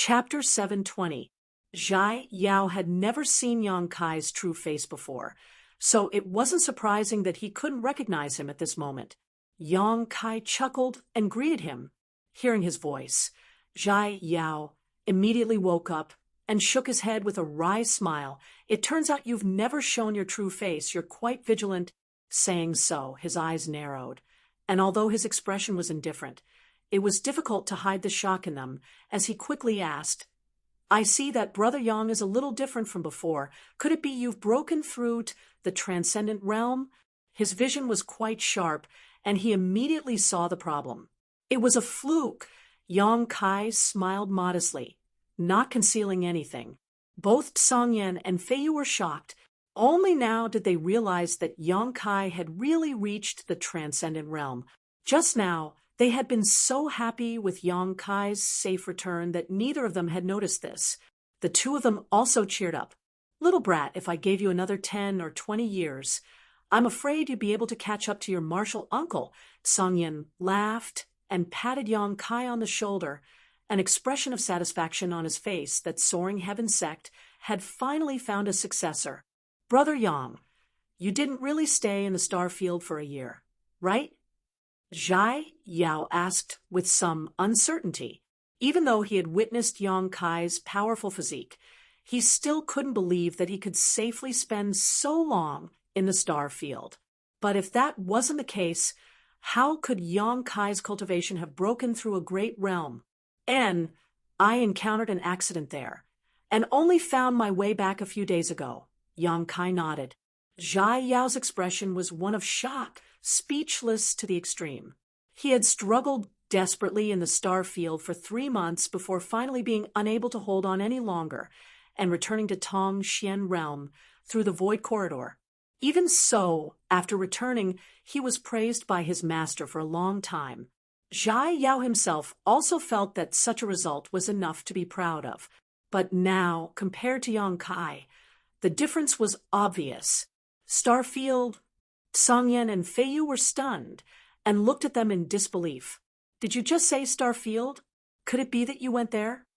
Chapter 720. Zhai Yao had never seen Yang Kai's true face before, so it wasn't surprising that he couldn't recognize him at this moment. Yang Kai chuckled and greeted him. Hearing his voice, Zhai Yao immediately woke up and shook his head with a wry smile. "It turns out you've never shown your true face. You're quite vigilant." Saying so, his eyes narrowed, and although his expression was indifferent, it was difficult to hide the shock in them as he quickly asked, "I see that Brother Yang is a little different from before. Could it be you've broken through the transcendent realm?" His vision was quite sharp, and he immediately saw the problem. It was a fluke. Yang Kai smiled modestly, not concealing anything. Both Song Yan and Fei Yu were shocked. Only now did they realize that Yang Kai had really reached the transcendent realm. Just now, they had been so happy with Yang Kai's safe return that neither of them had noticed this. The two of them also cheered up. "Little brat, if I gave you another 10 or 20 years, I'm afraid you'd be able to catch up to your martial uncle." Song Yan laughed and patted Yang Kai on the shoulder, an expression of satisfaction on his face that soaring heaven sect had finally found a successor. "Brother Yang, you didn't really stay in the star field for a year, right?" Zhai Yao asked with some uncertainty. Even though he had witnessed Yang Kai's powerful physique, he still couldn't believe that he could safely spend so long in the star field. But if that wasn't the case, how could Yang Kai's cultivation have broken through a great realm? "And I encountered an accident there, and only found my way back a few days ago." Yang Kai nodded. Zhai Yao's expression was one of shock, speechless to the extreme. He had struggled desperately in the star field for 3 months before finally being unable to hold on any longer and returning to Tong Xian realm through the void corridor. Even so, after returning, he was praised by his master for a long time. Zhai Yao himself also felt that such a result was enough to be proud of. But now, compared to Yang Kai, the difference was obvious. Starfield, Song Yan and Fei Yu were stunned and looked at them in disbelief. "Did you just say Starfield? Could it be that you went there?"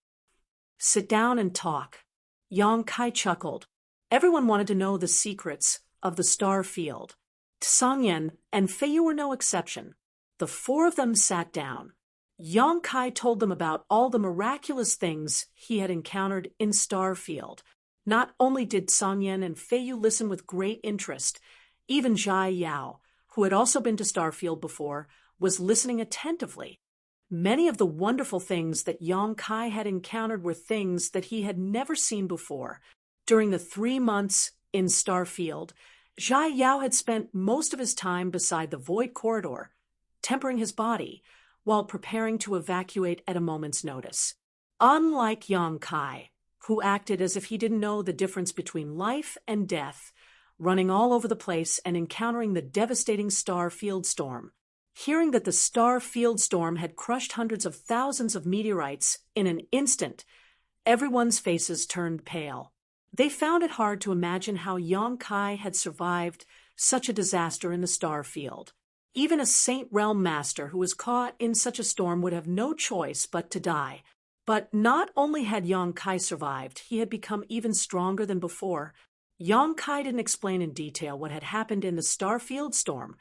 "Sit down and talk." Yang Kai chuckled. Everyone wanted to know the secrets of the star field. Song Yan and Fei Yu were no exception. The four of them sat down. Yang Kai told them about all the miraculous things he had encountered in Starfield. Not only did Song Yan and Fei Yu listen with great interest, even Zhai Yao, who had also been to Starfield before, was listening attentively. Many of the wonderful things that Yang Kai had encountered were things that he had never seen before. During the 3 months in Starfield, Zhai Yao had spent most of his time beside the void corridor, tempering his body, while preparing to evacuate at a moment's notice. Unlike Yang Kai, who acted as if he didn't know the difference between life and death, running all over the place and encountering the devastating star field storm. Hearing that the star field storm had crushed hundreds of thousands of meteorites in an instant, everyone's faces turned pale. They found it hard to imagine how Yang Kai had survived such a disaster in the star field. Even a Saint Realm master who was caught in such a storm would have no choice but to die. But not only had Yang Kai survived, he had become even stronger than before. Yang Kai didn't explain in detail what had happened in the star field storm,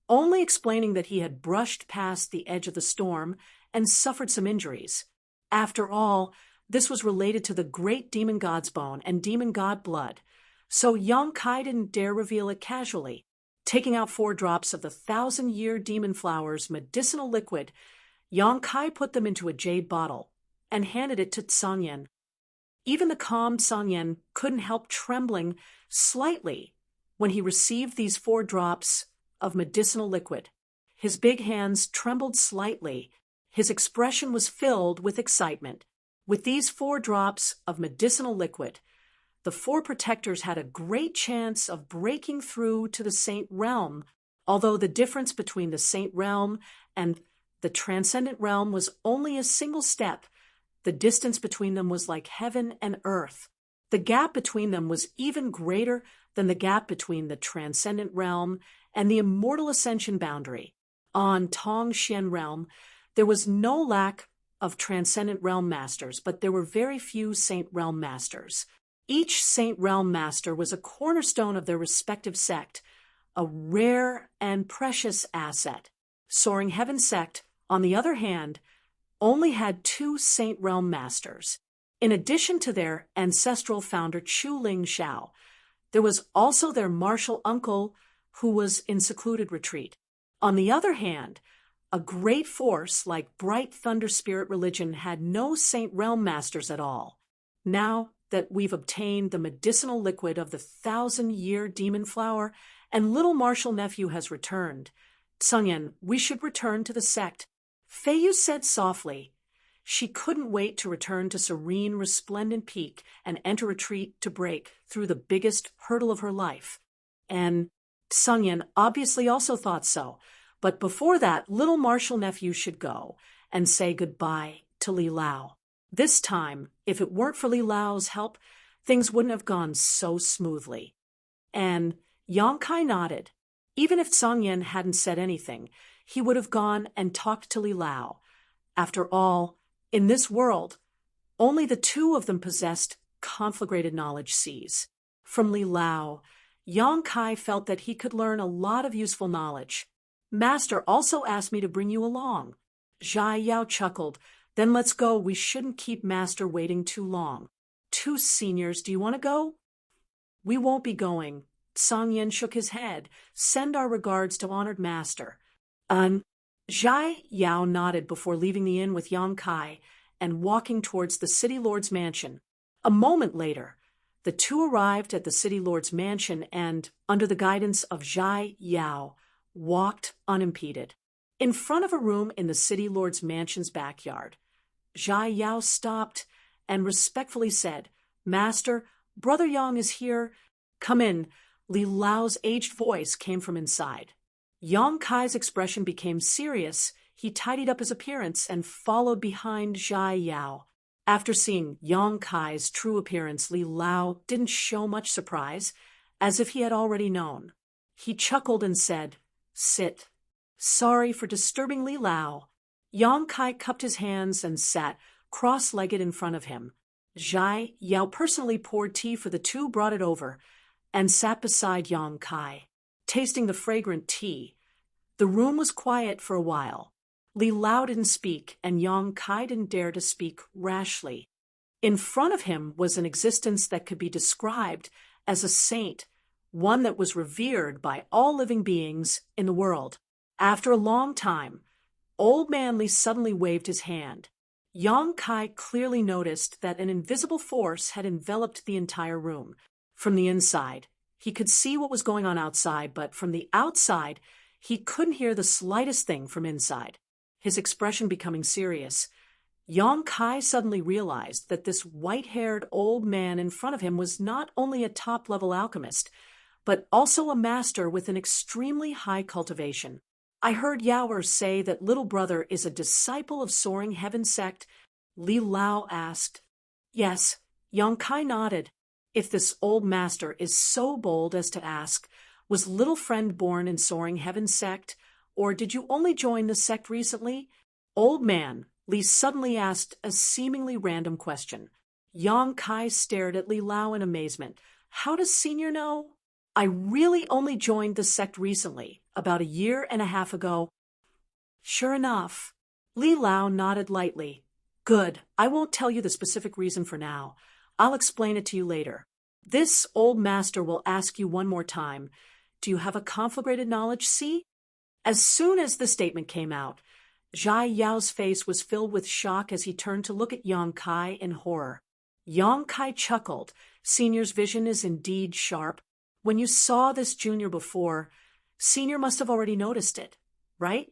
only explaining that he had brushed past the edge of the storm and suffered some injuries. After all, this was related to the great demon god's bone and demon god blood, so Yang Kai didn't dare reveal it casually. Taking out 4 drops of the 1,000-year demon flower's medicinal liquid, Yang Kai put them into a jade bottle and handed it to Song Yan. Even the calm Song Yan couldn't help trembling slightly when he received these 4 drops of medicinal liquid. His big hands trembled slightly. His expression was filled with excitement. With these 4 drops of medicinal liquid, the 4 protectors had a great chance of breaking through to the Saint Realm, although the difference between the Saint Realm and the Transcendent Realm was only a single step. The distance between them was like heaven and earth. The gap between them was even greater than the gap between the Transcendent Realm and the Immortal Ascension boundary. On Tong Xian Realm, there was no lack of transcendent realm masters, but there were very few Saint Realm masters. Each Saint Realm master was a cornerstone of their respective sect, a rare and precious asset. Soaring Heaven sect, on the other hand, only had two Saint Realm masters. In addition to their ancestral founder Chu Ling Xiao, there was also their martial uncle who was in secluded retreat. On the other hand, a great force like Bright Thunder Spirit religion had no Saint Realm masters at all. Now that we've obtained the medicinal liquid of the 1,000-year demon flower and little martial nephew has returned, Tsungyan, we should return to the sect. Feiyu said softly. She couldn't wait to return to serene, resplendent peak and enter retreat to break through the biggest hurdle of her life. And Tsungyan obviously also thought so, but before that, little martial nephew should go and say goodbye to Li Lao. This time, if it weren't for Li Lao's help, things wouldn't have gone so smoothly. And Yang Kai nodded. Even if Tsungyan hadn't said anything, he would have gone and talked to Li Lao. After all, in this world, only the two of them possessed conflagrated knowledge seas. From Li Lao, Yang Kai felt that he could learn a lot of useful knowledge. Master also asked me to bring you along. Zhai Yao chuckled. Then let's go. We shouldn't keep Master waiting too long. Two seniors, do you want to go? We won't be going. Tsungyan shook his head. Send our regards to honored Master. Zhai Yao nodded before leaving the inn with Yang Kai and walking towards the city lord's mansion. A moment later, the two arrived at the city lord's mansion and, under the guidance of Zhai Yao, walked unimpeded. In front of a room in the city lord's mansion's backyard, Zhai Yao stopped and respectfully said, Master, Brother Yang is here. Come in. Li Lao's aged voice came from inside. Yang Kai's expression became serious. He tidied up his appearance and followed behind Zhai Yao. After seeing Yang Kai's true appearance, Li Lao didn't show much surprise, as if he had already known. He chuckled and said, Sit. Sorry for disturbing Li Lao. Yang Kai cupped his hands and sat cross-legged in front of him. Zhai Yao personally poured tea for the two, brought it over, and sat beside Yang Kai, tasting the fragrant tea. The room was quiet for a while. Li Lao didn't speak, and Yang Kai didn't dare to speak rashly. In front of him was an existence that could be described as a saint, one that was revered by all living beings in the world. After a long time, Old Man Li suddenly waved his hand. Yang Kai clearly noticed that an invisible force had enveloped the entire room. From the inside, he could see what was going on outside, but from the outside, he couldn't hear the slightest thing from inside. His expression becoming serious, Yang Kai suddenly realized that this white-haired old man in front of him was not only a top-level alchemist, but also a master with an extremely high cultivation. I heard Yaoer say that little brother is a disciple of Soaring Heaven sect. Li Lao asked. Yes, Yang Kai nodded. If this old master is so bold as to ask, was little friend born in Soaring Heaven sect, or did you only join the sect recently? Old man, Li suddenly asked a seemingly random question. Yang Kai stared at Li Lao in amazement. How does Senior know? I really only joined the sect recently, about 1.5 years ago. Sure enough. Li Lao nodded lightly. Good, I won't tell you the specific reason for now. I'll explain it to you later. This old master will ask you one more time. Do you have a conflagrated knowledge, see? As soon as the statement came out, Zhai Yao's face was filled with shock as he turned to look at Yang Kai in horror. Yang Kai chuckled. Senior's vision is indeed sharp. When you saw this junior before, Senior must have already noticed it, right?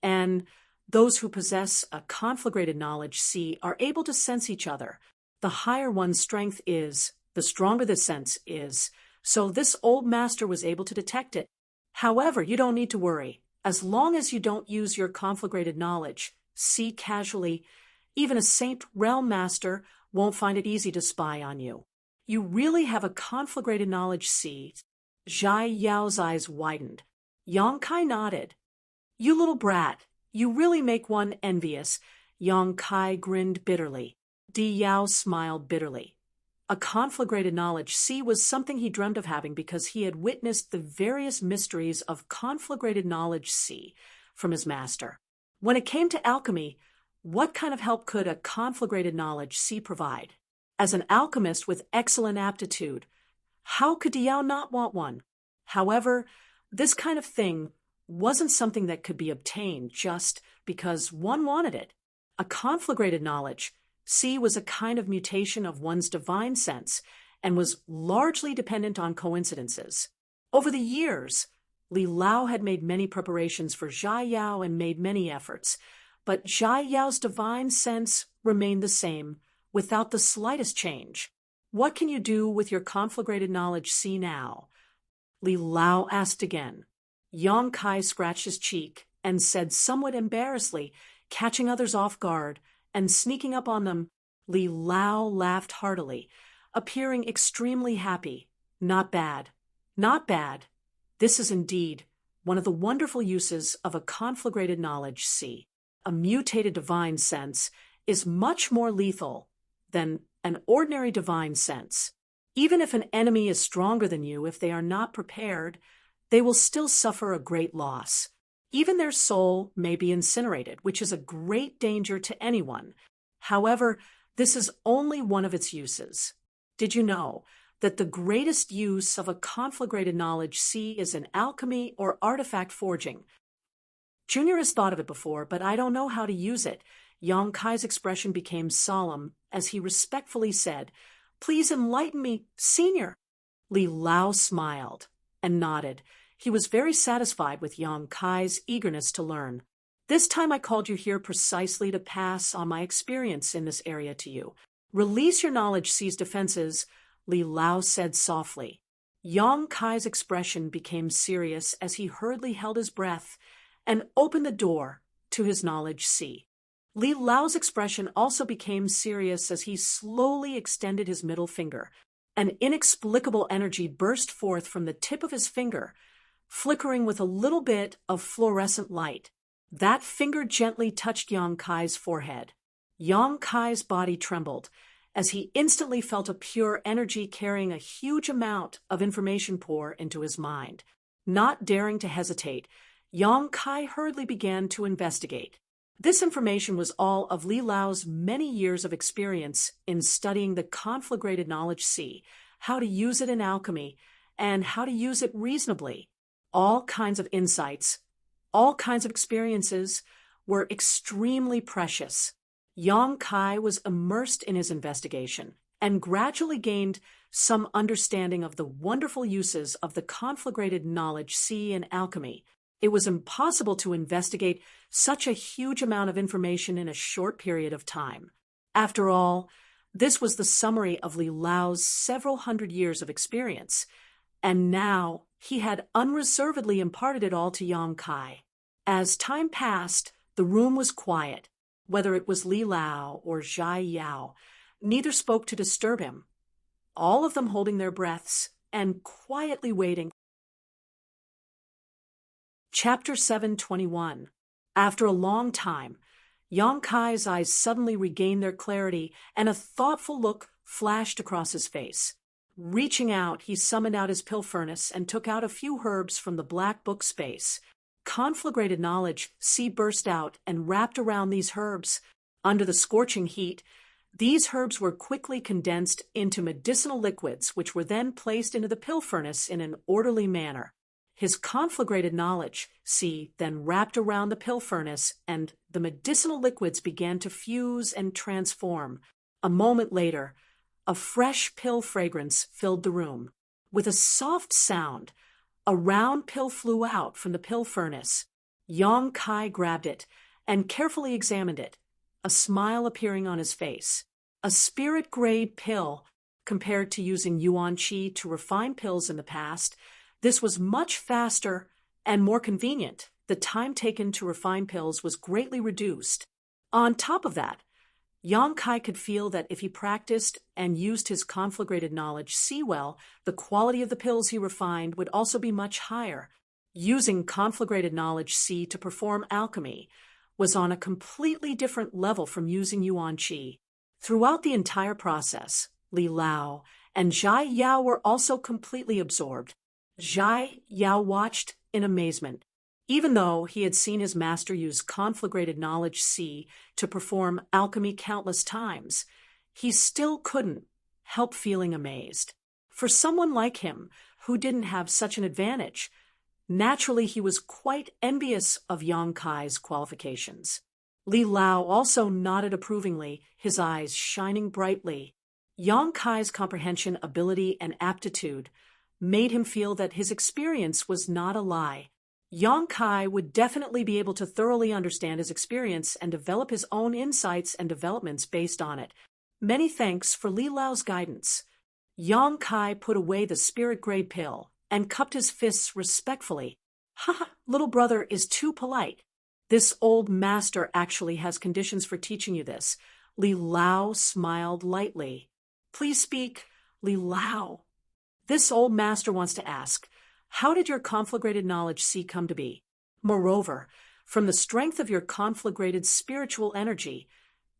And those who possess a conflagrated knowledge see are able to sense each other. The higher one's strength is, the stronger the sense is. So this old master was able to detect it. However, you don't need to worry. As long as you don't use your conflagrated knowledge, see casually, even a Saint Realm master won't find it easy to spy on you. You really have a conflagrated knowledge, see? Zhai Yao's eyes widened. Yang Kai nodded. You little brat, you really make one envious. Yang Kai grinned bitterly. Di Yao smiled bitterly. A conflagrated knowledge C was something he dreamed of having because he had witnessed the various mysteries of conflagrated knowledge C from his master. When it came to alchemy, what kind of help could a conflagrated knowledge C provide? As an alchemist with excellent aptitude, how could Di Yao not want one? However, this kind of thing wasn't something that could be obtained just because one wanted it. A conflagrated knowledge C was a kind of mutation of one's divine sense and was largely dependent on coincidences. Over the years, Li Lao had made many preparations for Zhai Yao and made many efforts, but Zhai Yao's divine sense remained the same, without the slightest change. What can you do with your conflagrated knowledge C now? Li Lao asked again. Yang Kai scratched his cheek and said somewhat embarrassedly, catching others off guard and sneaking up on them. Li Lao laughed heartily, appearing extremely happy. Not bad. Not bad. This is indeed one of the wonderful uses of a conflagrated knowledge C. A mutated divine sense is much more lethal than an ordinary divine sense. Even if an enemy is stronger than you, if they are not prepared, they will still suffer a great loss. Even their soul may be incinerated, which is a great danger to anyone. However, this is only one of its uses. Did you know that the greatest use of a conflagrated knowledge C is in alchemy or artifact forging? Junior has thought of it before, but I don't know how to use it. Yang Kai's expression became solemn as he respectfully said, "Please enlighten me, Senior." Li Lao smiled and nodded. He was very satisfied with Yang Kai's eagerness to learn. "This time I called you here precisely to pass on my experience in this area to you. Release your knowledge C's defenses," Li Lao said softly. Yang Kai's expression became serious as he hurriedly held his breath and opened the door to his knowledge C. Li Lao's expression also became serious as he slowly extended his middle finger. An inexplicable energy burst forth from the tip of his finger, flickering with a little bit of fluorescent light. That finger gently touched Yang Kai's forehead. Yang Kai's body trembled as he instantly felt a pure energy carrying a huge amount of information pour into his mind. Not daring to hesitate, Yang Kai hurriedly began to investigate. This information was all of Li Lao's many years of experience in studying the conflagrated knowledge C, how to use it in alchemy, and how to use it reasonably. All kinds of insights, all kinds of experiences were extremely precious. Yang Kai was immersed in his investigation and gradually gained some understanding of the wonderful uses of the conflagrated knowledge C in alchemy. It was impossible to investigate such a huge amount of information in a short period of time. After all, this was the summary of Li Lao's several hundred years of experience, and now he had unreservedly imparted it all to Yang Kai. As time passed, the room was quiet. Whether it was Li Lao or Zhai Yao, neither spoke to disturb him, all of them holding their breaths and quietly waiting. Chapter 721. After a long time, Yang Kai's eyes suddenly regained their clarity, and a thoughtful look flashed across his face. Reaching out, he summoned out his pill furnace and took out a few herbs from the black book space. Conflagrated knowledge C burst out and wrapped around these herbs. Under the scorching heat, these herbs were quickly condensed into medicinal liquids, which were then placed into the pill furnace in an orderly manner. His conflagrated knowledge C then wrapped around the pill furnace, and the medicinal liquids began to fuse and transform. A moment later, a fresh pill fragrance filled the room. With a soft sound, a round pill flew out from the pill furnace. Yang Kai grabbed it and carefully examined it, a smile appearing on his face. A spirit-grade pill. Compared to using yuan qi to refine pills in the past, this was much faster and more convenient. The time taken to refine pills was greatly reduced. On top of that, Yang Kai could feel that if he practiced and used his conflagrated knowledge C well, the quality of the pills he refined would also be much higher. Using conflagrated knowledge C to perform alchemy was on a completely different level from using yuan qi. Throughout the entire process, Li Lao and Zhai Yao were also completely absorbed. Zhai Yao watched in amazement. Even though he had seen his master use conflagrated knowledge C to perform alchemy countless times, he still couldn't help feeling amazed. For someone like him, who didn't have such an advantage, naturally he was quite envious of Yang Kai's qualifications. Li Lao also nodded approvingly, his eyes shining brightly. Yang Kai's comprehension, ability, and aptitude made him feel that his experience was not a lie. Yang Kai would definitely be able to thoroughly understand his experience and develop his own insights and developments based on it. Many thanks for Li Lao's guidance. Yang Kai put away the spirit-grade pill and cupped his fists respectfully. Ha! Little brother is too polite. This old master actually has conditions for teaching you this. Li Lao smiled lightly. Please speak, Li Lao. This old master wants to ask, how did your conflagrated knowledge C come to be? Moreover, from the strength of your conflagrated spiritual energy,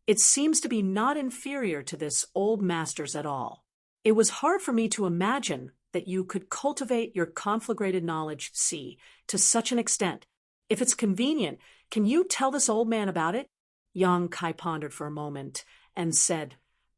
it seems to be not inferior to this old master's at all. It was hard for me to imagine that you could cultivate your conflagrated knowledge C to such an extent. If it's convenient, can you tell this old man about it? Yang Kai pondered for a moment and said,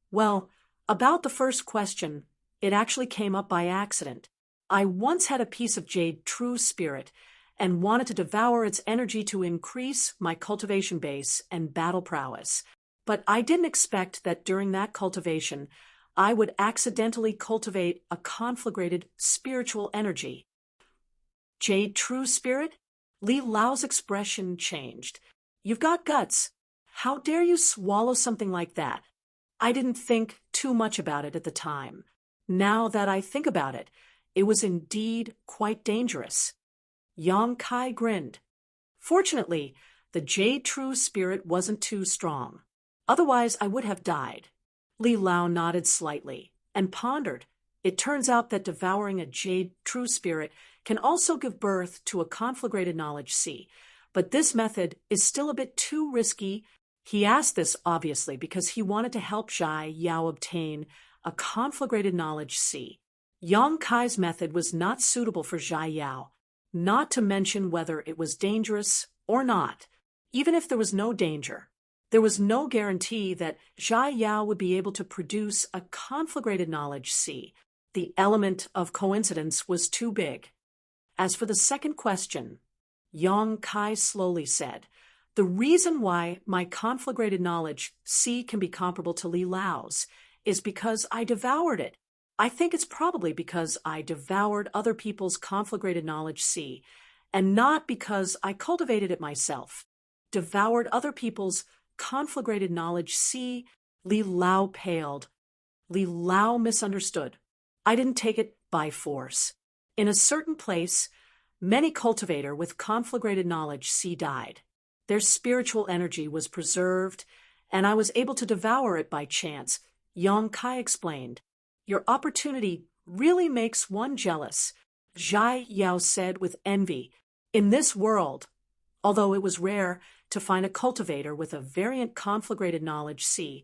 well, about the first question, it actually came up by accident. I once had a piece of jade true spirit and wanted to devour its energy to increase my cultivation base and battle prowess. But I didn't expect that during that cultivation, I would accidentally cultivate a conflagrated spiritual energy. Jade true spirit? Li Lao's expression changed. You've got guts. How dare you swallow something like that? I didn't think too much about it at the time. Now that I think about it, it was indeed quite dangerous. Yang Kai grinned. Fortunately, the jade true spirit wasn't too strong. Otherwise, I would have died. Li Lao nodded slightly and pondered. It turns out that devouring a jade true spirit can also give birth to a conflagrated knowledge C, but this method is still a bit too risky. He asked this, obviously, because he wanted to help Zhai Yao obtain a conflagrated knowledge C. Yang Kai's method was not suitable for Zhai Yao, not to mention whether it was dangerous or not. Even if there was no danger, there was no guarantee that Zhai Yao would be able to produce a conflagrated knowledge C. The element of coincidence was too big. As for the second question, Yang Kai slowly said, the reason why my conflagrated knowledge C can be comparable to Li Lao's is because I devoured it. I think it's probably because I devoured other people's conflagrated knowledge C, and not because I cultivated it myself. Devoured other people's conflagrated knowledge C. Li Lao paled. Li Lao misunderstood. I didn't take it by force. In a certain place, many cultivator with conflagrated knowledge C died. Their spiritual energy was preserved, and I was able to devour it by chance. Yang Kai explained. Your opportunity really makes one jealous, Zhai Yao said with envy. In this world, although it was rare to find a cultivator with a variant conflagrated knowledge C,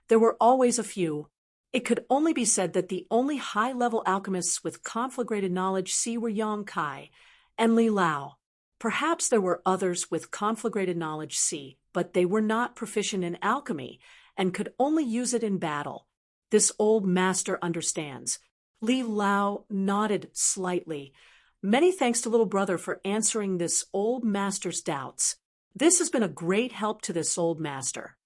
there were always a few. It could only be said that the only high-level alchemists with conflagrated knowledge C were Yang Kai and Li Lao. Perhaps there were others with conflagrated knowledge C, but they were not proficient in alchemy and could only use it in battle. This old master understands. Li Lao nodded slightly. Many thanks to little brother for answering this old master's doubts. This has been a great help to this old master.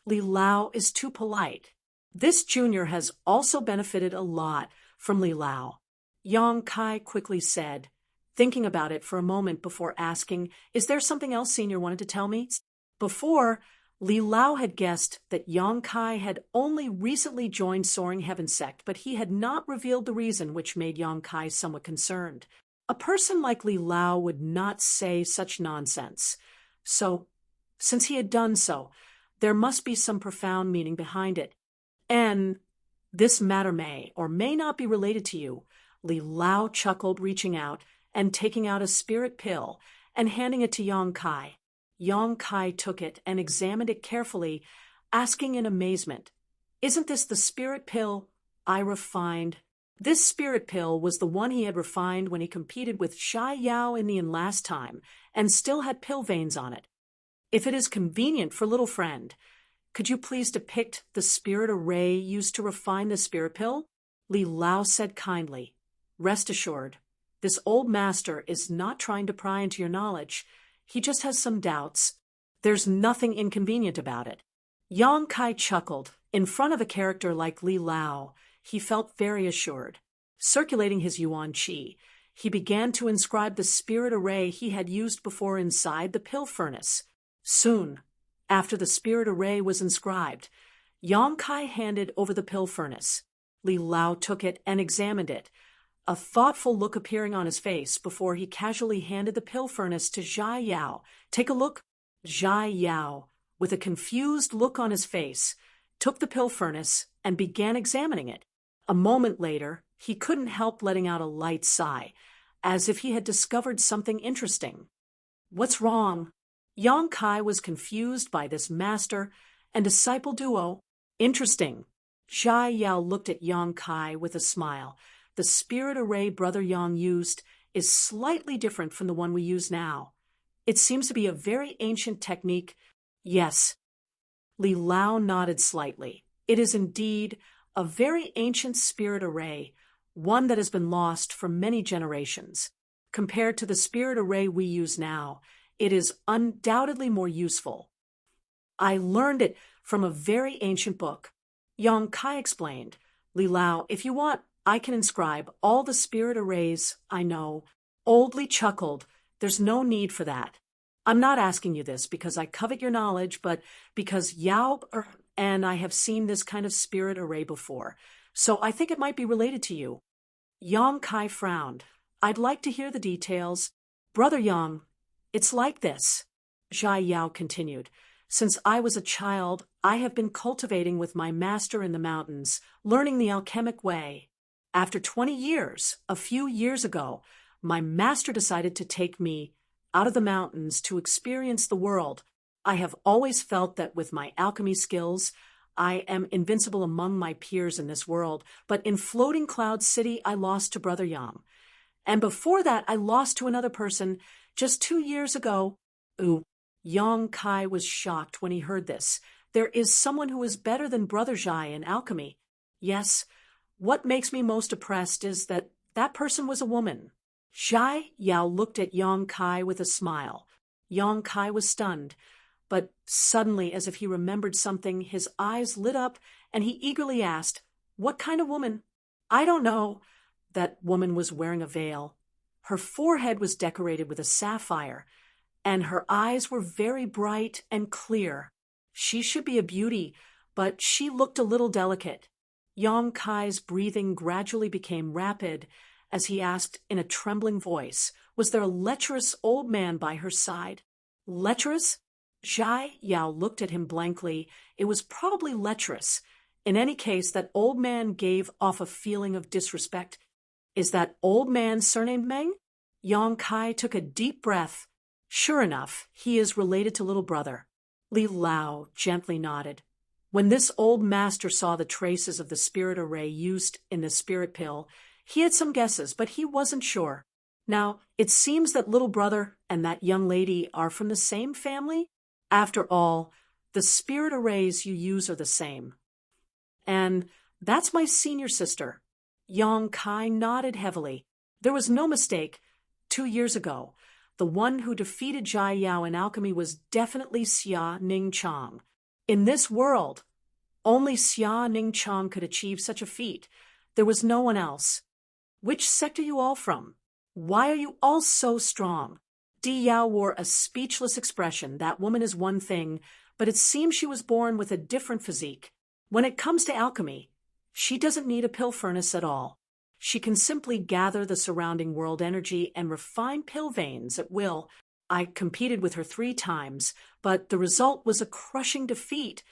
Li Lao is too polite. This junior has also benefited a lot from Li Lao. Yang Kai quickly said, thinking about it for a moment before asking, is there something else senior wanted to tell me? Before, Li Lao had guessed that Yang Kai had only recently joined Soaring Heaven sect, but he had not revealed the reason, which made Yang Kai somewhat concerned. A person like Li Lao would not say such nonsense. So, since he had done so, there must be some profound meaning behind it. And this matter may or may not be related to you. Li Lao chuckled, reaching out and taking out a spirit pill and handing it to Yang Kai. Yang Kai took it and examined it carefully, asking in amazement, "Isn't this the spirit pill I refined?" This spirit pill was the one he had refined when he competed with Xia Yao Indian last time, and still had pill veins on it. "If it is convenient for little friend, could you please depict the spirit array used to refine the spirit pill?" Li Lao said kindly. "Rest assured, this old master is not trying to pry into your knowledge. He just has some doubts. There's nothing inconvenient about it." Yang Kai chuckled. In front of a character like Li Lao, he felt very assured. Circulating his yuan qi, he began to inscribe the spirit array he had used before inside the pill furnace. Soon, after the spirit array was inscribed, Yang Kai handed over the pill furnace. Li Lao took it and examined it, a thoughtful look appearing on his face before he casually handed the pill furnace to Xia Yao. "Take a look." Xia Yao, with a confused look on his face, took the pill furnace and began examining it. A moment later, he couldn't help letting out a light sigh, as if he had discovered something interesting. "What's wrong?" Yang Kai was confused by this master and disciple duo. "Interesting." Xia Yao looked at Yang Kai with a smile. "The spirit array Brother Yang used is slightly different from the one we use now. It seems to be a very ancient technique." "Yes." Li Lao nodded slightly. "It is indeed a very ancient spirit array, one that has been lost for many generations. Compared to the spirit array we use now, it is undoubtedly more useful. I learned it from a very ancient book." Yang Kai explained. "Li Lao, if you want, I can inscribe all the spirit arrays I know." Old Li chuckled. "There's no need for that. I'm not asking you this because I covet your knowledge, but because and I have seen this kind of spirit array before, so I think it might be related to you." Yang Kai frowned. "I'd like to hear the details." "Brother Yang, it's like this," Xia Yao continued. "Since I was a child, I have been cultivating with my master in the mountains, learning the alchemic way. After 20 years, a few years ago, my master decided to take me out of the mountains to experience the world. I have always felt that with my alchemy skills, I am invincible among my peers in this world, but in Floating Cloud City, I lost to Brother Yang. And before that, I lost to another person just 2 years ago." "Ooh." Yang Kai was shocked when he heard this. "There is someone who is better than Brother Zhai in alchemy." "Yes. What makes me most oppressed is that that person was a woman." Xia Yao looked at Yang Kai with a smile. Yang Kai was stunned, but suddenly, as if he remembered something, his eyes lit up and he eagerly asked, "What kind of woman?" "I don't know." That woman was wearing a veil. Her forehead was decorated with a sapphire, and her eyes were very bright and clear. She should be a beauty, but she looked a little delicate. Yang Kai's breathing gradually became rapid as he asked in a trembling voice, "Was there a lecherous old man by her side?" "Lecherous?" Xia Yao looked at him blankly. It was probably lecherous. In any case, that old man gave off a feeling of disrespect. "Is that old man surnamed Meng?" Yang Kai took a deep breath. "Sure enough, he is related to little brother." Li Lao gently nodded. When this old master saw the traces of the spirit array used in the spirit pill, he had some guesses, but he wasn't sure. "Now, it seems that little brother and that young lady are from the same family? After all, the spirit arrays you use are the same." "And that's my senior sister." Yang Kai nodded heavily. There was no mistake. 2 years ago, the one who defeated Xia Yao in alchemy was definitely Xia Ningchang. In this world, only Xia Ningchang could achieve such a feat. There was no one else. "Which sect are you all from? Why are you all so strong?" Di Yao wore a speechless expression. That woman is one thing, but it seems she was born with a different physique. When it comes to alchemy, she doesn't need a pill furnace at all. She can simply gather the surrounding world energy and refine pill veins at will. I competed with her 3 times, but the result was a crushing defeat,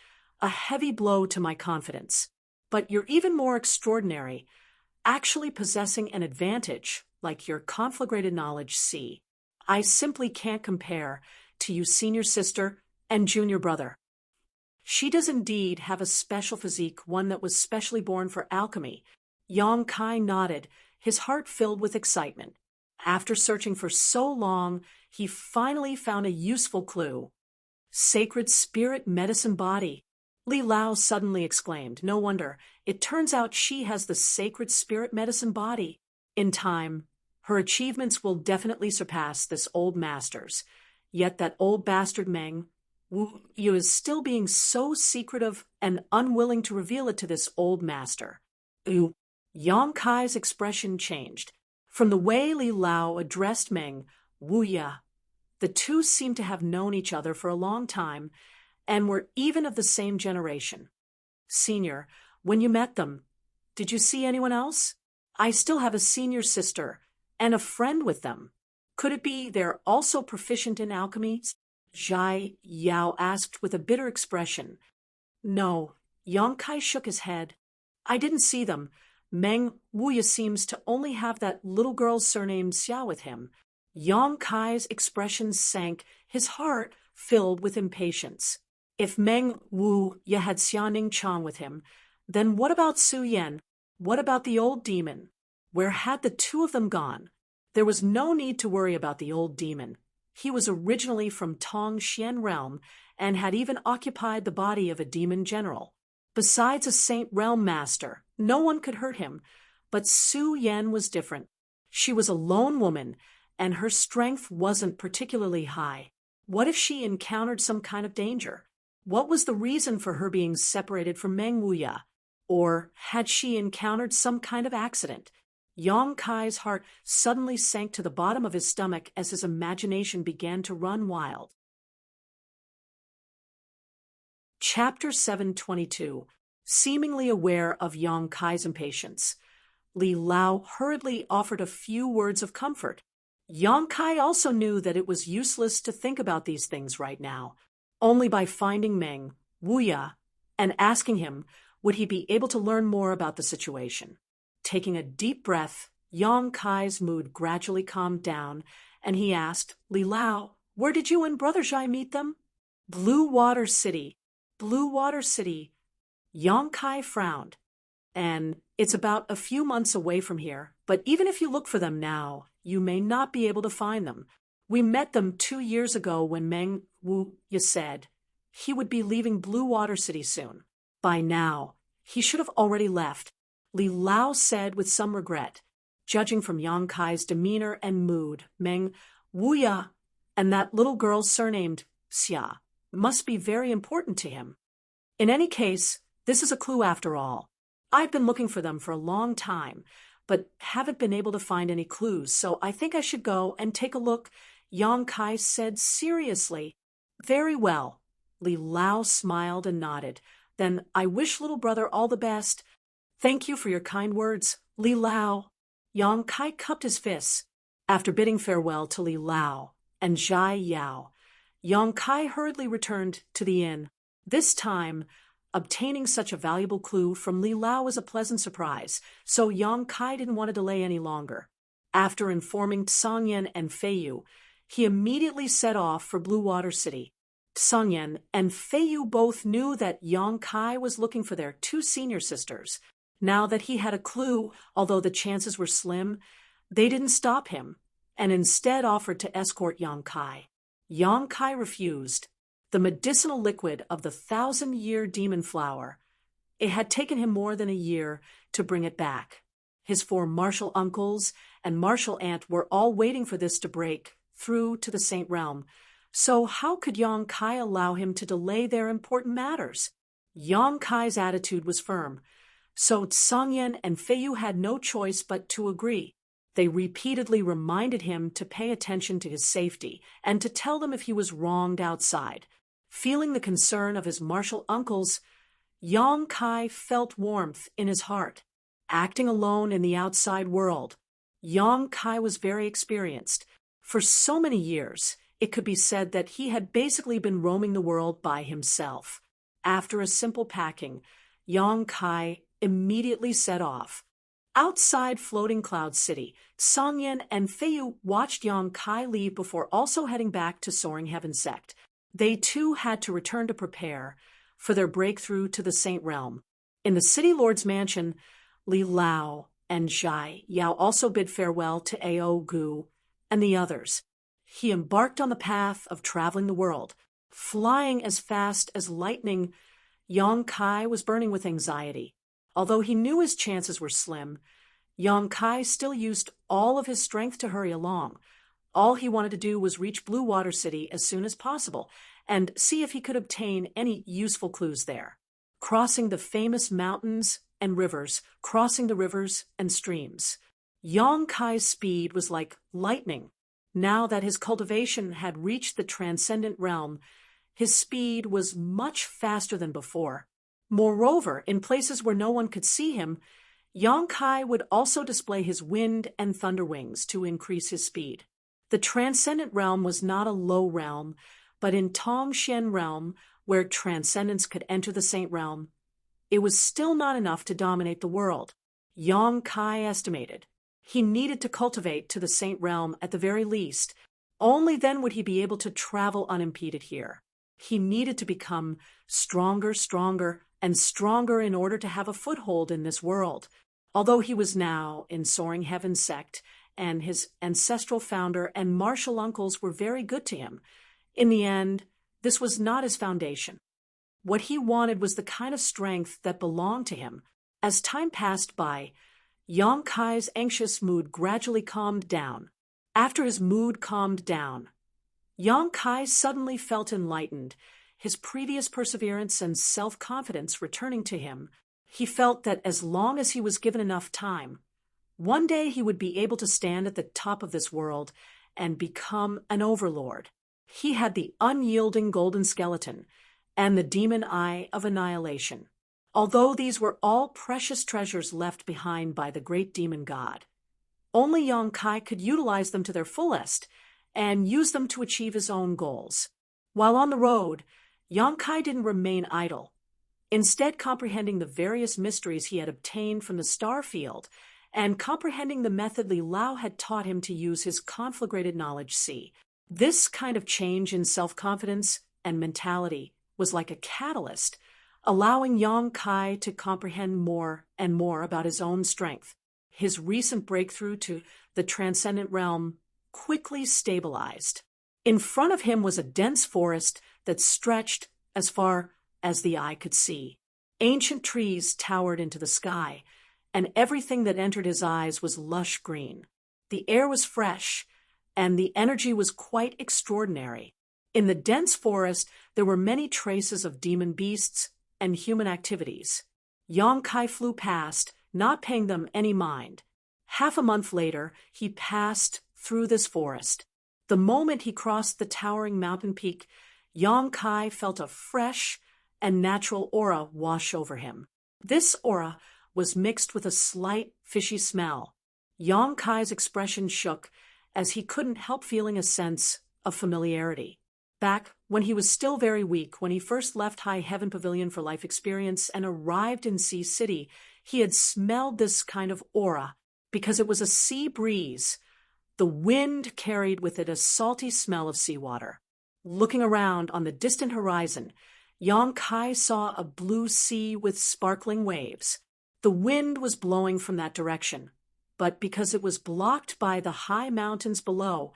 a heavy blow to my confidence. But you're even more extraordinary, actually possessing an advantage, like your conflagrated knowledge. See, I simply can't compare. to you, senior sister and junior brother. She does indeed have a special physique, one that was specially born for alchemy. Yang Kai nodded, his heart filled with excitement. After searching for so long, he finally found a useful clue. Sacred spirit medicine body. Li Lao suddenly exclaimed. No wonder. It turns out she has the sacred spirit medicine body. In time, her achievements will definitely surpass this old master's. Yet that old bastard Meng Wu Yu is still being so secretive and unwilling to reveal it to this old master. Yang Kai's expression changed. From the way Li Lao addressed Meng Wu Ya, the two seemed to have known each other for a long time and were even of the same generation. Senior, when you met them, did you see anyone else? I still have a senior sister and a friend with them. Could it be they're also proficient in alchemy? Zhai Yao asked with a bitter expression. No, Yang Kai shook his head. I didn't see them. Meng Wuya seems to only have that little girl's surname Xia with him. Yang Kai's expression sank, his heart filled with impatience. If Meng Wuya had Xianing Chang with him, then what about Su Yan? What about the old demon? Where had the two of them gone? There was no need to worry about the old demon. He was originally from Tong Xian realm and had even occupied the body of a demon general. Besides a saint realm master, no one could hurt him. But Su Yan was different. She was a lone woman, and her strength wasn't particularly high. What if she encountered some kind of danger? What was the reason for her being separated from Meng Wuya? Or had she encountered some kind of accident? Yang Kai's heart suddenly sank to the bottom of his stomach as his imagination began to run wild. Chapter 722. Seemingly aware of Yang Kai's impatience, Li Lao hurriedly offered a few words of comfort. Yang Kai also knew that it was useless to think about these things right now. Only by finding Meng Wuya and asking him would he be able to learn more about the situation. Taking a deep breath, Yang Kai's mood gradually calmed down, and he asked, Li Lao, where did you and Brother Zhai meet them? Blue Water City. Blue Water City. Yang Kai frowned. And it's about a few months away from here, but even if you look for them now, you may not be able to find them. We met them 2 years ago when Meng Wuya said he would be leaving Blue Water City soon. By now, he should have already left, Li Lao said with some regret. Judging from Yang Kai's demeanor and mood, Meng Wuya and that little girl surnamed Xia must be very important to him. In any case, this is a clue after all. I've been looking for them for a long time, but haven't been able to find any clues, so I think I should go and take a look, Yang Kai said seriously. Very well. Li Lao smiled and nodded. Then I wish little brother all the best. Thank you for your kind words, Li Lao. Yang Kai cupped his fists. After bidding farewell to Li Lao and Zhai Yao, Yang Kai hurriedly returned to the inn. This time, obtaining such a valuable clue from Li Lao was a pleasant surprise, so Yang Kai didn't want to delay any longer. After informing Tsangyan and Feiyu, he immediately set off for Blue Water City. Tsangyan and Feiyu both knew that Yang Kai was looking for their 2 senior sisters. Now that he had a clue, although the chances were slim, they didn't stop him, and instead offered to escort Yang Kai. Yang Kai refused. The medicinal liquid of the 1,000-year demon flower. It had taken him more than a year to bring it back. His 4 martial uncles and martial aunt were all waiting for this to break through to the Saint Realm. So how could Yang Kai allow him to delay their important matters? Yang Kai's attitude was firm. So Tsangyan and Feiyu had no choice but to agree. They repeatedly reminded him to pay attention to his safety and to tell them if he was wronged outside. Feeling the concern of his martial uncles, Yang Kai felt warmth in his heart. Acting alone in the outside world, Yang Kai was very experienced. For so many years, it could be said that he had basically been roaming the world by himself. After a simple packing, Yang Kai immediately set off. Outside Floating Cloud City, Songyan and Feiyu watched Yang Kai leave before also heading back to Soaring Heaven Sect. They too had to return to prepare for their breakthrough to the Saint Realm. In the City Lord's mansion, Li Lao and Zhai Yao also bid farewell to Ao Gu and the others. He embarked on the path of traveling the world. Flying as fast as lightning, Yang Kai was burning with anxiety. Although he knew his chances were slim, Yang Kai still used all of his strength to hurry along. All he wanted to do was reach Blue Water City as soon as possible and see if he could obtain any useful clues there. Crossing the famous mountains and rivers, crossing the rivers and streams. Yang Kai's speed was like lightning. Now that his cultivation had reached the transcendent realm, his speed was much faster than before. Moreover, in places where no one could see him, Yang Kai would also display his wind and thunder wings to increase his speed. The transcendent realm was not a low realm, but in Tongxian realm, where transcendence could enter the Saint Realm, it was still not enough to dominate the world. Yang Kai estimated he needed to cultivate to the Saint Realm at the very least. Only then would he be able to travel unimpeded here. He needed to become stronger, and stronger in order to have a foothold in this world. Although he was now in Soaring Heaven Sect, and his ancestral founder and martial uncles were very good to him, in the end, this was not his foundation. What he wanted was the kind of strength that belonged to him. As time passed by, Yang Kai's anxious mood gradually calmed down. After his mood calmed down, Yang Kai suddenly felt enlightened, his previous perseverance and self-confidence returning to him. He felt that as long as he was given enough time, one day he would be able to stand at the top of this world and become an overlord. He had the unyielding golden skeleton and the demon eye of annihilation. Although these were all precious treasures left behind by the great demon god, only Yang Kai could utilize them to their fullest and use them to achieve his own goals. While on the road, Yang Kai didn't remain idle. Instead, comprehending the various mysteries he had obtained from the star field and comprehending the method Li Lao had taught him to use his conflagrated knowledge see. This kind of change in self-confidence and mentality was like a catalyst, allowing Yang Kai to comprehend more and more about his own strength. His recent breakthrough to the transcendent realm quickly stabilized. In front of him was a dense forest that stretched as far as the eye could see. Ancient trees towered into the sky, and everything that entered his eyes was lush green. The air was fresh, and the energy was quite extraordinary. In the dense forest, there were many traces of demon beasts and human activities. Yang Kai flew past, not paying them any mind. Half a month later, he passed through this forest. The moment he crossed the towering mountain peak, Yang Kai felt a fresh and natural aura wash over him. This aura was mixed with a slight fishy smell. Yang Kai's expression shook as he couldn't help feeling a sense of familiarity. Back when he was still very weak, when he first left High Heaven Pavilion for life experience and arrived in Sea City, he had smelled this kind of aura because it was a sea breeze. The wind carried with it a salty smell of seawater. Looking around on the distant horizon, Yang Kai saw a blue sea with sparkling waves. The wind was blowing from that direction, but because it was blocked by the high mountains below,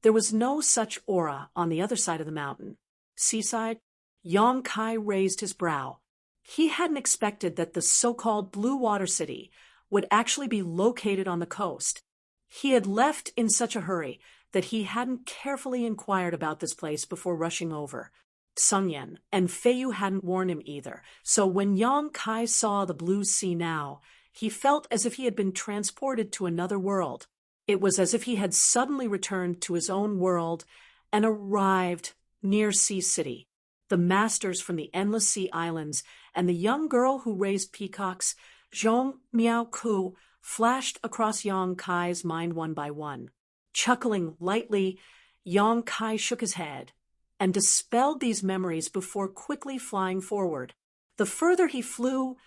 there was no such aura on the other side of the mountain. Seaside, Yang Kai raised his brow. He hadn't expected that the so-called Blue Water City would actually be located on the coast. He had left in such a hurry that he hadn't carefully inquired about this place before rushing over. Sun Yan and Feiyu hadn't warned him either, so when Yang Kai saw the blue sea now, he felt as if he had been transported to another world. It was as if he had suddenly returned to his own world and arrived near Sea City. The masters from the Endless Sea Islands and the young girl who raised peacocks, Zhong Miao Ku, flashed across Yang Kai's mind one by one. Chuckling lightly, Yang Kai shook his head and dispelled these memories before quickly flying forward. The further he flew,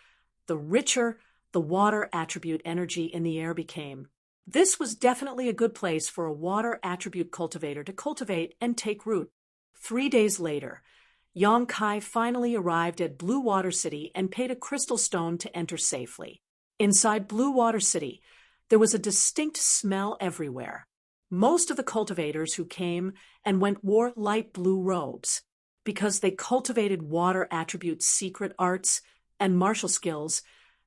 the richer, the water attribute energy in the air became. This was definitely a good place for a water attribute cultivator to cultivate and take root. 3 days later, Yong Kai finally arrived at Blue Water City and paid a crystal stone to enter safely. Inside Blue Water City, there was a distinct smell everywhere. Most of the cultivators who came and went wore light blue robes. Because they cultivated water attribute secret arts and martial skills,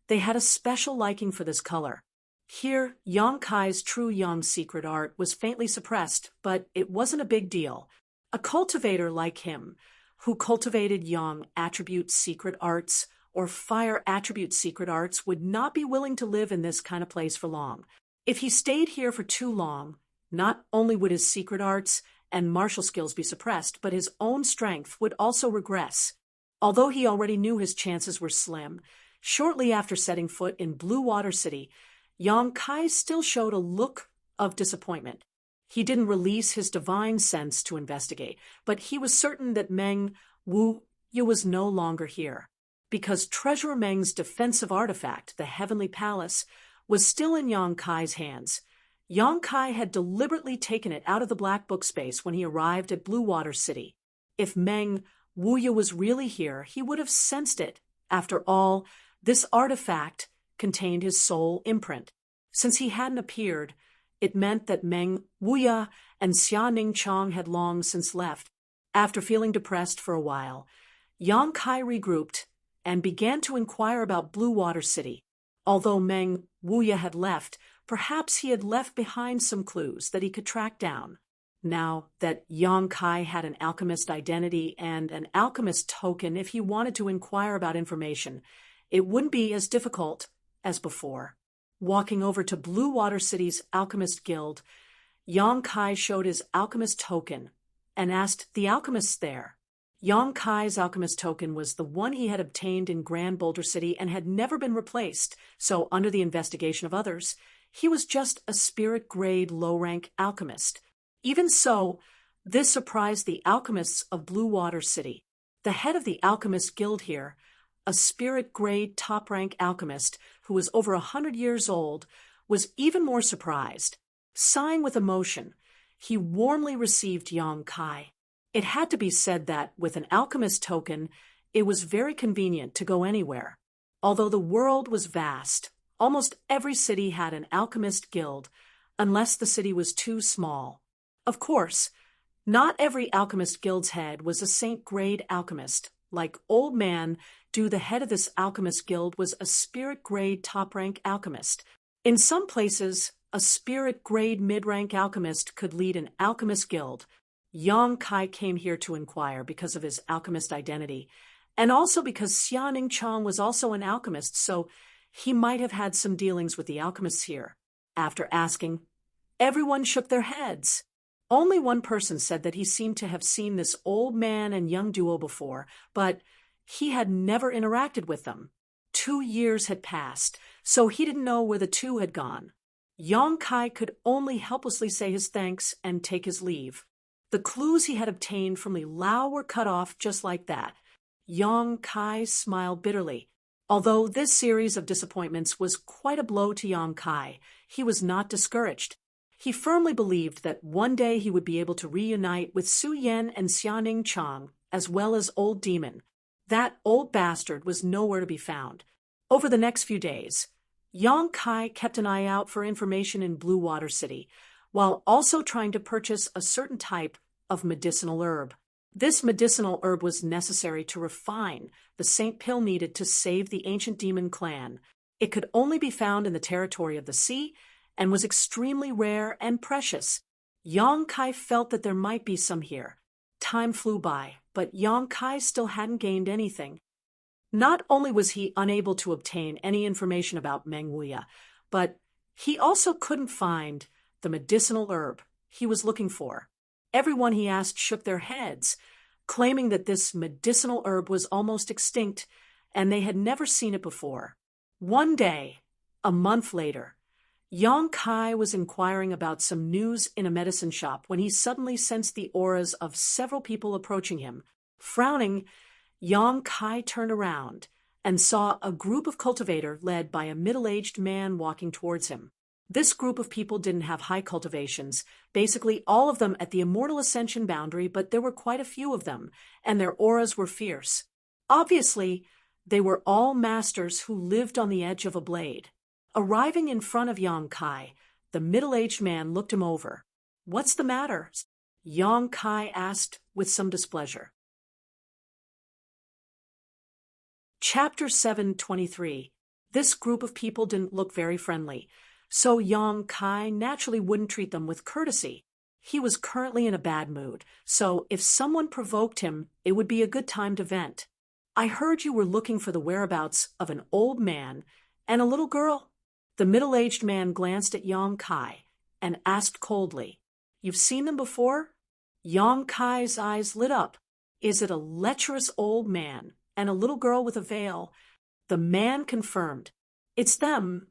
they had a special liking for this color. Here, Yong Kai's true Yang secret art was faintly suppressed, but it wasn't a big deal. A cultivator like him, who cultivated Yang attribute secret arts or fire attribute secret arts, would not be willing to live in this kind of place for long. If he stayed here for too long, not only would his secret arts and martial skills be suppressed, but his own strength would also regress. Although he already knew his chances were slim, shortly after setting foot in Blue Water City, Yong Kai still showed a look of disappointment. He didn't release his divine sense to investigate, but he was certain that Meng Wu Yu was no longer here. Because Treasurer Meng's defensive artifact, the Heavenly Palace, was still in Yong Kai's hands. Yong Kai had deliberately taken it out of the Black Book space when he arrived at Blue Water City. If Meng Wu Yu was really here, he would have sensed it. After all, this artifact contained his soul imprint. Since he hadn't appeared, it meant that Meng Wuya and Xia Ningchang had long since left. After feeling depressed for a while, Yong Kai regrouped and began to inquire about Blue Water City. Although Meng Wuya had left, perhaps he had left behind some clues that he could track down. Now that Yong Kai had an alchemist identity and an alchemist token, if he wanted to inquire about information, it wouldn't be as difficult as before. Walking over to Blue Water City's Alchemist Guild, Yong Kai showed his alchemist token and asked the alchemists there. Yong Kai's alchemist token was the one he had obtained in Grand Boulder City and had never been replaced, so under the investigation of others, he was just a spirit-grade low-rank alchemist. Even so, this surprised the alchemists of Blue Water City. The head of the Alchemist Guild here, a spirit-grade top-rank alchemist who was over 100 years old, was even more surprised. Sighing with emotion, he warmly received Yong Kai. It had to be said that, with an alchemist token, it was very convenient to go anywhere. Although the world was vast, almost every city had an alchemist guild, unless the city was too small. Of course, not every alchemist guild's head was a saint-grade alchemist. Like Old Man Du, the head of this alchemist guild was a spirit-grade top-rank alchemist. In some places, a spirit-grade mid-rank alchemist could lead an alchemist guild. Yong Kai came here to inquire because of his alchemist identity, and also because Xia Ningchang was also an alchemist, so he might have had some dealings with the alchemists here. After asking, everyone shook their heads. Only one person said that he seemed to have seen this old man and young duo before, but he had never interacted with them. 2 years had passed, so he didn't know where the two had gone. Yong Kai could only helplessly say his thanks and take his leave. The clues he had obtained from Li Lao were cut off just like that. Yong Kai smiled bitterly. Although this series of disappointments was quite a blow to Yong Kai, he was not discouraged. He firmly believed that one day he would be able to reunite with Su Yan and Xianing Chang, as well as Old Demon. That old bastard was nowhere to be found. Over the next few days, Yong Kai kept an eye out for information in Blue Water City, while also trying to purchase a certain type of medicinal herb. This medicinal herb was necessary to refine the Saint Pill needed to save the ancient demon clan. It could only be found in the territory of the sea and was extremely rare and precious. Yong Kai felt that there might be some here. Time flew by, but Yong Kai still hadn't gained anything. Not only was he unable to obtain any information about Meng Wuya, but he also couldn't find the medicinal herb he was looking for. Everyone he asked shook their heads, claiming that this medicinal herb was almost extinct and they had never seen it before. One day, a month later, Yong Kai was inquiring about some news in a medicine shop when he suddenly sensed the auras of several people approaching him. Frowning, Yong Kai turned around and saw a group of cultivators led by a middle-aged man walking towards him. This group of people didn't have high cultivations, basically all of them at the immortal ascension boundary, but there were quite a few of them, and their auras were fierce. Obviously, they were all masters who lived on the edge of a blade. Arriving in front of Yang Kai, the middle-aged man looked him over. "What's the matter?" Yang Kai asked with some displeasure. Chapter 723. This group of people didn't look very friendly, so Yang Kai naturally wouldn't treat them with courtesy. He was currently in a bad mood, so if someone provoked him, it would be a good time to vent. "I heard you were looking for the whereabouts of an old man and a little girl." The middle-aged man glanced at Yang Kai and asked coldly, "You've seen them before?" Yang Kai's eyes lit up. "Is it a lecherous old man and a little girl with a veil?" The man confirmed, "It's them."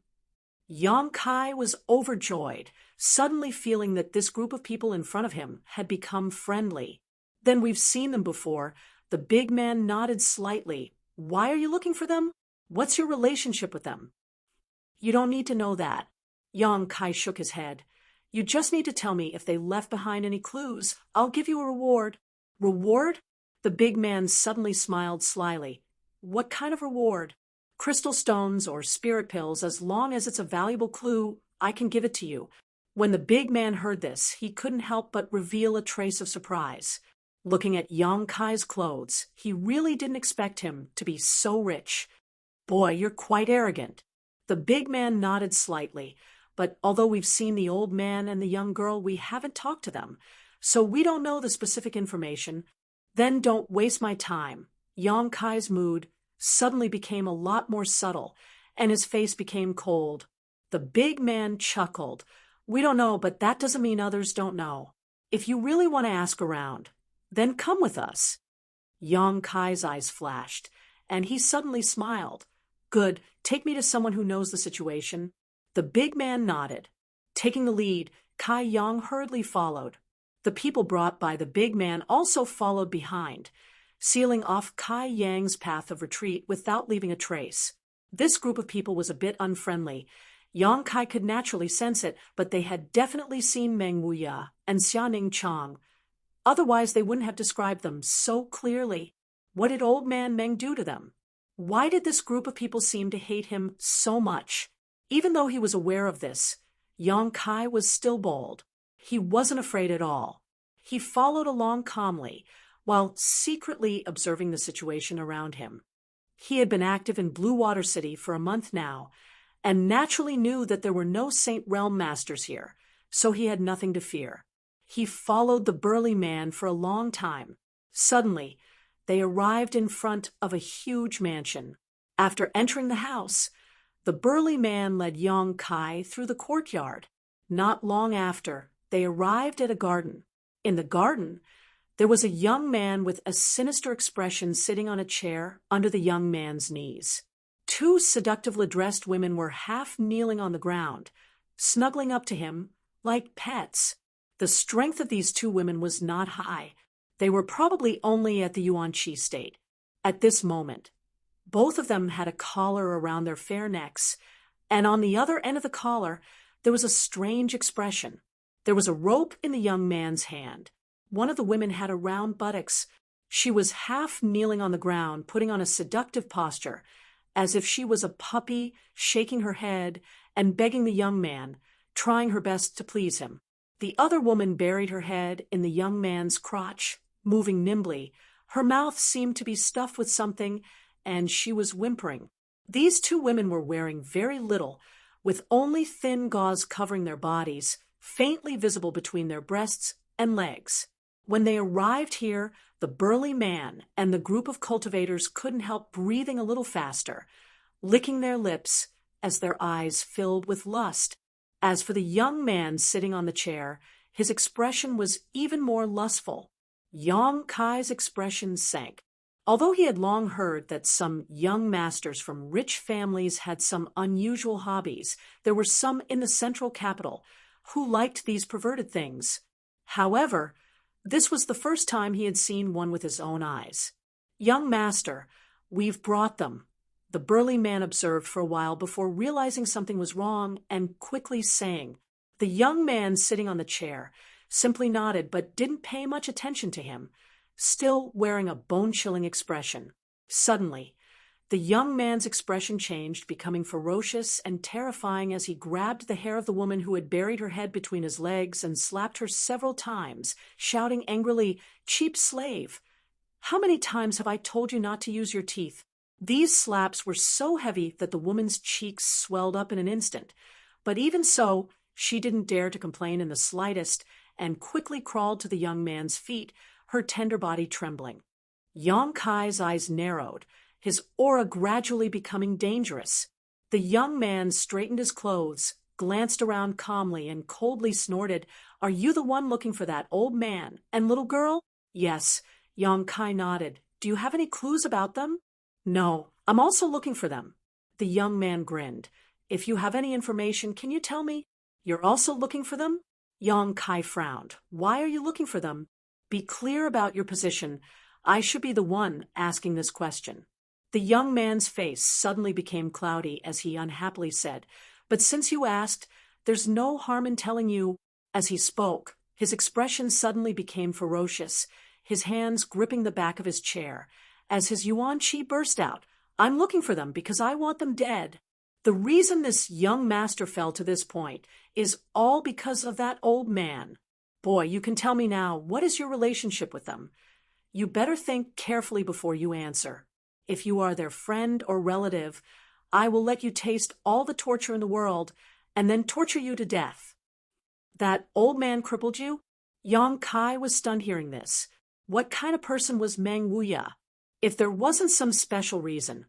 Yang Kai was overjoyed, suddenly feeling that this group of people in front of him had become friendly. "Then we've seen them before." The big man nodded slightly. "Why are you looking for them? What's your relationship with them?" "You don't need to know that." Yang Kai shook his head. "You just need to tell me if they left behind any clues. I'll give you a reward." "Reward?" The big man suddenly smiled slyly. "What kind of reward?" "Crystal stones or spirit pills, as long as it's a valuable clue, I can give it to you." When the big man heard this, he couldn't help but reveal a trace of surprise. Looking at Yang Kai's clothes, he really didn't expect him to be so rich. "Boy, you're quite arrogant." The big man nodded slightly, "But although we've seen the old man and the young girl, we haven't talked to them, so we don't know the specific information." "Then don't waste my time." Yang Kai's mood suddenly became a lot more subtle, and his face became cold. The big man chuckled. "We don't know, but that doesn't mean others don't know. If you really want to ask around, then come with us." Yang Kai's eyes flashed, and he suddenly smiled. "Good, take me to someone who knows the situation." The big man nodded. Taking the lead, Kai Yang hurriedly followed. The people brought by the big man also followed behind, sealing off Kai Yang's path of retreat without leaving a trace. This group of people was a bit unfriendly. Yang Kai could naturally sense it, but they had definitely seen Meng Wuya and Xianing Chang. Otherwise, they wouldn't have described them so clearly. What did old man Meng do to them? Why did this group of people seem to hate him so much? Even though he was aware of this, Yang Kai was still bold. He wasn't afraid at all. He followed along calmly, while secretly observing the situation around him. He had been active in Blue Water City for a month now, and naturally knew that there were no Saint Realm masters here, so he had nothing to fear. He followed the burly man for a long time. Suddenly, they arrived in front of a huge mansion. After entering the house, the burly man led Yang Kai through the courtyard. Not long after, they arrived at a garden. In the garden, there was a young man with a sinister expression sitting on a chair under the young man's knees. Two seductively dressed women were half kneeling on the ground, snuggling up to him like pets. The strength of these two women was not high. They were probably only at the Yuan-Chi state. At this moment, both of them had a collar around their fair necks, and on the other end of the collar, there was a strange expression. There was a rope in the young man's hand. One of the women had a round buttocks. She was half kneeling on the ground, putting on a seductive posture, as if she was a puppy, shaking her head and begging the young man, trying her best to please him. The other woman buried her head in the young man's crotch, moving nimbly. Her mouth seemed to be stuffed with something, and she was whimpering. These two women were wearing very little, with only thin gauze covering their bodies, faintly visible between their breasts and legs. When they arrived here, the burly man and the group of cultivators couldn't help breathing a little faster, licking their lips as their eyes filled with lust. As for the young man sitting on the chair, his expression was even more lustful. Yang Kai's expression sank. Although he had long heard that some young masters from rich families had some unusual hobbies, there were some in the central capital who liked these perverted things. However, this was the first time he had seen one with his own eyes. "Young master, we've brought them." The burly man observed for a while before realizing something was wrong and quickly saying. The young man sitting on the chair simply nodded but didn't pay much attention to him, still wearing a bone-chilling expression. Suddenly, the young man's expression changed, becoming ferocious and terrifying as he grabbed the hair of the woman who had buried her head between his legs and slapped her several times, shouting angrily, "Cheap slave! How many times have I told you not to use your teeth?" These slaps were so heavy that the woman's cheeks swelled up in an instant, but even so, she didn't dare to complain in the slightest and quickly crawled to the young man's feet, her tender body trembling. Yang Kai's eyes narrowed, his aura gradually becoming dangerous. The young man straightened his clothes, glanced around calmly, and coldly snorted, "Are you the one looking for that old man and little girl?" "Yes," Yang Kai nodded. "Do you have any clues about them?" "No, I'm also looking for them." The young man grinned. "If you have any information, can you tell me?" "You're also looking for them?" Yang Kai frowned. "Why are you looking for them? Be clear about your position. I should be the one asking this question." The young man's face suddenly became cloudy as he unhappily said, "But since you asked, there's no harm in telling you." As he spoke, his expression suddenly became ferocious, his hands gripping the back of his chair. As his yuan chi burst out, "I'm looking for them because I want them dead." The reason this young master fell to this point is all because of that old man. Boy, you can tell me now, what is your relationship with them? You better think carefully before you answer. If you are their friend or relative, I will let you taste all the torture in the world and then torture you to death. That old man crippled you? Yang Kai was stunned hearing this. What kind of person was Meng Wuya? If there wasn't some special reason,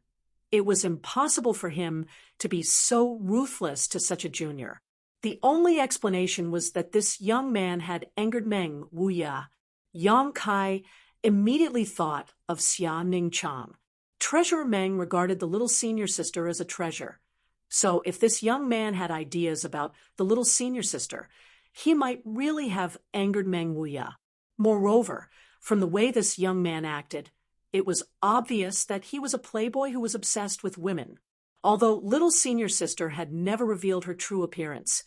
it was impossible for him to be so ruthless to such a junior. The only explanation was that this young man had angered Meng Wuya. Yang Kai immediately thought of Xia Ningchang. Treasurer Meng regarded the little senior sister as a treasure. So if this young man had ideas about the little senior sister, he might really have angered Meng Wuya. Moreover, from the way this young man acted, it was obvious that he was a playboy who was obsessed with women. Although little senior sister had never revealed her true appearance,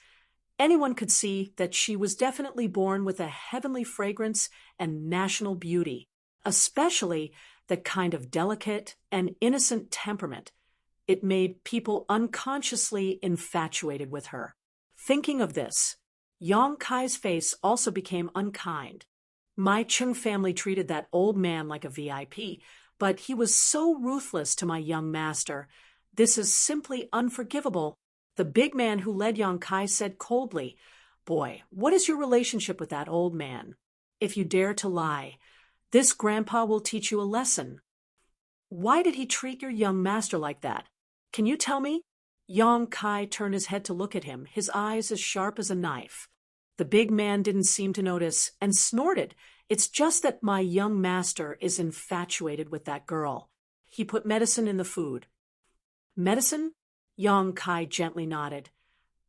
anyone could see that she was definitely born with a heavenly fragrance and national beauty, especially the kind of delicate and innocent temperament. It made people unconsciously infatuated with her. Thinking of this, Yang Kai's face also became unkind. My Chung family treated that old man like a VIP, but he was so ruthless to my young master. This is simply unforgivable. The big man who led Yang Kai said coldly, "Boy, what is your relationship with that old man? If you dare to lie, this grandpa will teach you a lesson." "Why did he treat your young master like that? Can you tell me?" Yang Kai turned his head to look at him, his eyes as sharp as a knife. The big man didn't seem to notice and snorted, "It's just that my young master is infatuated with that girl. He put medicine in the food." "Medicine?" Yang Kai gently nodded.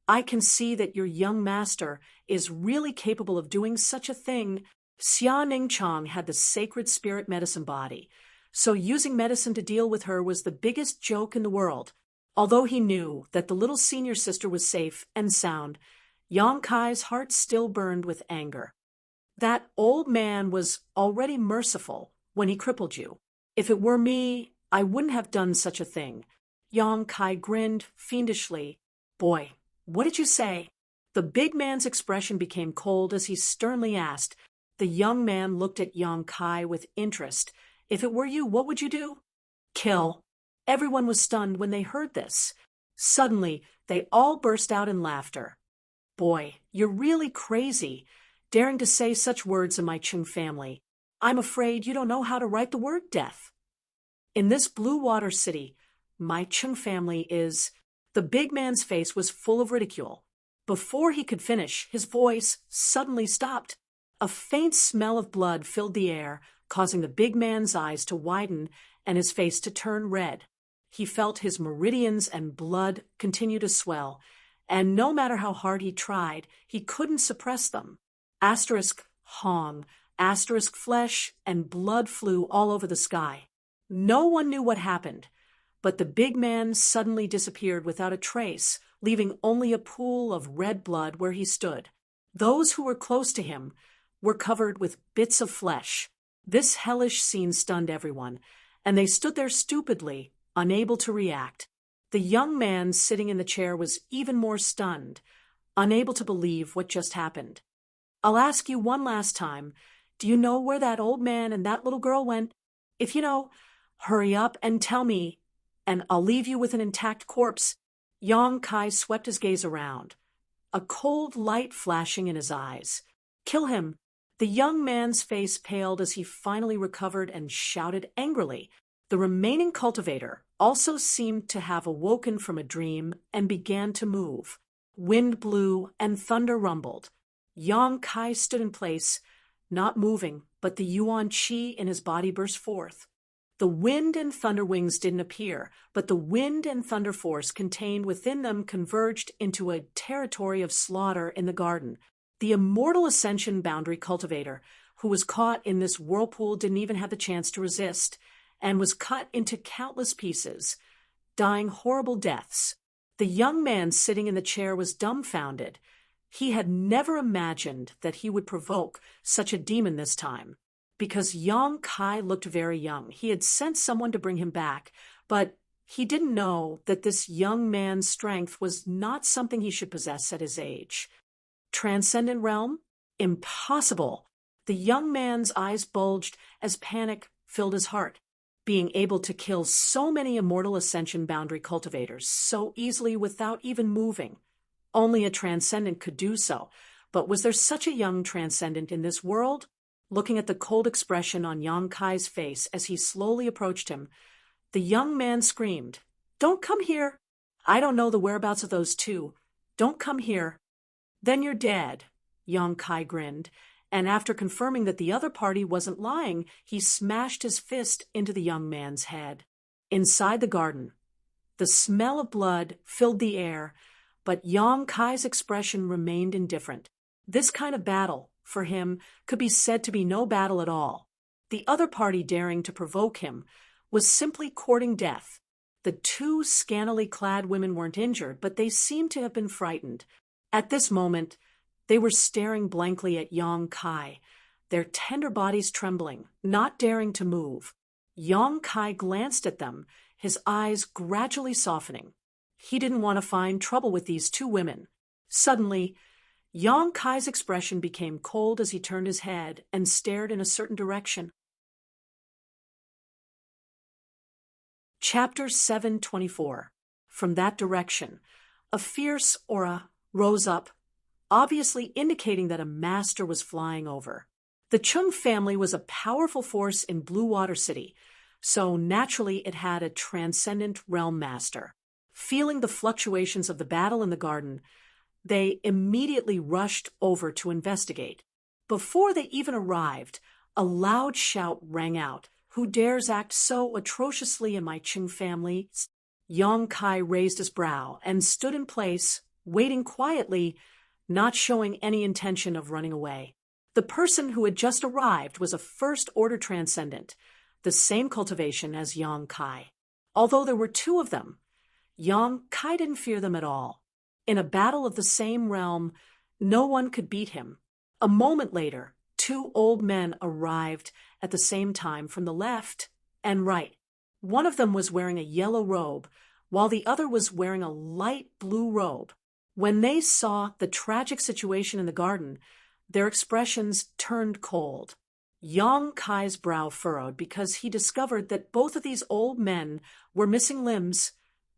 "I can see that your young master is really capable of doing such a thing. Xia Ningchang had the sacred spirit medicine body, so using medicine to deal with her was the biggest joke in the world." Although he knew that the little senior sister was safe and sound, Yang Kai's heart still burned with anger. That old man was already merciful when he crippled you. If it were me, I wouldn't have done such a thing. Yang Kai grinned fiendishly. "Boy, what did you say?" The big man's expression became cold as he sternly asked. The young man looked at Yang Kai with interest. "If it were you, what would you do?" "Kill." Everyone was stunned when they heard this. Suddenly, they all burst out in laughter. "Boy, you're really crazy, daring to say such words in my Chung family. I'm afraid you don't know how to write the word death. In this blue water city, my Chung family is—" The big man's face was full of ridicule. Before he could finish, his voice suddenly stopped. A faint smell of blood filled the air, causing the big man's eyes to widen and his face to turn red. He felt his meridians and blood continue to swell, and no matter how hard he tried, he couldn't suppress them. Asterisk Hong, asterisk flesh and blood flew all over the sky. No one knew what happened, but the big man suddenly disappeared without a trace, leaving only a pool of red blood where he stood. Those who were close to him were covered with bits of flesh. This hellish scene stunned everyone, and they stood there stupidly, unable to react. The young man sitting in the chair was even more stunned, unable to believe what just happened. "I'll ask you one last time. Do you know where that old man and that little girl went? If you know, hurry up and tell me, and I'll leave you with an intact corpse." Yong Kai swept his gaze around, a cold light flashing in his eyes. "Kill him." The young man's face paled as he finally recovered and shouted angrily. The remaining cultivator also seemed to have awoken from a dream and began to move. Wind blew and thunder rumbled. Yong Kai stood in place, not moving, but the Yuan Qi in his body burst forth. The wind and thunder wings didn't appear, but the wind and thunder force contained within them converged into a territory of slaughter in the garden. The immortal ascension boundary cultivator, who was caught in this whirlpool, didn't even have the chance to resist, and was cut into countless pieces, dying horrible deaths. The young man sitting in the chair was dumbfounded. He had never imagined that he would provoke such a demon this time. Because Yong Kai looked very young, he had sent someone to bring him back, but he didn't know that this young man's strength was not something he should possess at his age. Transcendent realm? Impossible! The young man's eyes bulged as panic filled his heart. Being able to kill so many immortal ascension boundary cultivators so easily without even moving. Only a transcendent could do so, but was there such a young transcendent in this world? Looking at the cold expression on Yong Kai's face as he slowly approached him, the young man screamed, "Don't come here! I don't know the whereabouts of those two. Don't come here." "Then you're dead," Yong Kai grinned, and after confirming that the other party wasn't lying, he smashed his fist into the young man's head. Inside the garden, the smell of blood filled the air, but Yong Kai's expression remained indifferent. This kind of battle, for him, could be said to be no battle at all. The other party daring to provoke him was simply courting death. The two scantily clad women weren't injured, but they seemed to have been frightened. At this moment, they were staring blankly at Yong Kai, their tender bodies trembling, not daring to move. Yong Kai glanced at them, his eyes gradually softening. He didn't want to find trouble with these two women. Suddenly, Yong Kai's expression became cold as he turned his head and stared in a certain direction. Chapter 724. From that direction, a fierce aura rose up, obviously indicating that a master was flying over. The Chung family was a powerful force in Blue Water City, so naturally it had a transcendent realm master. Feeling the fluctuations of the battle in the garden, they immediately rushed over to investigate. Before they even arrived, a loud shout rang out. "Who dares act so atrociously in my Qing family?" Yong Kai raised his brow and stood in place, waiting quietly, not showing any intention of running away. The person who had just arrived was a first-order transcendent, the same cultivation as Yong Kai. Although there were two of them, Yong Kai didn't fear them at all. In a battle of the same realm, no one could beat him. A moment later, two old men arrived at the same time from the left and right. One of them was wearing a yellow robe, while the other was wearing a light blue robe. When they saw the tragic situation in the garden, their expressions turned cold. Yong Kai's brow furrowed because he discovered that both of these old men were missing limbs,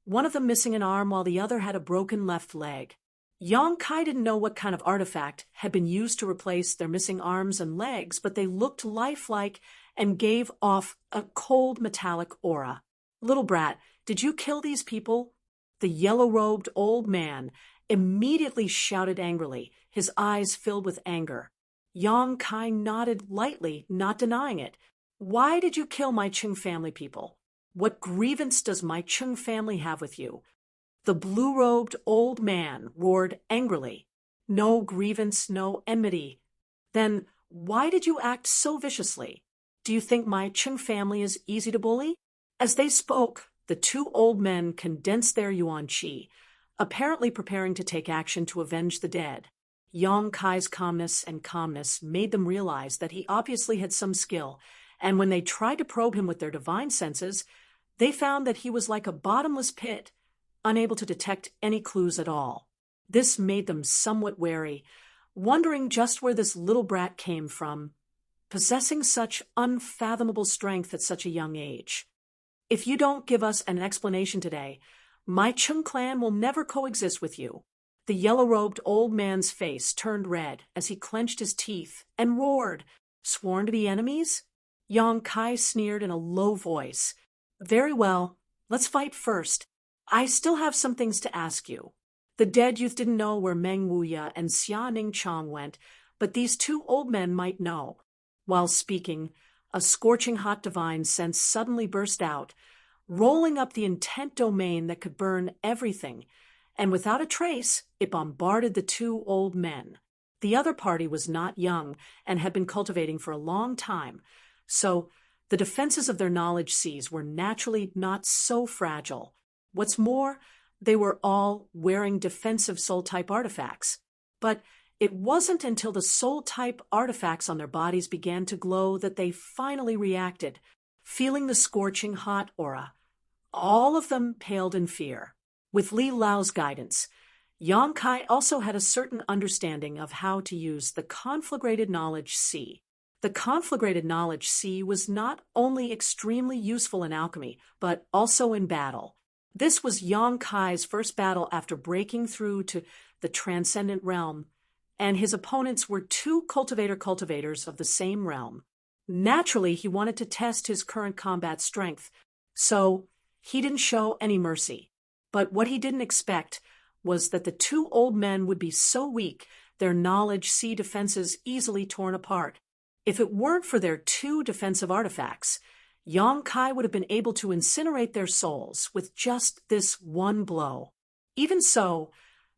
one of them missing an arm while the other had a broken left leg. Yong Kai didn't know what kind of artifact had been used to replace their missing arms and legs, but they looked lifelike and gave off a cold metallic aura. "Little brat, did you kill these people?" The yellow-robed old man immediately shouted angrily, his eyes filled with anger. Yong Kai nodded lightly, not denying it. "Why did you kill my Qing family people? What grievance does my Qing family have with you?" The blue-robed old man roared angrily. "No grievance, no enmity. Then why did you act so viciously? Do you think my Qing family is easy to bully?" As they spoke, The two old men condensed their yuan qi, apparently preparing to take action to avenge the dead. Yang Kai's calmness made them realize that he obviously had some skill, and when they tried to probe him with their divine senses, they found that he was like a bottomless pit, unable to detect any clues at all. This made them somewhat wary, wondering just where this little brat came from, possessing such unfathomable strength at such a young age. If you don't give us an explanation today, my Chung clan will never coexist with you. The yellow-robed old man's face turned red as he clenched his teeth and roared. Sworn to be enemies? Yang Kai sneered in a low voice. Very well, let's fight first. I still have some things to ask you. The dead youth didn't know where Meng Wuya and Xia Ning Chang went, but these two old men might know. While speaking, a scorching hot divine sense suddenly burst out, rolling up the intent domain that could burn everything, and without a trace, it bombarded the two old men. The other party was not young and had been cultivating for a long time, so the defenses of their knowledge seas were naturally not so fragile. What's more, they were all wearing defensive soul-type artifacts. But it wasn't until the soul-type artifacts on their bodies began to glow that they finally reacted, feeling the scorching hot aura. All of them paled in fear. With Li Lao's guidance, Yang Kai also had a certain understanding of how to use the conflagrated knowledge C. The conflagrated knowledge C was not only extremely useful in alchemy, but also in battle. This was Yang Kai's first battle after breaking through to the transcendent realm, and his opponents were two cultivators of the same realm. Naturally, he wanted to test his current combat strength, so he didn't show any mercy. But what he didn't expect was that the two old men would be so weak, their knowledge C defenses easily torn apart. If it weren't for their two defensive artifacts, Yang Kai would have been able to incinerate their souls with just this one blow. Even so,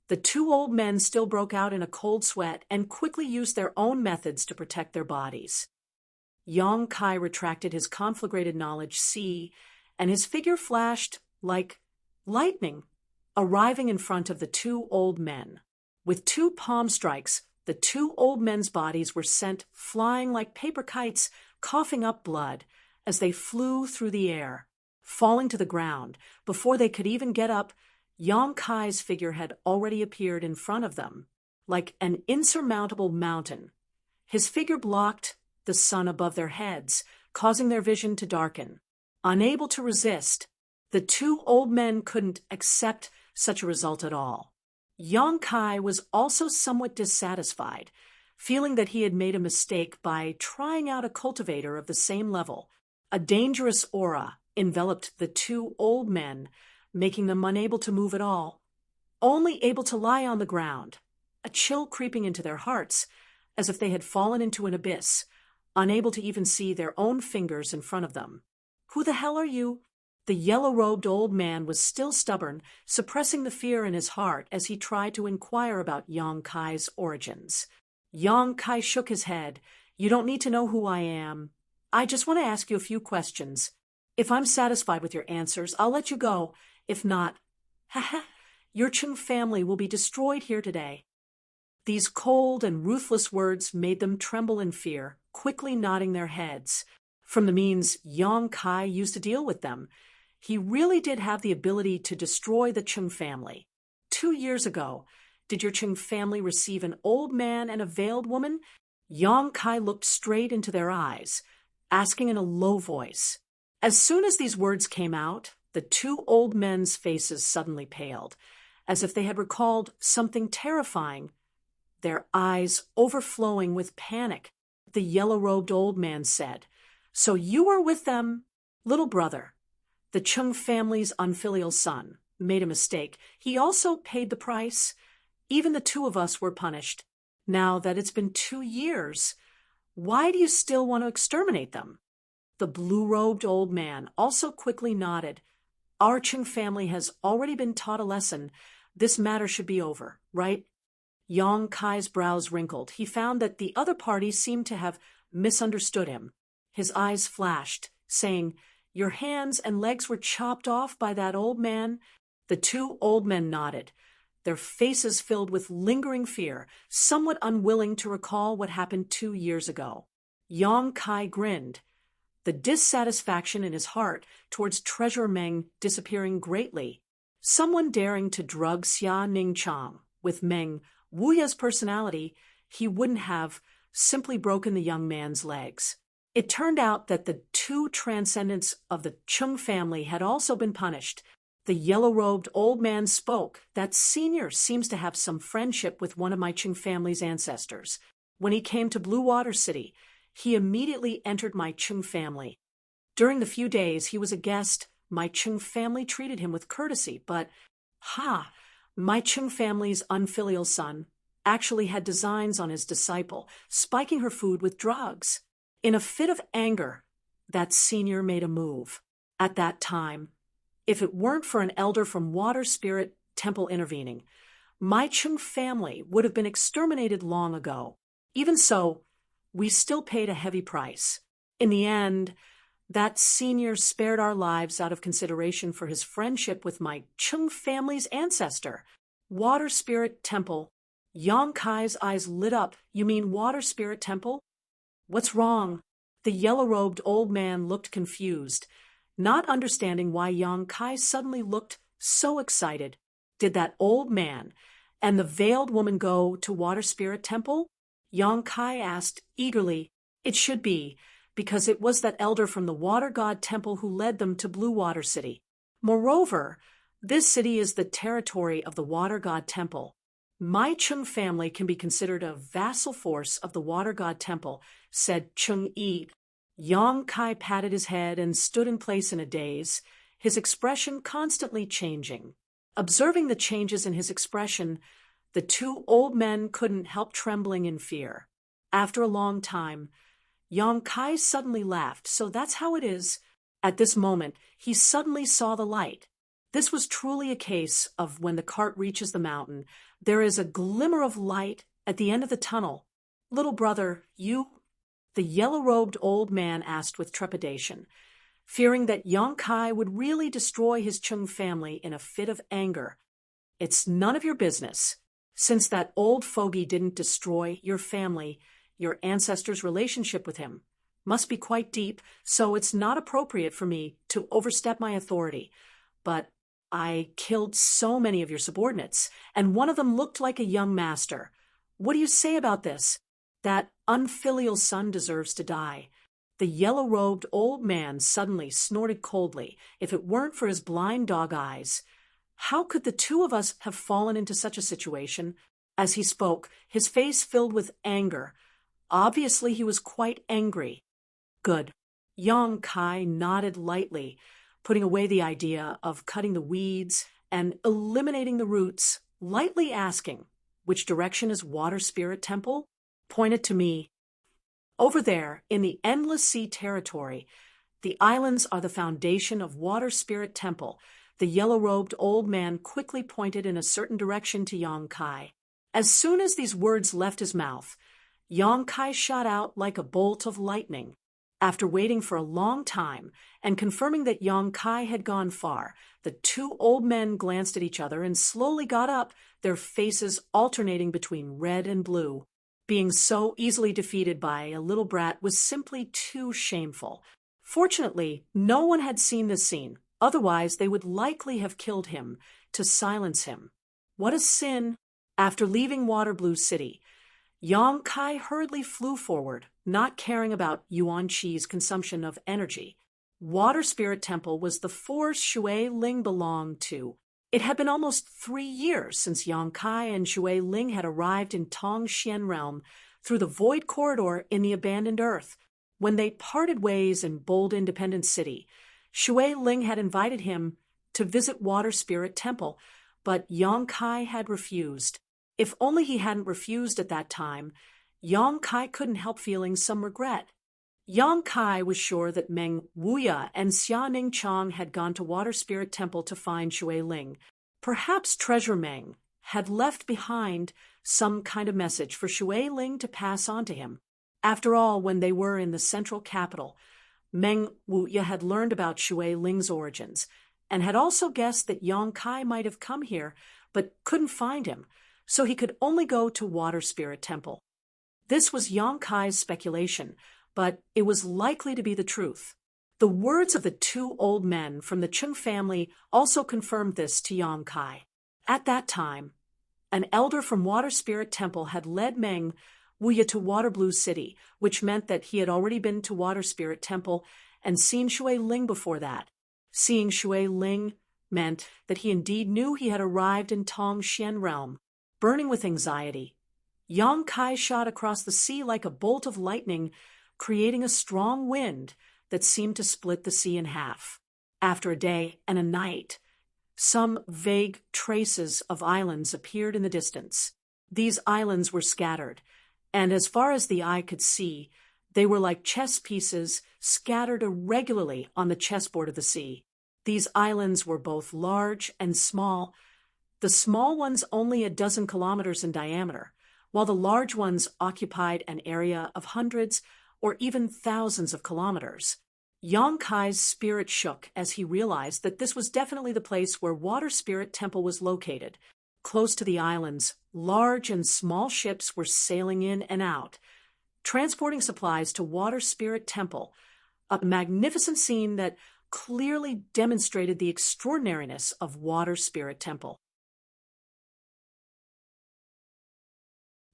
the two old men still broke out in a cold sweat and quickly used their own methods to protect their bodies. Yang Kai retracted his conflagrated knowledge C, and his figure flashed like lightning, arriving in front of the two old men. With two palm strikes, the two old men's bodies were sent flying like paper kites, coughing up blood as they flew through the air. Falling to the ground, before they could even get up, Yang Kai's figure had already appeared in front of them, like an insurmountable mountain. His figure blocked the sun above their heads, causing their vision to darken. Unable to resist, the two old men couldn't accept such a result at all. Yang Kai was also somewhat dissatisfied, feeling that he had made a mistake by trying out a cultivator of the same level. A dangerous aura enveloped the two old men, making them unable to move at all, only able to lie on the ground, a chill creeping into their hearts, as if they had fallen into an abyss, unable to even see their own fingers in front of them. "Who the hell are you?" The yellow-robed old man was still stubborn, suppressing the fear in his heart as he tried to inquire about Yang Kai's origins. Yang Kai shook his head. "You don't need to know who I am. I just want to ask you a few questions. If I'm satisfied with your answers, I'll let you go. If not, your Chung family will be destroyed here today." These cold and ruthless words made them tremble in fear, quickly nodding their heads. From the means Yang Kai used to deal with them, he really did have the ability to destroy the Chung family. 2 years ago, did your Chung family receive an old man and a veiled woman? Yang Kai looked straight into their eyes, asking in a low voice. As soon as these words came out, the two old men's faces suddenly paled, as if they had recalled something terrifying, their eyes overflowing with panic. The yellow-robed old man said, "So you were with them, little brother. The Chung family's unfilial son made a mistake. He also paid the price. Even the two of us were punished. Now that it's been 2 years, why do you still want to exterminate them?" The blue-robed old man also quickly nodded. "Our Chung family has already been taught a lesson. This matter should be over, right?" Yang Kai's brows wrinkled. He found that the other party seemed to have misunderstood him. His eyes flashed, saying, Your hands and legs were chopped off by that old man?" The two old men nodded, their faces filled with lingering fear, somewhat unwilling to recall what happened 2 years ago. Yang Kai grinned, the dissatisfaction in his heart towards Treasurer Meng disappearing greatly. Someone daring to drug Xia Ning Chang with Meng Wuya's personality, he wouldn't have simply broken the young man's legs. It turned out that the two transcendents of the Chung family had also been punished. The yellow-robed old man spoke. "That senior seems to have some friendship with one of my Chung family's ancestors. When he came to Blue Water City, he immediately entered my Chung family. During the few days he was a guest, my Chung family treated him with courtesy, but, my Chung family's unfilial son actually had designs on his disciple, spiking her food with drugs. In a fit of anger, that senior made a move. At that time, if it weren't for an elder from Water Spirit Temple intervening, my Chung family would have been exterminated long ago. Even so, we still paid a heavy price. In the end, that senior spared our lives out of consideration for his friendship with my Chung family's ancestor. Water Spirit Temple." Yang Kai's eyes lit up. "You mean Water Spirit Temple? What's wrong?" The yellow-robed old man looked confused, not understanding why Yang Kai suddenly looked so excited. Did that old man and the veiled woman go to Water Spirit Temple? Yang Kai asked eagerly. "It should be, because it was that elder from the Water God Temple who led them to Blue Water City. Moreover, this city is the territory of the Water God Temple. My Chung family can be considered a vassal force of the Water God Temple," said Chung Yi. Yang Kai patted his head and stood in place in a daze, his expression constantly changing. Observing the changes in his expression, the two old men couldn't help trembling in fear. After a long time, Yang Kai suddenly laughed. "So that's how it is." At this moment, he suddenly saw the light. This was truly a case of when the cart reaches the mountain, there is a glimmer of light at the end of the tunnel. "Little brother, you?" the yellow-robed old man asked with trepidation, fearing that Yang Kai would really destroy his Chung family in a fit of anger. "It's none of your business. Since that old fogey didn't destroy your family, your ancestor's relationship with him must be quite deep, so it's not appropriate for me to overstep my authority. But I killed so many of your subordinates, and one of them looked like a young master. What do you say about this? That unfilial son deserves to die." The yellow-robed old man suddenly snorted coldly. If it weren't for his blind dog eyes, how could the two of us have fallen into such a situation? As he spoke, his face filled with anger. Obviously, he was quite angry. "Good." Yang Kai nodded lightly, putting away the idea of cutting the weeds and eliminating the roots, lightly asking, "Which direction is Water Spirit Temple?" Pointed to me. "Over there, in the Endless Sea territory. The islands are the foundation of Water Spirit Temple." The yellow-robed old man quickly pointed in a certain direction to Yang Kai. As soon as these words left his mouth, Yang Kai shot out like a bolt of lightning. After waiting for a long time and confirming that Yang Kai had gone far, the two old men glanced at each other and slowly got up, their faces alternating between red and blue. Being so easily defeated by a little brat was simply too shameful. Fortunately, no one had seen this scene, otherwise they would likely have killed him to silence him. What a sin! After leaving Waterblue City, Yang Kai hurriedly flew forward, not caring about Yuan Chi's consumption of energy. Water Spirit Temple was the force Shui Ling belonged to. It had been almost 3 years since Yang Kai and Shui Ling had arrived in Tong Xian Realm through the Void Corridor in the Abandoned Earth. When they parted ways in Bold Independence City, Shui Ling had invited him to visit Water Spirit Temple, but Yang Kai had refused. If only he hadn't refused at that time, Yang Kai couldn't help feeling some regret. Yang Kai was sure that Meng Wuya and Xia Ning Chang had gone to Water Spirit Temple to find Shui Ling. Perhaps Treasure Meng had left behind some kind of message for Shui Ling to pass on to him. After all, when they were in the central capital, Meng Wuya had learned about Shui Ling's origins, and had also guessed that Yang Kai might have come here, but couldn't find him, so he could only go to Water Spirit Temple. This was Yang Kai's speculation, but it was likely to be the truth. The words of the two old men from the Chung family also confirmed this to Yang Kai. At that time, an elder from Water Spirit Temple had led Meng Wuya to Water Blue City, which meant that he had already been to Water Spirit Temple and seen Shui Ling before that. Seeing Shui Ling meant that he indeed knew he had arrived in Tong Xian realm. Burning with anxiety, Yang Kai shot across the sea like a bolt of lightning, creating a strong wind that seemed to split the sea in half. After a day and a night, some vague traces of islands appeared in the distance. These islands were scattered, and as far as the eye could see, they were like chess pieces scattered irregularly on the chessboard of the sea. These islands were both large and small, the small ones only a dozen kilometers in diameter, while the large ones occupied an area of hundreds or even thousands of kilometers. Yang Kai's spirit shook as he realized that this was definitely the place where Water Spirit Temple was located. Close to the islands, large and small ships were sailing in and out, transporting supplies to Water Spirit Temple, a magnificent scene that clearly demonstrated the extraordinariness of Water Spirit Temple.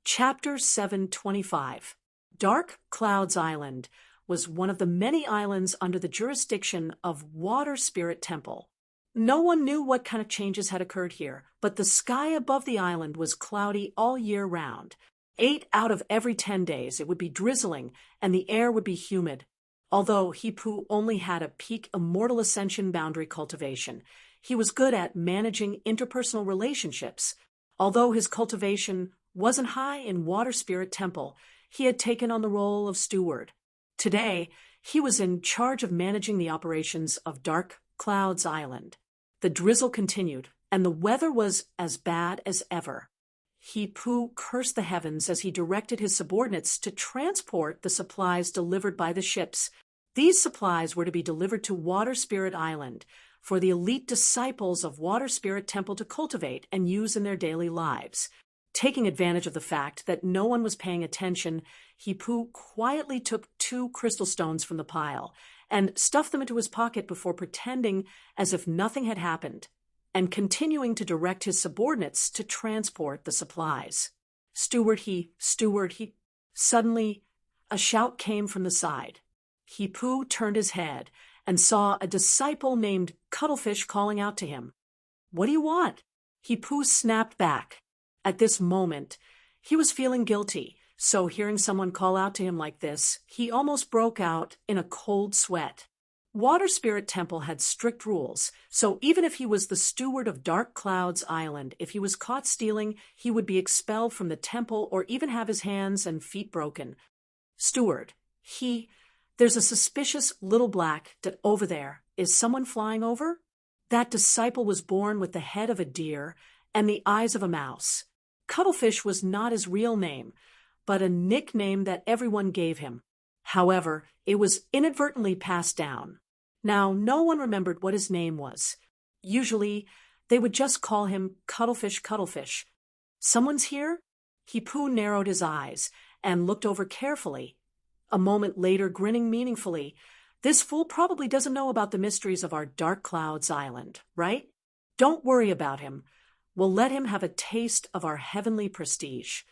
Chapter 725. Dark Clouds Island was one of the many islands under the jurisdiction of Water Spirit Temple. No one knew what kind of changes had occurred here, but the sky above the island was cloudy all year round. 8 out of every 10 days it would be drizzling and the air would be humid. Although Hipu only had a peak immortal ascension boundary cultivation, he was good at managing interpersonal relationships. Although his cultivation wasn't high in Water Spirit Temple, he had taken on the role of steward. Today, he was in charge of managing the operations of Dark Clouds Island. The drizzle continued, and the weather was as bad as ever. Hipu cursed the heavens as he directed his subordinates to transport the supplies delivered by the ships. These supplies were to be delivered to Water Spirit Island for the elite disciples of Water Spirit Temple to cultivate and use in their daily lives. Taking advantage of the fact that no one was paying attention, Hipu quietly took 2 crystal stones from the pile and stuffed them into his pocket before pretending as if nothing had happened, and continuing to direct his subordinates to transport the supplies. Steward he. Suddenly, a shout came from the side. Hipu turned his head and saw a disciple named Cuttlefish calling out to him. "What do you want?" Hipu snapped back. At this moment, he was feeling guilty, so hearing someone call out to him like this, he almost broke out in a cold sweat. Water Spirit Temple had strict rules, so even if he was the steward of Dark Clouds Island, if he was caught stealing, he would be expelled from the temple or even have his hands and feet broken. "Steward, there's a suspicious little black dot over there. Is someone flying over?" That disciple was born with the head of a deer and the eyes of a mouse. Cuttlefish was not his real name, but a nickname that everyone gave him. However, it was inadvertently passed down. Now, no one remembered what his name was. Usually, they would just call him Cuttlefish. "Someone's here?" Hipu narrowed his eyes and looked over carefully. A moment later, grinning meaningfully, "This fool probably doesn't know about the mysteries of our Dark Clouds Island, right? Don't worry about him. We'll let him have a taste of our heavenly prestige.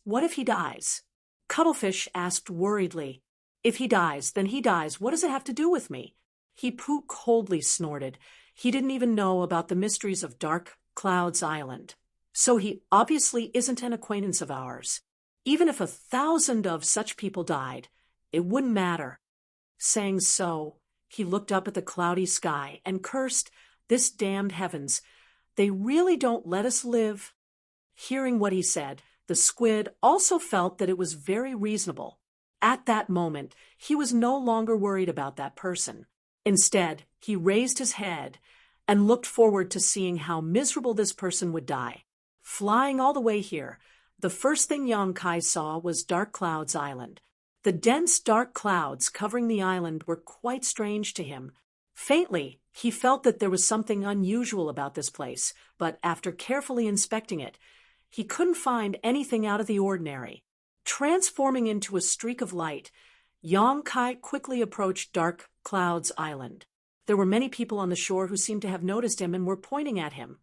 What if he dies?" Cuttlefish asked worriedly. "If he dies, then he dies. What does it have to do with me?" Hipu coldly snorted. He didn't even know about the mysteries of Dark Clouds Island. So he obviously isn't an acquaintance of ours. Even if 1,000 of such people died, it wouldn't matter. Saying so, he looked up at the cloudy sky and cursed, "This damned heavens. They really don't let us live." Hearing what he said, the squid also felt that it was very reasonable. At that moment, he was no longer worried about that person. Instead, he raised his head and looked forward to seeing how miserable this person would die. Flying all the way here, the first thing Yang Kai saw was Dark Clouds Island. The dense, dark clouds covering the island were quite strange to him. Faintly, he felt that there was something unusual about this place, but after carefully inspecting it, he couldn't find anything out of the ordinary. Transforming into a streak of light, Yang Kai quickly approached Dark Clouds Island. There were many people on the shore who seemed to have noticed him and were pointing at him.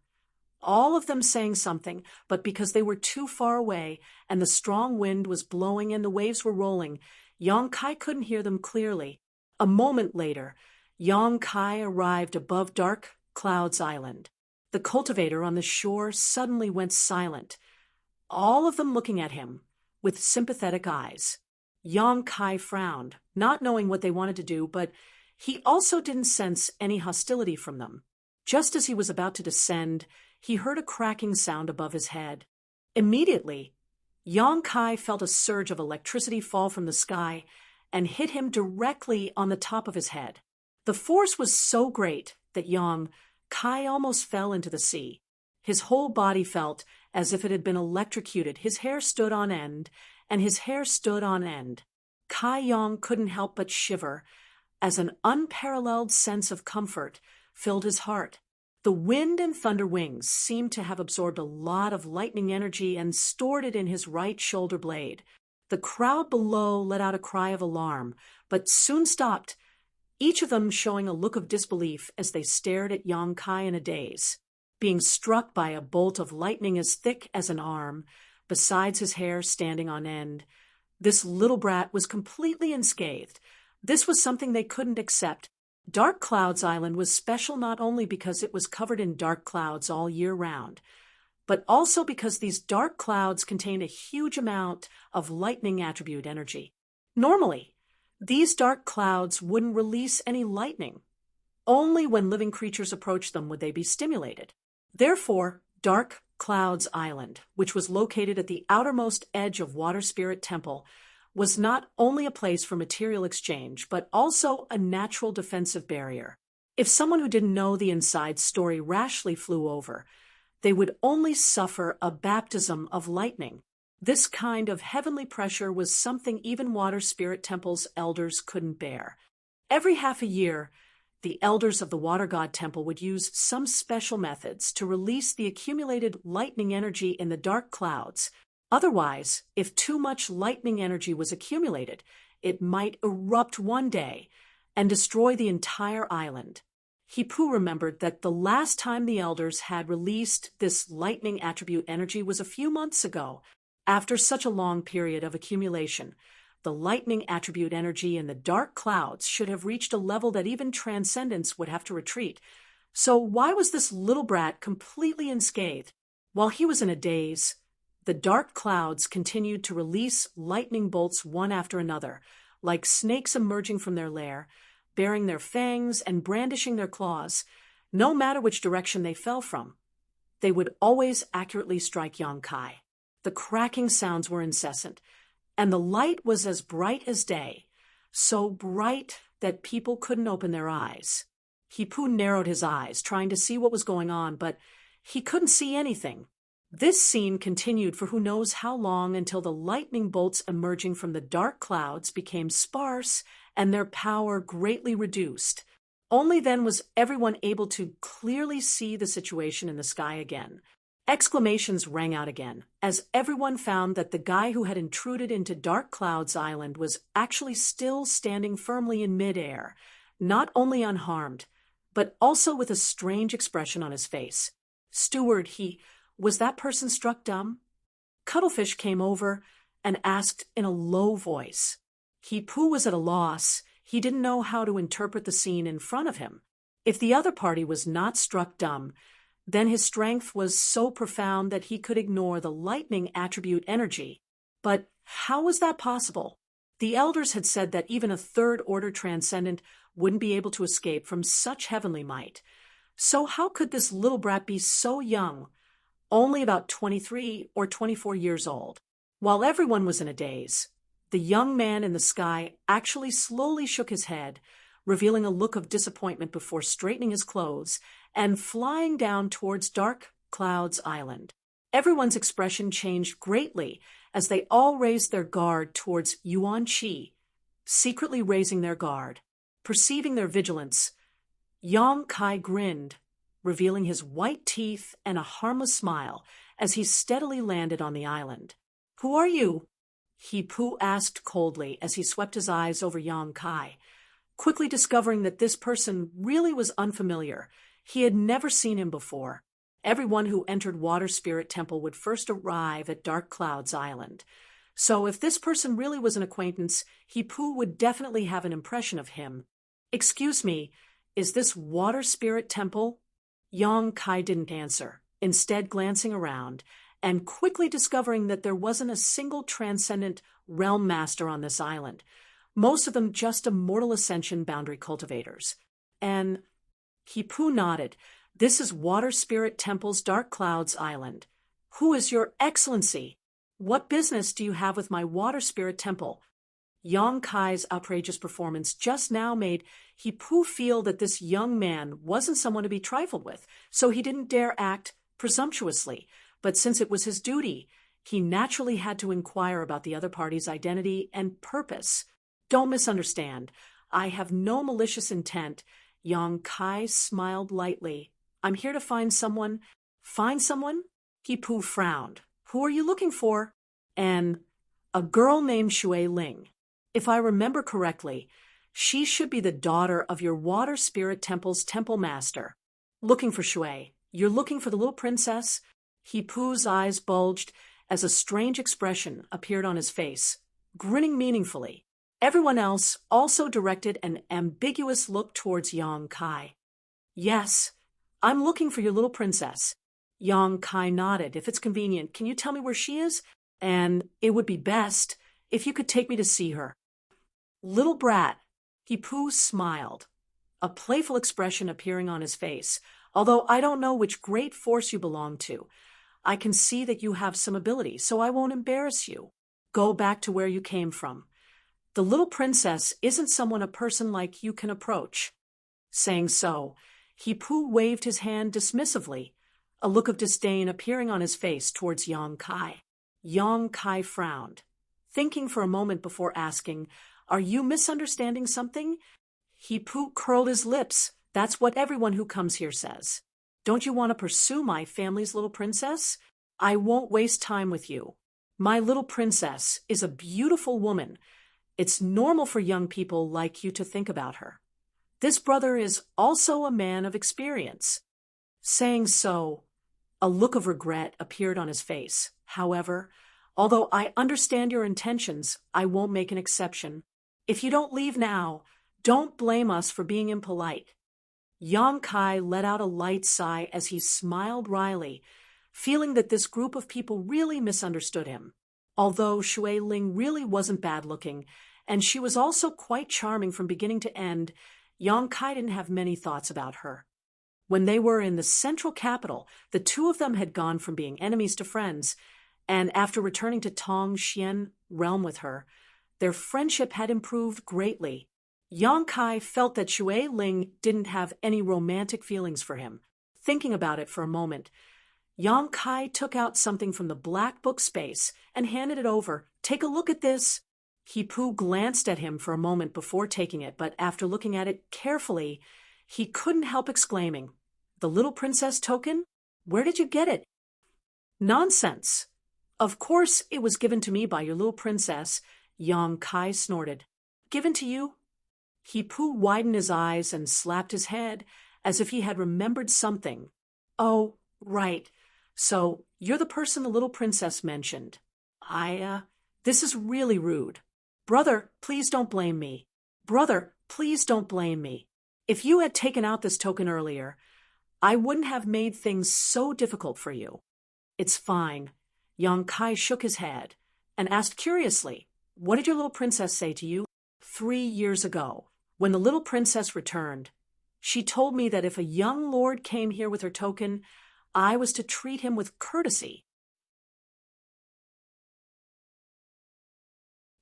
All of them saying something, but because they were too far away and the strong wind was blowing and the waves were rolling, Yang Kai couldn't hear them clearly. A moment later, Yang Kai arrived above Dark Clouds Island. The cultivator on the shore suddenly went silent, all of them looking at him with sympathetic eyes. Yang Kai frowned, not knowing what they wanted to do, but he also didn't sense any hostility from them. Just as he was about to descend, he heard a cracking sound above his head. Immediately, Yang Kai felt a surge of electricity fall from the sky and hit him directly on the top of his head. The force was so great that Yang Kai almost fell into the sea. His whole body felt as if it had been electrocuted. His hair stood on end, and his hair stood on end. Kai Yang couldn't help but shiver as an unparalleled sense of comfort filled his heart. The wind and thunder wings seemed to have absorbed a lot of lightning energy and stored it in his right shoulder blade. The crowd below let out a cry of alarm, but soon stopped, each of them showing a look of disbelief as they stared at Yang Kai in a daze. Being struck by a bolt of lightning as thick as an arm, besides his hair standing on end, this little brat was completely unscathed. This was something they couldn't accept. Dark Clouds Island was special not only because it was covered in dark clouds all year round, but also because these dark clouds contained a huge amount of lightning attribute energy. Normally, these dark clouds wouldn't release any lightning. Only when living creatures approached them would they be stimulated. Therefore, Dark Clouds Island, which was located at the outermost edge of Water Spirit Temple, was not only a place for material exchange, but also a natural defensive barrier. If someone who didn't know the inside story rashly flew over, they would only suffer a baptism of lightning. This kind of heavenly pressure was something even Water Spirit Temple's elders couldn't bear. Every half a year, the elders of the Water God Temple would use some special methods to release the accumulated lightning energy in the dark clouds. Otherwise, if too much lightning energy was accumulated, it might erupt one day and destroy the entire island. Hipu remembered that the last time the elders had released this lightning attribute energy was a few months ago. After such a long period of accumulation, the lightning attribute energy in the dark clouds should have reached a level that even transcendence would have to retreat. So why was this little brat completely unscathed? While he was in a daze, the dark clouds continued to release lightning bolts one after another, like snakes emerging from their lair, baring their fangs and brandishing their claws. No matter which direction they fell from, they would always accurately strike Yang Kai. The cracking sounds were incessant, and the light was as bright as day, so bright that people couldn't open their eyes. Hipu narrowed his eyes, trying to see what was going on, but he couldn't see anything. This scene continued for who knows how long until the lightning bolts emerging from the dark clouds became sparse and their power greatly reduced. Only then was everyone able to clearly see the situation in the sky again. Exclamations rang out again, as everyone found that the guy who had intruded into Dark Clouds Island was actually still standing firmly in midair, not only unharmed, but also with a strange expression on his face. "Steward, was that person struck dumb?" Cuttlefish came over and asked in a low voice. Hipu was at a loss. He didn't know how to interpret the scene in front of him. If the other party was not struck dumb, then his strength was so profound that he could ignore the lightning attribute energy. But how was that possible? The elders had said that even a third-order transcendent wouldn't be able to escape from such heavenly might. So how could this little brat be so young, only about 23 or 24 years old? While everyone was in a daze, the young man in the sky actually slowly shook his head, revealing a look of disappointment before straightening his clothes and flying down towards Dark Clouds Island. Everyone's expression changed greatly as they all raised their guard towards Yuan Chi, secretly raising their guard. Perceiving their vigilance, Yang Kai grinned, revealing his white teeth and a harmless smile as he steadily landed on the island. "Who are you?" He Pu asked coldly as he swept his eyes over Yang Kai, quickly discovering that this person really was unfamiliar. He had never seen him before. Everyone who entered Water Spirit Temple would first arrive at Dark Clouds Island. So if this person really was an acquaintance, He Pu would definitely have an impression of him. "Excuse me, is this Water Spirit Temple?" Yang Kai didn't answer, instead glancing around and quickly discovering that there wasn't a single transcendent realm master on this island. Most of them just immortal ascension boundary cultivators. And He Pu nodded. "This is Water Spirit Temple's Dark Clouds Island. Who is your excellency? What business do you have with my Water Spirit Temple?" Yang Kai's outrageous performance just now made He Pu feel that this young man wasn't someone to be trifled with, so he didn't dare act presumptuously. But since it was his duty, he naturally had to inquire about the other party's identity and purpose. "Don't misunderstand. I have no malicious intent." Yang Kai smiled lightly. "I'm here to find someone." "Find someone?" He Pu frowned. "Who are you looking for?" "And a girl named Shui Ling. If I remember correctly, she should be the daughter of your Water Spirit Temple's temple master." "Looking for Shui. You're looking for the little princess?" He Pu's eyes bulged as a strange expression appeared on his face, grinning meaningfully. Everyone else also directed an ambiguous look towards Yang Kai. "Yes, I'm looking for your little princess." Yang Kai nodded. "If it's convenient, can you tell me where she is? And it would be best if you could take me to see her." "Little brat." He Pu smiled, a playful expression appearing on his face. "Although I don't know which great force you belong to, I can see that you have some ability, so I won't embarrass you. Go back to where you came from. The little princess isn't someone a person like you can approach." Saying so, He Pu waved his hand dismissively, a look of disdain appearing on his face towards Yang Kai. Yang Kai frowned, thinking for a moment before asking, "Are you misunderstanding something?" He Pu curled his lips. "That's what everyone who comes here says. Don't you want to pursue my family's little princess? I won't waste time with you. My little princess is a beautiful woman. It's normal for young people like you to think about her. This brother is also a man of experience." Saying so, a look of regret appeared on his face. "However, although I understand your intentions, I won't make an exception. If you don't leave now, don't blame us for being impolite." Yang Kai let out a light sigh as he smiled wryly, feeling that this group of people really misunderstood him. Although Shui Ling really wasn't bad-looking, and she was also quite charming from beginning to end, Yang Kai didn't have many thoughts about her. When they were in the central capital, the two of them had gone from being enemies to friends, and after returning to Tong Xian realm with her, their friendship had improved greatly. Yang Kai felt that Shui Ling didn't have any romantic feelings for him. Thinking about it for a moment, Yang Kai took out something from the black book space and handed it over. "Take a look at this." He Pu glanced at him for a moment before taking it, but after looking at it carefully, he couldn't help exclaiming, "The little princess token? Where did you get it?" "Nonsense. Of course it was given to me by your little princess," Yang Kai snorted. "Given to you?" He Pu widened his eyes and slapped his head as if he had remembered something. "Oh, right. So you're the person the little princess mentioned. This is really rude. Brother, please don't blame me. Brother, please don't blame me. If you had taken out this token earlier, I wouldn't have made things so difficult for you." "It's fine." Yang Kai shook his head and asked curiously, "What did your little princess say to you?" 3 years ago, when the little princess returned, she told me that if a young lord came here with her token, I was to treat him with courtesy."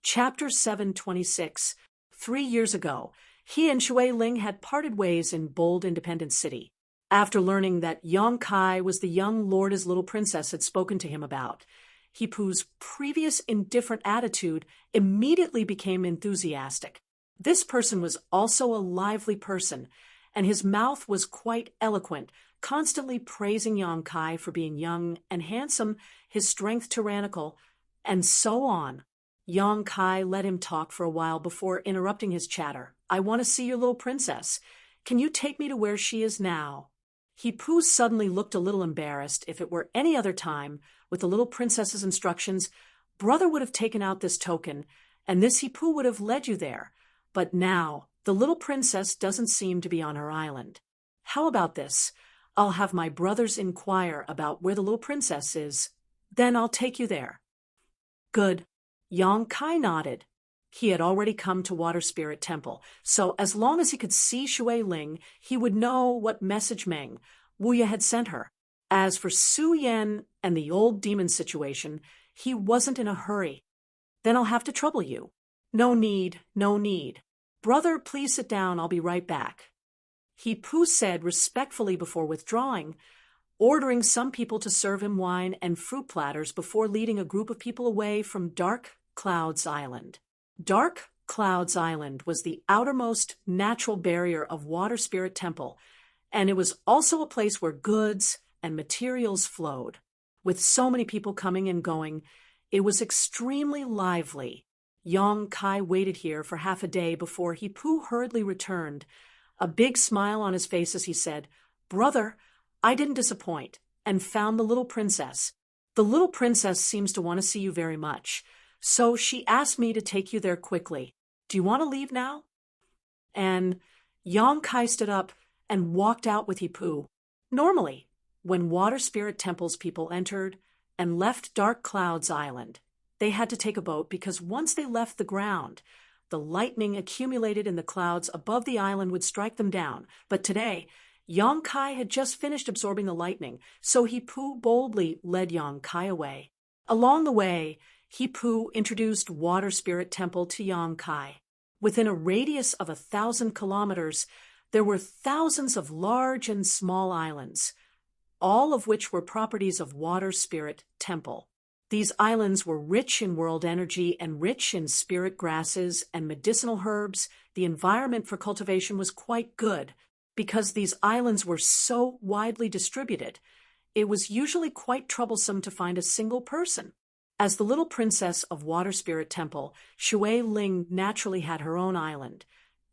Chapter 726. 3 years ago, he and Shui Ling had parted ways in Bold Independence City. After learning that Yang Kai was the young lord his little princess had spoken to him about, He Poo's previous indifferent attitude immediately became enthusiastic. This person was also a lively person, and his mouth was quite eloquent, constantly praising Yang Kai for being young and handsome, his strength tyrannical, and so on. Yang Kai let him talk for a while before interrupting his chatter. "I want to see your little princess. Can you take me to where she is now?" He Poo suddenly looked a little embarrassed. If it were any other time, with the little princess's instructions, Brother would have taken out this token, and this He Poo would have led you there. But now, the little princess doesn't seem to be on her island. How about this? I'll have my brothers inquire about where the little princess is. Then I'll take you there. Good. Yang Kai nodded. He had already come to Water Spirit Temple, so as long as he could see Shui Ling, he would know what message Meng, Wuya had sent her. As for Su Yan and the old demon situation, he wasn't in a hurry. Then I'll have to trouble you. No need, no need. Brother, please sit down, I'll be right back. He Poo said respectfully before withdrawing, ordering some people to serve him wine and fruit platters before leading a group of people away from Dark Clouds Island. Dark Clouds Island was the outermost natural barrier of Water Spirit Temple, and it was also a place where goods and materials flowed. With so many people coming and going, it was extremely lively. Yang Kai waited here for half a day before He Poo hurriedly returned, a big smile on his face as he said, "Brother, I didn't disappoint, and found the little princess. The little princess seems to want to see you very much, so she asked me to take you there quickly. Do you want to leave now?" And Yang Kai stood up and walked out with He Poo. Normally, when Water Spirit Temple's people entered and left Dark Clouds Island, they had to take a boat because once they left the ground, the lightning accumulated in the clouds above the island would strike them down. But today, Yang Kai had just finished absorbing the lightning, so He Poo boldly led Yang Kai away. Along the way, He Poo introduced Water Spirit Temple to Yang Kai. Within a radius of 1,000 kilometers, there were thousands of large and small islands, all of which were properties of Water Spirit Temple. These islands were rich in world energy and rich in spirit grasses and medicinal herbs. The environment for cultivation was quite good. Because these islands were so widely distributed, it was usually quite troublesome to find a single person. As the little princess of Water Spirit Temple, Shui Ling naturally had her own island,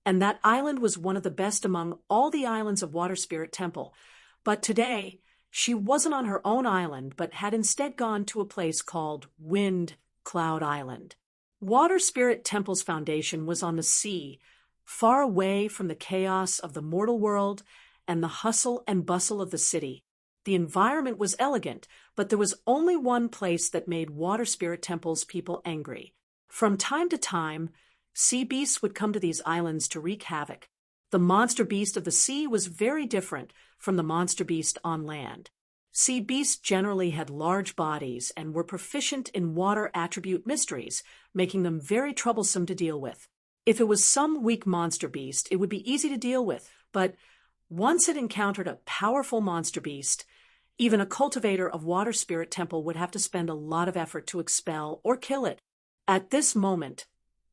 and that island was one of the best among all the islands of Water Spirit Temple. But today, she wasn't on her own island, but had instead gone to a place called Wind Cloud Island. Water Spirit Temple's foundation was on the sea, far away from the chaos of the mortal world and the hustle and bustle of the city. The environment was elegant, but there was only one place that made Water Spirit Temple's people angry. From time to time, sea beasts would come to these islands to wreak havoc. The monster beast of the sea was very different from the monster beast on land. Sea beasts generally had large bodies and were proficient in water attribute mysteries, making them very troublesome to deal with. If it was some weak monster beast, it would be easy to deal with, but once it encountered a powerful monster beast, even a cultivator of Water Spirit Temple would have to spend a lot of effort to expel or kill it. At this moment,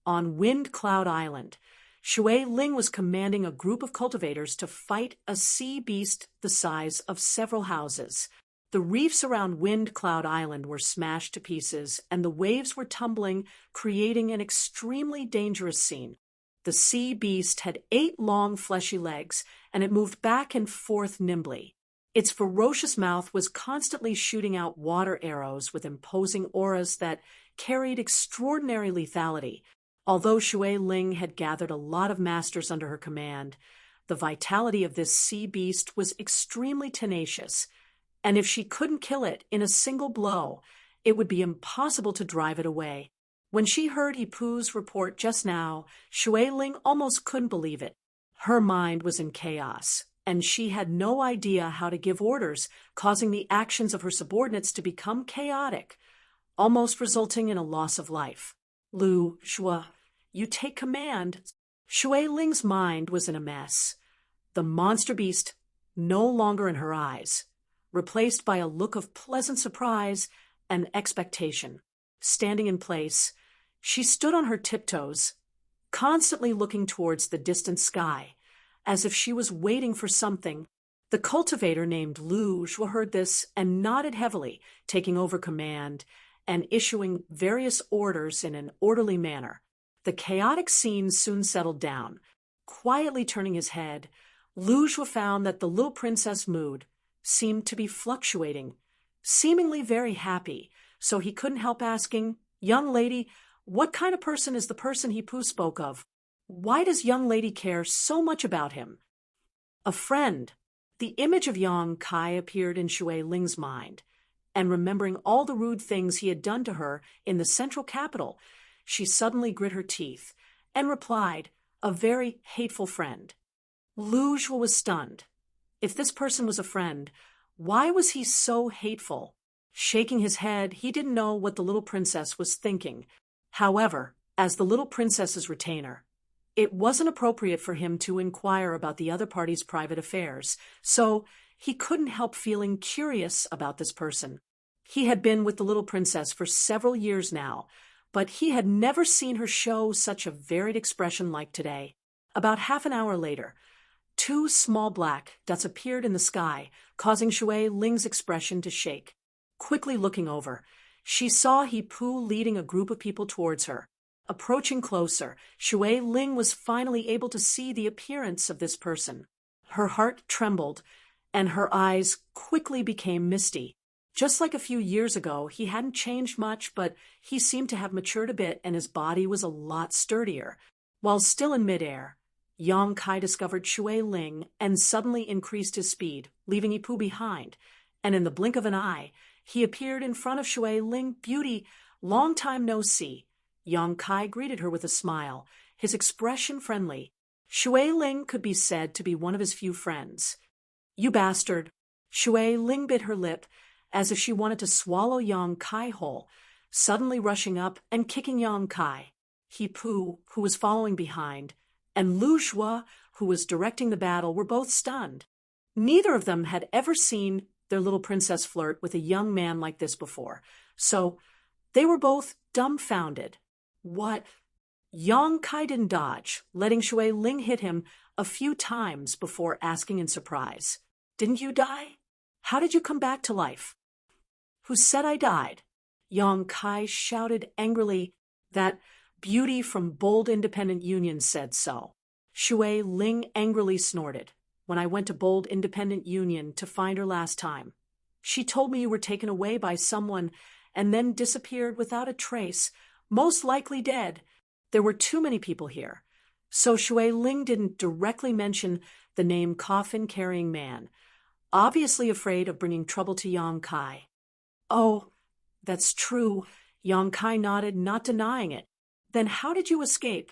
on Wind Cloud Island, Shui Ling was commanding a group of cultivators to fight a sea beast the size of several houses. The reefs around Wind Cloud Island were smashed to pieces, and the waves were tumbling, creating an extremely dangerous scene. The sea beast had 8 long fleshy legs, and it moved back and forth nimbly. Its ferocious mouth was constantly shooting out water arrows with imposing auras that carried extraordinary lethality. Although Shui Ling had gathered a lot of masters under her command, the vitality of this sea beast was extremely tenacious, and if she couldn't kill it in a single blow, it would be impossible to drive it away. When she heard He Poo's report just now, Shui Ling almost couldn't believe it. Her mind was in chaos, and she had no idea how to give orders, causing the actions of her subordinates to become chaotic, almost resulting in a loss of life. "Lu Shua, you take command." Shui Ling's mind was in a mess. The monster beast, no longer in her eyes, replaced by a look of pleasant surprise and expectation. Standing in place, she stood on her tiptoes, constantly looking towards the distant sky, as if she was waiting for something. The cultivator named Luge heard this and nodded heavily, taking over command and issuing various orders in an orderly manner. The chaotic scene soon settled down. Quietly turning his head, Luge found that the little princess' mood seemed to be fluctuating, seemingly very happy, so he couldn't help asking, "Young lady, what kind of person is the person he Pooh spoke of? Why does young lady care so much about him?" A friend. The image of Yang Kai appeared in Shui Ling's mind, and remembering all the rude things he had done to her in the central capital, she suddenly grit her teeth and replied, "A very hateful friend." Luge was stunned. If this person was a friend, why was he so hateful? Shaking his head, he didn't know what the little princess was thinking. However, as the little princess's retainer, it wasn't appropriate for him to inquire about the other party's private affairs, so he couldn't help feeling curious about this person. He had been with the little princess for several years now, but he had never seen her show such a varied expression like today. About half an hour later, two small black dots appeared in the sky, causing Shui Ling's expression to shake. Quickly looking over, she saw He Pooh leading a group of people towards her. Approaching closer, Shui Ling was finally able to see the appearance of this person. Her heart trembled, and her eyes quickly became misty. Just like a few years ago, he hadn't changed much, but he seemed to have matured a bit and his body was a lot sturdier. While still in midair, Yang Kai discovered Shui Ling and suddenly increased his speed, leaving He Pooh behind, and in the blink of an eye, he appeared in front of Shui Ling. "Beauty, long time no see." Yang Kai greeted her with a smile, his expression friendly. Shui Ling could be said to be one of his few friends. "You bastard." Shui Ling bit her lip, as if she wanted to swallow Yang Kai whole, suddenly rushing up and kicking Yang Kai. He Pooh, who was following behind, and Lu Shua, who was directing the battle, were both stunned. Neither of them had ever seen their little princess flirt with a young man like this before, so they were both dumbfounded. What? Yang Kai didn't dodge, letting Shui Ling hit him a few times before asking in surprise, "Didn't you die? How did you come back to life?" "Who said I died?" Yang Kai shouted angrily. "That beauty from Bold Independent Union said so." Shui Ling angrily snorted. "When I went to Bold Independent Union to find her last time, she told me you were taken away by someone and then disappeared without a trace, most likely dead. There were too many people here." So Shui Ling didn't directly mention the name coffin-carrying man, obviously afraid of bringing trouble to Yang Kai. "Oh, that's true." Yang Kai nodded, not denying it. "Then how did you escape?"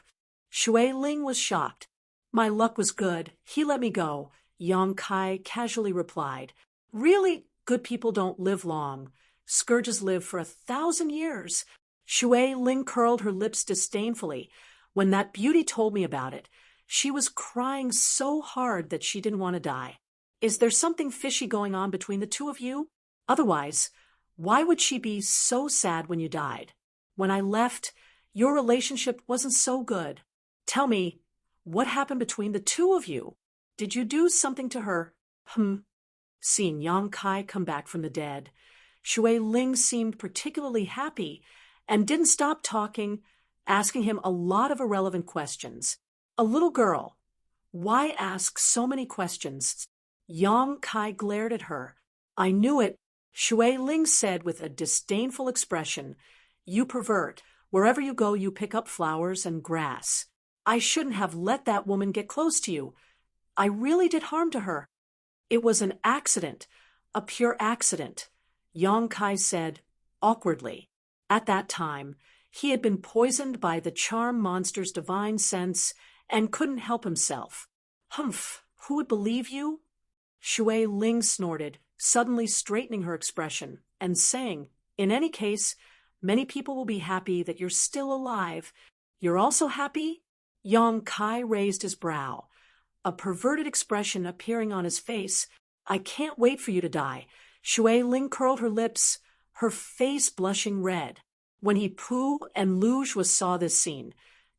Shui Ling was shocked. "My luck was good. He let me go," Yang Kai casually replied. "Really good people don't live long. Scourges live for 1,000 years. Shui Ling curled her lips disdainfully. When that beauty told me about it, she was crying so hard that she didn't want to die. Is there something fishy going on between the two of you? Otherwise, why would she be so sad when you died? When I left, your relationship wasn't so good. Tell me, what happened between the two of you? Did you do something to her?" Seeing Yang Kai come back from the dead, Shui Ling seemed particularly happy and didn't stop talking, asking him a lot of irrelevant questions. A little girl. Why ask so many questions? Yang Kai glared at her. "I knew it," Shui Ling said with a disdainful expression. "You pervert. Wherever you go, you pick up flowers and grass. I shouldn't have let that woman get close to you. I really did harm to her." "It was an accident, a pure accident," Yang Kai said, awkwardly. At that time, he had been poisoned by the charm monster's divine sense and couldn't help himself. "Humph, who would believe you?" Shui Ling snorted, suddenly straightening her expression and saying, "In any case, many people will be happy that you're still alive. You're also happy?" Yang Kai raised his brow, a perverted expression appearing on his face. "I can't wait for you to die." Shui Ling curled her lips. her face blushing red. When he Pooh and Lujua saw this scene,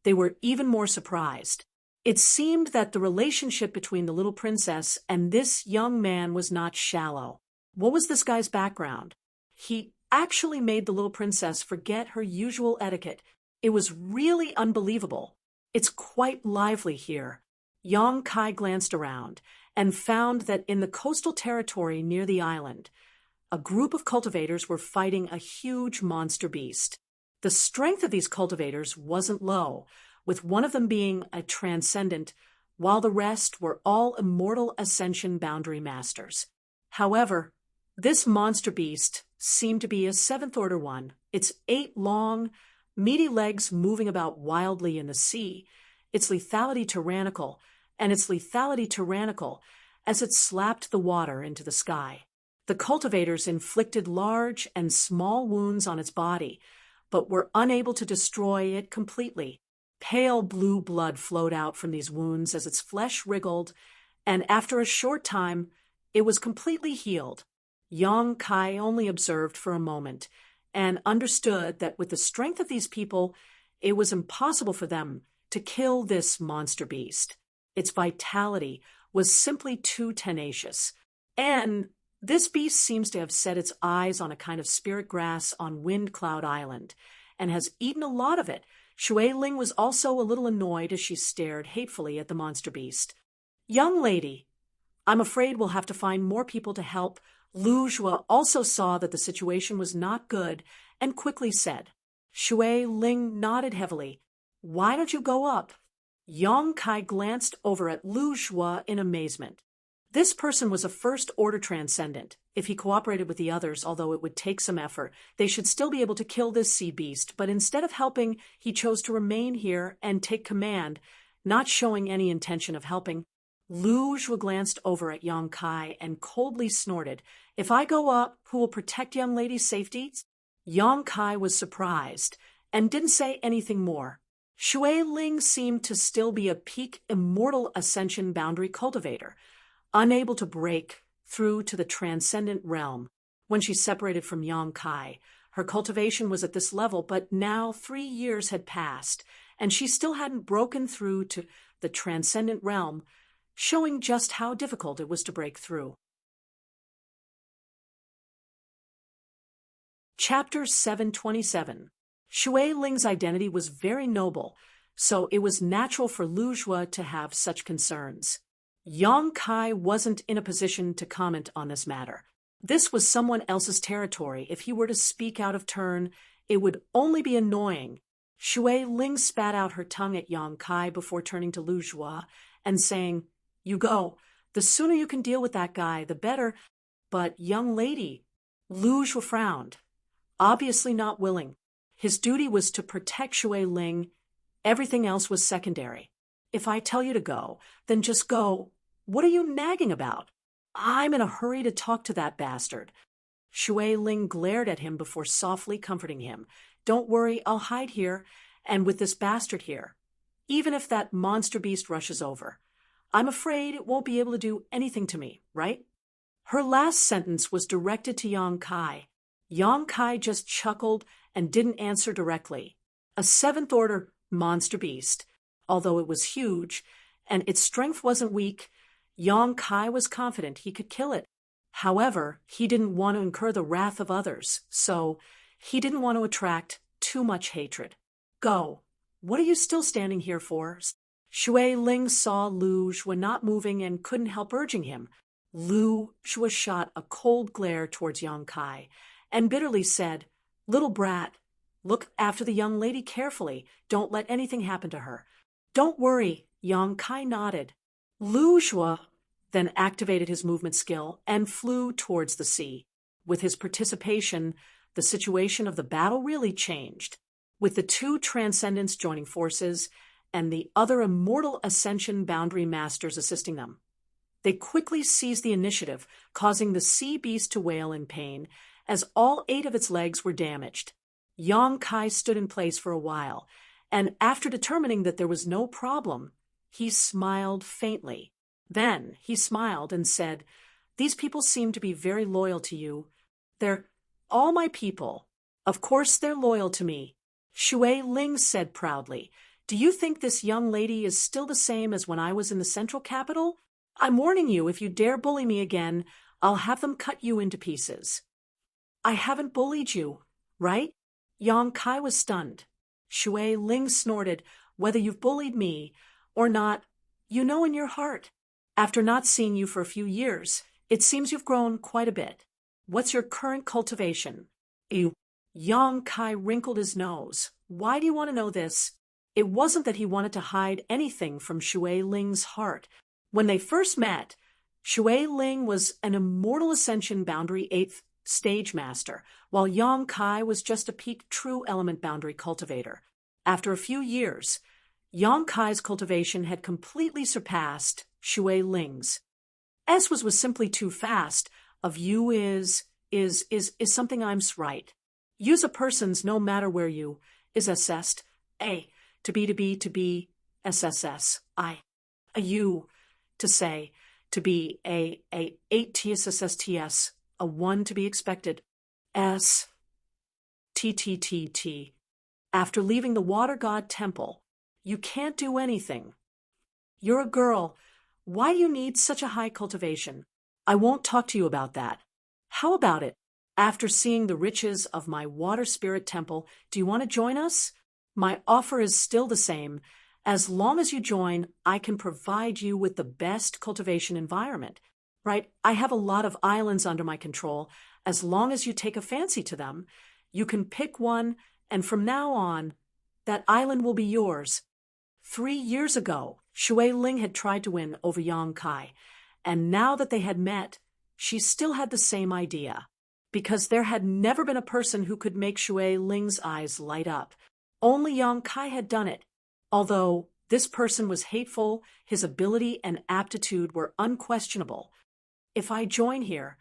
they were even more surprised. It seemed that the relationship between the little princess and this young man was not shallow. What was this guy's background? He actually made the little princess forget her usual etiquette. It was really unbelievable. It's quite lively here. Yong Kai glanced around and found that in the coastal territory near the island, a group of cultivators were fighting a huge monster beast. The strength of these cultivators wasn't low, with one of them being a transcendent, while the rest were all immortal ascension boundary masters. However, this monster beast seemed to be a seventh-order one, its 8 long, meaty legs moving about wildly in the sea, its lethality tyrannical, as it slapped the water into the sky. The cultivators inflicted large and small wounds on its body, but were unable to destroy it completely. Pale blue blood flowed out from these wounds as its flesh wriggled, and after a short time, it was completely healed. Yong Kai only observed for a moment, and understood that with the strength of these people, it was impossible for them to kill this monster beast. Its vitality was simply too tenacious, and this beast seems to have set its eyes on a kind of spirit grass on Wind Cloud Island, and has eaten a lot of it. Shui Ling was also a little annoyed as she stared hatefully at the monster beast. "Young lady, I'm afraid we'll have to find more people to help." Lu Zhua also saw that the situation was not good and quickly said. Shui Ling nodded heavily. "Why don't you go up?" Yong Kai glanced over at Lu Zhua in amazement. This person was a first-order transcendent. If he cooperated with the others, although it would take some effort, they should still be able to kill this sea beast, but instead of helping, he chose to remain here and take command, not showing any intention of helping. Lu Zhua glanced over at Yong Kai and coldly snorted, "If I go up, who will protect young lady's safety?" Yong Kai was surprised and didn't say anything more. Shui Ling seemed to still be a peak immortal ascension boundary cultivator, unable to break through to the transcendent realm. When she separated from Yong Kai, her cultivation was at this level, but now 3 years had passed, and she still hadn't broken through to the transcendent realm, showing just how difficult it was to break through. Chapter 727. Shui Ling's identity was very noble, so it was natural for Lu Zhua to have such concerns. Yong Kai wasn't in a position to comment on this matter. This was someone else's territory. If he were to speak out of turn, it would only be annoying. Shui Ling spat out her tongue at Yong Kai before turning to Lu Zhua and saying, "You go. The sooner you can deal with that guy, the better." "But, young lady," Lu Zhua frowned, obviously not willing. His duty was to protect Shui Ling. Everything else was secondary. "If I tell you to go, then just go. What are you nagging about?" "I'm in a hurry to talk to that bastard." Shui Ling glared at him before softly comforting him. "Don't worry, I'll hide here, and with this bastard here. Even if that monster beast rushes over, I'm afraid it won't be able to do anything to me, right?" Her last sentence was directed to Yong Kai. Yong Kai just chuckled and didn't answer directly. A seventh-order monster beast, although it was huge, and its strength wasn't weak, Yong Kai was confident he could kill it. However, he didn't want to incur the wrath of others, so he didn't want to attract too much hatred. "Go. What are you still standing here for?" Shui Ling saw Lu Zhua not moving and couldn't help urging him. Lu Zhua shot a cold glare towards Yong Kai and bitterly said, "Little brat, look after the young lady carefully. Don't let anything happen to her." "Don't worry," Yong Kai nodded. Lu Zhua then activated his movement skill and flew towards the sea. With his participation, the situation of the battle really changed. With the 2 transcendents joining forces and the other immortal ascension boundary masters assisting them, they quickly seized the initiative, causing the sea beast to wail in pain as all 8 of its legs were damaged. Yong Kai stood in place for a while, and after determining that there was no problem, he smiled faintly. Then he smiled and said, "These people seem to be very loyal to you. They're all my people. Of course they're loyal to me. Shui Ling said proudly. Do you think this young lady is still the same as when I was in the central capital? I'm warning you, if you dare bully me again, I'll have them cut you into pieces. I haven't bullied you, right? Yang Kai was stunned. Shui Ling snorted. Whether you've bullied me or not, you know in your heart. After not seeing you for a few years, it seems you've grown quite a bit. What's your current cultivation? Yang Kai wrinkled his nose. Why do you want to know this? It wasn't that he wanted to hide anything from Shui Ling's heart. When they first met, Shui Ling was an Immortal Ascension Boundary 8th stage master, while Yang Kai was just a peak true element boundary cultivator. After a few years, Yang Kai's cultivation had completely surpassed Shui Ling's. S was simply too fast. Of you is something I'm right. Use a person's no matter where you is assessed. A to be SSS. I a you to say to be a 8 TSSSTS, a 1 to be expected. S TTTT. After leaving the Water God Temple, you can't do anything. You're a girl. Why do you need such a high cultivation? I won't talk to you about that. How about it? After seeing the riches of my Water Spirit Temple, do you want to join us? My offer is still the same. As long as you join, I can provide you with the best cultivation environment. Right? I have a lot of islands under my control. As long as you take a fancy to them, you can pick one, and from now on, that island will be yours. 3 years ago, Shui Ling had tried to win over Yang Kai, and now that they had met, she still had the same idea. Because there had never been a person who could make Shui Ling's eyes light up. Only Yang Kai had done it. Although this person was hateful, his ability and aptitude were unquestionable. If I join here,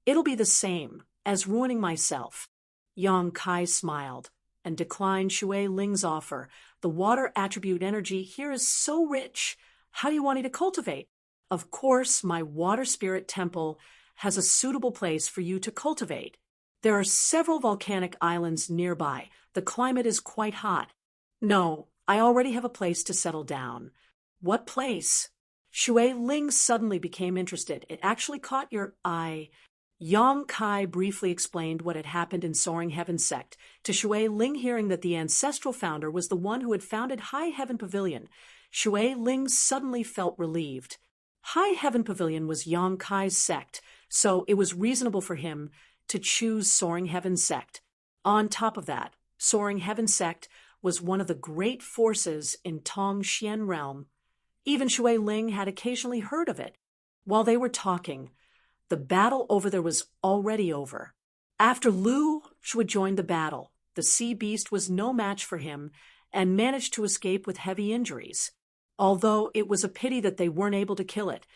it'll be the same as ruining myself. Yang Kai smiled and declined Shui Ling's offer. The water attribute energy here is so rich. How do you want me to cultivate? Of course, my Water Spirit Temple has a suitable place for you to cultivate. There are several volcanic islands nearby. The climate is quite hot. No, I already have a place to settle down. What place? Shui Ling suddenly became interested. It actually caught your eye. Yang Kai briefly explained what had happened in Soaring Heaven Sect to Shui Ling, hearing that the ancestral founder was the one who had founded High Heaven Pavilion. Shui Ling suddenly felt relieved. High Heaven Pavilion was Yang Kai's sect, so it was reasonable for him to choose Soaring Heaven Sect. On top of that, Soaring Heaven Sect was one of the great forces in Tong Xian realm. Even Shui Ling had occasionally heard of it. While they were talking, the battle over there was already over. After Lu Shui joined the battle, the sea beast was no match for him and managed to escape with heavy injuries. Although it was a pity that they weren't able to kill it,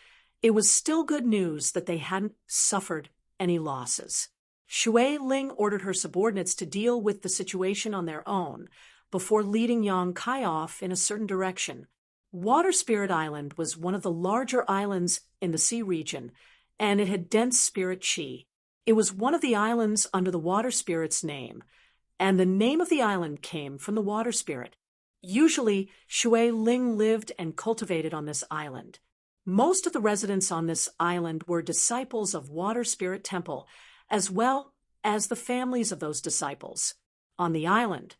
it was still good news that they hadn't suffered any losses. Shui Ling ordered her subordinates to deal with the situation on their own before leading Yang Kai off in a certain direction. Water Spirit Island was one of the larger islands in the sea region, and it had dense spirit chi. It was one of the islands under the Water Spirit's name, and the name of the island came from the Water Spirit. Usually, Shui Ling lived and cultivated on this island. Most of the residents on this island were disciples of Water Spirit Temple, as well as the families of those disciples. On the island,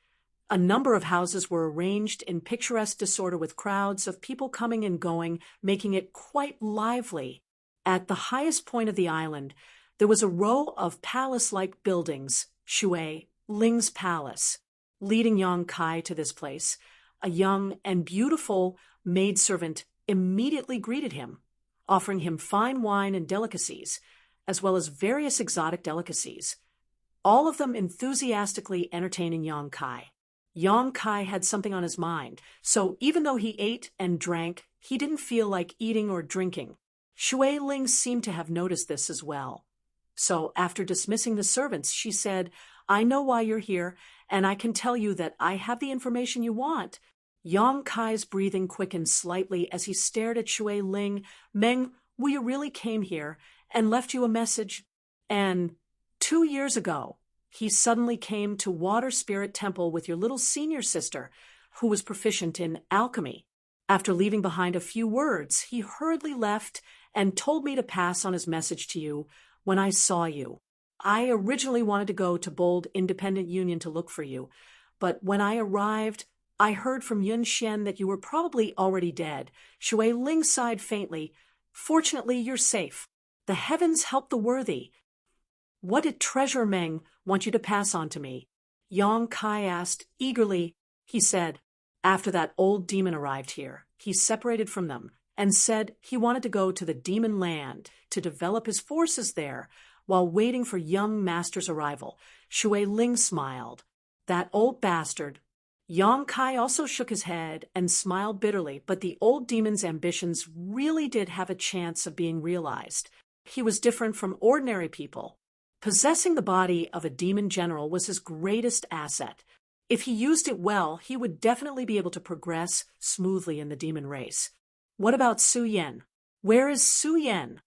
a number of houses were arranged in picturesque disorder with crowds of people coming and going, making it quite lively. At the highest point of the island, there was a row of palace-like buildings, Shui Ling's palace. Leading Yang Kai to this place, a young and beautiful maidservant immediately greeted him, offering him fine wine and delicacies, as well as various exotic delicacies, all of them enthusiastically entertaining Yang Kai. Yang Kai had something on his mind, so even though he ate and drank, he didn't feel like eating or drinking. Shui Ling seemed to have noticed this as well. So after dismissing the servants, she said, I know why you're here, and I can tell you that I have the information you want. Yang Kai's breathing quickened slightly as he stared at Shui Ling. Meng, we really came here and left you a message. And 2 years ago, he suddenly came to Water Spirit Temple with your little senior sister, who was proficient in alchemy. After leaving behind a few words, he hurriedly left and told me to pass on his message to you when I saw you. I originally wanted to go to Bold Independent Union to look for you, but when I arrived, I heard from Yun Xian that you were probably already dead. Shui Ling sighed faintly. Fortunately, you're safe. The heavens help the worthy. What did Treasurer Meng want you to pass on to me? Yang Kai asked eagerly. He said, after that old demon arrived here, he separated from them and said he wanted to go to the demon land to develop his forces there while waiting for young master's arrival. Shui Ling smiled. That old bastard. Yang Kai also shook his head and smiled bitterly, but the old demon's ambitions really did have a chance of being realized. He was different from ordinary people. Possessing the body of a demon general was his greatest asset. If he used it well, he would definitely be able to progress smoothly in the demon race. What about Su Yan? Where is Su Yan?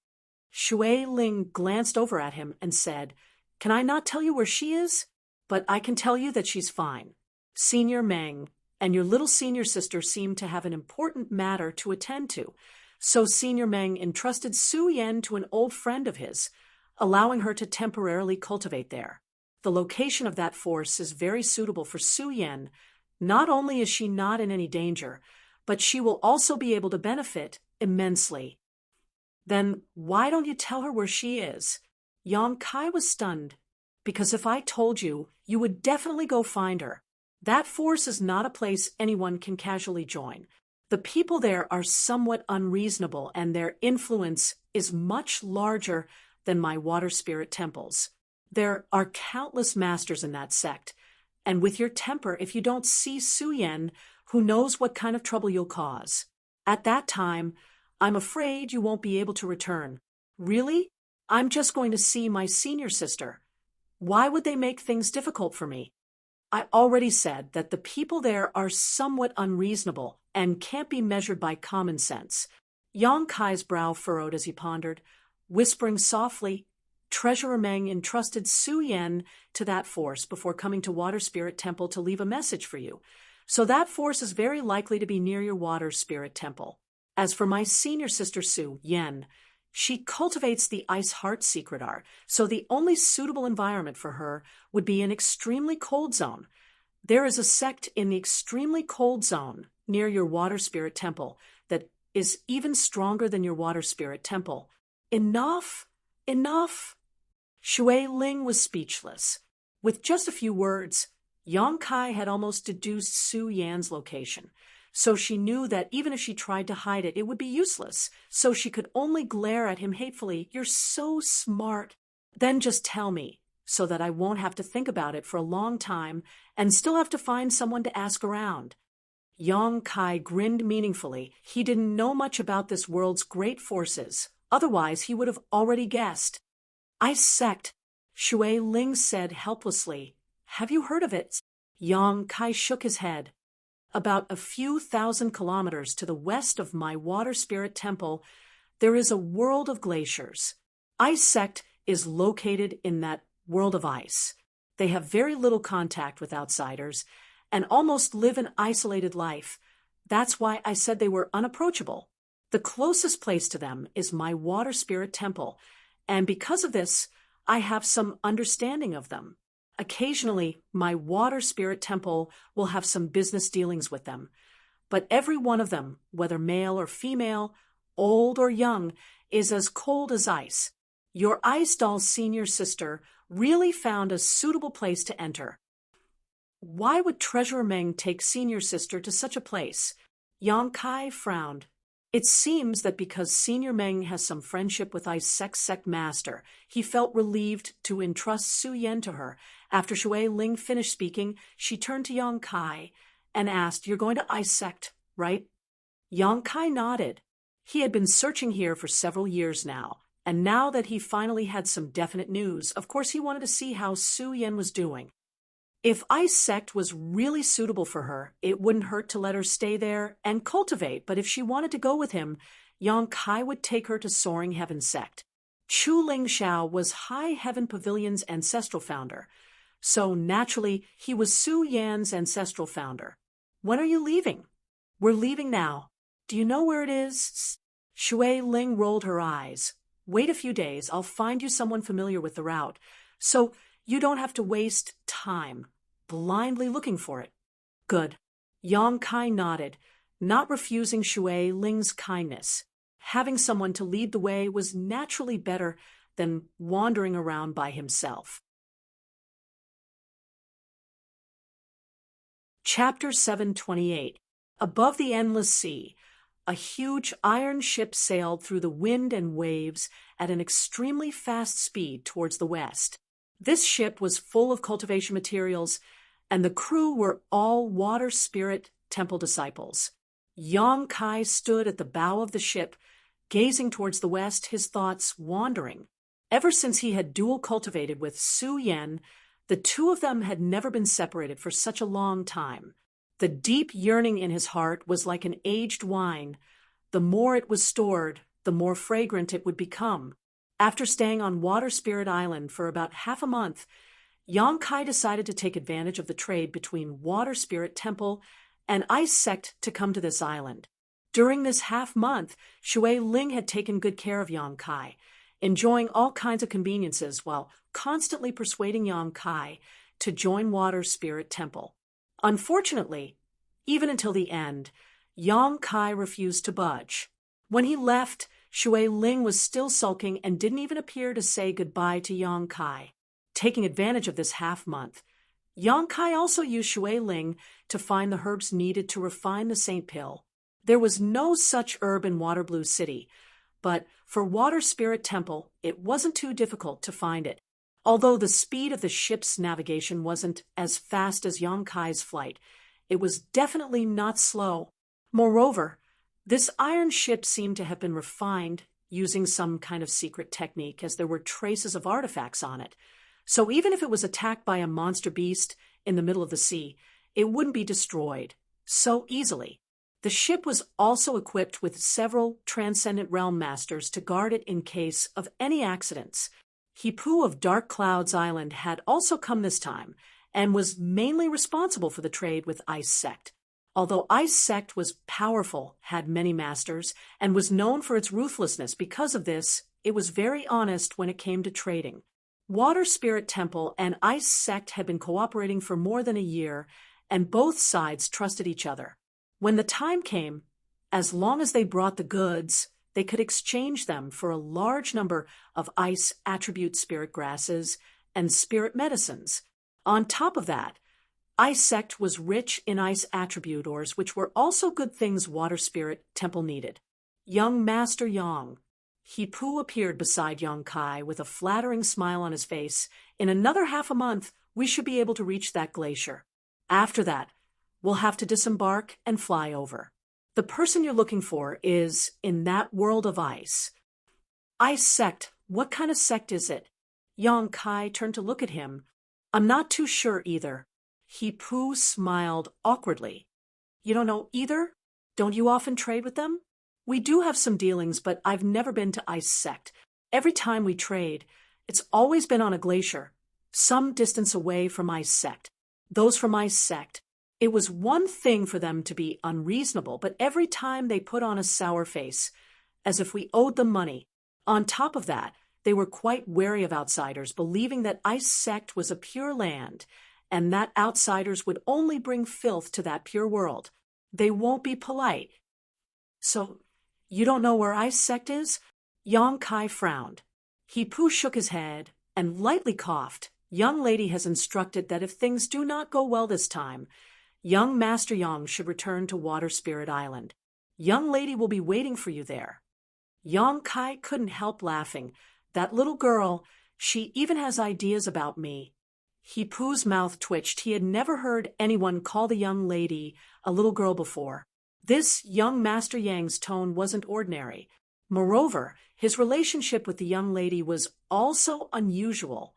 Shui Ling glanced over at him and said, Can I not tell you where she is? But I can tell you that she's fine. Senior Meng and your little senior sister seem to have an important matter to attend to, so Senior Meng entrusted Su Yan to an old friend of his, allowing her to temporarily cultivate there. The location of that force is very suitable for Su Yan. Not only is she not in any danger, but she will also be able to benefit immensely. Then why don't you tell her where she is? Yang Kai was stunned. Because if I told you, you would definitely go find her. That force is not a place anyone can casually join. The people there are somewhat unreasonable, and their influence is much larger than my water spirit temples. There are countless masters in that sect, and with your temper, if you don't see Su Yan, who knows what kind of trouble you'll cause. At that time, I'm afraid you won't be able to return. Really? I'm just going to see my senior sister. Why would they make things difficult for me? I already said that the people there are somewhat unreasonable and can't be measured by common sense. Yang Kai's brow furrowed as he pondered, whispering softly. Treasurer Meng entrusted Su Yan to that force before coming to Water Spirit Temple to leave a message for you. So that force is very likely to be near your Water Spirit Temple. As for my senior sister Su Yan, she cultivates the Ice Heart secret art, so the only suitable environment for her would be an extremely cold zone. There is a sect in the extremely cold zone near your Water Spirit Temple that is even stronger than your Water Spirit Temple. Enough! Enough! Shui Ling was speechless. With just a few words, Yang Kai had almost deduced Su Yan's location. So she knew that even if she tried to hide it, it would be useless. So she could only glare at him hatefully. You're so smart. Then just tell me, so that I won't have to think about it for a long time and still have to find someone to ask around. Yang Kai grinned meaningfully. He didn't know much about this world's great forces. Otherwise, he would have already guessed. Ice sect, Shui Ling said helplessly. Have you heard of it? Yang Kai shook his head. About a few thousand kilometers to the west of my Water Spirit Temple, there is a world of glaciers. Ice sect is located in that world of ice. They have very little contact with outsiders and almost live an isolated life. That's why I said they were unapproachable. The closest place to them is my Water Spirit Temple, and because of this, I have some understanding of them. Occasionally, my Water Spirit Temple will have some business dealings with them. But every one of them, whether male or female, old or young, is as cold as ice. Your Ice Doll senior sister really found a suitable place to enter. Why would Treasurer Meng take senior sister to such a place? Yang Kai frowned. It seems that because Senior Meng has some friendship with Ice Sect Master, he felt relieved to entrust Su Yan to her. After Shui Ling finished speaking, she turned to Yang Kai and asked, You're going to Ice Sect, right? Yang Kai nodded. He had been searching here for several years now, and now that he finally had some definite news, of course he wanted to see how Su Yan was doing. If Ice Sect was really suitable for her, it wouldn't hurt to let her stay there and cultivate, but if she wanted to go with him, Yang Kai would take her to Soaring Heaven Sect. Chu Ling Xiao was High Heaven Pavilion's ancestral founder. so naturally he was Su Yan's ancestral founder. "When are you leaving?" "We're leaving now. Do you know where it is?" Shui Ling rolled her eyes. "Wait a few days, I'll find you someone familiar with the route, so you don't have to waste time blindly looking for it." "Good." Yang Kai nodded, not refusing Shui Ling's kindness. Having someone to lead the way was naturally better than wandering around by himself. Chapter 728. Above the endless sea, a huge iron ship sailed through the wind and waves at an extremely fast speed towards the west. This ship was full of cultivation materials, and the crew were all water spirit temple disciples. Yang Kai stood at the bow of the ship, gazing towards the west, his thoughts wandering. Ever since he had dual cultivated with Su Yan, the two of them had never been separated for such a long time. The deep yearning in his heart was like an aged wine. The more it was stored, the more fragrant it would become. After staying on Water Spirit Island for about half a month, Yang Kai decided to take advantage of the trade between Water Spirit Temple and Ice Sect to come to this island. During this half-month, Shui Ling had taken good care of Yang Kai, enjoying all kinds of conveniences while constantly persuading Yang Kai to join Water Spirit Temple. Unfortunately, even until the end, Yang Kai refused to budge. When he left, Shui Ling was still sulking and didn't even appear to say goodbye to Yang Kai. Taking advantage of this half-month, Yang Kai also used Shui Ling to find the herbs needed to refine the Saint Pill. There was no such herb in Waterblue City, but for Water Spirit Temple, it wasn't too difficult to find it. Although the speed of the ship's navigation wasn't as fast as Yang Kai's flight, it was definitely not slow. Moreover, this iron ship seemed to have been refined using some kind of secret technique, as there were traces of artifacts on it. So even if it was attacked by a monster beast in the middle of the sea, it wouldn't be destroyed so easily. The ship was also equipped with several Transcendent Realm Masters to guard it in case of any accidents. Hipu of Dark Clouds Island had also come this time, and was mainly responsible for the trade with Ice Sect. Although Ice Sect was powerful, had many masters, and was known for its ruthlessness because of this, it was very honest when it came to trading. Water Spirit Temple and Ice Sect had been cooperating for more than a year, and both sides trusted each other. When the time came, as long as they brought the goods, they could exchange them for a large number of ice attribute spirit grasses and spirit medicines. On top of that, Ice Sect was rich in ice attribute ores, which were also good things Water Spirit Temple needed. Young Master Yang. Hipu appeared beside Yang Kai with a flattering smile on his face. In another half a month, we should be able to reach that glacier. After that, we'll have to disembark and fly over. The person you're looking for is in that world of ice. Ice Sect, what kind of sect is it? Yang Kai turned to look at him. I'm not too sure either. Hipu smiled awkwardly. You don't know either? Don't you often trade with them? We do have some dealings, but I've never been to Ice Sect. Every time we trade, it's always been on a glacier, some distance away from Ice Sect. Those from Ice Sect, it was one thing for them to be unreasonable, but every time they put on a sour face, as if we owed them money. On top of that, they were quite wary of outsiders, believing that Ice Sect was a pure land, and that outsiders would only bring filth to that pure world. They won't be polite. So, you don't know where Ice Sect is? Yang Kai frowned. Hipu shook his head and lightly coughed. Young lady has instructed that if things do not go well this time, young Master Yang should return to Water Spirit Island. Young lady will be waiting for you there. Yang Kai couldn't help laughing. That little girl, she even has ideas about me. Hipu's mouth twitched. He had never heard anyone call the young lady a little girl before. This young Master Yang's tone wasn't ordinary. Moreover, his relationship with the young lady was also unusual.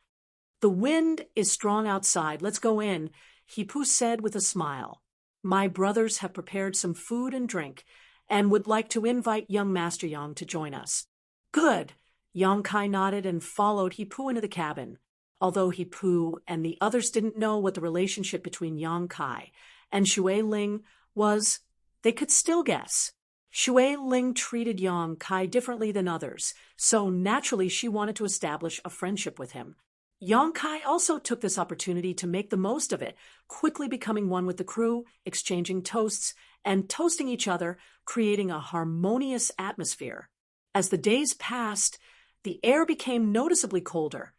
The wind is strong outside. Let's go in, Hipu said with a smile. My brothers have prepared some food and drink, and would like to invite young Master Yang to join us. Good. Yang Kai nodded and followed Hipu into the cabin. although He Pu and the others didn't know what the relationship between Yang Kai and Xue Ling was, they could still guess. Xue Ling treated Yang Kai differently than others, so naturally she wanted to establish a friendship with him. Yang Kai also took this opportunity to make the most of it, quickly becoming one with the crew, exchanging toasts, and toasting each other, creating a harmonious atmosphere. As the days passed, the air became noticeably colder,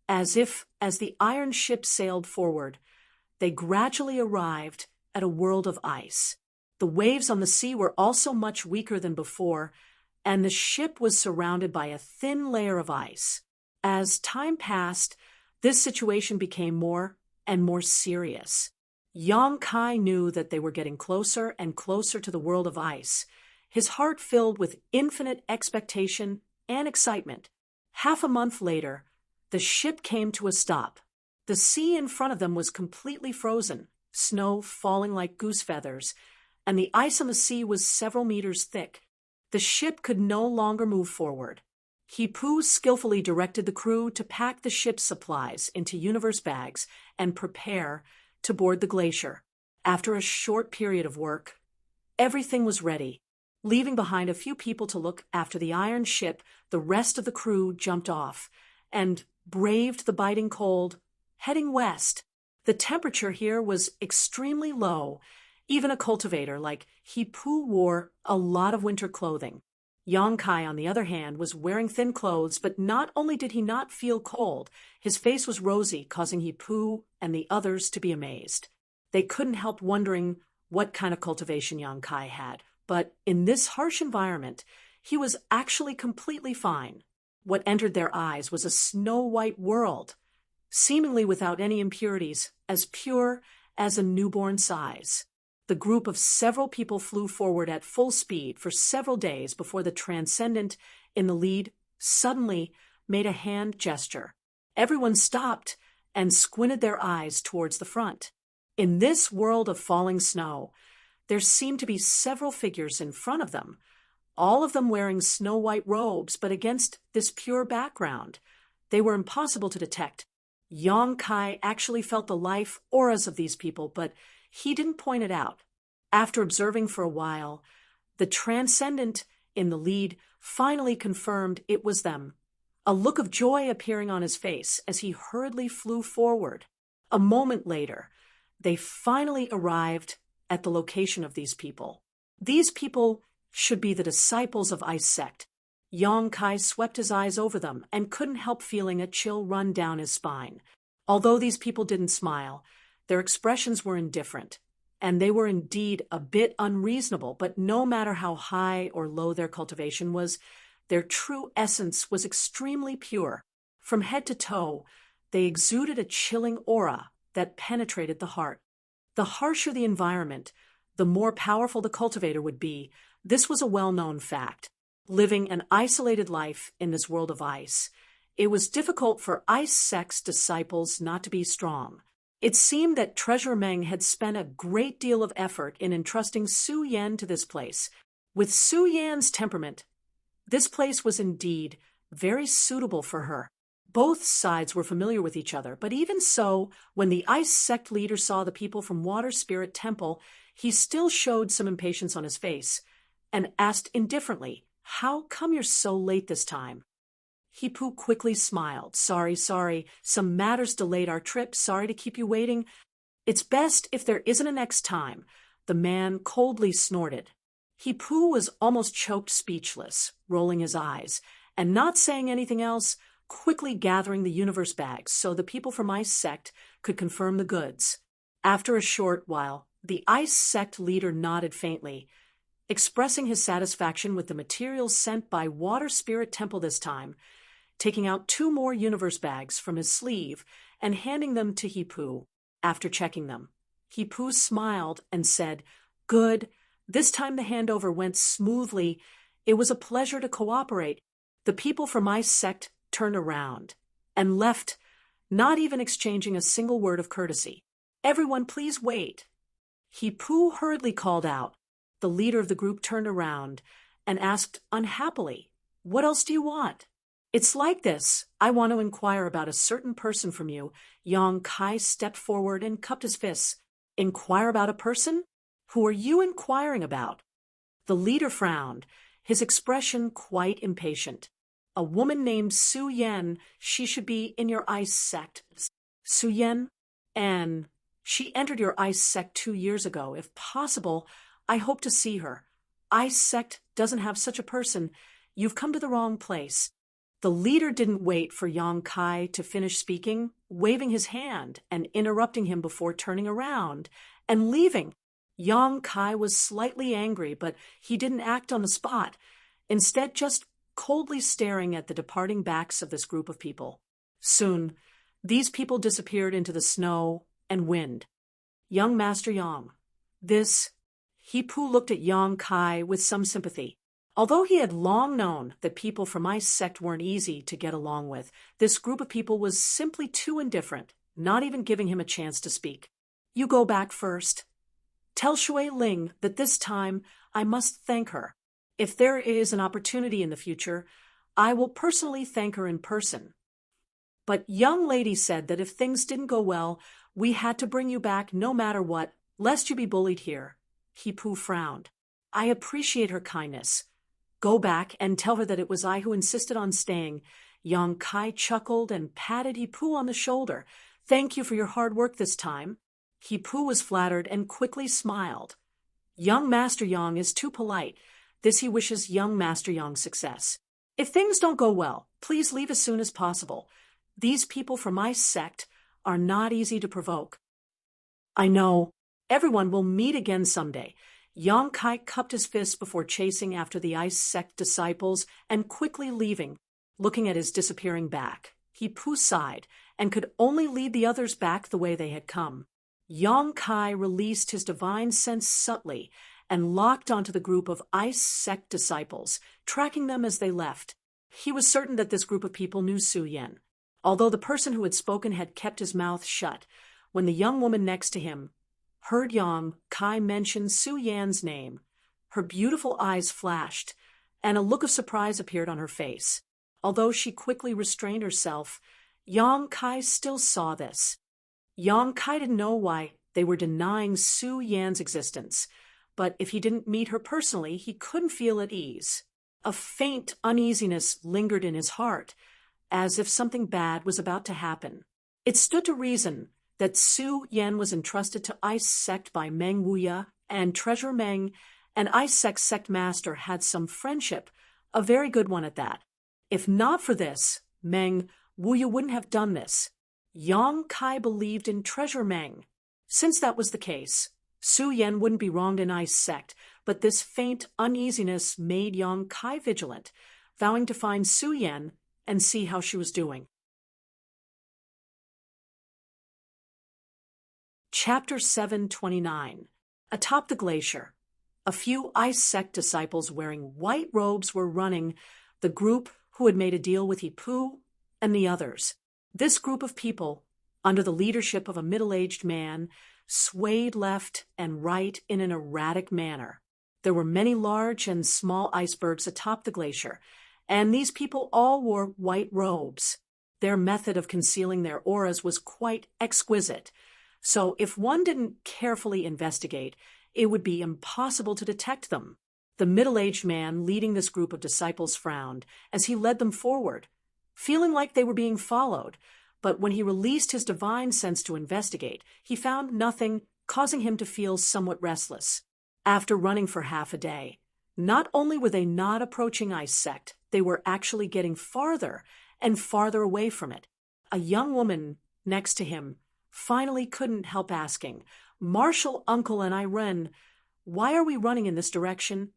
as the iron ship sailed forward, they gradually arrived at a world of ice. The waves on the sea were also much weaker than before, and the ship was surrounded by a thin layer of ice. As time passed, this situation became more and more serious. Yang Kai knew that they were getting closer and closer to the world of ice, his heart filled with infinite expectation and excitement. Half a month later, the ship came to a stop. The sea in front of them was completely frozen, snow falling like goose feathers, and the ice on the sea was several meters thick. The ship could no longer move forward. He Pu skillfully directed the crew to pack the ship's supplies into universe bags and prepare to board the glacier. After a short period of work, everything was ready. Leaving behind a few people to look after the iron ship, the rest of the crew jumped off and braved the biting cold, heading west. The temperature here was extremely low. Even a cultivator like He Pu wore a lot of winter clothing. Yang Kai, on the other hand, was wearing thin clothes, but not only did he not feel cold, his face was rosy, causing He Pu and the others to be amazed. They couldn't help wondering what kind of cultivation Yang Kai had, but in this harsh environment, he was actually completely fine. What entered their eyes was a snow-white world, seemingly without any impurities, as pure as a newborn size. The group of several people flew forward at full speed for several days before the transcendent in the lead suddenly made a hand gesture. Everyone stopped and squinted their eyes towards the front. In this world of falling snow, there seemed to be several figures in front of them, all of them wearing snow-white robes, but against this pure background, they were impossible to detect. Yang Kai actually felt the life auras of these people, but he didn't point it out. After observing for a while, the transcendent in the lead finally confirmed it was them, a look of joy appearing on his face as he hurriedly flew forward. A moment later, they finally arrived at the location of these people. These people should be the disciples of Ice Sect. Yang Kai swept his eyes over them and couldn't help feeling a chill run down his spine. Although these people didn't smile, their expressions were indifferent, and they were indeed a bit unreasonable, but no matter how high or low their cultivation was, their true essence was extremely pure. From head to toe, they exuded a chilling aura that penetrated the heart. The harsher the environment, the more powerful the cultivator would be. This was a well-known fact. Living an isolated life in this world of ice, it was difficult for Ice Sect's disciples not to be strong. It seemed that Treasurer Meng had spent a great deal of effort in entrusting Su Yan to this place. With Su Yan's temperament, this place was indeed very suitable for her. Both sides were familiar with each other, but even so, when the Ice Sect leader saw the people from Water Spirit Temple, he still showed some impatience on his face and asked indifferently, "How come you're so late this time?" He Pu quickly smiled. Sorry, some matters delayed our trip. Sorry to keep you waiting. It's best if there isn't a next time, the man coldly snorted. He Pu was almost choked speechless, rolling his eyes, and not saying anything else, quickly gathering the universe bags so the people from Ice Sect could confirm the goods. After a short while, the Ice Sect leader nodded faintly, expressing his satisfaction with the materials sent by Water Spirit Temple this time, taking out 2 more universe bags from his sleeve and handing them to He Pu. After checking them, He Pu smiled and said, "Good. This time the handover went smoothly. It was a pleasure to cooperate." The people from Ice Sect turned around and left, not even exchanging a single word of courtesy. "Everyone, please wait." He Pu hurriedly called out. The leader of the group turned around and asked unhappily, "What else do you want?" It's like this. I want to inquire about a certain person from you. Yang Kai stepped forward and cupped his fists. Inquire about a person? Who are you inquiring about? The leader frowned, his expression quite impatient. A woman named Su Yan. She should be in your ice sect. Su Yan? And she entered your ice sect 2 years ago. If possible, I hope to see her. Ice sect doesn't have such a person. You've come to the wrong place. The leader didn't wait for Yang Kai to finish speaking, waving his hand and interrupting him before turning around and leaving. Yang Kai was slightly angry, but he didn't act on the spot, instead just coldly staring at the departing backs of this group of people. Soon, these people disappeared into the snow and wind. Young Master Yang. He-Pu looked at Yang Kai with some sympathy. Although he had long known that people from my sect weren't easy to get along with, this group of people was simply too indifferent, not even giving him a chance to speak. You go back first. Tell Shui Ling that this time I must thank her. If there is an opportunity in the future, I will personally thank her in person. But young lady said that if things didn't go well, we had to bring you back no matter what, lest you be bullied here. He-Pu frowned. I appreciate her kindness. Go back and tell her that it was I who insisted on staying. Yang Kai chuckled and patted He-Pu on the shoulder. Thank you for your hard work this time. He-Pu was flattered and quickly smiled. Young Master Yang is too polite. This he wishes young Master Yang success. If things don't go well, please leave as soon as possible. These people from my sect are not easy to provoke. I know. Everyone will meet again someday. Yang Kai cupped his fist before chasing after the ice sect disciples and quickly leaving, looking at his disappearing back. He-Pu sighed and could only lead the others back the way they had come. Yang Kai released his divine sense subtly and locked onto the group of ice sect disciples, tracking them as they left. He was certain that this group of people knew Su Yan, although the person who had spoken had kept his mouth shut. When the young woman next to him heard Yang Kai mention Su Yan's name, her beautiful eyes flashed, and a look of surprise appeared on her face. Although she quickly restrained herself, Yang Kai still saw this. Yang Kai didn't know why they were denying Su Yan's existence, but if he didn't meet her personally, he couldn't feel at ease. A faint uneasiness lingered in his heart, as if something bad was about to happen. It stood to reason that Su Yan was entrusted to Ice Sect by Meng Wuya, and Treasurer Meng and Ice Sect master had some friendship, a very good one at that. If not for this, Meng Wuya wouldn't have done this. Yang Kai believed in Treasurer Meng. Since that was the case, Su Yan wouldn't be wronged in Ice Sect, but this faint uneasiness made Yang Kai vigilant, vowing to find Su Yan and see how she was doing. Chapter 729. Atop the glacier, a few Ice Sect disciples wearing white robes were running the group who had made a deal with He-Pu and the others. This group of people, under the leadership of a middle-aged man, swayed left and right in an erratic manner. There were many large and small icebergs atop the glacier, and these people all wore white robes. Their method of concealing their auras was quite exquisite, so if one didn't carefully investigate, it would be impossible to detect them. The middle-aged man leading this group of disciples frowned as he led them forward, feeling like they were being followed, but when he released his divine sense to investigate, he found nothing, causing him to feel somewhat restless. After running for half a day, not only were they not approaching Ice Sect, they were actually getting farther and farther away from it. A young woman next to him finally couldn't help asking, "Marshal, Uncle, and Irene, why are we running in this direction?"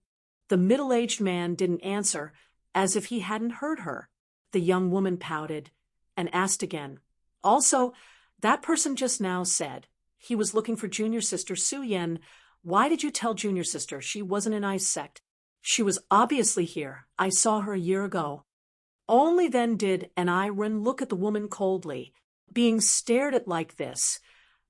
The middle-aged man didn't answer, as if he hadn't heard her. The young woman pouted and asked again. Also, that person just now said he was looking for junior sister Su Yan. Why did you tell junior sister she wasn't in Ice Sect? She was obviously here. I saw her a year ago. Only then did Irene look at the woman coldly. Being stared at like this,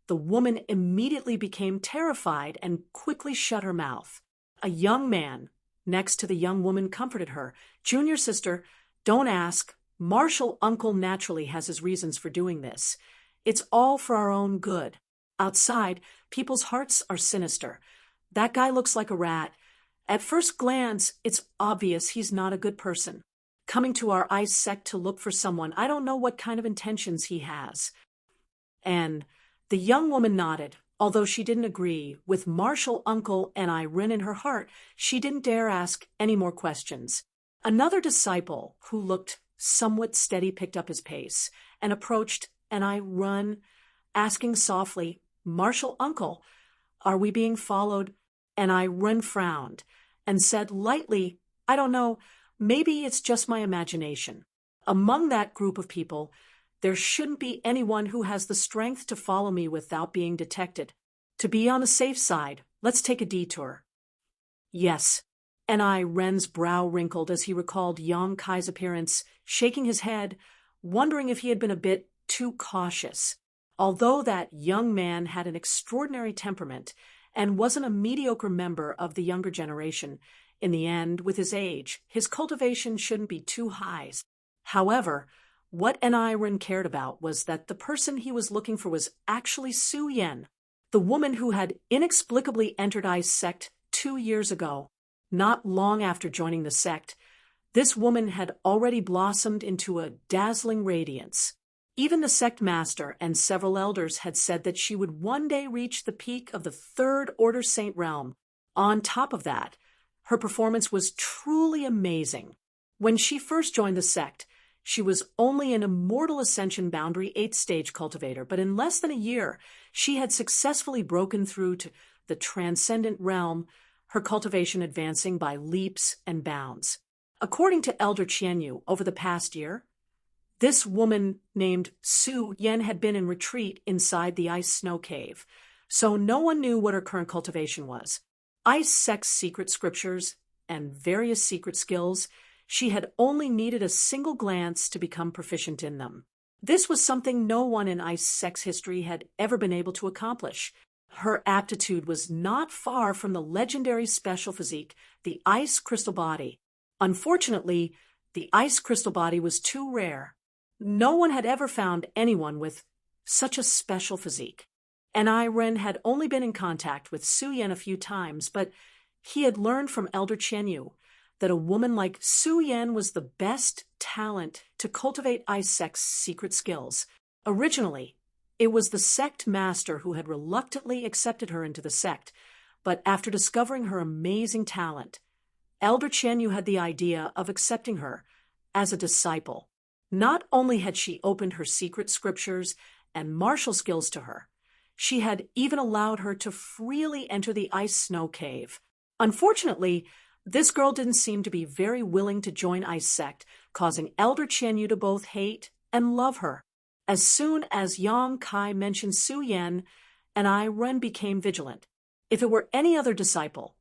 the woman immediately became terrified and quickly shut her mouth. A young man next to the young woman comforted her. "Junior sister, don't ask. Marshall Uncle naturally has his reasons for doing this. It's all for our own good. Outside, people's hearts are sinister. That guy looks like a rat. At first glance, it's obvious he's not a good person. Coming to our ice sect to look for someone, I don't know what kind of intentions he has. And the young woman nodded, although she didn't agree. With Marshall Uncle and Irene in her heart, she didn't dare ask any more questions. Another disciple, who looked somewhat steady, picked up his pace and approached, and Irene, asking softly, "Marshall Uncle, are we being followed?" And Irene frowned and said lightly, "I don't know, maybe it's just my imagination." Among that group of people, there shouldn't be anyone who has the strength to follow me without being detected. To be on the safe side, let's take a detour. Yes. And Irene's brow wrinkled as he recalled Yang Kai's appearance, shaking his head, wondering if he had been a bit too cautious. Although that young man had an extraordinary temperament and wasn't a mediocre member of the younger generation, in the end, with his age, his cultivation shouldn't be too high. However, what Irene cared about was that the person he was looking for was actually Su Yen, the woman who had inexplicably entered Ice Sect 2 years ago. Not long after joining the sect, this woman had already blossomed into a dazzling radiance. Even the sect master and several elders had said that she would one day reach the peak of the Third Order Saint realm. On top of that, her performance was truly amazing. When she first joined the sect, she was only an Immortal Ascension Boundary 8th stage cultivator, but in less than a year, she had successfully broken through to the Transcendent realm, her cultivation advancing by leaps and bounds. According to Elder Qianyu, over the past year, this woman named Su Yen had been in retreat inside the ice snow cave, so no one knew what her current cultivation was. Ice Sect's secret scriptures and various secret skills, she had only needed a single glance to become proficient in them. This was something no one in Ice Sect's history had ever been able to accomplish. Her aptitude was not far from the legendary special physique, the Ice Crystal Body. Unfortunately, the Ice Crystal Body was too rare. No one had ever found anyone with such a special physique. And Irene had only been in contact with Su Yen a few times, but he had learned from Elder Qianyu that a woman like Su Yen was the best talent to cultivate Ice Sect's secret skills. Originally, it was the sect master who had reluctantly accepted her into the sect, but after discovering her amazing talent, Elder Qianyu had the idea of accepting her as a disciple. Not only had she opened her secret scriptures and martial skills to her, she had even allowed her to freely enter the ice snow cave. Unfortunately, this girl didn't seem to be very willing to join Ice Sect, causing Elder Qianyu to both hate and love her. As soon as Yang Kai mentioned Su Yen, and Irene became vigilant. If it were any other disciple,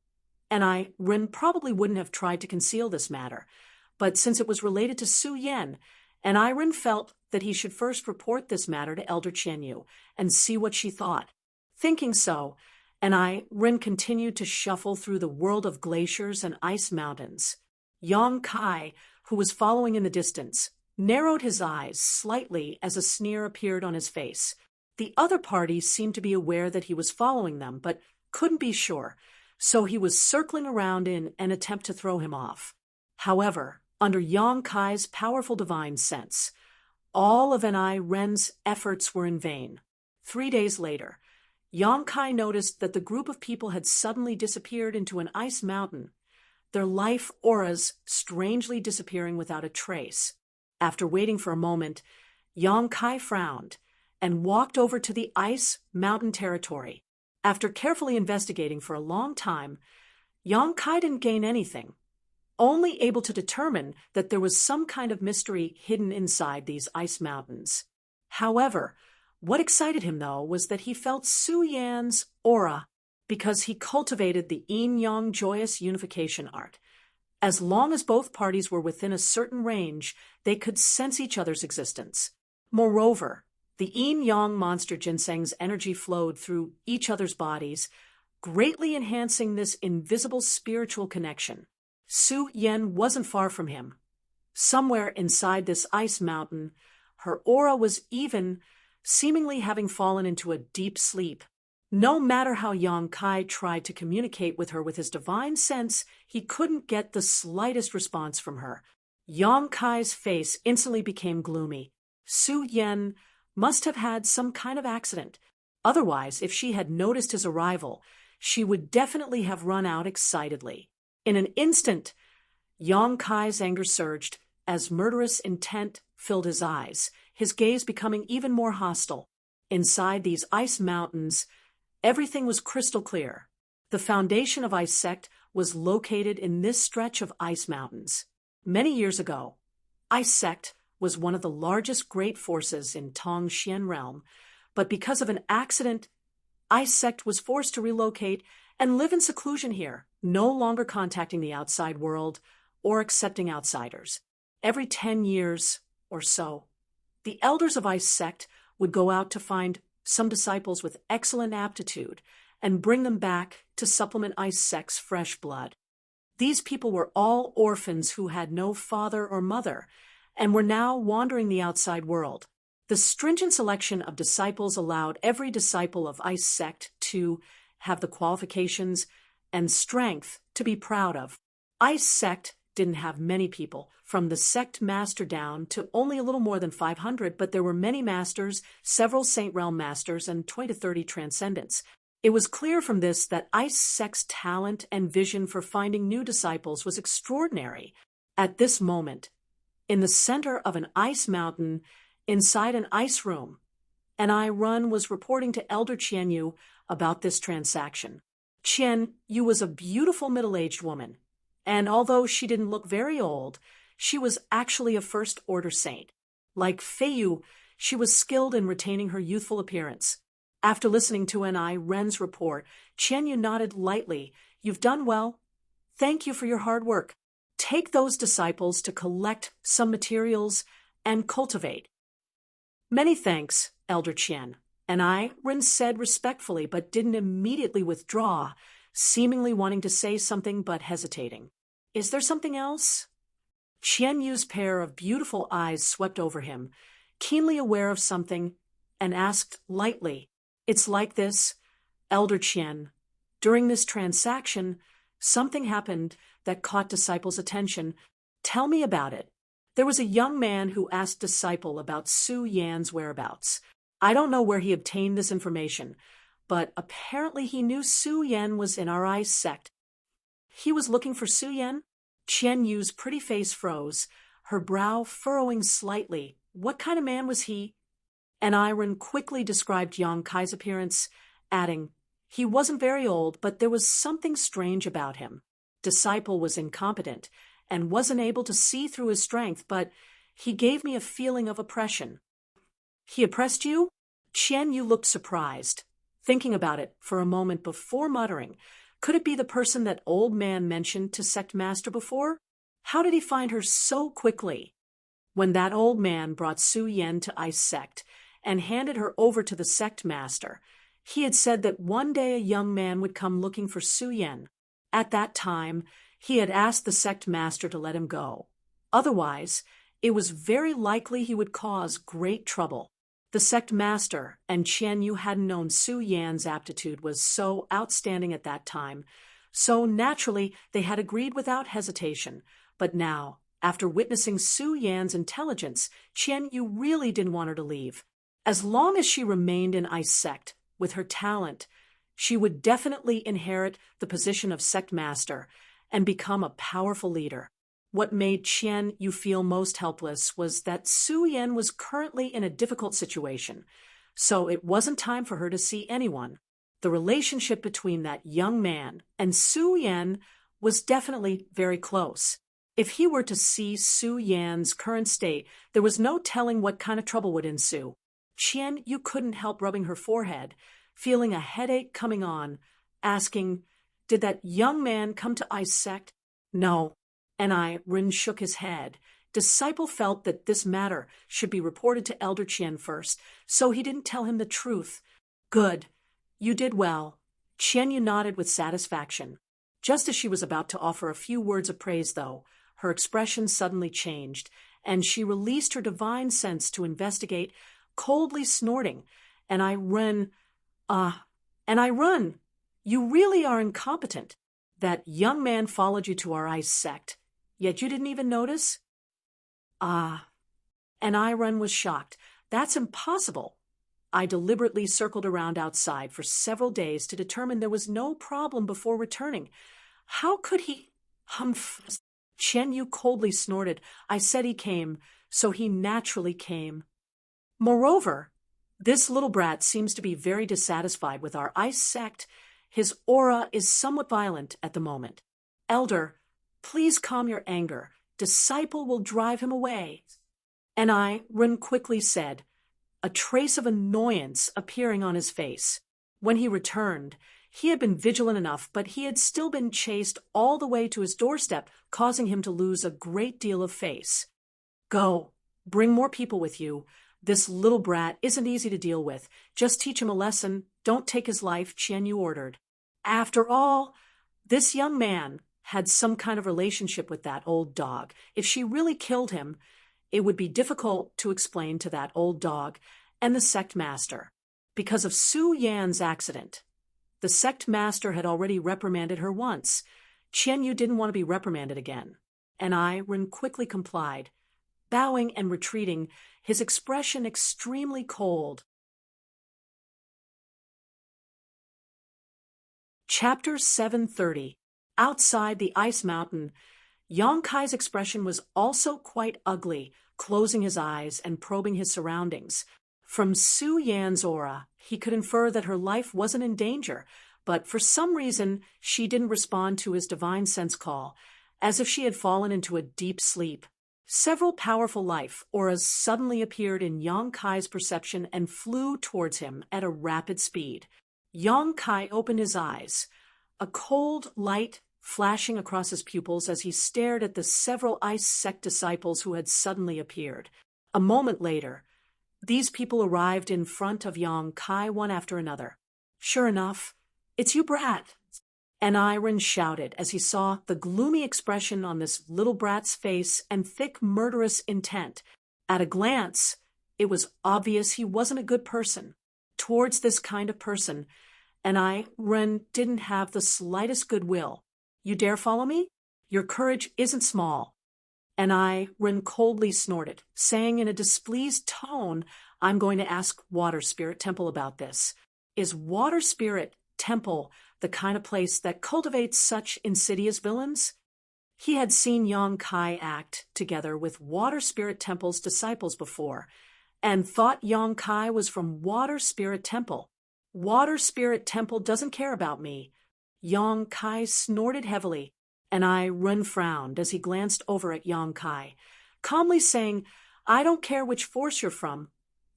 and Irene probably wouldn't have tried to conceal this matter, but since it was related to Su Yen, and Irene felt that he should first report this matter to Elder Qianyu and see what she thought. Thinking so, and Irene continued to shuffle through the world of glaciers and ice mountains. Yang Kai, who was following in the distance, narrowed his eyes slightly as a sneer appeared on his face. The other parties seemed to be aware that he was following them, but couldn't be sure, so he was circling around in an attempt to throw him off. However, under Yang Kai's powerful divine sense, all of Irene's efforts were in vain. 3 days later, Yang Kai noticed that the group of people had suddenly disappeared into an ice mountain, their life auras strangely disappearing without a trace. After waiting for a moment, Yang Kai frowned and walked over to the ice mountain territory. After carefully investigating for a long time, Yang Kai didn't gain anything, only able to determine that there was some kind of mystery hidden inside these ice mountains. However, what excited him, though, was that he felt Su Yan's aura because he cultivated the yin-yang joyous unification art. As long as both parties were within a certain range, they could sense each other's existence. Moreover, the yin-yang monster ginseng's energy flowed through each other's bodies, greatly enhancing this invisible spiritual connection. Su Yen wasn't far from him, Somewhere inside this ice mountain, her aura was even, seemingly having fallen into a deep sleep. No matter how Yang Kai tried to communicate with her with his divine sense, he couldn't get the slightest response from her. Yang Kai's face instantly became gloomy. Su Yan must have had some kind of accident. Otherwise, if she had noticed his arrival, she would definitely have run out excitedly. In an instant, Yang Kai's anger surged as murderous intent filled his eyes, his gaze becoming even more hostile. Inside these ice mountains, everything was crystal clear. The foundation of Ice Sect was located in this stretch of ice mountains. Many years ago, Ice Sect was one of the largest great forces in Tongxian realm, but because of an accident, Ice Sect was forced to relocate and live in seclusion here, no longer contacting the outside world or accepting outsiders. Every 10 years or so, the elders of Ice Sect would go out to find some disciples with excellent aptitude and bring them back to supplement Ice Sect's fresh blood. These people were all orphans who had no father or mother and were now wandering the outside world. The stringent selection of disciples allowed every disciple of Ice Sect to have the qualifications and strength to be proud of. Ice Sect didn't have many people, from the sect master down to only a little more than 500, but there were many masters, several Saint Realm masters, and 20 to 30 transcendents. It was clear from this that Ice Sect's talent and vision for finding new disciples was extraordinary. At this moment, in the center of an ice mountain, inside an ice room, an I Run was reporting to Elder Qian Yu about this transaction. Qian Yu was a beautiful middle-aged woman, and although she didn't look very old, she was actually a first-order saint. Like Fei Yu, she was skilled in retaining her youthful appearance. After listening to an I Ren's report, Qian Yu nodded lightly. "You've done well. Thank you for your hard work. Take those disciples to collect some materials and cultivate." "Many thanks, Elder Qian," and I Ren said respectfully, but didn't immediately withdraw, seemingly wanting to say something but hesitating. "Is there something else?" Qian Yu's pair of beautiful eyes swept over him, keenly aware of something, and asked lightly, "It's like this, Elder Qian. During this transaction, something happened that caught Disciple's attention. Tell me about it." There was a young man who asked Disciple about Su Yan's whereabouts. I don't know where he obtained this information, but apparently he knew Su Yan was in our Ice Sect. He was looking for Su Yan? Qian Yu's pretty face froze, her brow furrowing slightly. What kind of man was he? And Iron quickly described Yang Kai's appearance, adding, "He wasn't very old, but there was something strange about him. Disciple was incompetent and wasn't able to see through his strength, but he gave me a feeling of oppression." "He oppressed you?" Qian Yu looked surprised, thinking about it for a moment before muttering, "Could it be the person that old man mentioned to Sect Master before? How did he find her so quickly?" When that old man brought Su Yan to Ice Sect and handed her over to the Sect Master, he had said that one day a young man would come looking for Su Yan. At that time, he had asked the Sect Master to let him go. Otherwise, it was very likely he would cause great trouble. The Sect Master and Qian Yu hadn't known Su Yan's aptitude was so outstanding at that time, so naturally they had agreed without hesitation. But now, after witnessing Su Yan's intelligence, Qian Yu really didn't want her to leave. As long as she remained in Ice Sect, with her talent, she would definitely inherit the position of Sect Master and become a powerful leader. What made Qian Yu feel most helpless was that Su Yan was currently in a difficult situation, so it wasn't time for her to see anyone. The relationship between that young man and Su Yan was definitely very close. If he were to see Su Yan's current state, there was no telling what kind of trouble would ensue. Qian Yu couldn't help rubbing her forehead, feeling a headache coming on, asking, "Did that young man come to Ice Sect?" "No." And Rin shook his head. Disciple felt that this matter should be reported to Elder Qian first, so he didn't tell him the truth. "Good. You did well." Qian Yu nodded with satisfaction. Just as she was about to offer a few words of praise, though, her expression suddenly changed, and she released her divine sense to investigate, coldly snorting, and I run, You really are incompetent. That young man followed you to our ice sect, yet you didn't even notice? And Iron was shocked. That's impossible. I deliberately circled around outside for several days to determine there was no problem before returning. How could he? Humph! Chen Yu coldly snorted. I said he came, so he naturally came. Moreover, this little brat seems to be very dissatisfied with our ice sect. His aura is somewhat violent at the moment. Elder, please calm your anger. Disciple will drive him away. And Ren quickly said, a trace of annoyance appearing on his face. When he returned, he had been vigilant enough, but he had still been chased all the way to his doorstep, causing him to lose a great deal of face. Go, bring more people with you. This little brat isn't easy to deal with. Just teach him a lesson. Don't take his life, Qian Yu ordered. After all, this young man had some kind of relationship with that old dog. If she really killed him, it would be difficult to explain to that old dog and the sect master. Because of Su Yan's accident, the sect master had already reprimanded her once. Qian Yu didn't want to be reprimanded again, and Ren quickly complied, bowing and retreating, his expression extremely cold. Chapter 730. Outside the ice mountain, Yang Kai's expression was also quite ugly, closing his eyes and probing his surroundings. From Su Yan's aura, he could infer that her life wasn't in danger, but for some reason she didn't respond to his divine sense call, as if she had fallen into a deep sleep. Several powerful life auras suddenly appeared in Yang Kai's perception and flew towards him at a rapid speed. Yang Kai opened his eyes, a cold light flashing across his pupils as he stared at the several ice sect disciples who had suddenly appeared. A moment later, these people arrived in front of Yang Kai one after another. Sure enough, it's you, brat! And Ren shouted as he saw the gloomy expression on this little brat's face and thick murderous intent. At a glance, it was obvious he wasn't a good person. Towards this kind of person, and Ren didn't have the slightest goodwill. You dare follow me? Your courage isn't small. And Ren coldly snorted, saying in a displeased tone, I'm going to ask Water Spirit Temple about this. Is Water Spirit Temple the kind of place that cultivates such insidious villains? He had seen Yang Kai act together with Water Spirit Temple's disciples before, and thought Yang Kai was from Water Spirit Temple. Water Spirit Temple doesn't care about me. Yang Kai snorted heavily, and Ren frowned as he glanced over at Yang Kai, calmly saying, I don't care which force you're from.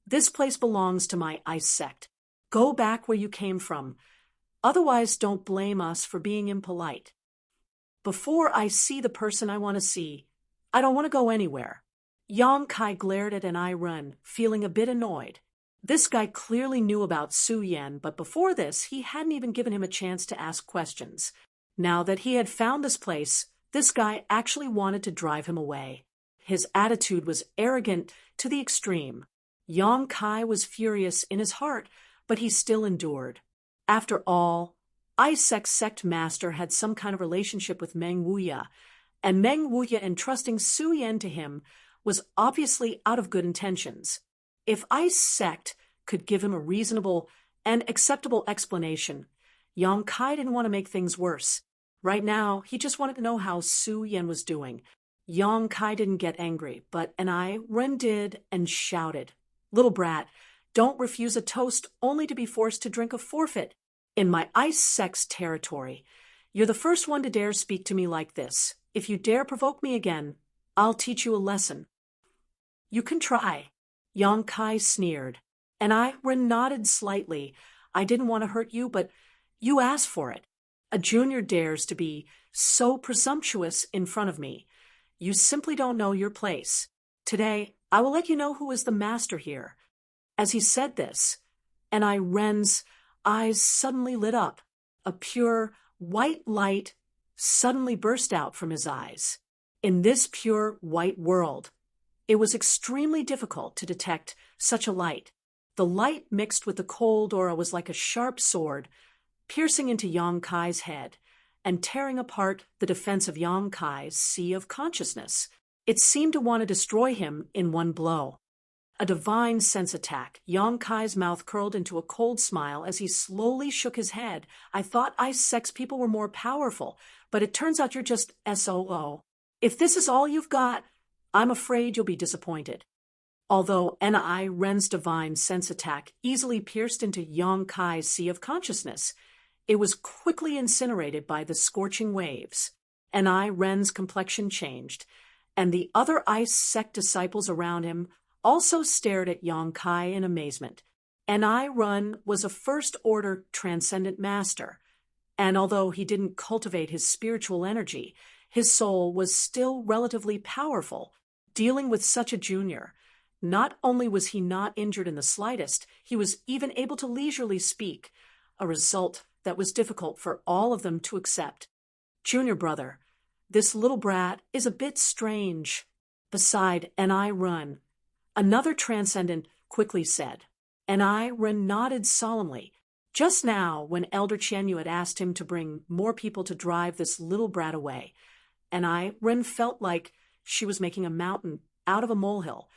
This place belongs to my ice sect. Go back where you came from. Otherwise, don't blame us for being impolite. Before I see the person I want to see, I don't want to go anywhere. Yang Kai glared at Ren, feeling a bit annoyed. This guy clearly knew about Su Yan, but before this, he hadn't even given him a chance to ask questions. Now that he had found this place, this guy actually wanted to drive him away. His attitude was arrogant to the extreme. Yang Kai was furious in his heart, but he still endured. After all, Isaac sect master had some kind of relationship with Meng Wuya, and Meng Wuya entrusting Su Yan to him was obviously out of good intentions. If Ice sect could give him a reasonable and acceptable explanation, Yang Kai didn't want to make things worse. Right now, he just wanted to know how Su Yan was doing. Yang Kai didn't get angry, but Ren did and shouted, Little brat, don't refuse a toast only to be forced to drink a forfeit. In my ice sect's territory, you're the first one to dare speak to me like this. If you dare provoke me again, I'll teach you a lesson. You can try. Yang Kai sneered, and Ren nodded slightly. I didn't want to hurt you, but you asked for it. A junior dares to be so presumptuous in front of me. You simply don't know your place. Today, I will let you know who is the master here. As he said this, and Ren's eyes suddenly lit up. A pure, white light suddenly burst out from his eyes. In this pure white world, it was extremely difficult to detect such a light. The light mixed with the cold aura was like a sharp sword, piercing into Yang Kai's head and tearing apart the defense of Yang Kai's sea of consciousness. It seemed to want to destroy him in one blow. A divine sense attack. Yang Kai's mouth curled into a cold smile as he slowly shook his head. I thought ice sex people were more powerful, but it turns out you're just SOO. If this is all you've got, I'm afraid you'll be disappointed. Although Ni Ren's divine sense attack easily pierced into Yang Kai's sea of consciousness, it was quickly incinerated by the scorching waves. Ni Ren's complexion changed, and the other ice sect disciples around him also stared at Yang Kai in amazement. Ni Ren was a first-order transcendent master, and although he didn't cultivate his spiritual energy, his soul was still relatively powerful. Dealing with such a junior, not only was he not injured in the slightest, he was even able to leisurely speak, a result that was difficult for all of them to accept. Junior brother, this little brat is a bit strange. Beside Ni Ren, another transcendent quickly said. Ni Ren nodded solemnly. Just now, when Elder Qianyu had asked him to bring more people to drive this little brat away, Ni Ren felt like she was making a mountain out of a molehill.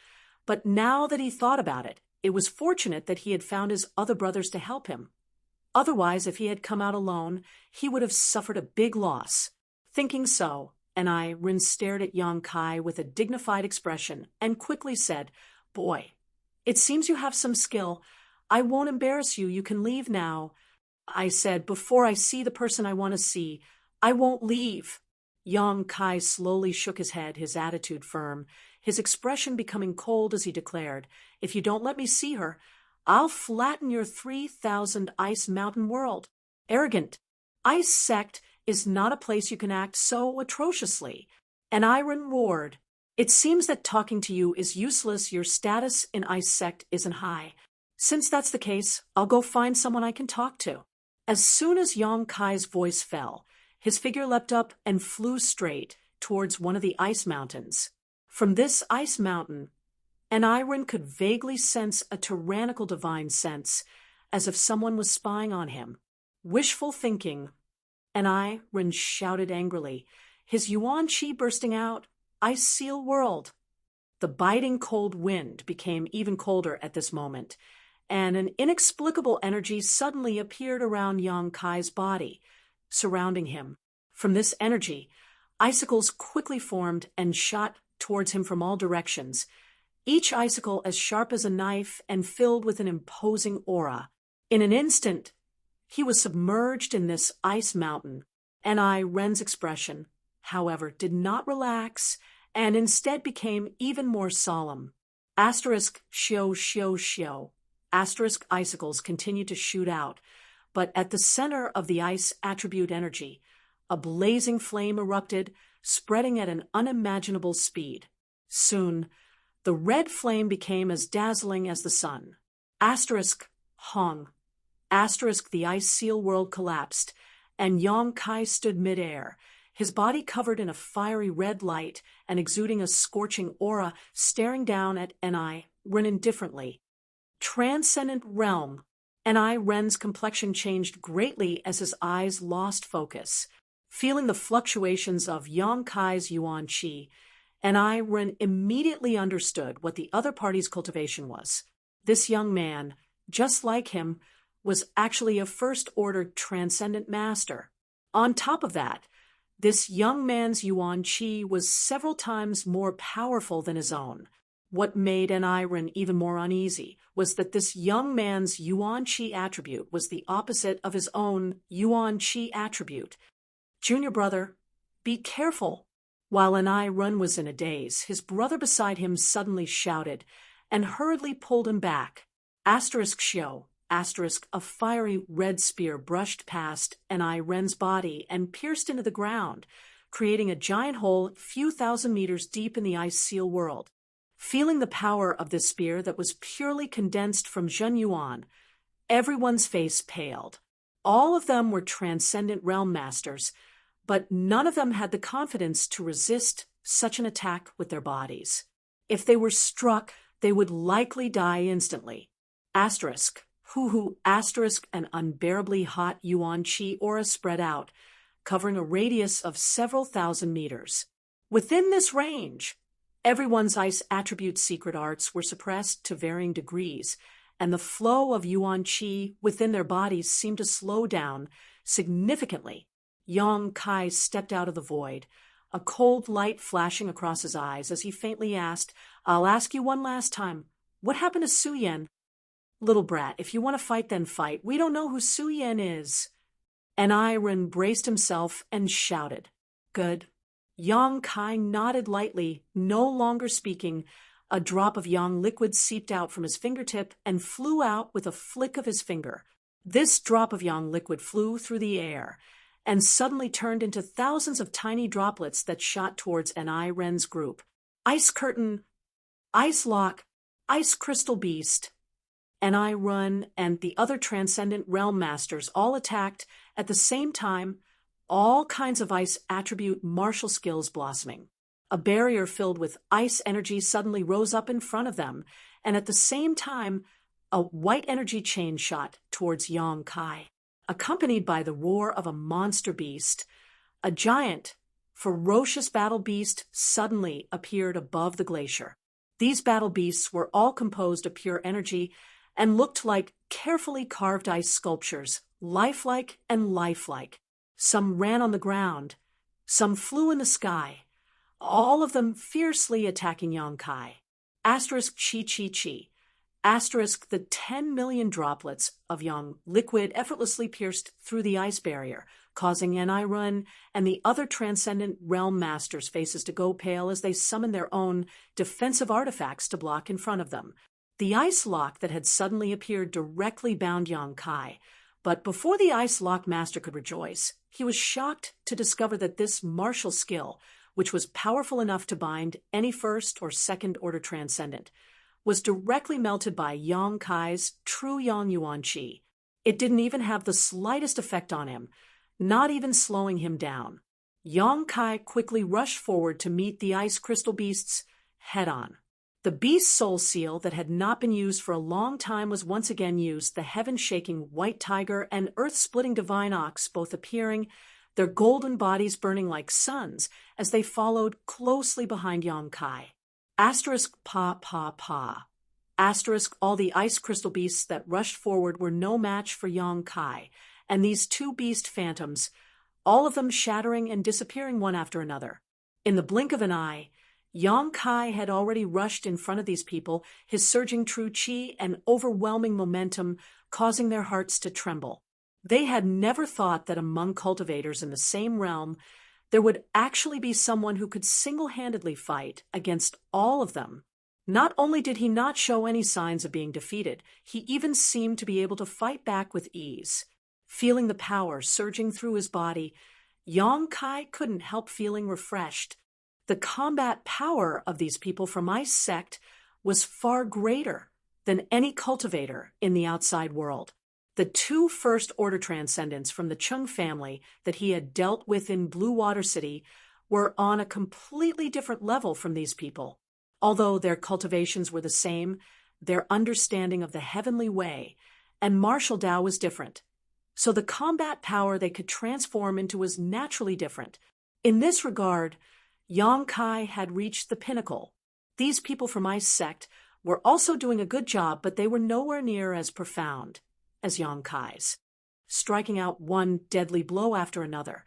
But now that he thought about it, it was fortunate that he had found his other brothers to help him. Otherwise, if he had come out alone, he would have suffered a big loss. Thinking so, Ni Ren stared at Yang Kai with a dignified expression and quickly said, "Boy, it seems you have some skill. I won't embarrass you. You can leave now." I said, "Before I see the person I want to see, I won't leave." Yang Kai slowly shook his head, his attitude firm, his expression becoming cold as he declared, "If you don't let me see her, I'll flatten your 3,000 ice mountain world." Arrogant. Ice sect is not a place you can act so atrociously. And Ren roared, "It seems that talking to you is useless. Your status in ice sect isn't high. Since that's the case, I'll go find someone I can talk to." As soon as Yang Kai's voice fell, his figure leapt up and flew straight towards one of the ice mountains. From this ice mountain, Ren could vaguely sense a tyrannical divine sense, as if someone was spying on him. Wishful thinking. Ren shouted angrily, his yuan qi bursting out, "Ice seal world." The biting cold wind became even colder at this moment, and an inexplicable energy suddenly appeared around Yang Kai's body, surrounding him. From this energy, icicles quickly formed and shot towards him from all directions, each icicle as sharp as a knife and filled with an imposing aura. In an instant, he was submerged in this ice mountain. Ren's expression, however, did not relax and instead became even more solemn. Asterisk shio shio shio. Asterisk icicles continued to shoot out, but at the center of the ice attribute energy, a blazing flame erupted, spreading at an unimaginable speed. Soon, the red flame became as dazzling as the sun. Asterisk Hong. Asterisk the ice seal world collapsed, and Yang Kai stood midair, his body covered in a fiery red light and exuding a scorching aura, staring down at Ni Ren indifferently. Transcendent realm. Ni Ren's complexion changed greatly as his eyes lost focus. Feeling the fluctuations of Yang Kai's yuan qi, Ni Ren immediately understood what the other party's cultivation was. This young man, just like him, was actually a first-order transcendent master. On top of that, this young man's yuan qi was several times more powerful than his own. What made Ni Ren even more uneasy was that this young man's yuan qi attribute was the opposite of his own yuan qi attribute. "Junior brother, be careful." While Ni Ren was in a daze, his brother beside him suddenly shouted and hurriedly pulled him back. Asterisk shio. Asterisk, a fiery red spear brushed past Ni Ren's body and pierced into the ground, creating a giant hole a few thousand meters deep in the ice seal world. Feeling the power of this spear that was purely condensed from Zhen Yuan, everyone's face paled. All of them were transcendent realm masters, but none of them had the confidence to resist such an attack with their bodies. If they were struck, they would likely die instantly. Asterisk. Hoo-hoo, asterisk, an unbearably hot yuan qi aura spread out, covering a radius of several thousand meters. Within this range, everyone's ice attribute secret arts were suppressed to varying degrees, and the flow of yuan qi within their bodies seemed to slow down significantly. Yang Kai stepped out of the void, a cold light flashing across his eyes as he faintly asked, "I'll ask you one last time. What happened to Su Yan?" "Little brat, if you want to fight, then fight. We don't know who Su Yan is." And Iron braced himself and shouted, "Good." Yang Kai nodded lightly, no longer speaking. A drop of yang liquid seeped out from his fingertip and flew out with a flick of his finger. This drop of yang liquid flew through the air and suddenly turned into thousands of tiny droplets that shot towards Anai Ren's group. Ice Curtain, Ice Lock, Ice Crystal Beast. Anai Ren and the other Transcendent Realm Masters all attacked at the same time, all kinds of ice attribute martial skills blossoming. A barrier filled with ice energy suddenly rose up in front of them, and at the same time, a white energy chain shot towards Yang Kai. Accompanied by the roar of a monster beast, a giant, ferocious battle beast suddenly appeared above the glacier. These battle beasts were all composed of pure energy and looked like carefully carved ice sculptures, lifelike and lifelike. Some ran on the ground, some flew in the sky, all of them fiercely attacking Yang Kai. Asterisk chi chi chi. Asterisk the 10 million droplets of yang liquid effortlessly pierced through the ice barrier, causing Anai Ren and the other Transcendent Realm Masters' faces to go pale as they summoned their own defensive artifacts to block in front of them. The ice lock that had suddenly appeared directly bound Yang Kai, but before the ice lock master could rejoice, he was shocked to discover that this martial skill, which was powerful enough to bind any first or second order transcendent, was directly melted by Yang Kai's true Yang Yuan Qi. It didn't even have the slightest effect on him, not even slowing him down. Yang Kai quickly rushed forward to meet the ice crystal beasts head-on. The beast's soul seal that had not been used for a long time was once again used, the heaven-shaking white tiger and earth-splitting divine ox both appearing, their golden bodies burning like suns as they followed closely behind Yang Kai. Asterisk pa pa pa. Asterisk all the ice crystal beasts that rushed forward were no match for Yang Kai, and these two beast phantoms, all of them shattering and disappearing one after another. In the blink of an eye, Yang Kai had already rushed in front of these people, his surging true chi and overwhelming momentum causing their hearts to tremble. They had never thought that among cultivators in the same realm there would actually be someone who could single-handedly fight against all of them. Not only did he not show any signs of being defeated, he even seemed to be able to fight back with ease. Feeling the power surging through his body, Yang Kai couldn't help feeling refreshed. The combat power of these people from Ice Sect was far greater than any cultivator in the outside world. The two first-order transcendents from the Chung family that he had dealt with in Blue Water City were on a completely different level from these people. Although their cultivations were the same, their understanding of the heavenly way and martial Tao was different. So the combat power they could transform into was naturally different. In this regard, Yang Kai had reached the pinnacle. These people from Ice Sect were also doing a good job, but they were nowhere near as profound as Yang Kai's. Striking out one deadly blow after another,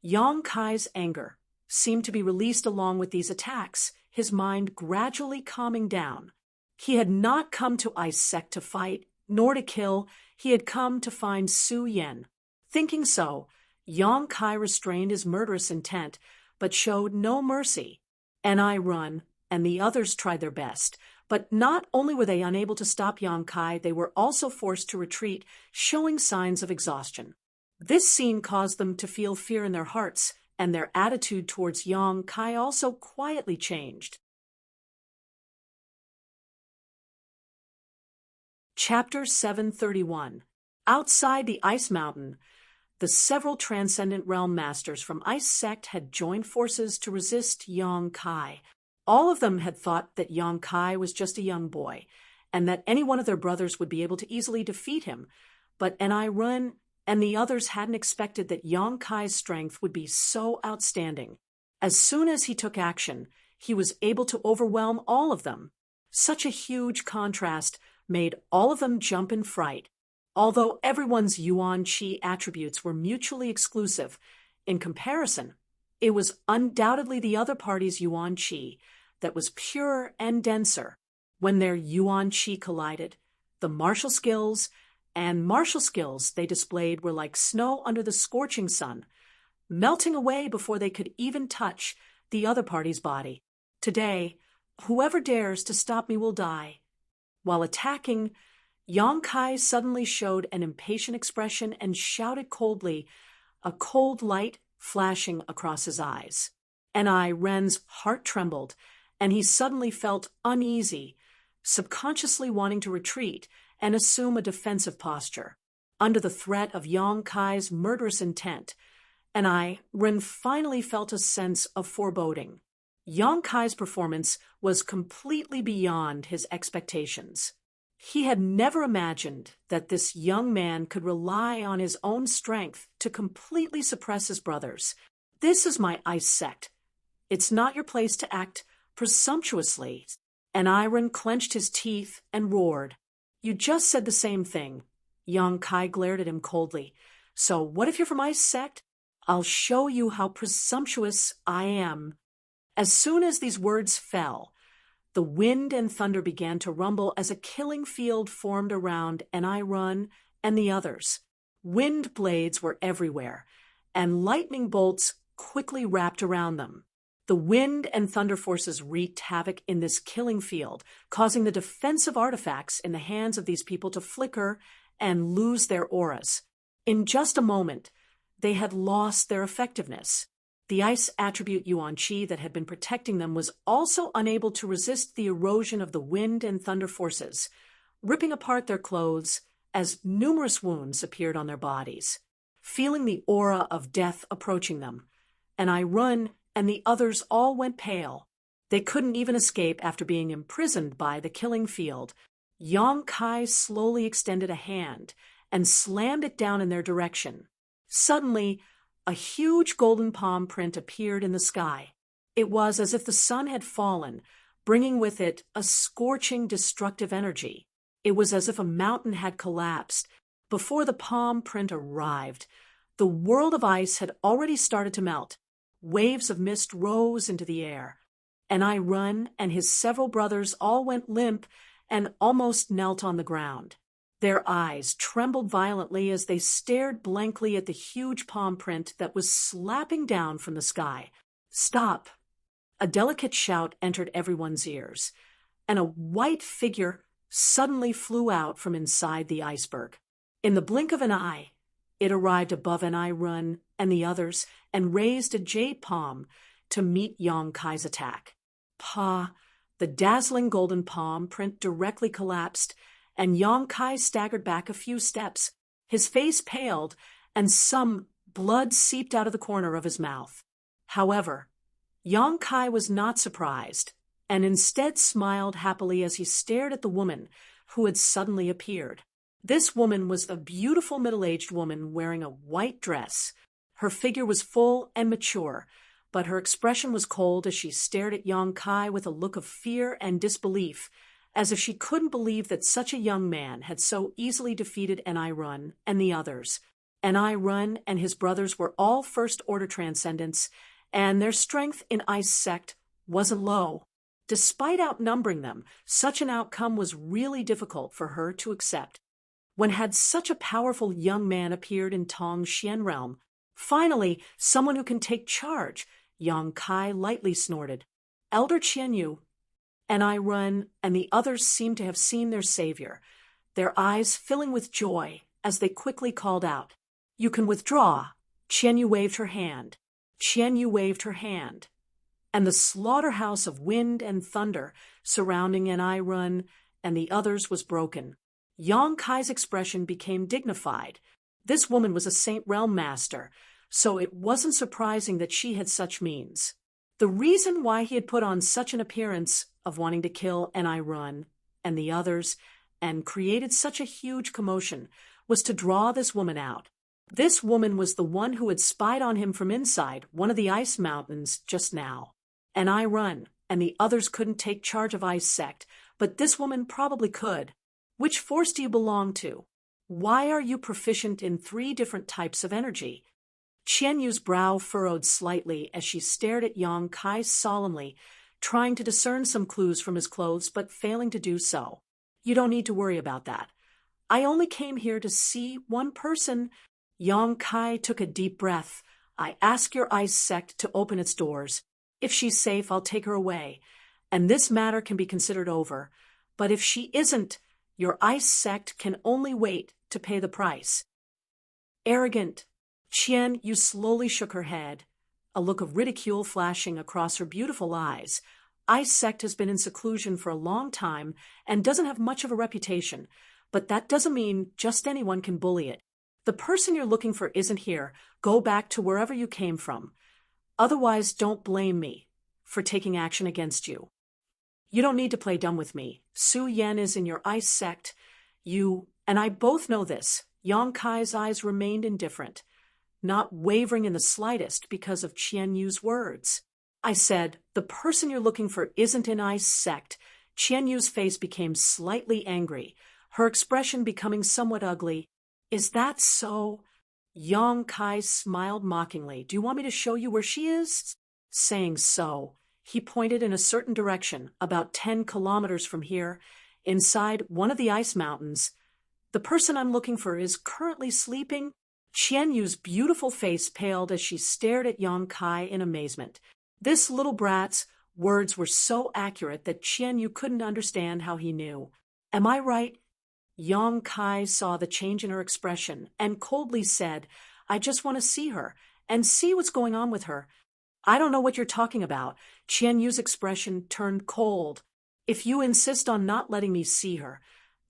Yang Kai's anger seemed to be released along with these attacks, his mind gradually calming down. He had not come to Ice Sect to fight, nor to kill. He had come to find Su Yan. Thinking so, Yang Kai restrained his murderous intent, but showed no mercy. Anai Ren and the others tried their best, but not only were they unable to stop Yang Kai, they were also forced to retreat, showing signs of exhaustion. This scene caused them to feel fear in their hearts, and their attitude towards Yang Kai also quietly changed. Chapter 731. Outside the Ice Mountain, The several Transcendent Realm Masters from Ice Sect had joined forces to resist Yong Kai. All of them had thought that Yong Kai was just a young boy, and that any one of their brothers would be able to easily defeat him. But Run and the others hadn't expected that Yong Kai's strength would be so outstanding. As soon as he took action, he was able to overwhelm all of them. Such a huge contrast made all of them jump in fright. Although everyone's Yuan Qi attributes were mutually exclusive, in comparison, it was undoubtedly the other party's Yuan Qi that was purer and denser. When their Yuan Qi collided, the martial skills they displayed were like snow under the scorching sun, melting away before they could even touch the other party's body. Today, whoever dares to stop me will die. While attacking, Yong Kai suddenly showed an impatient expression and shouted coldly, a cold light flashing across his eyes. Ren's heart trembled, and he suddenly felt uneasy, subconsciously wanting to retreat and assume a defensive posture. Under the threat of Yong Kai's murderous intent, Ren finally felt a sense of foreboding. Yong Kai's performance was completely beyond his expectations. He had never imagined that this young man could rely on his own strength to completely suppress his brothers. This is my Ice Sect. It's not your place to act presumptuously. Ren clenched his teeth and roared. You just said the same thing. Yong Kai glared at him coldly. So what if you're from Ice Sect? I'll show you how presumptuous I am. As soon as these words fell, the wind and thunder began to rumble as a killing field formed around Run and the others. Wind blades were everywhere, and lightning bolts quickly wrapped around them. The wind and thunder forces wreaked havoc in this killing field, causing the defensive artifacts in the hands of these people to flicker and lose their auras. In just a moment, they had lost their effectiveness. The ice attribute Yuan Qi that had been protecting them was also unable to resist the erosion of the wind and thunder forces, ripping apart their clothes as numerous wounds appeared on their bodies. Feeling the aura of death approaching them, Run and the others all went pale. They couldn't even escape after being imprisoned by the killing field. Yong Kai slowly extended a hand and slammed it down in their direction. Suddenly, a huge golden palm print appeared in the sky. It was as if the sun had fallen, bringing with it a scorching, destructive energy. It was as if a mountain had collapsed. Before the palm print arrived, the world of ice had already started to melt. Waves of mist rose into the air. Run and his several brothers all went limp and almost knelt on the ground. Their eyes trembled violently as they stared blankly at the huge palm print that was slapping down from the sky. Stop! A delicate shout entered everyone's ears, and a white figure suddenly flew out from inside the iceberg. In the blink of an eye, it arrived above Run and the others and raised a jade palm to meet Yong Kai's attack. The dazzling golden palm print directly collapsed, and Yong Kai staggered back a few steps. His face paled, and some blood seeped out of the corner of his mouth. However, Yong Kai was not surprised, and instead smiled happily as he stared at the woman who had suddenly appeared. This woman was a beautiful middle-aged woman wearing a white dress. Her figure was full and mature, but her expression was cold as she stared at Yong Kai with a look of fear and disbelief, as if she couldn't believe that such a young man had so easily defeated Run and the others. Run and his brothers were all first-order transcendents, and their strength in Ice Sect wasn't low. Despite outnumbering them, such an outcome was really difficult for her to accept. When had such a powerful young man appeared in Tong Xian realm? Finally, someone who can take charge, Yong Kai lightly snorted. Elder Qianyu. Run and the others seemed to have seen their savior, their eyes filling with joy as they quickly called out, You can withdraw. Qianyu waved her hand. And the slaughterhouse of wind and thunder surrounding Run and the others was broken. Yong Kai's expression became dignified. This woman was a Saint Realm master, so it wasn't surprising that she had such means. The reason why he had put on such an appearance of wanting to kill Run and the others and created such a huge commotion was to draw this woman out. This woman was the one who had spied on him from inside one of the ice mountains just now. Run and the others couldn't take charge of Ice Sect, but this woman probably could. Which force do you belong to? Why are you proficient in 3 different types of energy? Qian Yu's brow furrowed slightly as she stared at Yang Kai solemnly, trying to discern some clues from his clothes but failing to do so. You don't need to worry about that. I only came here to see one person. Yang Kai took a deep breath. I ask your Ice Sect to open its doors. If she's safe, I'll take her away, and this matter can be considered over. But if she isn't, your Ice Sect can only wait to pay the price. Arrogant. Qian Yu slowly shook her head, a look of ridicule flashing across her beautiful eyes. Ice Sect has been in seclusion for a long time and doesn't have much of a reputation, but that doesn't mean just anyone can bully it. The person you're looking for isn't here. Go back to wherever you came from. Otherwise, don't blame me for taking action against you. You don't need to play dumb with me. Su Yan is in your Ice Sect. You and I both know this. Yang Kai's eyes remained indifferent, not wavering in the slightest because of Qian Yu's words. I said, the person you're looking for isn't in Ice Sect. Qian Yu's face became slightly angry, her expression becoming somewhat ugly. Is that so? Yang Kai smiled mockingly. Do you want me to show you where she is? Saying so, he pointed in a certain direction, about 10 kilometers from here, inside one of the ice mountains. The person I'm looking for is currently sleeping. Qian Yu's beautiful face paled as she stared at Yang Kai in amazement. This little brat's words were so accurate that Qian Yu couldn't understand how he knew. Am I right? Yang Kai saw the change in her expression and coldly said, I just want to see her and see what's going on with her. I don't know what you're talking about. Qian Yu's expression turned cold. If you insist on not letting me see her,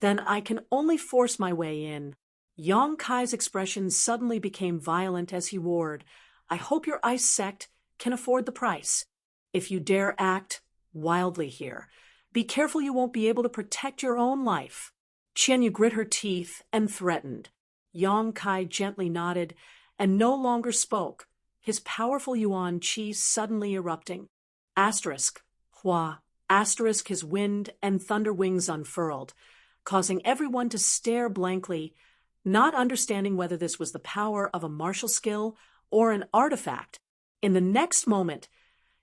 then I can only force my way in. Yang Kai's expression suddenly became violent as he roared, I hope your Ice Sect can afford the price. If you dare act wildly here, be careful you won't be able to protect your own life. Qian Yu grit her teeth and threatened. Yang Kai gently nodded and no longer spoke, his powerful yuan qi suddenly erupting. Hua, his wind and thunder wings unfurled, causing everyone to stare blankly, not understanding whether this was the power of a martial skill or an artifact. In the next moment,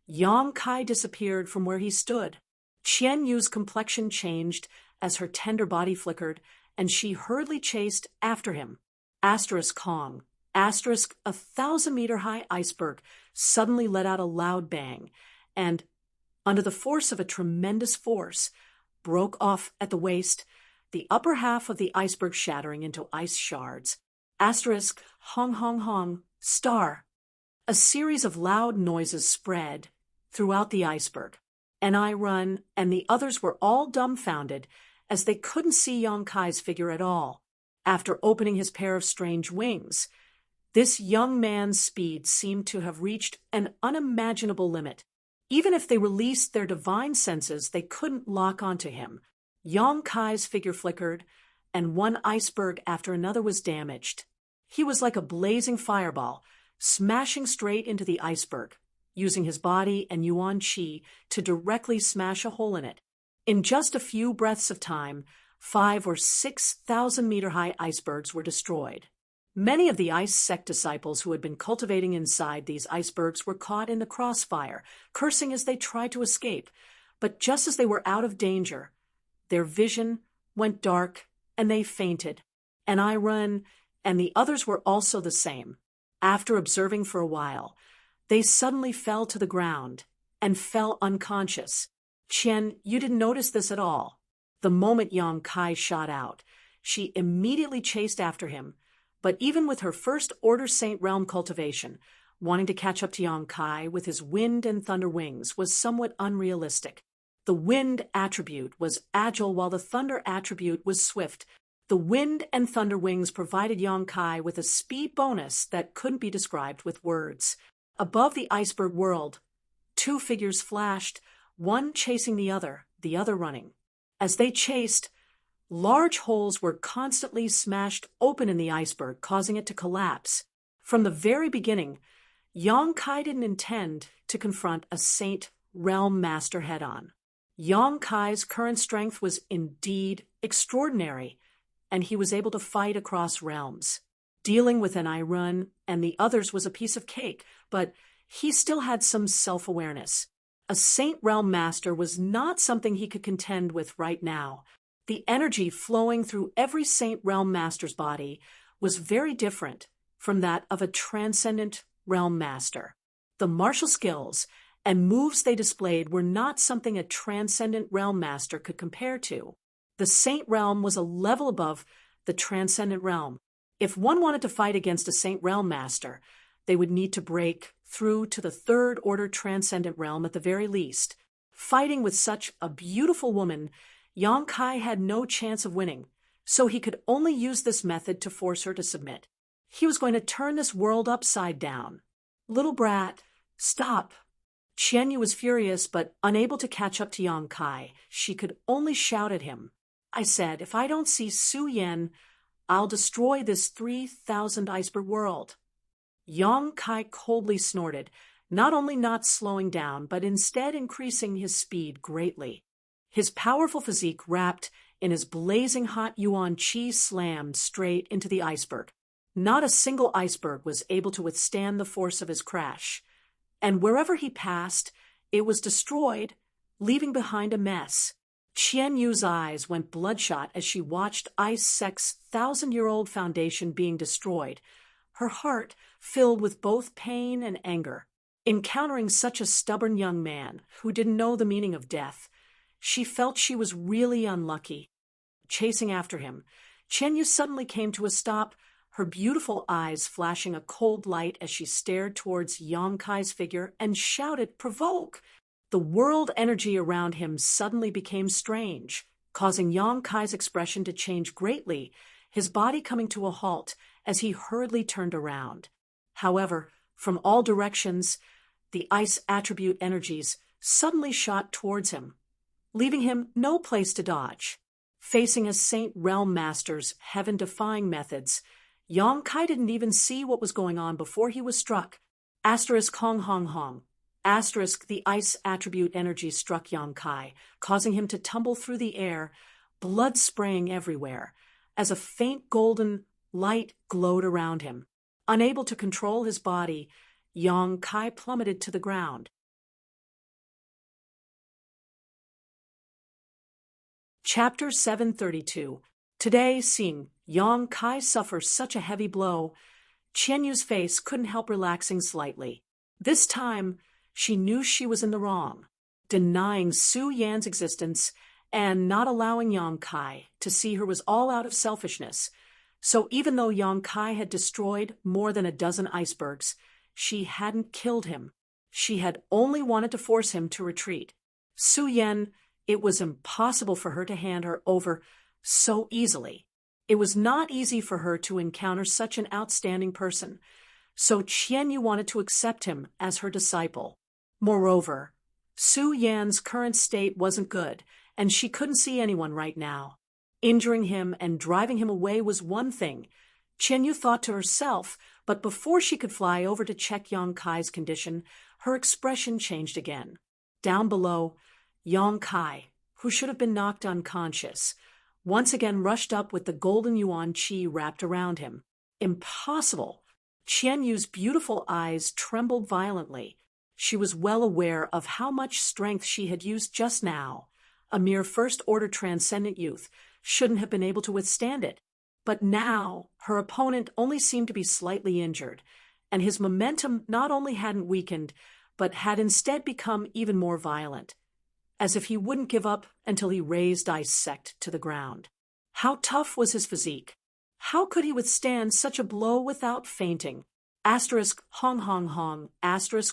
Yang Kai disappeared from where he stood. Qian Yu's complexion changed as her tender body flickered, and she hurriedly chased after him. Kong. 1,000-meter-high iceberg suddenly let out a loud bang, and, under the force of a tremendous force, broke off at the waist, the upper half of the iceberg shattering into ice shards. Hong hong hong, star. A series of loud noises spread throughout the iceberg. Run and the others were all dumbfounded as they couldn't see Yang Kai's figure at all. After opening his pair of strange wings, this young man's speed seemed to have reached an unimaginable limit. Even if they released their divine senses, they couldn't lock onto him. Yang Kai's figure flickered, and one iceberg after another was damaged. He was like a blazing fireball, smashing straight into the iceberg, using his body and yuan qi to directly smash a hole in it. In just a few breaths of time, 5,000 or 6,000-meter-high icebergs were destroyed. Many of the Ice Sect disciples who had been cultivating inside these icebergs were caught in the crossfire, cursing as they tried to escape. But just as they were out of danger, their vision went dark and they fainted. Run and the others were also the same. After observing for a while, they suddenly fell to the ground and fell unconscious. Qian, you didn't notice this at all. The moment Yang Kai shot out, she immediately chased after him. But even with her first Order Saint Realm cultivation, wanting to catch up to Yang Kai with his wind and thunder wings was somewhat unrealistic. The wind attribute was agile while the thunder attribute was swift, The wind and thunder wings provided Yang Kai with a speed bonus that couldn't be described with words. Above the iceberg world, two figures flashed, one chasing the other running. As they chased, large holes were constantly smashed open in the iceberg, causing it to collapse. From the very beginning, Yang Kai didn't intend to confront a Saint Realm Master head-on. Yang Kai's current strength was indeed extraordinary, and he was able to fight across realms. Dealing with an Irun and the others was a piece of cake, but he still had some self-awareness. A Saint Realm Master was not something he could contend with right now. The energy flowing through every Saint Realm Master's body was very different from that of a Transcendent Realm Master. The martial skills and moves they displayed were not something a Transcendent Realm Master could compare to. The Saint Realm was a level above the Transcendent Realm. If one wanted to fight against a Saint Realm Master, they would need to break through to the Third Order Transcendent Realm at the very least. Fighting with such a beautiful woman, Yang Kai had no chance of winning, so he could only use this method to force her to submit. He was going to turn this world upside down. Little brat, stop. Qianyu was furious, but unable to catch up to Yang Kai. She could only shout at him. I said, if I don't see Su Yan, I'll destroy this 3,000 iceberg world. Yang Kai coldly snorted, not only not slowing down, but instead increasing his speed greatly. His powerful physique wrapped in his blazing hot Yuan Qi slammed straight into the iceberg. Not a single iceberg was able to withstand the force of his crash, and wherever he passed, it was destroyed, leaving behind a mess. Qian Yu's eyes went bloodshot as she watched Ice Sect's 1,000-year-old foundation being destroyed, her heart filled with both pain and anger. Encountering such a stubborn young man who didn't know the meaning of death, she felt she was really unlucky. Chasing after him, Qian Yu suddenly came to a stop, her beautiful eyes flashing a cold light as she stared towards Yang Kai's figure and shouted, "Provoke!" The world energy around him suddenly became strange, causing Yang Kai's expression to change greatly, his body coming to a halt as he hurriedly turned around. However, from all directions, the ice attribute energies suddenly shot towards him, leaving him no place to dodge. Facing a Saint Realm Master's heaven-defying methods, Yang Kai didn't even see what was going on before he was struck. Hong Hong Hong. The ice attribute energy struck Yang Kai, causing him to tumble through the air, blood spraying everywhere, as a faint golden light glowed around him. Unable to control his body, Yang Kai plummeted to the ground. Chapter 732. Today, seeing Yang Kai suffer such a heavy blow, Qian Yu's face couldn't help relaxing slightly. This time, she knew she was in the wrong, denying Su Yan's existence and not allowing Yang Kai to see her was all out of selfishness. So even though Yang Kai had destroyed more than a dozen icebergs, she hadn't killed him. She had only wanted to force him to retreat. Su Yan, it was impossible for her to hand her over so easily. It was not easy for her to encounter such an outstanding person, so Qian Yu wanted to accept him as her disciple. Moreover, Su Yan's current state wasn't good, and she couldn't see anyone right now. Injuring him and driving him away was one thing, Qian Yu thought to herself, but before she could fly over to check Yang Kai's condition, her expression changed again. Down below, Yang Kai, who should have been knocked unconscious, once again rushed up with the golden Yuan Qi wrapped around him. Impossible! Qian Yu's beautiful eyes trembled violently. She was well aware of how much strength she had used just now. A mere first-order transcendent youth shouldn't have been able to withstand it. But now, her opponent only seemed to be slightly injured, and his momentum not only hadn't weakened, but had instead become even more violent, as if he wouldn't give up until he razed Ice Sect to the ground. How tough was his physique? How could he withstand such a blow without fainting? Hong Hong Hong.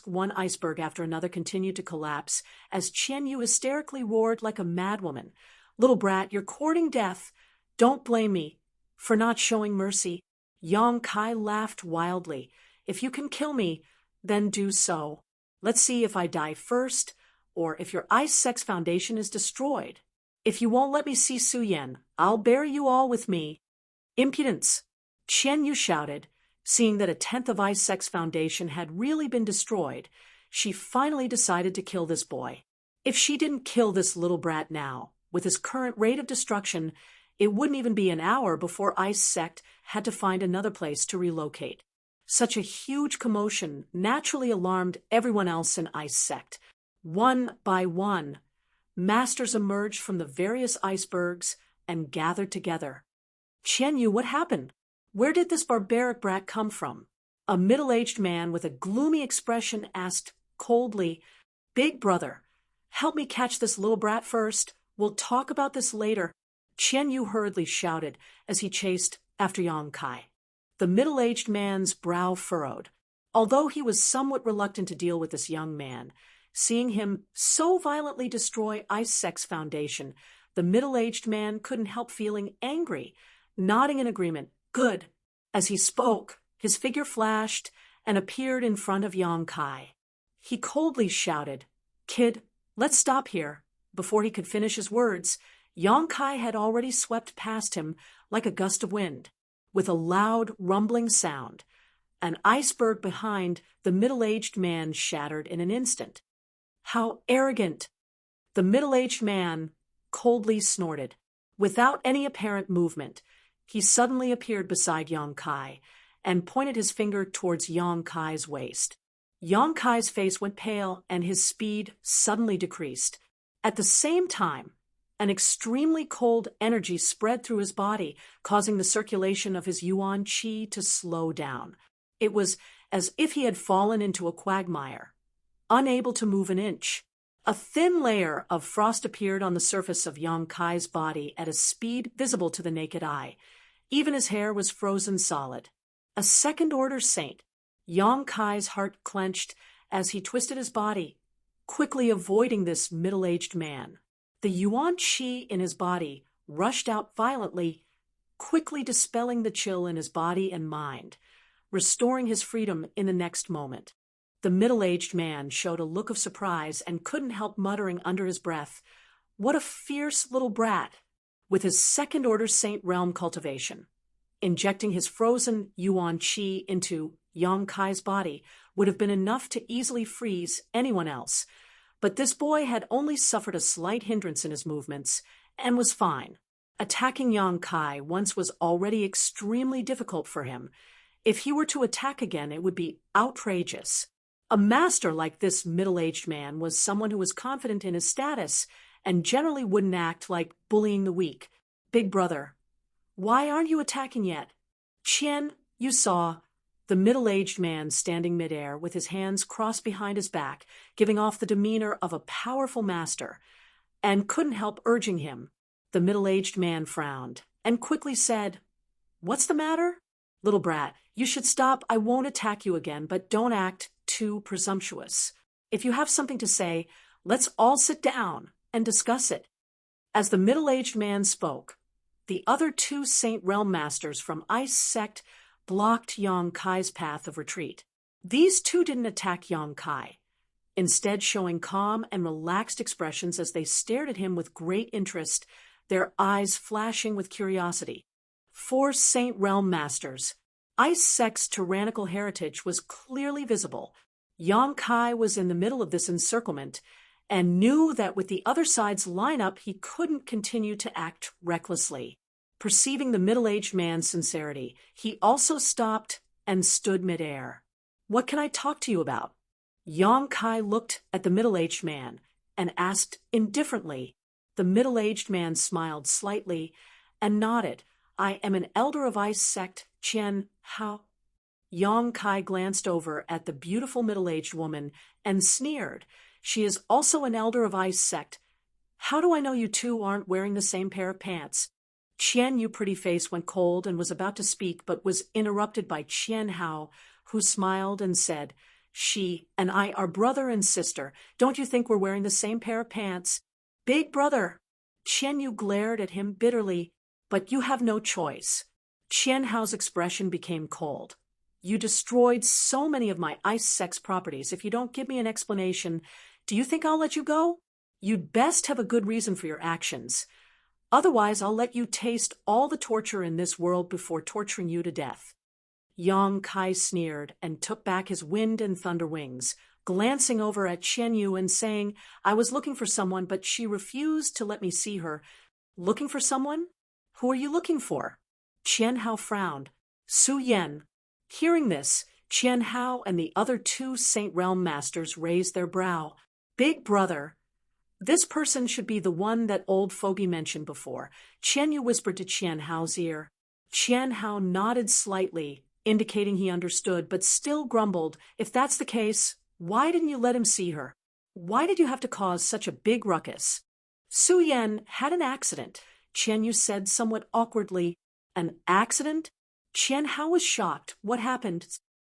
One iceberg after another continued to collapse as Qian Yu hysterically roared like a madwoman. "Little brat, you're courting death. Don't blame me. For not showing mercy, Yang Kai laughed wildly. If you can kill me, then do so. Let's see if I die first, or if your ice sex foundation is destroyed. If you won't let me see Su Yan, I'll bury you all with me. Impudence! Qian Yu shouted. Seeing that a tenth of Ice Sex Foundation had really been destroyed, she finally decided to kill this boy. If she didn't kill this little brat now, with his current rate of destruction, it wouldn't even be an hour before Ice Sect had to find another place to relocate. Such a huge commotion naturally alarmed everyone else in Ice Sect. One by one, masters emerged from the various icebergs and gathered together. Qian Yu, what happened? Where did this barbaric brat come from? A middle-aged man with a gloomy expression asked coldly, Big brother, help me catch this little brat first. We'll talk about this later. Qian Yu hurriedly shouted as he chased after Yang Kai. The middle-aged man's brow furrowed. Although he was somewhat reluctant to deal with this young man, seeing him so violently destroy Ice Sex Foundation, the middle-aged man couldn't help feeling angry, nodding in agreement. Good. As he spoke, his figure flashed and appeared in front of Yang Kai. He coldly shouted, Kid, let's stop here. Before he could finish his words, Yang Kai had already swept past him like a gust of wind. With a loud, rumbling sound, an iceberg behind the middle-aged man shattered in an instant. How arrogant! The middle-aged man coldly snorted. Without any apparent movement, he suddenly appeared beside Yang Kai and pointed his finger towards Yang Kai's waist. Yang Kai's face went pale and his speed suddenly decreased. At the same time, an extremely cold energy spread through his body, causing the circulation of his yuan qi to slow down. It was as if he had fallen into a quagmire, unable to move an inch. A thin layer of frost appeared on the surface of Yang Kai's body at a speed visible to the naked eye. Even his hair was frozen solid. A second-order saint. Yang Kai's heart clenched as he twisted his body, quickly avoiding this middle-aged man. The yuan qi in his body rushed out violently, quickly dispelling the chill in his body and mind, restoring his freedom in the next moment. The middle-aged man showed a look of surprise and couldn't help muttering under his breath, What a fierce little brat! With his second-order Saint Realm cultivation, injecting his frozen yuan qi into Yang Kai's body would have been enough to easily freeze anyone else. But this boy had only suffered a slight hindrance in his movements and was fine. Attacking Yang Kai once was already extremely difficult for him. If he were to attack again, it would be outrageous. A master like this middle-aged man was someone who was confident in his status and generally wouldn't act like bullying the weak. Big brother, why aren't you attacking yet? Qian, you saw. The middle-aged man standing midair with his hands crossed behind his back, giving off the demeanor of a powerful master, and couldn't help urging him. The middle-aged man frowned and quickly said, What's the matter? Little brat, you should stop. I won't attack you again, but don't act too presumptuous. If you have something to say, let's all sit down and discuss it. As the middle-aged man spoke, the other two Saint Realm Masters from Ice Sect blocked Yang Kai's path of retreat. These two didn't attack Yang Kai, instead showing calm and relaxed expressions as they stared at him with great interest, their eyes flashing with curiosity. 4 Saint Realm Masters. Ice Sect's tyrannical heritage was clearly visible. Yang Kai was in the middle of this encirclement and knew that with the other side's lineup he couldn't continue to act recklessly. Perceiving the middle-aged man's sincerity, he also stopped and stood midair. What can I talk to you about? Yang Kai looked at the middle-aged man and asked indifferently. The middle-aged man smiled slightly and nodded. I am an elder of Ice Sect, Qian Hao. Yang Kai glanced over at the beautiful middle-aged woman and sneered. She is also an elder of Ice Sect. How do I know you two aren't wearing the same pair of pants? Qian Yu's pretty face went cold and was about to speak, but was interrupted by Qian Hao, who smiled and said, She and I are brother and sister. Don't you think we're wearing the same pair of pants? Big brother! Qian Yu glared at him bitterly. But you have no choice. Qian Hao's expression became cold. You destroyed so many of my ice sex properties. If you don't give me an explanation, do you think I'll let you go? You'd best have a good reason for your actions. Otherwise, I'll let you taste all the torture in this world before torturing you to death. Yang Kai sneered and took back his wind and thunder wings, glancing over at Qian Yu and saying, I was looking for someone, but she refused to let me see her. Looking for someone? Who are you looking for? Qian Hao frowned. Su Yan. Hearing this, Qian Hao and the other two Saint Realm Masters raised their brow. Big brother. This person should be the one that old fogey mentioned before. Qian Yu whispered to Qian Hao's ear. Qian Hao nodded slightly, indicating he understood, but still grumbled, if that's the case, why didn't you let him see her? Why did you have to cause such a big ruckus? Su Yan had an accident, Qian Yu said somewhat awkwardly. An accident? Qian Hao was shocked. What happened?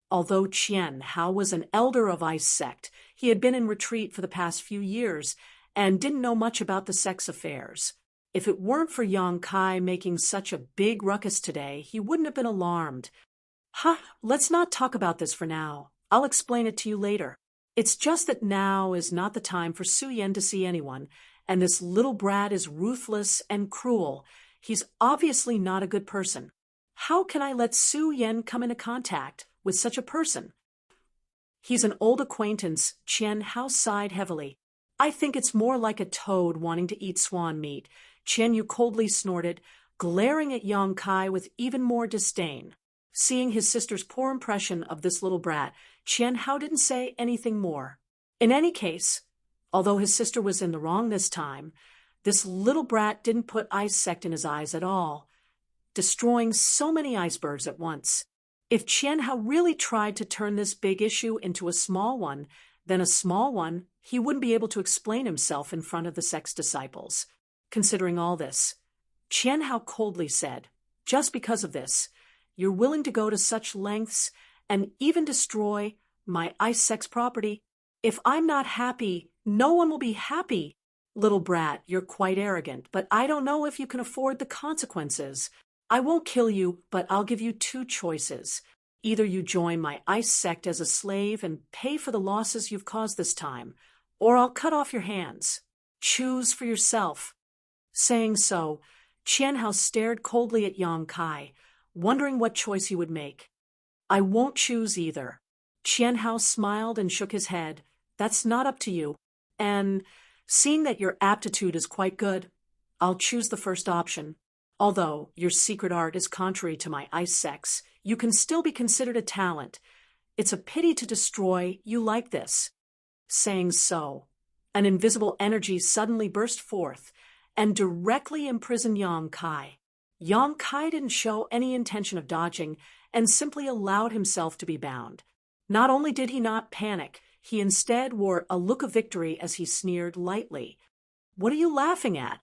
Although Qian Hao was an elder of Ice Sect, he had been in retreat for the past few years and didn't know much about the sex affairs. If it weren't for Yang Kai making such a big ruckus today, he wouldn't have been alarmed. Let's not talk about this for now. I'll explain it to you later. It's just that now is not the time for Su Yan to see anyone, and this little brat is ruthless and cruel. He's obviously not a good person. How can I let Su Yan come into contact with such a person? He's an old acquaintance, Qian Hao sighed heavily. I think it's more like a toad wanting to eat swan meat. Qian Yu coldly snorted, glaring at Yang Kai with even more disdain. Seeing his sister's poor impression of this little brat, Qian Hao didn't say anything more. In any case, although his sister was in the wrong this time, this little brat didn't put Ice Sect in his eyes at all, destroying so many icebergs at once. If Qian Hao really tried to turn this big issue into a small one, then a small one, he wouldn't be able to explain himself in front of the sex disciples. Considering all this, Qian Hao coldly said, just because of this, you're willing to go to such lengths and even destroy my Ice Sex property? If I'm not happy, no one will be happy. Little brat, you're quite arrogant, but I don't know if you can afford the consequences. I won't kill you, but I'll give you two choices. Either you join my Ice Sect as a slave and pay for the losses you've caused this time, or I'll cut off your hands. Choose for yourself. Saying so, Qian Hao stared coldly at Yang Kai, wondering what choice he would make. I won't choose either. Qian Hao smiled and shook his head. That's not up to you. And seeing that your aptitude is quite good, I'll choose the first option. Although your secret art is contrary to my Ice Sex, you can still be considered a talent. It's a pity to destroy you like this. Saying so, an invisible energy suddenly burst forth and directly imprisoned Yang Kai. Yang Kai didn't show any intention of dodging and simply allowed himself to be bound. Not only did he not panic, he instead wore a look of victory as he sneered lightly. What are you laughing at?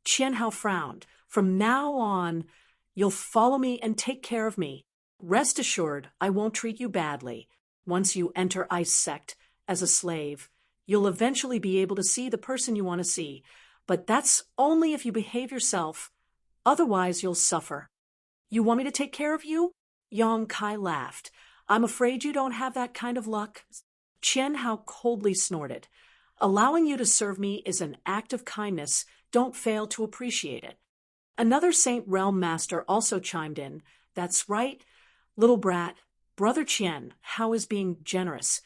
Qian Hao frowned. From now on, you'll follow me and take care of me. Rest assured, I won't treat you badly. Once you enter Ice Sect as a slave, you'll eventually be able to see the person you want to see. But that's only if you behave yourself. Otherwise, you'll suffer. You want me to take care of you? Yang Kai laughed. I'm afraid you don't have that kind of luck. Qian Hao coldly snorted. Allowing you to serve me is an act of kindness. Don't fail to appreciate it. Another Saint Realm Master also chimed in. That's right, little brat. Brother Qian Hao is being generous.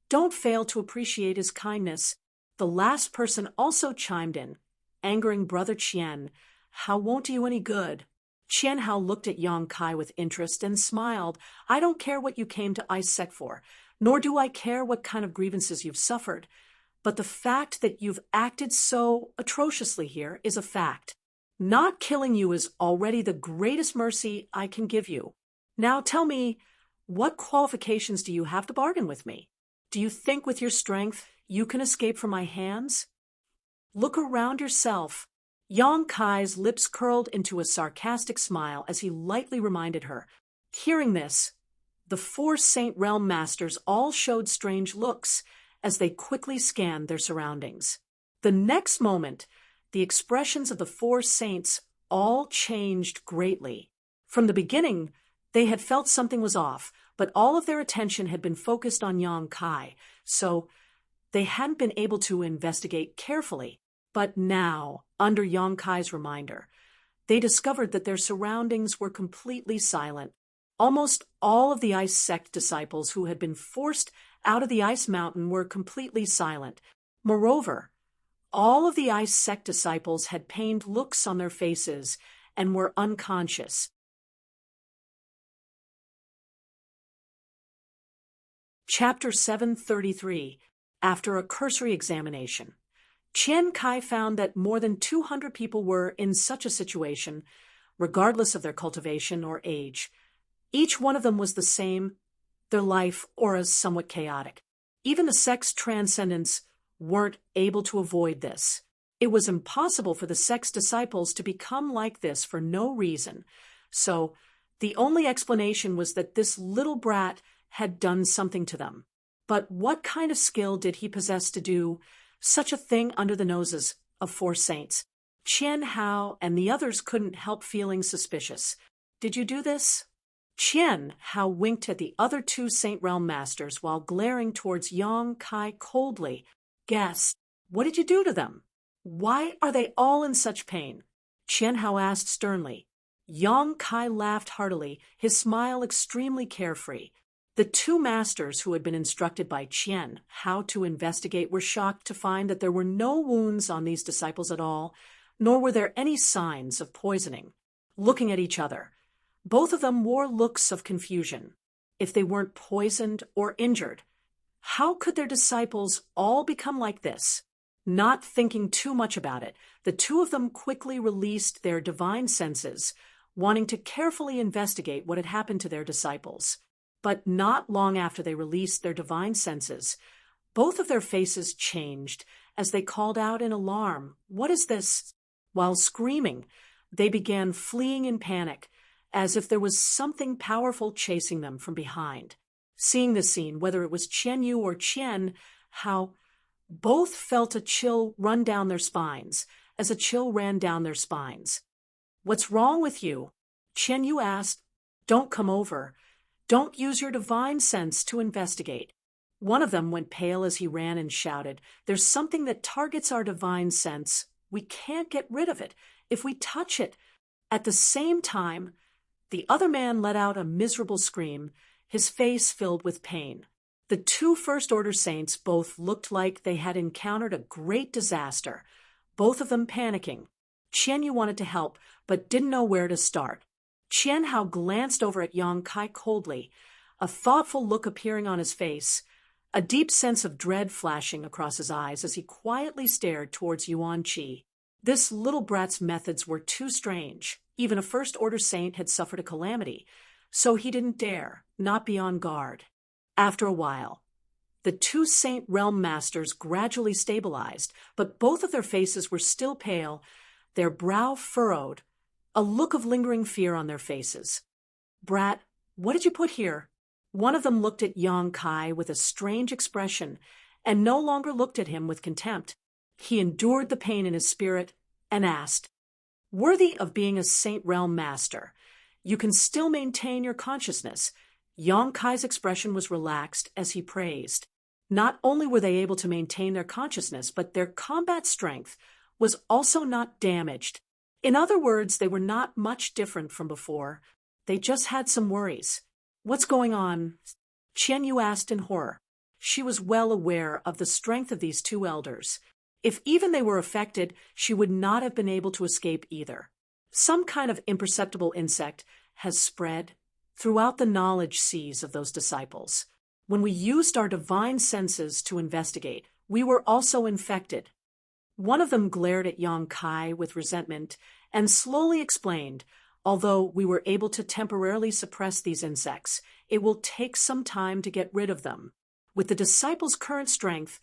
Don't fail to appreciate his kindness. The last person also chimed in, angering Brother Qian Hao won't do you any good. Qian Hao looked at Yang Kai with interest and smiled. I don't care what you came to Ice Sect for, nor do I care what kind of grievances you've suffered. But the fact that you've acted so atrociously here is a fact. Not killing you is already the greatest mercy I can give you. Now tell me, what qualifications do you have to bargain with me? Do you think with your strength you can escape from my hands? Look around yourself. Yang Kai's lips curled into a sarcastic smile as he lightly reminded her. Hearing this, the four Saint Realm Masters all showed strange looks as they quickly scanned their surroundings. The next moment, the expressions of the four saints all changed greatly. From the beginning, they had felt something was off, but all of their attention had been focused on Yang Kai, so they hadn't been able to investigate carefully. But now, under Yang Kai's reminder, they discovered that their surroundings were completely silent. Almost all of the ice sect disciples who had been forced out of the ice mountain were completely silent. Moreover, all of the ice sect disciples had pained looks on their faces and were unconscious. Chapter 733. After a cursory examination, Qian Kai found that more than 200 people were in such a situation, regardless of their cultivation or age. Each one of them was the same, their life auras somewhat chaotic. Even the sect's transcendents weren't able to avoid this. It was impossible for the sect's disciples to become like this for no reason. So, the only explanation was that this little brat had done something to them. But what kind of skill did he possess to do such a thing under the noses of 4 saints? Qian Hao and the others couldn't help feeling suspicious. Did you do this? Qian Hao winked at the other 2 Saint Realm Masters while glaring towards Yang Kai coldly. Guess, what did you do to them? Why are they all in such pain? Qian Hao asked sternly. Yang Kai laughed heartily, his smile extremely carefree. The 2 masters who had been instructed by Qian how to investigate were shocked to find that there were no wounds on these disciples at all, nor were there any signs of poisoning. Looking at each other, both of them wore looks of confusion. If they weren't poisoned or injured, how could their disciples all become like this? Not thinking too much about it, the 2 of them quickly released their divine senses, wanting to carefully investigate what had happened to their disciples. But not long after they released their divine senses, both of their faces changed as they called out in alarm, "What is this?" While screaming, they began fleeing in panic, as if there was something powerful chasing them from behind. Seeing the scene, whether it was Qian Yu or Qian Hao, both felt a chill run down their spines, as a chill ran down their spines. "What's wrong with you?" Qian Yu asked. "Don't come over. Don't use your divine sense to investigate." One of them went pale as he ran and shouted, "There's something that targets our divine sense. We can't get rid of it if we touch it." At the same time, the other man let out a miserable scream, his face filled with pain. The 2 First Order saints both looked like they had encountered a great disaster, both of them panicking. Qian Yu wanted to help, but didn't know where to start. Qian Hao glanced over at Yang Kai coldly, a thoughtful look appearing on his face, a deep sense of dread flashing across his eyes as he quietly stared towards Yuan Qi. This little brat's methods were too strange. Even a First Order saint had suffered a calamity, so he didn't dare not be on guard. After a while, the 2 Saint Realm Masters gradually stabilized, but both of their faces were still pale, their brow furrowed, a look of lingering fear on their faces. "Brat, what did you put here?" One of them looked at Yang Kai with a strange expression and no longer looked at him with contempt. He endured the pain in his spirit and asked, "Worthy of being a Saint Realm Master, you can still maintain your consciousness." Yang Kai's expression was relaxed as he praised. Not only were they able to maintain their consciousness, but their combat strength was also not damaged. In other words, they were not much different from before. They just had some worries. "What's going on?" Qian Yu asked in horror. She was well aware of the strength of these 2 elders. If even they were affected, she would not have been able to escape either. Some kind of imperceptible insect has spread throughout the knowledge seas of those disciples. When we used our divine senses to investigate, we were also infected. One of them glared at Yang Kai with resentment and slowly explained, "Although we were able to temporarily suppress these insects, it will take some time to get rid of them. With the disciples' current strength,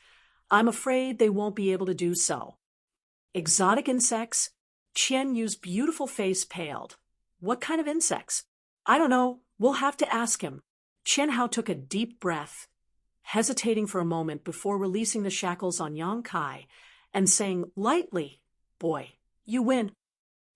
I'm afraid they won't be able to do so." "Exotic insects?" Qian Yu's beautiful face paled. "What kind of insects?" "I don't know. We'll have to ask him." Qian Hao took a deep breath, hesitating for a moment before releasing the shackles on Yang Kai and saying lightly, "Boy, you win.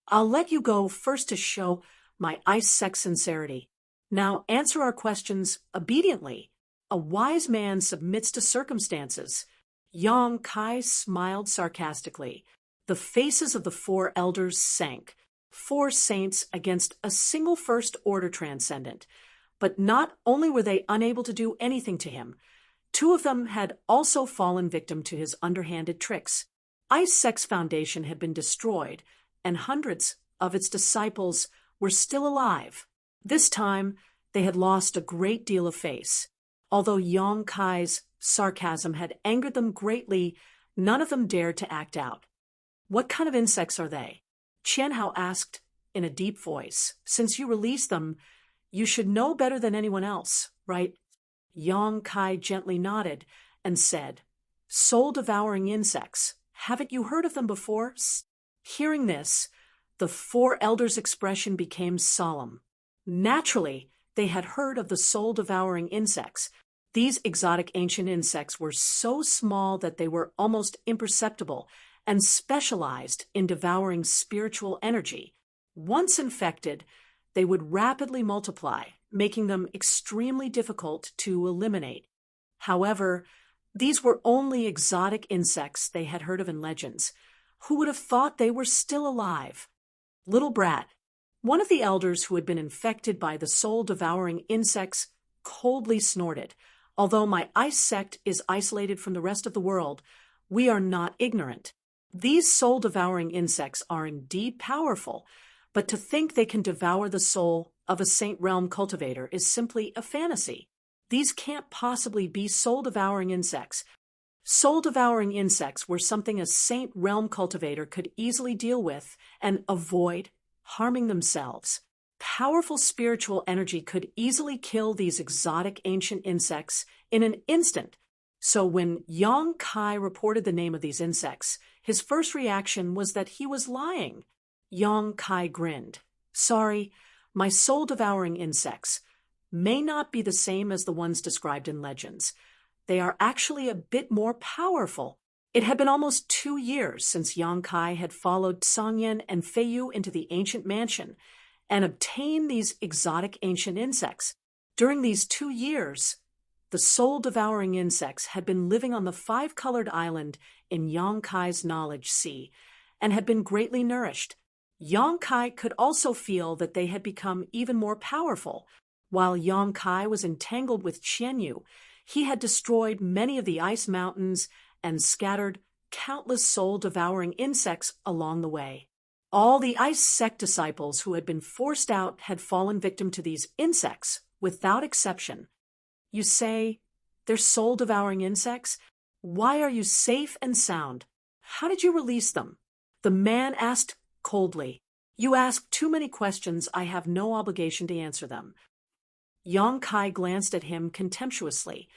I'll let you go first to show my ice sect sincerity. Now answer our questions obediently. A wise man submits to circumstances. Yang Kai smiled sarcastically. The faces of the four elders sank. Four saints against a single first order transcendent. But not only were they unable to do anything to him, two of them had also fallen victim to his underhanded tricks. Ice Sect's foundation had been destroyed, and hundreds of its disciples were still alive. This time, they had lost a great deal of face. Although Yang Kai's sarcasm had angered them greatly, none of them dared to act out. "What kind of insects are they?" Qian Hao asked in a deep voice. "Since you released them, you should know better than anyone else, right?" Yang Kai gently nodded and said, "Soul-devouring insects. Haven't you heard of them before?" Hearing this, the four elders' expression became solemn. Naturally, they had heard of the soul-devouring insects. These exotic ancient insects were so small that they were almost imperceptible and specialized in devouring spiritual energy. Once infected, they would rapidly multiply, making them extremely difficult to eliminate. However, these were only exotic insects they had heard of in legends. Who would have thought they were still alive? "Little brat," one of the elders who had been infected by the soul-devouring insects, coldly snorted. "Although my ice sect is isolated from the rest of the world, we are not ignorant. These soul-devouring insects are indeed powerful, but to think they can devour the soul of a Saint Realm cultivator is simply a fantasy. These can't possibly be soul-devouring insects. Soul-devouring insects were something a Saint Realm cultivator could easily deal with and avoid harming themselves. Powerful spiritual energy could easily kill these exotic ancient insects in an instant. So when Yang Kai reported the name of these insects, his first reaction was that he was lying. Yang Kai grinned. "Sorry, my soul-devouring insects may not be the same as the ones described in legends. They are actually a bit more powerful." It had been almost 2 years since Yang Kai had followed Sangyan and Feiyu into the ancient mansion and obtained these exotic ancient insects. During these 2 years, the soul-devouring insects had been living on the five-colored island in Yang Kai's knowledge sea and had been greatly nourished. Yang Kai could also feel that they had become even more powerful. While Yang Kai was entangled with Qianyu, he had destroyed many of the ice mountains and scattered countless soul-devouring insects along the way. All the ice sect disciples who had been forced out had fallen victim to these insects, without exception. "You say they're soul-devouring insects? Why are you safe and sound? How did you release them?" The man asked coldly. "You ask too many questions. I have no obligation to answer them." Yang Kai glanced at him contemptuously.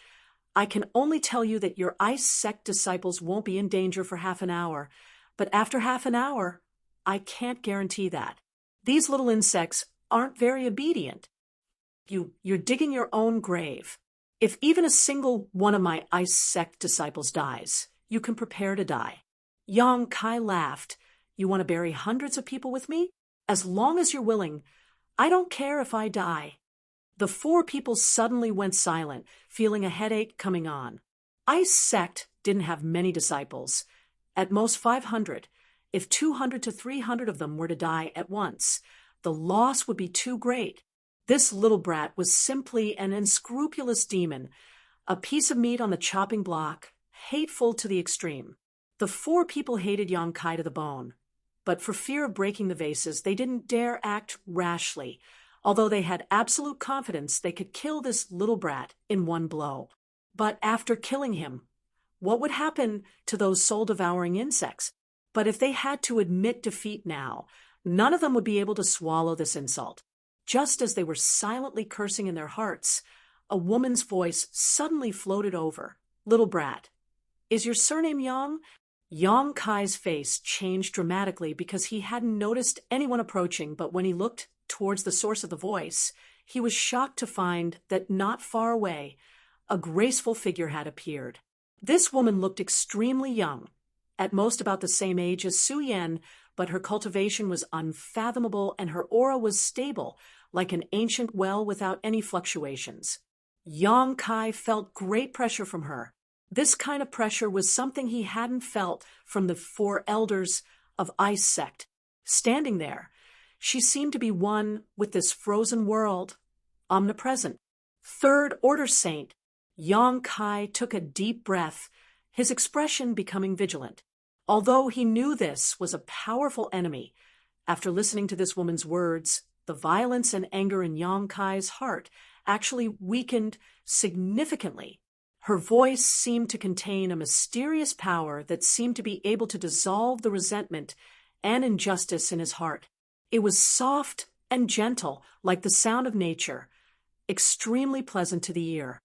"I can only tell you that your ice sect disciples won't be in danger for half an hour, but after half an hour, I can't guarantee that. These little insects aren't very obedient. You're digging your own grave. If even a single one of my ice sect disciples dies, you can prepare to die." Yang Kai laughed. "You want to bury hundreds of people with me? As long as you're willing, I don't care if I die." The four people suddenly went silent, feeling a headache coming on. Ice sect didn't have many disciples, at most 500. If 200 to 300 of them were to die at once, the loss would be too great. This little brat was simply an unscrupulous demon, a piece of meat on the chopping block, hateful to the extreme. The four people hated Yang Kai to the bone, but for fear of breaking the vases, they didn't dare act rashly, although they had absolute confidence they could kill this little brat in one blow. But after killing him, what would happen to those soul-devouring insects? But if they had to admit defeat now, none of them would be able to swallow this insult. Just as they were silently cursing in their hearts, a woman's voice suddenly floated over. "Little brat, is your surname Yang?" Yang Kai's face changed dramatically because he hadn't noticed anyone approaching, but when he looked towards the source of the voice, he was shocked to find that not far away, a graceful figure had appeared. This woman looked extremely young, at most about the same age as Su Yan, but her cultivation was unfathomable and her aura was stable, like an ancient well without any fluctuations. Yang Kai felt great pressure from her. This kind of pressure was something he hadn't felt from the four elders of Ice Sect. Standing there, she seemed to be one with this frozen world, omnipresent. Third Order Saint, Yang Kai took a deep breath, his expression becoming vigilant. Although he knew this was a powerful enemy, after listening to this woman's words, the violence and anger in Yang Kai's heart actually weakened significantly. Her voice seemed to contain a mysterious power that seemed to be able to dissolve the resentment and injustice in his heart. It was soft and gentle, like the sound of nature, extremely pleasant to the ear.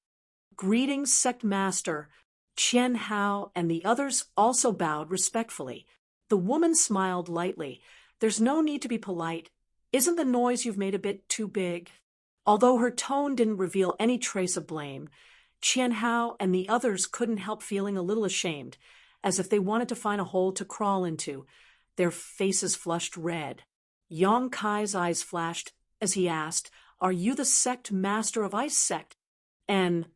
Greetings, Sect Master. Qian Hao and the others also bowed respectfully. The woman smiled lightly. There's no need to be polite. Isn't the noise you've made a bit too big? Although her tone didn't reveal any trace of blame, Qian Hao and the others couldn't help feeling a little ashamed, as if they wanted to find a hole to crawl into. Their faces flushed red. Yang Kai's eyes flashed as he asked, "Are you the Sect Master of Ice Sect?" And,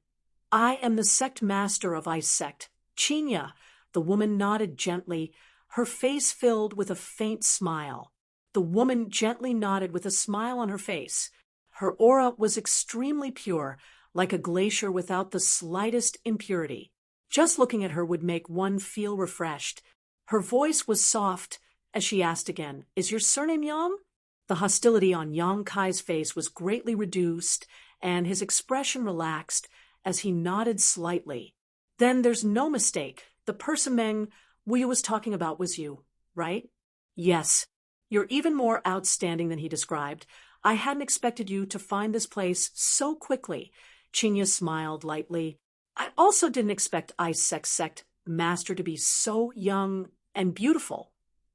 "I am the Sect Master of Ice Sect, Qinya." The woman nodded gently, her face filled with a faint smile. The woman gently nodded with a smile on her face. Her aura was extremely pure, like a glacier without the slightest impurity. Just looking at her would make one feel refreshed. Her voice was soft as she asked again, "Is your surname Yang?" The hostility on Yang Kai's face was greatly reduced, and his expression relaxed as he nodded slightly. "Then there's no mistake. The person Meng Wu was talking about was you, right?" "Yes. You're even more outstanding than he described. I hadn't expected you to find this place so quickly." Qinya smiled lightly. "I also didn't expect Ice Sect Master to be so young and beautiful.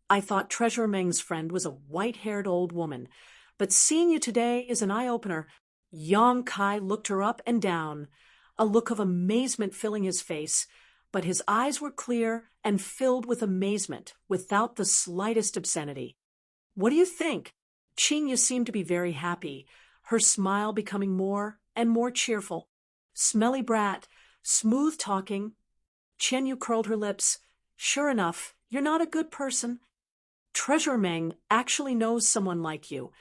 I thought Treasurer Meng's friend was a white-haired old woman, but seeing you today is an eye-opener." Yang Kai looked her up and down, a look of amazement filling his face, but his eyes were clear and filled with amazement, without the slightest obscenity. "What do you think?" Qinya seemed to be very happy, her smile becoming more and more cheerful. "Smelly brat, smooth-talking." Qianyu curled her lips. "Sure enough, you're not a good person. Treasurer Meng actually knows someone like you.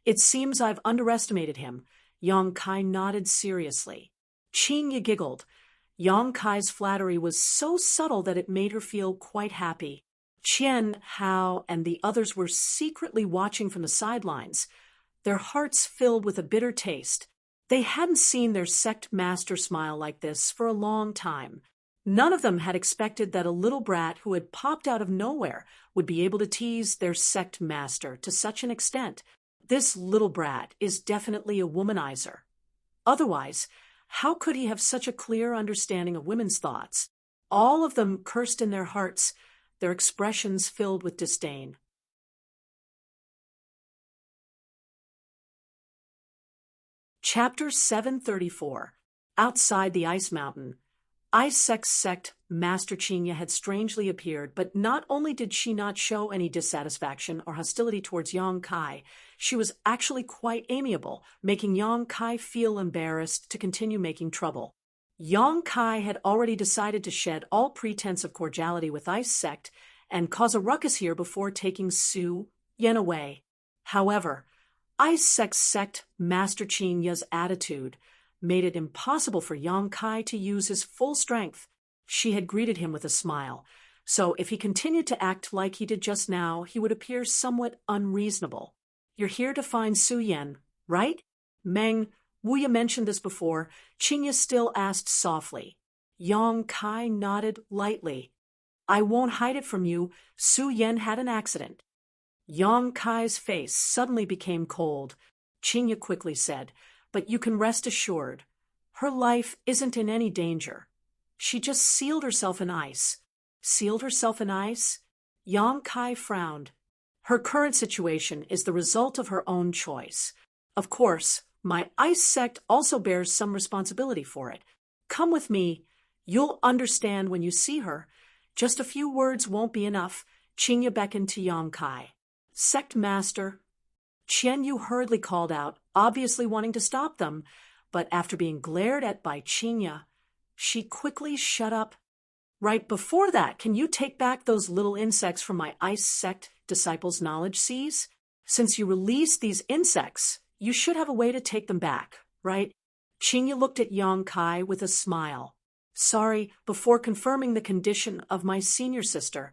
It seems I've underestimated him." Yang Kai nodded seriously. Qinya giggled. Yang Kai's flattery was so subtle that it made her feel quite happy. Qian Hao and the others were secretly watching from the sidelines, their hearts filled with a bitter taste. They hadn't seen their sect master smile like this for a long time. None of them had expected that a little brat who had popped out of nowhere would be able to tease their sect master to such an extent. This little brat is definitely a womanizer. Otherwise, how could he have such a clear understanding of women's thoughts? All of them cursed in their hearts, their expressions filled with disdain. Chapter 734. Outside the Ice Mountain. Ice Sect Master Qinya had strangely appeared, but not only did she not show any dissatisfaction or hostility towards Yang Kai, she was actually quite amiable, making Yang Kai feel embarrassed to continue making trouble. Yang Kai had already decided to shed all pretense of cordiality with Ice Sect and cause a ruckus here before taking Su Yan away. However, Ice Sect Master Qinya's attitude made it impossible for Yang Kai to use his full strength. She had greeted him with a smile, so if he continued to act like he did just now, he would appear somewhat unreasonable. "You're here to find Su Yan, right?" "Meng Wu mentioned this before," Qinya still asked softly. Yang Kai nodded lightly. "I won't hide it from you. Su Yan had an accident." Yang Kai's face suddenly became cold. Qinya quickly said, "But you can rest assured. Her life isn't in any danger. She just sealed herself in ice." "Sealed herself in ice?" Yang Kai frowned. "Her current situation is the result of her own choice. Of course, my Ice Sect also bears some responsibility for it. Come with me. You'll understand when you see her." Just a few words won't be enough. Qingya beckoned to Yang Kai. Sect Master. Qian Yu hurriedly called out, obviously wanting to stop them, but after being glared at by Qingya, she quickly shut up. Right before that, can you take back those little insects from my ice sect disciples' knowledge seas? Since you released these insects, you should have a way to take them back, right? Qingya looked at Yang Kai with a smile. Sorry, before confirming the condition of my senior sister,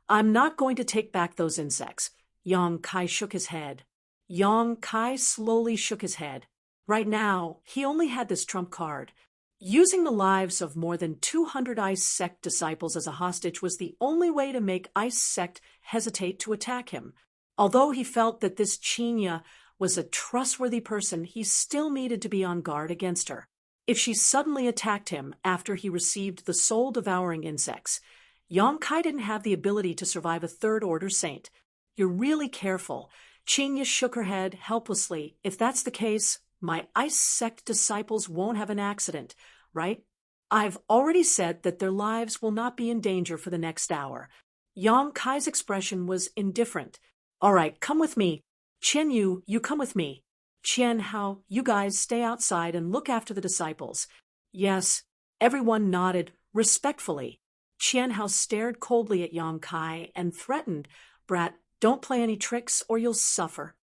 I'm not going to take back those insects. Yang Kai shook his head. Yang Kai slowly shook his head. Right now, he only had this trump card. Using the lives of more than 200 Ice Sect disciples as a hostage was the only way to make Ice Sect hesitate to attack him. Although he felt that this Qingya was a trustworthy person, he still needed to be on guard against her. If she suddenly attacked him after he received the soul-devouring insects, Yang Kai didn't have the ability to survive a third-order saint. You're really careful. Qingya shook her head helplessly. If that's the case, my Ice Sect disciples won't have an accident, right? I've already said that their lives will not be in danger for the next hour. Yang Kai's expression was indifferent. All right, come with me. Qian Yu, you come with me. Qian Hao, you guys stay outside and look after the disciples. Yes, everyone nodded respectfully. Qian Hao stared coldly at Yang Kai and threatened, Brat, don't play any tricks or you'll suffer.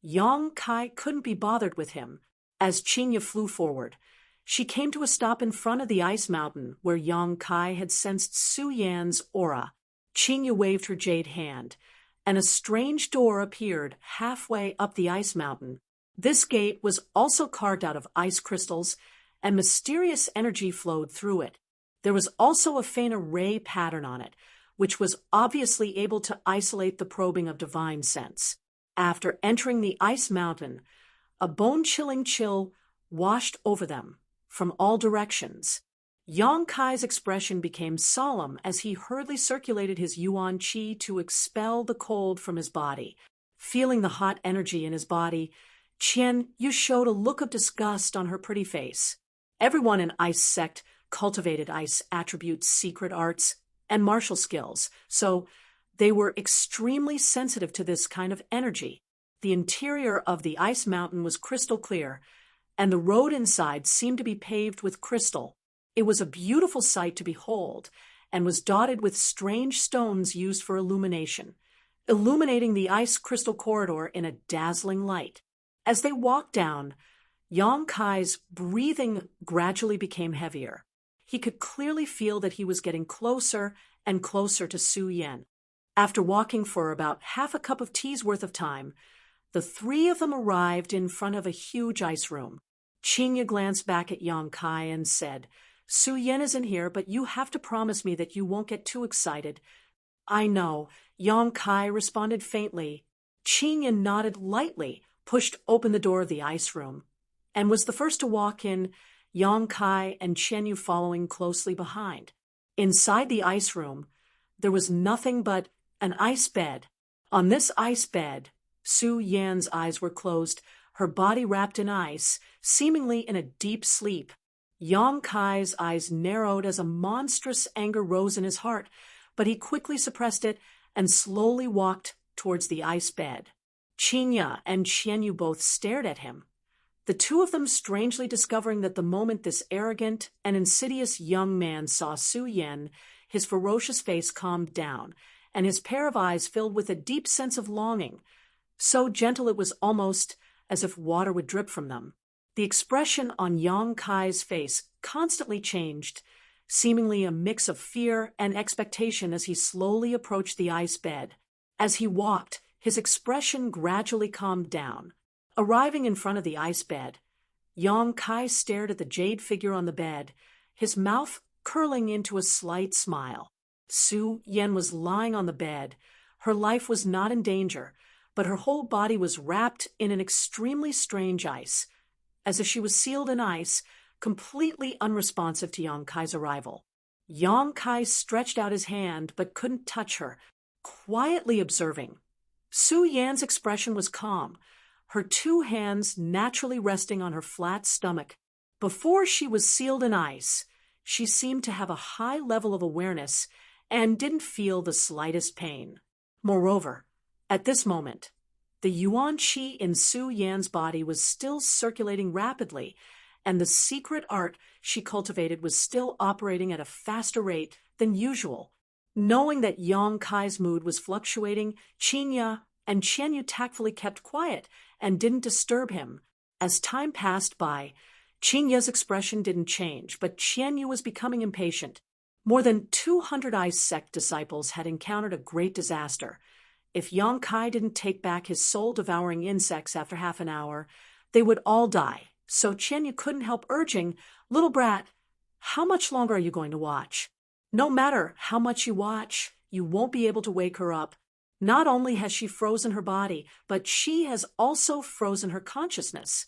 Yang Kai couldn't be bothered with him. As Qingya flew forward, she came to a stop in front of the ice mountain where Yang Kai had sensed Su Yan's aura. Qingya waved her jade hand, and a strange door appeared halfway up the ice mountain. This gate was also carved out of ice crystals, and mysterious energy flowed through it. There was also a faint ray pattern on it, which was obviously able to isolate the probing of divine sense. After entering the ice mountain, a bone-chilling chill washed over them from all directions. Yang Kai's expression became solemn as he hurriedly circulated his yuan qi to expel the cold from his body. Feeling the hot energy in his body, Qian Yu showed a look of disgust on her pretty face. Everyone in Ice Sect cultivated ice attributes, secret arts, and martial skills, so they were extremely sensitive to this kind of energy. The interior of the ice mountain was crystal clear, and the road inside seemed to be paved with crystal. It was a beautiful sight to behold, and was dotted with strange stones used for illumination, illuminating the ice crystal corridor in a dazzling light. As they walked down, Yang Kai's breathing gradually became heavier. He could clearly feel that he was getting closer and closer to Su Yan. After walking for about half a cup of tea's worth of time, the three of them arrived in front of a huge ice room. Qingya glanced back at Yang Kai and said, Su Yan isn't here, but you have to promise me that you won't get too excited. I know, Yang Kai responded faintly. Qingya nodded lightly, pushed open the door of the ice room, and was the first to walk in, Yang Kai and Qian Yu following closely behind. Inside the ice room, there was nothing but an ice bed. On this ice bed, Su Yan's eyes were closed, her body wrapped in ice, seemingly in a deep sleep. Yang Kai's eyes narrowed as a monstrous anger rose in his heart, but he quickly suppressed it and slowly walked towards the ice bed. Qingya and Qian Yu both stared at him, the two of them strangely discovering that the moment this arrogant and insidious young man saw Su Yan, his ferocious face calmed down, and his pair of eyes filled with a deep sense of longing, so gentle it was almost as if water would drip from them. The expression on Yang Kai's face constantly changed, seemingly a mix of fear and expectation as he slowly approached the ice bed. As he walked, his expression gradually calmed down. Arriving in front of the ice bed, Yang Kai stared at the jade figure on the bed, his mouth curling into a slight smile. Su Yan was lying on the bed. Her life was not in danger, but her whole body was wrapped in an extremely strange ice, as if she was sealed in ice, completely unresponsive to Yang Kai's arrival. Yang Kai stretched out his hand but couldn't touch her, quietly observing. Su Yan's expression was calm, her two hands naturally resting on her flat stomach. Before she was sealed in ice, she seemed to have a high level of awareness and didn't feel the slightest pain. Moreover, at this moment, the yuan qi in Su Yan's body was still circulating rapidly, and the secret art she cultivated was still operating at a faster rate than usual. Knowing that Yang Kai's mood was fluctuating, Qinya and Qianyu tactfully kept quiet and didn't disturb him. As time passed by, Qinya's expression didn't change, but Qianyu was becoming impatient. More than 200 ice sect disciples had encountered a great disaster. If Yang Kai didn't take back his soul-devouring insects after half an hour, they would all die. So Qianyu couldn't help urging, "Little brat, how much longer are you going to watch? No matter how much you watch, you won't be able to wake her up. Not only has she frozen her body, but she has also frozen her consciousness."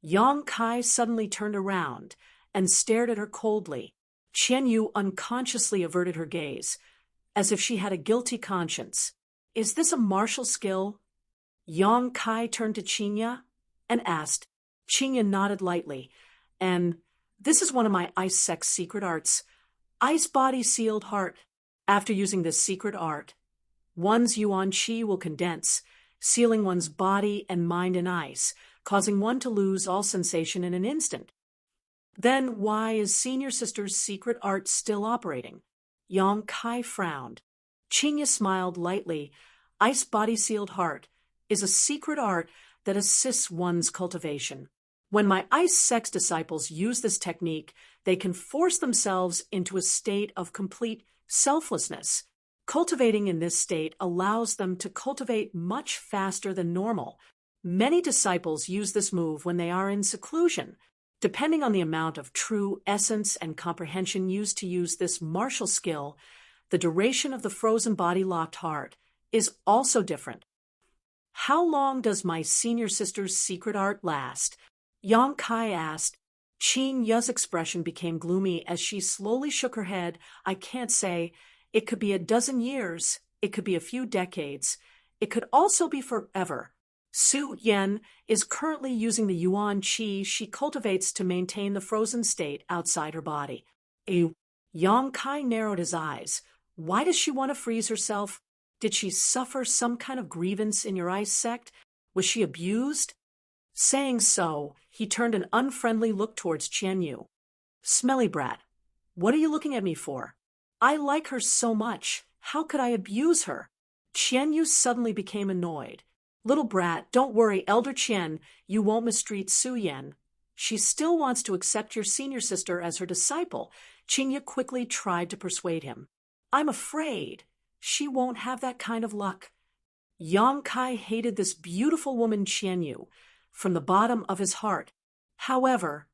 Yang Kai suddenly turned around and stared at her coldly. Qianyu unconsciously averted her gaze, as if she had a guilty conscience. "Is this a martial skill?" Yang Kai turned to Qinya and asked. Qinya nodded lightly. "And this is one of my ice sect secret arts. Ice body sealed heart. After using this secret art, one's yuan qi will condense, sealing one's body and mind in ice, causing one to lose all sensation in an instant." "Then why is senior sister's secret art still operating?" Yang Kai frowned. Qinya smiled lightly. "Ice body sealed heart is a secret art that assists one's cultivation. When my ice sect disciples use this technique, they can force themselves into a state of complete selflessness. Cultivating in this state allows them to cultivate much faster than normal. Many disciples use this move when they are in seclusion. Depending on the amount of true essence and comprehension used to use this martial skill, the duration of the frozen body-locked heart is also different." "How long does my senior sister's secret art last?" Yang Kai asked. Qin Ya's expression became gloomy as she slowly shook her head. "I can't say. It could be a dozen years. It could be a few decades. It could also be forever. Su Yan is currently using the yuan qi she cultivates to maintain the frozen state outside her body." Yang Kai narrowed his eyes. "Why does she want to freeze herself? Did she suffer some kind of grievance in your ice sect? Was she abused?" Saying so, he turned an unfriendly look towards Qianyu. "Smelly brat, what are you looking at me for? I like her so much. How could I abuse her?" Qianyu suddenly became annoyed. "Little brat, don't worry, Elder Qian, you won't mistreat Su Yan. She still wants to accept your senior sister as her disciple." Qinya quickly tried to persuade him. "I'm afraid she won't have that kind of luck." Yang Kai hated this beautiful woman Qianyu from the bottom of his heart. However,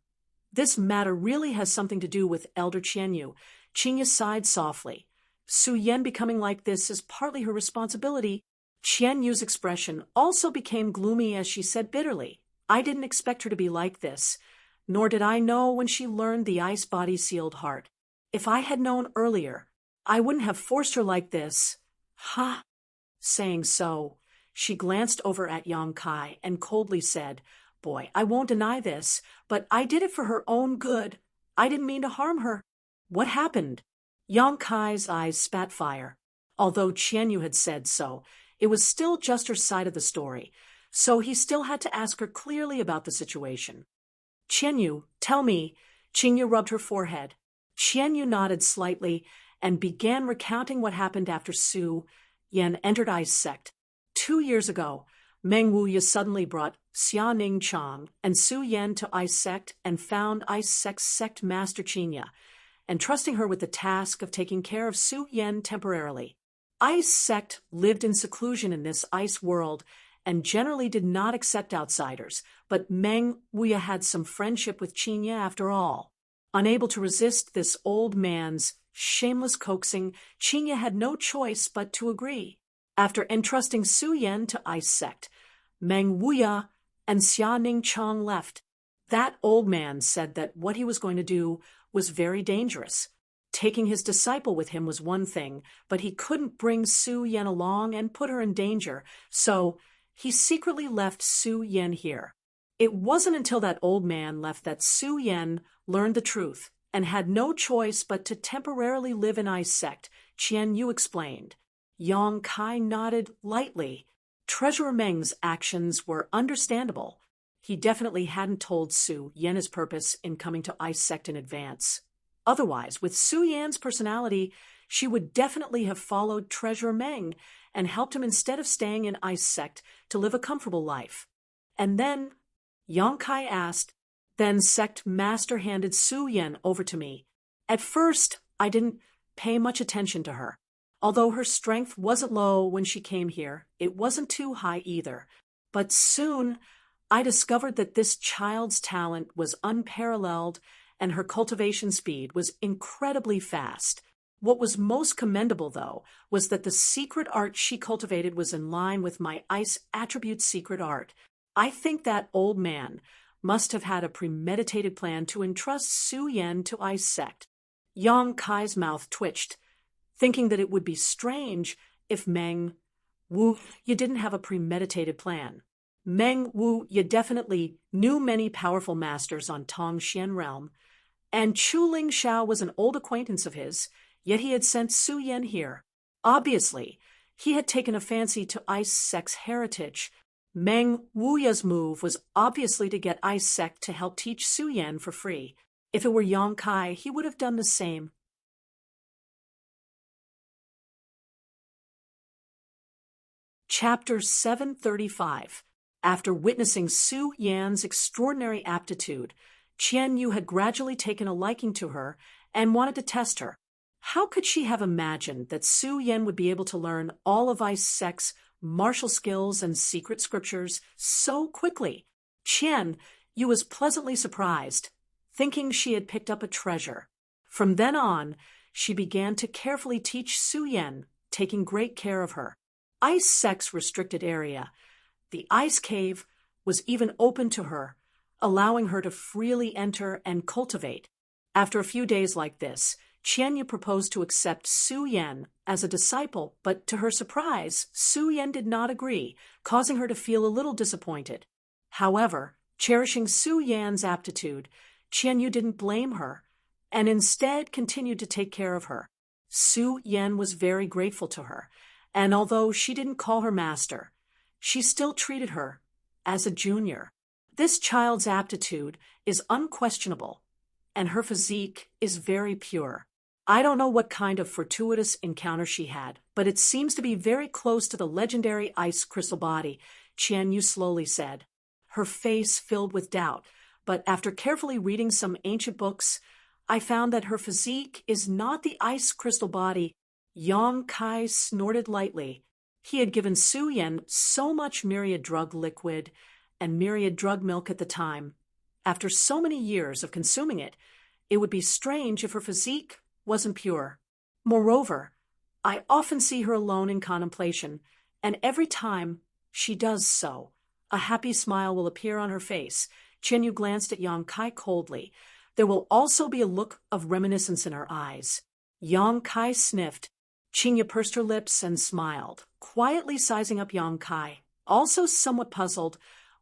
this matter really has something to do with Elder Qianyu. Qinya sighed softly. Su Yan becoming like this is partly her responsibility. Qianyu's expression also became gloomy as she said bitterly, "I didn't expect her to be like this, nor did I know when she learned the ice body sealed heart. If I had known earlier, I wouldn't have forced her like this." "Ha!" Saying so, she glanced over at Yang Kai and coldly said, "Boy, I won't deny this, but I did it for her own good. I didn't mean to harm her." "What happened?" Yang Kai's eyes spat fire. Although Qianyu had said so, it was still just her side of the story, so he still had to ask her clearly about the situation. "Qianyu, tell me." Qinya rubbed her forehead. Qianyu nodded slightly and began recounting what happened after Su Yan entered ice sect. 2 years ago, Meng Wuya suddenly brought Xia Ning Chang and Su Yan to ice sect and found ice sect master Qinya, entrusting her with the task of taking care of Su Yan temporarily. Ice sect lived in seclusion in this ice world and generally did not accept outsiders, but Meng Wuya had some friendship with Qinya after all. Unable to resist this old man's shameless coaxing, Qinya had no choice but to agree. After entrusting Su Yan to ice sect, Meng Wuya and Xia Ning Chang left. That old man said that what he was going to do was very dangerous. Taking his disciple with him was one thing, but he couldn't bring Su Yan along and put her in danger, so he secretly left Su Yan here. It wasn't until that old man left that Su Yan learned the truth and had no choice but to temporarily live in ice sect. Qian Yu explained. Yang Kai nodded lightly. Treasurer Meng's actions were understandable. He definitely hadn't told Su Yan his purpose in coming to Ice Sect in advance. Otherwise, with Su Yan's personality, she would definitely have followed Treasurer Meng and helped him instead of staying in Ice Sect to live a comfortable life. And then, Yang Kai asked, then Sect Master handed Su Yan over to me. At first, I didn't pay much attention to her. Although her strength wasn't low when she came here, it wasn't too high either. But soon, I discovered that this child's talent was unparalleled and her cultivation speed was incredibly fast. What was most commendable, though, was that the secret art she cultivated was in line with my ice attribute secret art. I think that old man must have had a premeditated plan to entrust Su Yan to Ice Sect. Yang Kai's mouth twitched, thinking that it would be strange if Meng Wu, you didn't have a premeditated plan. Meng Wu, you definitely knew many powerful masters on Tongxian realm, and Chu Ling Shao was an old acquaintance of his, yet he had sent Su Yan here. Obviously, he had taken a fancy to Ice Sect's heritage. Meng Wuya's move was obviously to get Ice Sect to help teach Su Yan for free. If it were Yang Kai, he would have done the same. Chapter 735. After witnessing Su Yan's extraordinary aptitude, Qian Yu had gradually taken a liking to her and wanted to test her. How could she have imagined that Su Yan would be able to learn all of Ice Sect's martial skills and secret scriptures so quickly? Qian Yu was pleasantly surprised, thinking she had picked up a treasure. From then on, she began to carefully teach Su Yan, taking great care of her. Ice Sect's restricted area, the ice cave, was even open to her, allowing her to freely enter and cultivate. After a few days like this, Qian Yu proposed to accept Su Yan as a disciple, but to her surprise, Su Yan did not agree, causing her to feel a little disappointed. However, cherishing Su Yan's aptitude, Qian Yu didn't blame her, and instead continued to take care of her. Su Yan was very grateful to her, and although she didn't call her master, she still treated her as a junior. This child's aptitude is unquestionable, and her physique is very pure. I don't know what kind of fortuitous encounter she had, but it seems to be very close to the legendary ice crystal body, Qian Yu slowly said. Her face filled with doubt, but after carefully reading some ancient books, I found that her physique is not the ice crystal body. Yang Kai snorted lightly. He had given Su Yan so much myriad drug liquid and myriad drug milk at the time. After so many years of consuming it, it would be strange if her physique wasn't pure. Moreover, I often see her alone in contemplation, and every time she does so, a happy smile will appear on her face. Qian Yu glanced at Yang Kai coldly. There will also be a look of reminiscence in her eyes. Yang Kai sniffed. Qing Yu pursed her lips and smiled, quietly sizing up Yang Kai, also somewhat puzzled,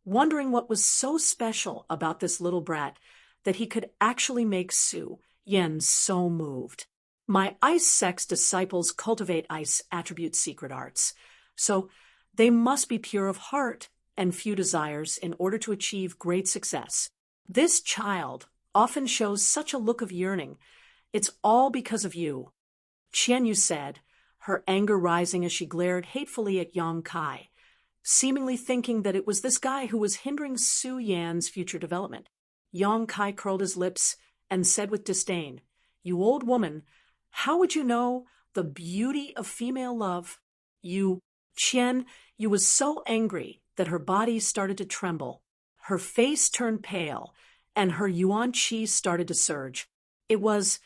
wondering what was so special about this little brat that he could actually make Su Yan so moved. My Ice Sect's disciples cultivate ice attribute secret arts, so they must be pure of heart and few desires in order to achieve great success. This child often shows such a look of yearning. It's all because of you, Qian Yu said, her anger rising as she glared hatefully at Yang Kai, seemingly thinking that it was this guy who was hindering Su Yan's future development. Yang Kai curled his lips and said with disdain, "You old woman, how would you know the beauty of female love?" Qian Yu was so angry that her body started to tremble. Her face turned pale, and her yuan qi started to surge. It was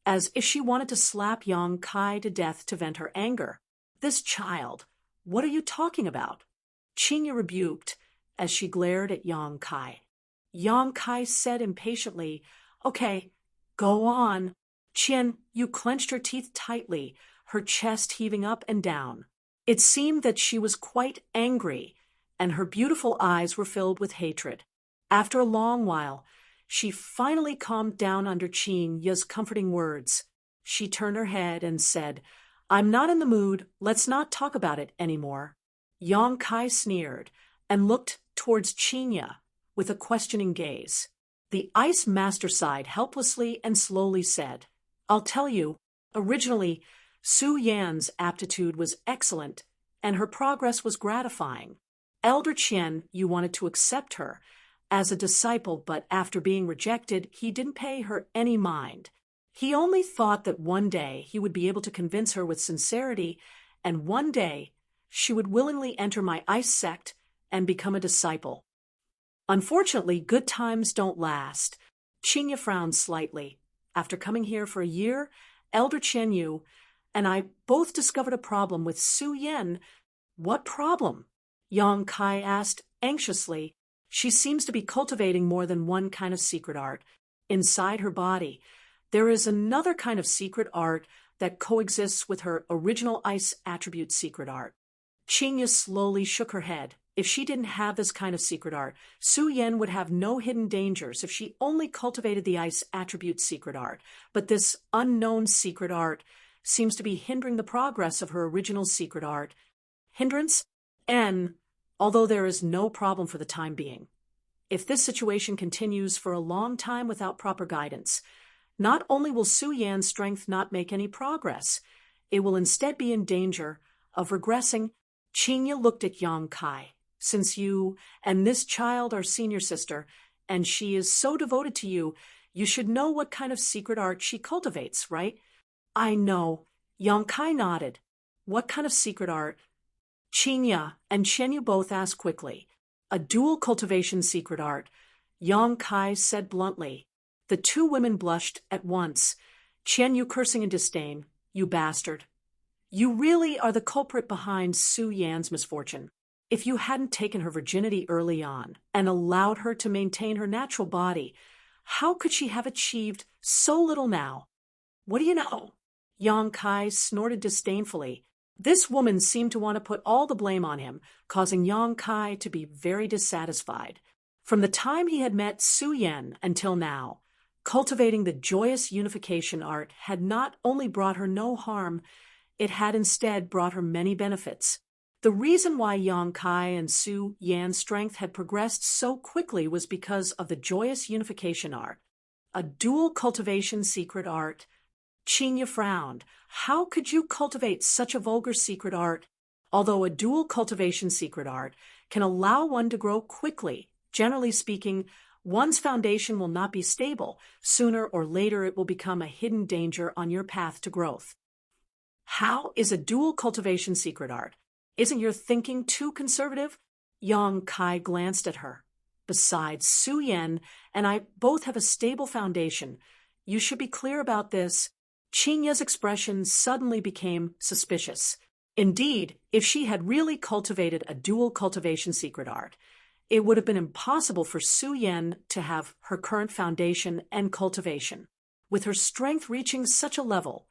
as if she wanted to slap Yang Kai to death to vent her anger. "This child, what are you talking about?" Qing Yu rebuked as she glared at Yang Kai. Yang Kai said impatiently, "Okay, go on." Qian Yu clenched her teeth tightly, her chest heaving up and down. It seemed that she was quite angry, and her beautiful eyes were filled with hatred. After a long while, she finally calmed down under Qing Yu's comforting words. She turned her head and said, I'm not in the mood, let's not talk about it anymore. Yang Kai sneered and looked towards Qinya with a questioning gaze. The ice master sighed helplessly and slowly said, I'll tell you, originally, Su Yan's aptitude was excellent, and her progress was gratifying. Elder Qian, you wanted to accept her as a disciple, but after being rejected, he didn't pay her any mind. He only thought that one day he would be able to convince her with sincerity, and one day she would willingly enter my ice sect and become a disciple. Unfortunately, good times don't last. Qinya frowned slightly. After coming here for a year, Elder Qian Yu and I both discovered a problem with Su Yan. What problem? Yang Kai asked anxiously. She seems to be cultivating more than one kind of secret art. Inside her body, there is another kind of secret art that coexists with her original ice attribute secret art. Qinya slowly shook her head. If she didn't have this kind of secret art, Su Yan would have no hidden dangers if she only cultivated the ice attribute secret art. But this unknown secret art seems to be hindering the progress of her original secret art. Hindrance? N, although there is no problem for the time being. If this situation continues for a long time without proper guidance, not only will Su Yan's strength not make any progress, it will instead be in danger of regressing. Qinya looked at Yang Kai. Since you and this child are senior sister, and she is so devoted to you, you should know what kind of secret art she cultivates, right? I know. Yang Kai nodded. What kind of secret art? Qinya and Qianyu both asked quickly. A dual cultivation secret art, Yang Kai said bluntly. The two women blushed at once. Qianyu cursing in disdain. You bastard. You really are the culprit behind Su Yan's misfortune. If you hadn't taken her virginity early on and allowed her to maintain her natural body, how could she have achieved so little now? What do you know? Yang Kai snorted disdainfully. This woman seemed to want to put all the blame on him, causing Yang Kai to be very dissatisfied. From the time he had met Su Yan until now, cultivating the joyous unification art had not only brought her no harm, it had instead brought her many benefits. The reason why Yang Kai and Su Yan's strength had progressed so quickly was because of the joyous unification art. A dual cultivation secret art. Qinya frowned. How could you cultivate such a vulgar secret art? Although a dual cultivation secret art can allow one to grow quickly, generally speaking, one's foundation will not be stable. Sooner or later it will become a hidden danger on your path to growth. How is a dual cultivation secret art? Isn't your thinking too conservative? Yang Kai glanced at her. Besides, Su Yan and I both have a stable foundation. You should be clear about this. Qinya's expression suddenly became suspicious. Indeed, if she had really cultivated a dual cultivation secret art, it would have been impossible for Su Yan to have her current foundation and cultivation. With her strength reaching such a level,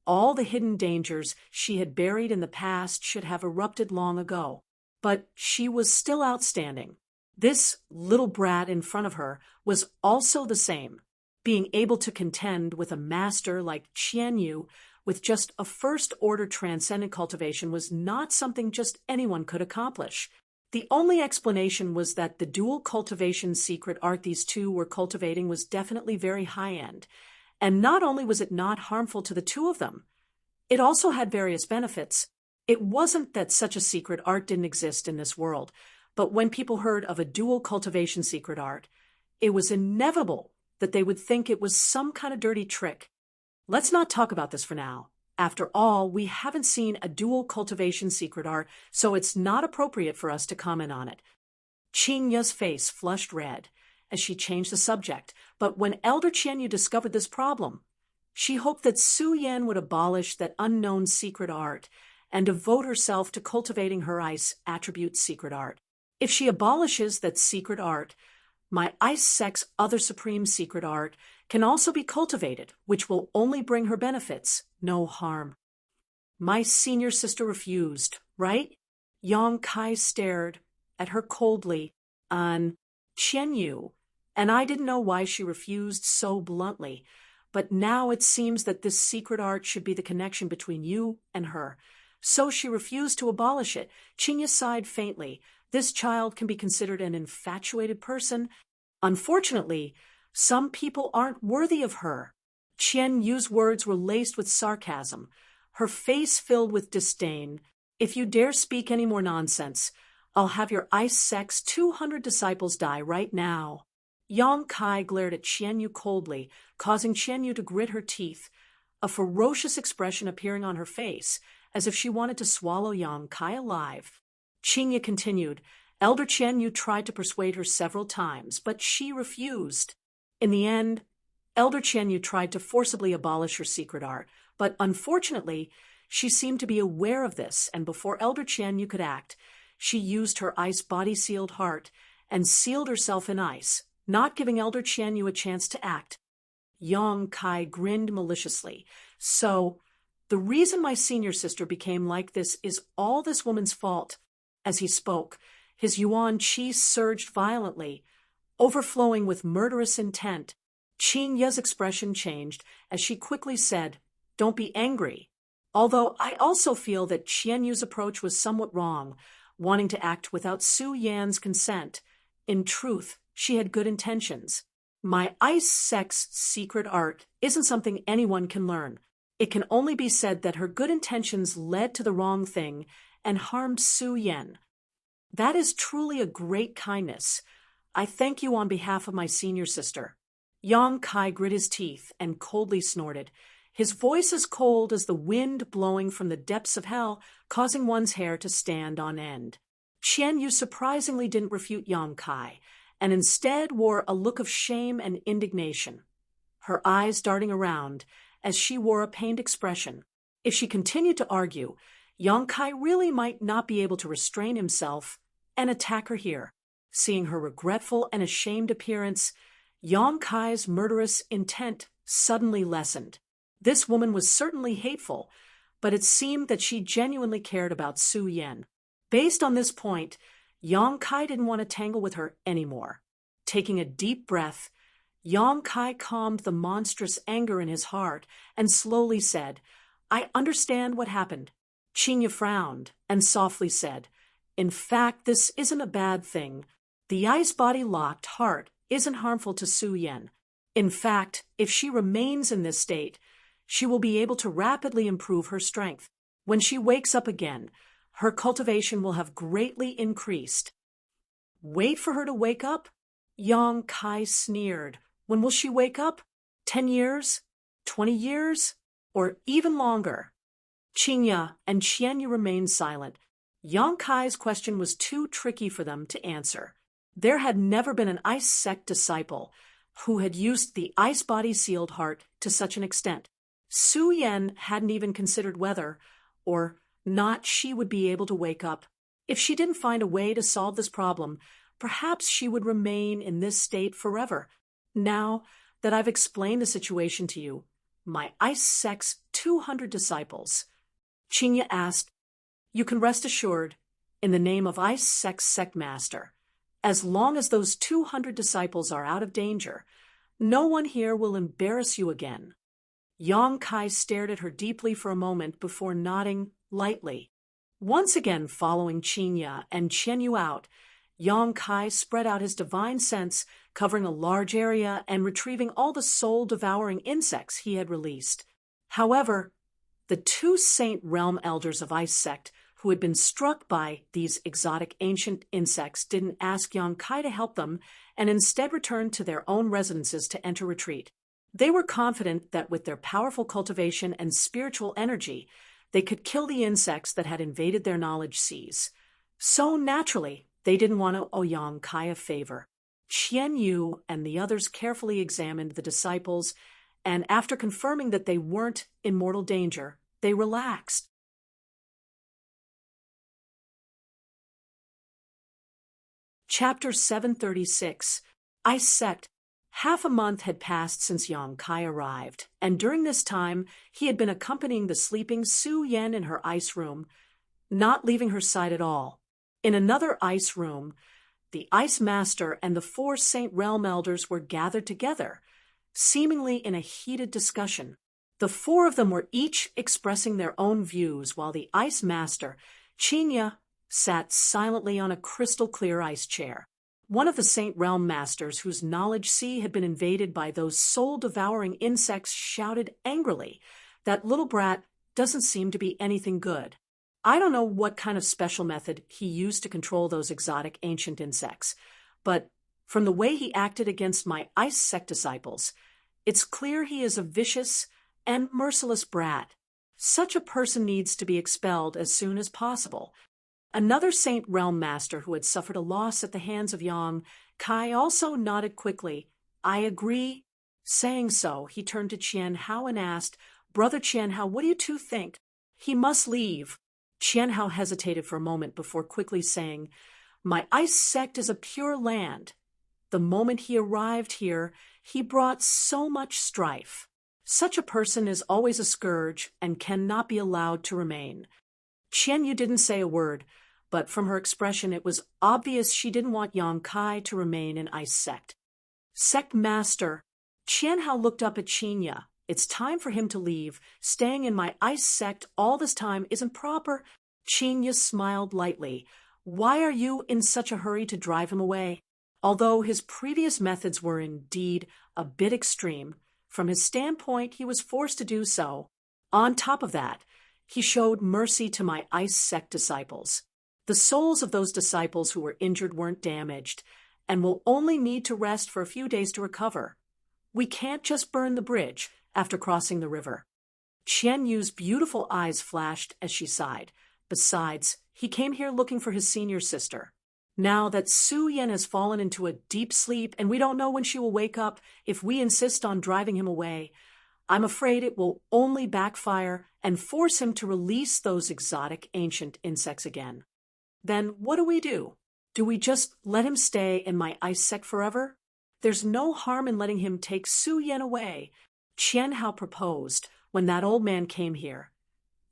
all the hidden dangers she had buried in the past should have erupted long ago. But she was still outstanding. This little brat in front of her was also the same. Being able to contend with a master like Qianyu with just a first-order transcendent cultivation was not something just anyone could accomplish. The only explanation was that the dual cultivation secret art these two were cultivating was definitely very high-end. And not only was it not harmful to the two of them, it also had various benefits. It wasn't that such a secret art didn't exist in this world, but when people heard of a dual cultivation secret art, it was inevitable that they would think it was some kind of dirty trick. Let's not talk about this for now. After all, we haven't seen a dual cultivation secret art, so it's not appropriate for us to comment on it. Qinya's face flushed red as she changed the subject, but when Elder Qianyu discovered this problem, she hoped that Su Yan would abolish that unknown secret art and devote herself to cultivating her ice attribute secret art. If she abolishes that secret art, my ice sect's other supreme secret art can also be cultivated, which will only bring her benefits, no harm. My senior sister refused, right? Yang Kai stared at her coldly on Qianyu, and I didn't know why she refused so bluntly, but now it seems that this secret art should be the connection between you and her. So she refused to abolish it. Chinya sighed faintly. This child can be considered an infatuated person. Unfortunately, some people aren't worthy of her. Qian Yu's words were laced with sarcasm, her face filled with disdain. If you dare speak any more nonsense, I'll have your ice sect's 200 disciples die right now. Yang Kai glared at Qian Yu coldly, causing Qian Yu to grit her teeth, a ferocious expression appearing on her face, as if she wanted to swallow Yang Kai alive. Qingya continued. Elder Qian Yu tried to persuade her several times, but she refused. In the end, Elder Qian Yu tried to forcibly abolish her secret art, but unfortunately, she seemed to be aware of this, and before Elder Qian Yu could act, she used her ice body-sealed heart and sealed herself in ice, not giving Elder Qian Yu a chance to act. Yang Kai grinned maliciously. So, the reason my senior sister became like this is all this woman's fault. As he spoke, his yuan qi surged violently, overflowing with murderous intent. Qing Ye's expression changed as she quickly said, "Don't be angry." Although I also feel that Qian Yu's approach was somewhat wrong, wanting to act without Su Yan's consent. In truth, she had good intentions. My ice sect's secret art isn't something anyone can learn. It can only be said that her good intentions led to the wrong thing and harmed Su Yan. That is truly a great kindness. I thank you on behalf of my senior sister. Yang Kai grit his teeth and coldly snorted, his voice as cold as the wind blowing from the depths of hell, causing one's hair to stand on end. Qian Yu surprisingly didn't refute Yang Kai, and instead wore a look of shame and indignation, her eyes darting around as she wore a pained expression. If she continued to argue, Yang Kai really might not be able to restrain himself and attack her here. Seeing her regretful and ashamed appearance, Yang Kai's murderous intent suddenly lessened. This woman was certainly hateful, but it seemed that she genuinely cared about Su Yan. Based on this point, Yang Kai didn't want to tangle with her anymore. Taking a deep breath, Yang Kai calmed the monstrous anger in his heart and slowly said, "I understand what happened." Qingya frowned and softly said, "In fact, this isn't a bad thing. The ice body locked heart isn't harmful to Su Yan. In fact, if she remains in this state, she will be able to rapidly improve her strength. When she wakes up again, her cultivation will have greatly increased." Wait for her to wake up? Yang Kai sneered. When will she wake up? 10 years? 20 years? Or even longer? Qingya and Qian Yu remained silent. Yang Kai's question was too tricky for them to answer. There had never been an ice sect disciple who had used the ice body sealed heart to such an extent. Su Yan hadn't even considered whether or not she would be able to wake up. If she didn't find a way to solve this problem, perhaps she would remain in this state forever. Now that I've explained the situation to you, my ice sect's 200 disciples, Qingya asked, "You can rest assured, in the name of ice sect's sect master, as long as those 200 disciples are out of danger, no one here will embarrass you again." Yang Kai stared at her deeply for a moment before nodding lightly. Once again following Qingya and Qian Yu out, Yang Kai spread out his divine sense, covering a large area and retrieving all the soul-devouring insects he had released. However, the two Saint Realm elders of Ice Sect who had been struck by these exotic ancient insects didn't ask Yang Kai to help them and instead returned to their own residences to enter retreat. They were confident that with their powerful cultivation and spiritual energy, they could kill the insects that had invaded their knowledge seas. So naturally, they didn't want to owe Yang Kai a favor. Qian Yu and the others carefully examined the disciples, and after confirming that they weren't in mortal danger, they relaxed. Chapter 736. Ice Sect. Half a month had passed since Yang Kai arrived, and during this time he had been accompanying the sleeping Su Yan in her ice room, not leaving her side at all. In another ice room, the Ice Master and the 4 Saint Realm Elders were gathered together, seemingly in a heated discussion. The four of them were each expressing their own views while the ice master, Chinya, sat silently on a crystal-clear ice chair. One of the Saint Realm masters whose knowledge sea had been invaded by those soul-devouring insects shouted angrily, "That little brat doesn't seem to be anything good." I don't know what kind of special method he used to control those exotic ancient insects, but from the way he acted against my ice sect disciples, it's clear he is a vicious and merciless brat. Such a person needs to be expelled as soon as possible. Another Saint Realm master who had suffered a loss at the hands of Yang Kai also nodded quickly. "I agree." Saying so, he turned to Qian Hao and asked, "Brother Qian Hao, what do you two think?" "He must leave." Qian Hao hesitated for a moment before quickly saying, "My ice sect is a pure land. The moment he arrived here, he brought so much strife. Such a person is always a scourge and cannot be allowed to remain." Qian Yu didn't say a word, but from her expression it was obvious she didn't want Yang Kai to remain in ice sect. "Sect master." Qian Hao looked up at Qinya. "It's time for him to leave. Staying in my ice sect all this time isn't proper." Qinya smiled lightly. "Why are you in such a hurry to drive him away?" Although his previous methods were indeed a bit extreme, from his standpoint he was forced to do so. On top of that, he showed mercy to my ice sect disciples. The souls of those disciples who were injured weren't damaged, and will only need to rest for a few days to recover. We can't just burn the bridge after crossing the river. Qian Yu's beautiful eyes flashed as she sighed. Besides, he came here looking for his senior sister. Now that Su Yan has fallen into a deep sleep and we don't know when she will wake up, if we insist on driving him away, I'm afraid it will only backfire and force him to release those exotic ancient insects again. Then what do? Do we just let him stay in my ice sect forever? There's no harm in letting him take Su Yan away. Qian Hao proposed when that old man came here.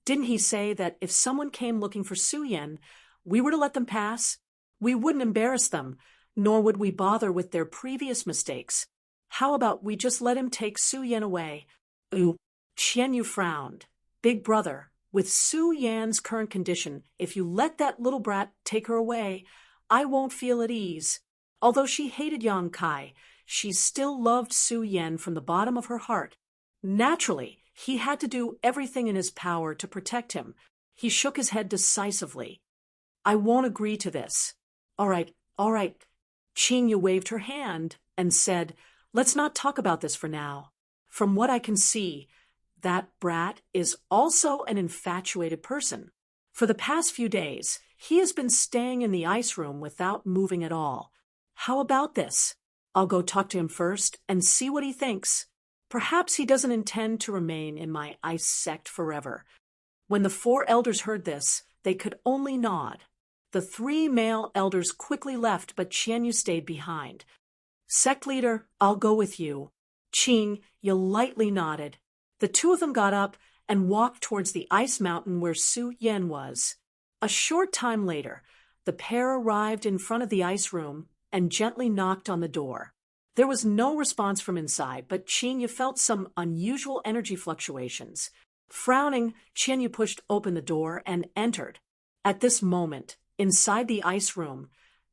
Didn't he say that if someone came looking for Su Yan, we were to let them pass? We wouldn't embarrass them, nor would we bother with their previous mistakes. How about we just let him take Su Yan away? Ooh, Qian Yu frowned. "Big brother, with Su Yan's current condition, if you let that little brat take her away, I won't feel at ease." Although she hated Yang Kai, she still loved Su Yan from the bottom of her heart. Naturally, he had to do everything in his power to protect him. He shook his head decisively. "I won't agree to this." All right. Qing Yu waved her hand and said, "Let's not talk about this for now. From what I can see, that brat is also an infatuated person. For the past few days, he has been staying in the ice room without moving at all. How about this? I'll go talk to him first and see what he thinks. Perhaps he doesn't intend to remain in my ice sect forever." When the four elders heard this, they could only nod. The three male elders quickly left, but Qian Yu stayed behind. "Sect leader, I'll go with you." Qing Yu lightly nodded. The two of them got up and walked towards the ice mountain where Su Yan was. A short time later, the pair arrived in front of the ice room and gently knocked on the door. There was no response from inside, but Qing Yu felt some unusual energy fluctuations. Frowning, Qian Yu pushed open the door and entered. At this moment, inside the ice room,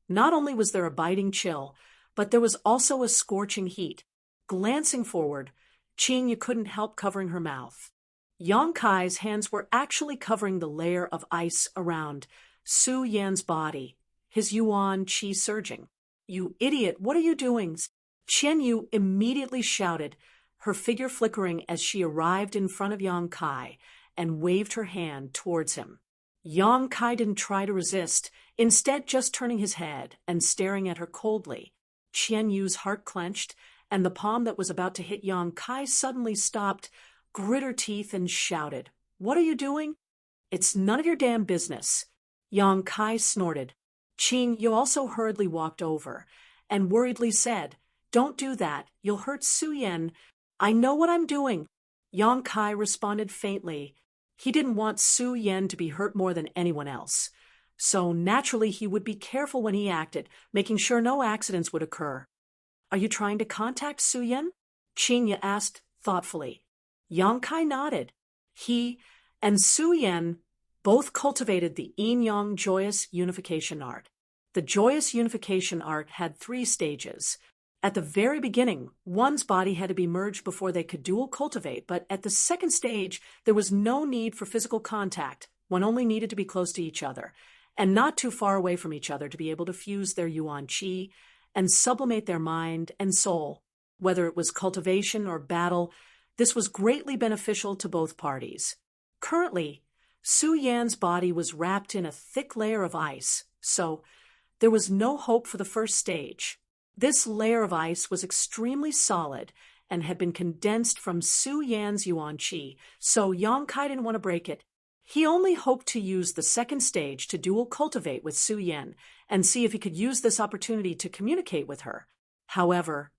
not only was there a biting chill, but there was also a scorching heat. Glancing forward, Qing Yu couldn't help covering her mouth. Yang Kai's hands were actually covering the layer of ice around Su Yan's body, his yuan qi surging. "You idiot, what are you doing?" Qian Yu immediately shouted, her figure flickering as she arrived in front of Yang Kai and waved her hand towards him. Yang Kai didn't try to resist, instead just turning his head and staring at her coldly. Qian Yu's heart clenched, and the palm that was about to hit Yang Kai suddenly stopped, grit her teeth, and shouted, "What are you doing?" "It's none of your damn business." Yang Kai snorted. Qing Yu also hurriedly walked over and worriedly said, "Don't do that. You'll hurt Su Yan." "I know what I'm doing." Yang Kai responded faintly. He didn't want Su Yan to be hurt more than anyone else. So naturally he would be careful when he acted, making sure no accidents would occur. "Are you trying to contact Su Yan?" Qinya asked thoughtfully. Yang Kai nodded. He and Su Yan both cultivated the yin-yang joyous unification art. The joyous unification art had 3 stages. At the very beginning, one's body had to be merged before they could dual cultivate, but at the second stage, there was no need for physical contact. One only needed to be close to each other, and not too far away from each other to be able to fuse their yuan qi and sublimate their mind and soul. Whether it was cultivation or battle, this was greatly beneficial to both parties. Currently, Su Yan's body was wrapped in a thick layer of ice, so there was no hope for the first stage. This layer of ice was extremely solid and had been condensed from Su Yan's yuan qi, so Yang Kai didn't want to break it. He only hoped to use the second stage to dual cultivate with Su Yan and see if he could use this opportunity to communicate with her. However,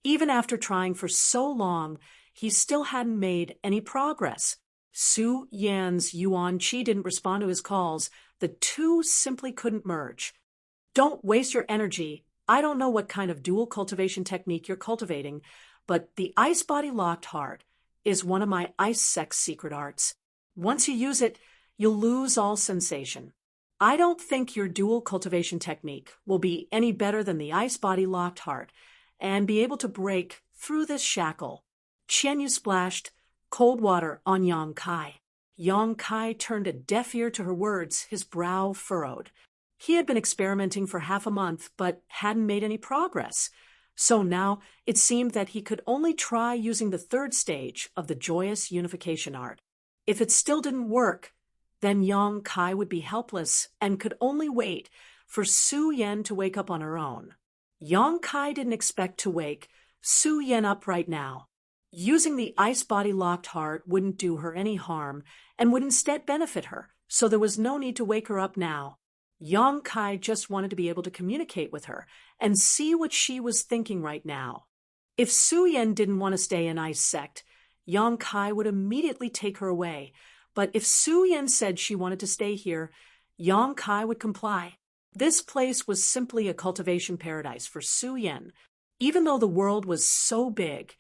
even after trying for so long, he still hadn't made any progress. Su Yan's yuan qi didn't respond to his calls. The two simply couldn't merge. Don't waste your energy. I don't know what kind of dual cultivation technique you're cultivating, but the ice body locked heart is one of my ice sex secret arts. Once you use it, you'll lose all sensation. I don't think your dual cultivation technique will be any better than the ice body locked heart and be able to break through this shackle. Qianyu splashed cold water on Yang Kai. Yang Kai turned a deaf ear to her words, his brow furrowed. He had been experimenting for half a month, but hadn't made any progress. So now it seemed that he could only try using the third stage of the joyous unification art. If it still didn't work, then Yang Kai would be helpless and could only wait for Su Yan to wake up on her own. Yang Kai didn't expect to wake Su Yan up right now. Using the ice body locked heart wouldn't do her any harm and would instead benefit her, so there was no need to wake her up now. Yang Kai just wanted to be able to communicate with her and see what she was thinking right now. If Su Yan didn't want to stay in Ice Sect, Yang Kai would immediately take her away, but if Su Yan said she wanted to stay here, Yang Kai would comply. This place was simply a cultivation paradise for Su Yan. Even though the world was so big,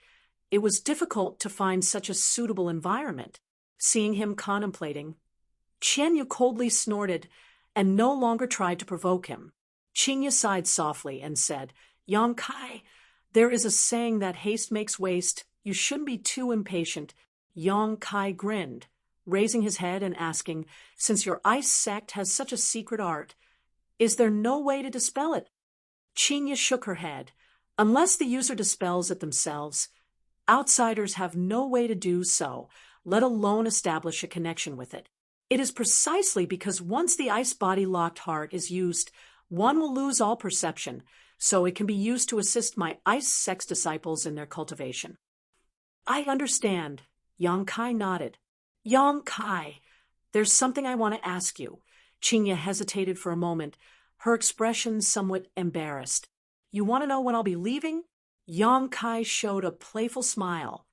it was difficult to find such a suitable environment. Seeing him contemplating, Qianyu coldly snorted and no longer tried to provoke him. Qinya sighed softly and said, Yang Kai, there is a saying that haste makes waste. You shouldn't be too impatient. Yang Kai grinned, raising his head and asking, since your ice sect has such a secret art, is there no way to dispel it? Qinya shook her head. Unless the user dispels it themselves, outsiders have no way to do so, let alone establish a connection with it. It is precisely because once the ice body locked heart is used, one will lose all perception, so it can be used to assist my ice sex disciples in their cultivation. I understand. Yang Kai nodded. Yang Kai, there's something I want to ask you. Qinya hesitated for a moment, her expression somewhat embarrassed. You want to know when I'll be leaving? Yang Kai showed a playful smile,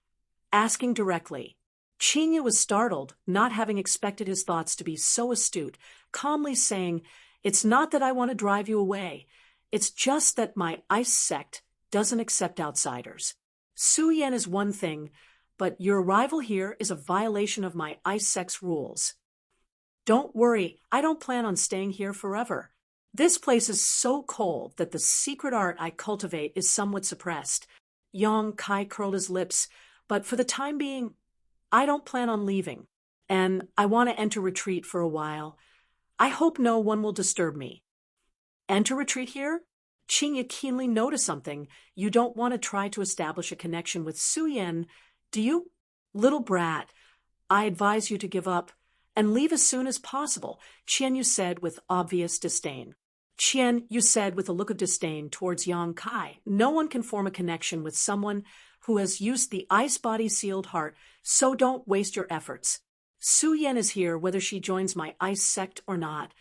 asking directly. Qinya was startled, not having expected his thoughts to be so astute, calmly saying, It's not that I want to drive you away. It's just that my ice sect doesn't accept outsiders. Su Yan is one thing, but your arrival here is a violation of my ice sect's rules. Don't worry, I don't plan on staying here forever. This place is so cold that the secret art I cultivate is somewhat suppressed. Yang Kai curled his lips, but for the time being, I don't plan on leaving, and I want to enter retreat for a while. I hope no one will disturb me. Enter retreat here? Qinya keenly noticed something. You don't want to try to establish a connection with Su Yan, do you? Little brat, I advise you to give up and leave as soon as possible, Qianyu said with obvious disdain. Qianyu said with a look of disdain towards Yang Kai, no one can form a connection with someone who has used the ice body sealed heart, so don't waste your efforts. Su Yan is here whether she joins my ice sect or not.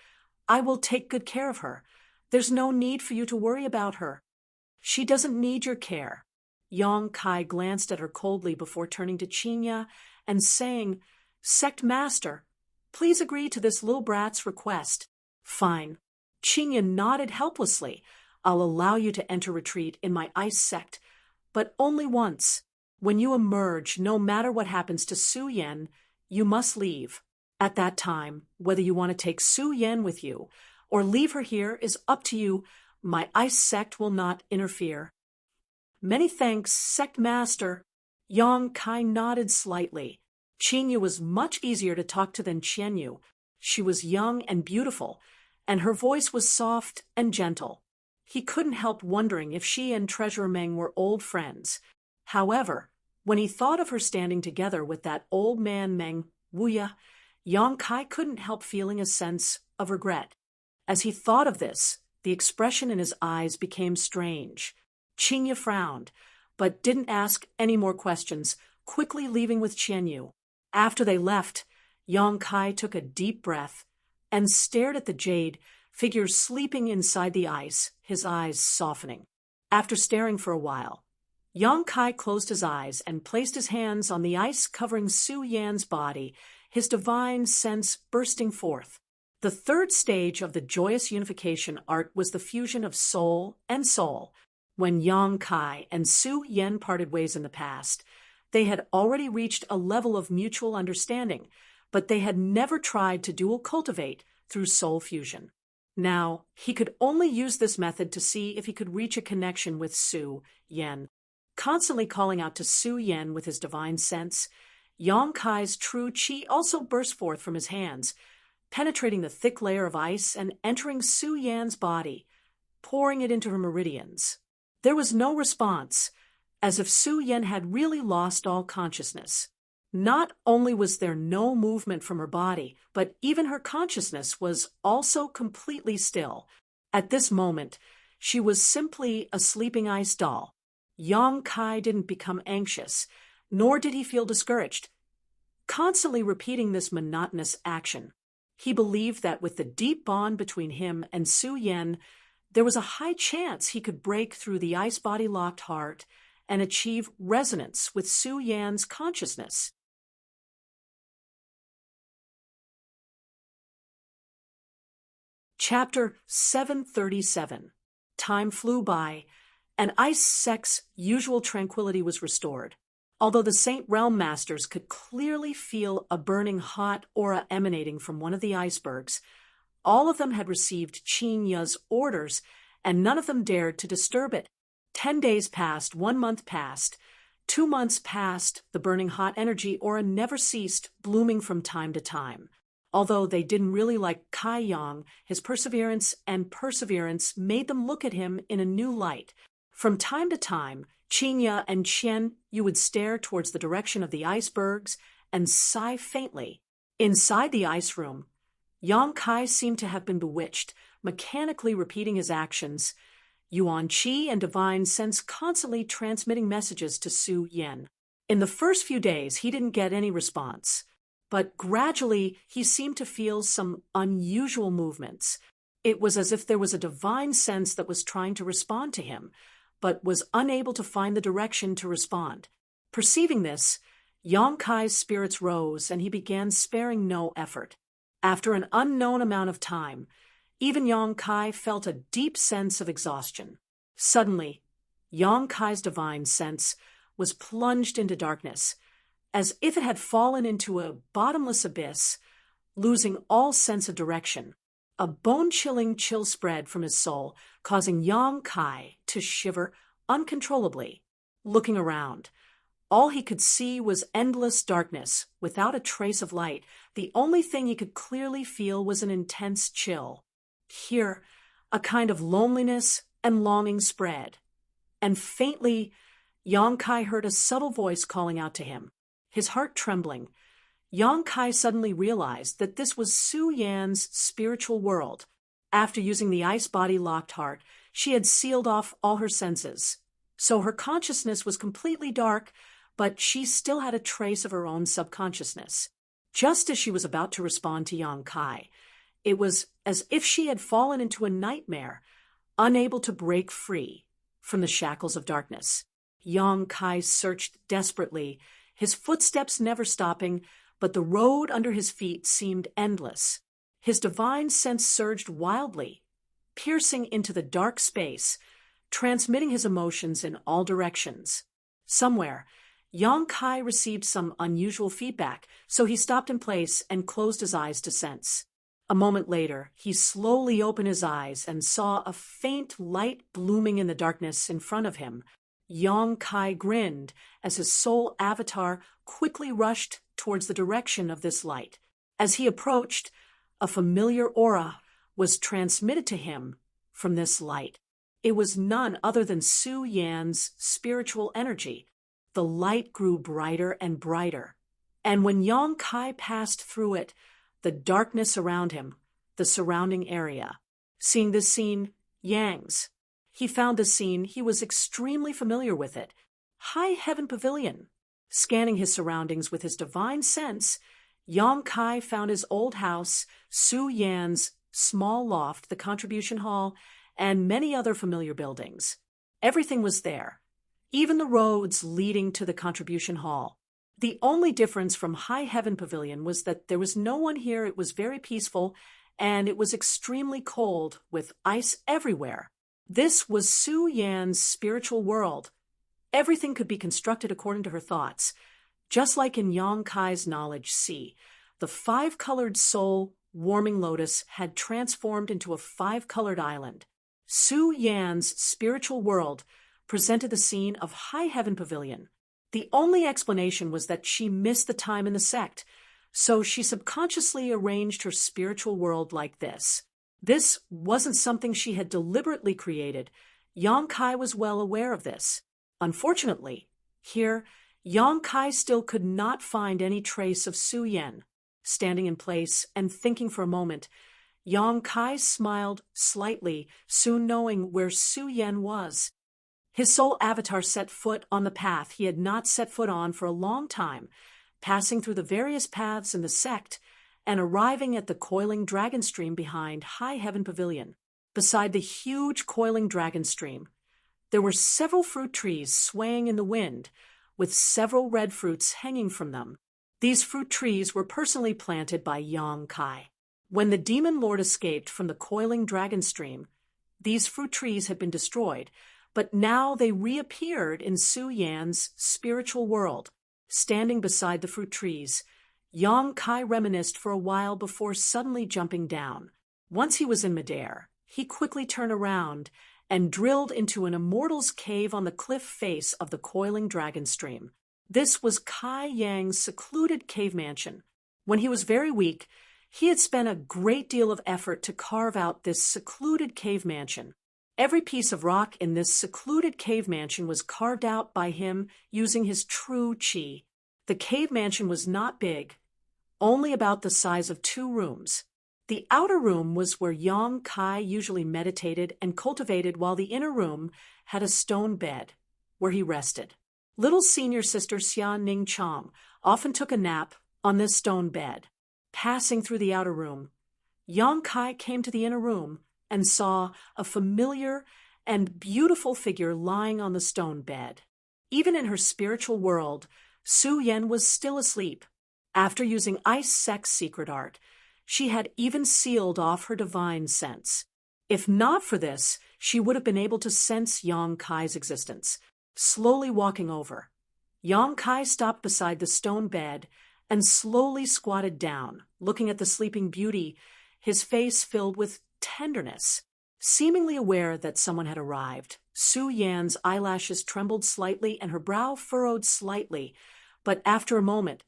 I will take good care of her. There's no need for you to worry about her. She doesn't need your care. Yang Kai glanced at her coldly before turning to Qinya and saying, Sect Master, please agree to this little brat's request. Fine. Qinya nodded helplessly. I'll allow you to enter retreat in my ice sect, but only once. When you emerge, no matter what happens to Su Yan, you must leave. At that time, whether you want to take Su Yan with you or leave her here is up to you. My ice sect will not interfere." "Many thanks, sect master." Yang Kai nodded slightly. Qingyu was much easier to talk to than Qianyu. She was young and beautiful, and her voice was soft and gentle. He couldn't help wondering if she and Treasurer Meng were old friends. However, when he thought of her standing together with that old man Meng Wuya, Yang Kai couldn't help feeling a sense of regret. As he thought of this, the expression in his eyes became strange. Qingyu frowned, but didn't ask any more questions, quickly leaving with Qianyu. After they left, Yang Kai took a deep breath and stared at the jade figure sleeping inside the ice, his eyes softening. After staring for a while, Yang Kai closed his eyes and placed his hands on the ice covering Su Yan's body, his divine sense bursting forth. The third stage of the joyous unification art was the fusion of soul and soul. When Yang Kai and Su Yan parted ways in the past, they had already reached a level of mutual understanding, but they had never tried to dual cultivate through soul fusion. Now, he could only use this method to see if he could reach a connection with Su Yan. Constantly calling out to Su Yan with his divine sense, Yang Kai's true qi also burst forth from his hands, penetrating the thick layer of ice and entering Su Yan's body, pouring it into her meridians. There was no response, as if Su Yan had really lost all consciousness. Not only was there no movement from her body, but even her consciousness was also completely still. At this moment, she was simply a sleeping ice doll. Yang Kai didn't become anxious, nor did he feel discouraged. Constantly repeating this monotonous action, he believed that with the deep bond between him and Su Yan, there was a high chance he could break through the ice body-locked heart and achieve resonance with Su Yan's consciousness. Chapter 737. Time flew by, and Ice Sect's usual tranquility was restored. Although the Saint Realm Masters could clearly feel a burning hot aura emanating from one of the icebergs, all of them had received Qin Ya's orders, and none of them dared to disturb it. 10 days passed, 1 month passed, 2 months passed, the burning hot energy aura never ceased, blooming from time to time. Although they didn't really like Kai Yang, his perseverance made them look at him in a new light. From time to time, Qingya and Qian Yu would stare towards the direction of the icebergs and sigh faintly. Inside the ice room, Yang Kai seemed to have been bewitched, mechanically repeating his actions, Yuan Qi and divine sense constantly transmitting messages to Su Yan. In the first few days, he didn't get any response, but gradually he seemed to feel some unusual movements. It was as if there was a divine sense that was trying to respond to him, but was unable to find the direction to respond. Perceiving this, Yang Kai's spirits rose and he began sparing no effort. After an unknown amount of time, even Yang Kai felt a deep sense of exhaustion. Suddenly, Yang Kai's divine sense was plunged into darkness, as if it had fallen into a bottomless abyss, losing all sense of direction. A bone-chilling chill spread from his soul, causing Yang Kai to shiver uncontrollably. Looking around, all he could see was endless darkness, without a trace of light. The only thing he could clearly feel was an intense chill. Here, a kind of loneliness and longing spread. And faintly, Yang Kai heard a subtle voice calling out to him. His heart trembling, Yang Kai suddenly realized that this was Su Yan's spiritual world. After using the ice body-locked heart, she had sealed off all her senses. So her consciousness was completely dark, but she still had a trace of her own subconsciousness. Just as she was about to respond to Yang Kai, it was as if she had fallen into a nightmare, unable to break free from the shackles of darkness. Yang Kai searched desperately, his footsteps never stopping, but the road under his feet seemed endless. His divine sense surged wildly, piercing into the dark space, transmitting his emotions in all directions. Somewhere, Yang Kai received some unusual feedback, so he stopped in place and closed his eyes to sense. A moment later, he slowly opened his eyes and saw a faint light blooming in the darkness in front of him. Yang Kai grinned as his soul avatar quickly rushed towards the direction of this light. As he approached, a familiar aura was transmitted to him from this light. It was none other than Su Yan's spiritual energy. The light grew brighter and brighter, and when Yang Kai passed through it, the darkness around him, the surrounding area. Seeing this scene, he found the scene, he was extremely familiar with it. High Heaven Pavilion. Scanning his surroundings with his divine sense, Yang Kai found his old house, Su Yan's small loft, the contribution hall, and many other familiar buildings. Everything was there, even the roads leading to the contribution hall. The only difference from High Heaven Pavilion was that there was no one here. It was very peaceful, and it was extremely cold, with ice everywhere. This was Su Yan's spiritual world. Everything could be constructed according to her thoughts. Just like in Yang Kai's knowledge sea, the five-colored soul warming lotus had transformed into a five-colored island. Su Yan's spiritual world presented the scene of High Heaven Pavilion. The only explanation was that she missed the time in the sect, so she subconsciously arranged her spiritual world like this. This wasn't something she had deliberately created. Yang Kai was well aware of this. Unfortunately, here, Yang Kai still could not find any trace of Su Yan. Standing in place and thinking for a moment, Yang Kai smiled slightly, soon knowing where Su Yan was. His soul avatar set foot on the path he had not set foot on for a long time, passing through the various paths in the sect and arriving at the coiling dragon stream behind High Heaven Pavilion. Beside the huge coiling dragon stream, there were several fruit trees swaying in the wind, with several red fruits hanging from them. These fruit trees were personally planted by Yang Kai. When the demon lord escaped from the coiling dragon stream, these fruit trees had been destroyed, but now they reappeared in Su Yan's spiritual world. Standing beside the fruit trees, Yang Kai reminisced for a while before suddenly jumping down. Once he was in midair, he quickly turned around and drilled into an immortal's cave on the cliff face of the coiling dragon stream. This was Kai Yang's secluded cave mansion. When he was very weak, he had spent a great deal of effort to carve out this secluded cave mansion. Every piece of rock in this secluded cave mansion was carved out by him using his true chi. The cave mansion was not big, only about the size of 2 rooms. The outer room was where Yang Kai usually meditated and cultivated, while the inner room had a stone bed where he rested. Little senior sister Xia Ning Chong often took a nap on this stone bed. Passing through the outer room, Yang Kai came to the inner room and saw a familiar and beautiful figure lying on the stone bed. Even in her spiritual world, Su Yan was still asleep. After using Ice Sect's secret art, she had even sealed off her divine sense. If not for this, she would have been able to sense Yang Kai's existence. Slowly walking over, Yang Kai stopped beside the stone bed and slowly squatted down, looking at the sleeping beauty, his face filled with tenderness. Seemingly aware that someone had arrived, Su Yan's eyelashes trembled slightly and her brow furrowed slightly, but after a moment,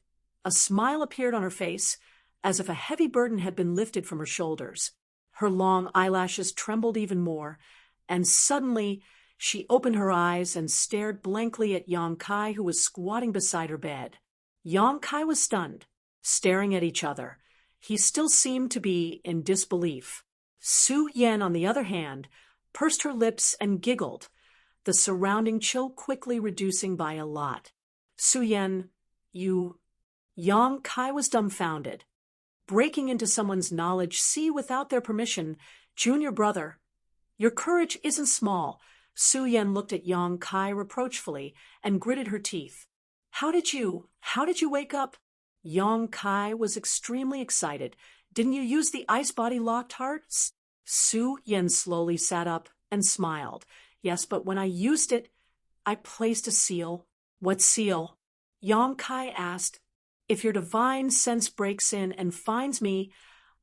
a smile appeared on her face, as if a heavy burden had been lifted from her shoulders. Her long eyelashes trembled even more, and suddenly she opened her eyes and stared blankly at Yang Kai, who was squatting beside her bed. Yang Kai was stunned, staring at each other. He still seemed to be in disbelief. Su Yan, on the other hand, pursed her lips and giggled, the surrounding chill quickly reducing by a lot. Su Yan, you... Yang Kai was dumbfounded. Breaking into someone's knowledge, see without their permission, junior brother. Your courage isn't small. Su Yan looked at Yang Kai reproachfully and gritted her teeth. How did you wake up? Yang Kai was extremely excited. Didn't you use the ice body locked hearts? Su Yan slowly sat up and smiled. Yes, but when I used it, I placed a seal. What seal? Yang Kai asked, "If your divine sense breaks in and finds me,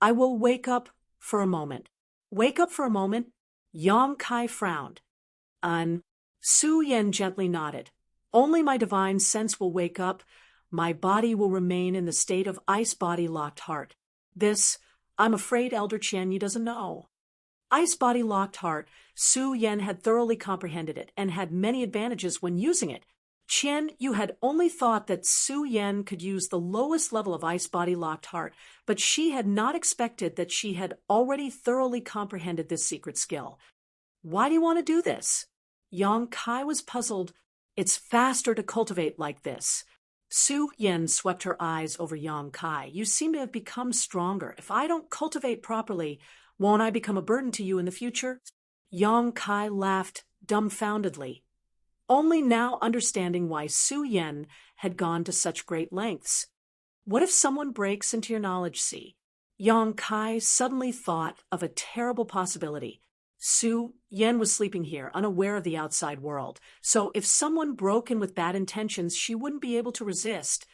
I will wake up for a moment." "Wake up for a moment?" Yang Kai frowned. Su Yen gently nodded. "Only my divine sense will wake up. My body will remain in the state of ice body locked heart. This, I'm afraid Elder Qian Yu doesn't know." Ice body locked heart, Su Yen had thoroughly comprehended it and had many advantages when using it. Qian Yu had only thought that Su Yen could use the lowest level of ice body locked heart, but she had not expected that she had already thoroughly comprehended this secret skill. "Why do you want to do this?" Yang Kai was puzzled. "It's faster to cultivate like this." Su Yen swept her eyes over Yang Kai. "You seem to have become stronger. If I don't cultivate properly, won't I become a burden to you in the future?" Yang Kai laughed dumbfoundedly, only now understanding why Su Yen had gone to such great lengths. "What if someone breaks into your knowledge sea?" Yang Kai suddenly thought of a terrible possibility. Su Yen was sleeping here, unaware of the outside world, so if someone broke in with bad intentions, she wouldn't be able to resist.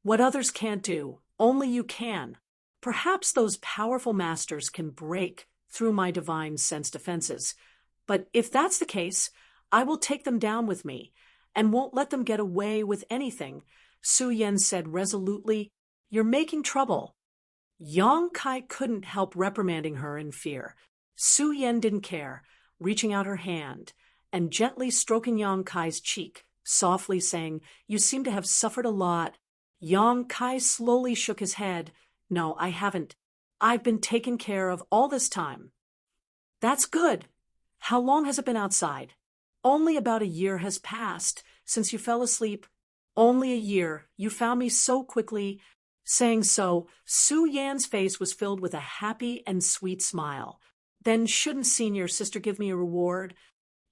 "What others can't do, only you can. Perhaps those powerful masters can break through my divine sense defenses. But if that's the case, I will take them down with me, and won't let them get away with anything," Su Yen said resolutely. "You're making trouble." Yang Kai couldn't help reprimanding her in fear. Su Yen didn't care, reaching out her hand and gently stroking Yang Kai's cheek, softly saying, "You seem to have suffered a lot." Yang Kai slowly shook his head. "No, I haven't. I've been taken care of all this time." "That's good. How long has it been outside?" "Only about a year has passed since you fell asleep." "Only a year. You found me so quickly." Saying so, Su Yan's face was filled with a happy and sweet smile. "Then shouldn't senior sister give me a reward?"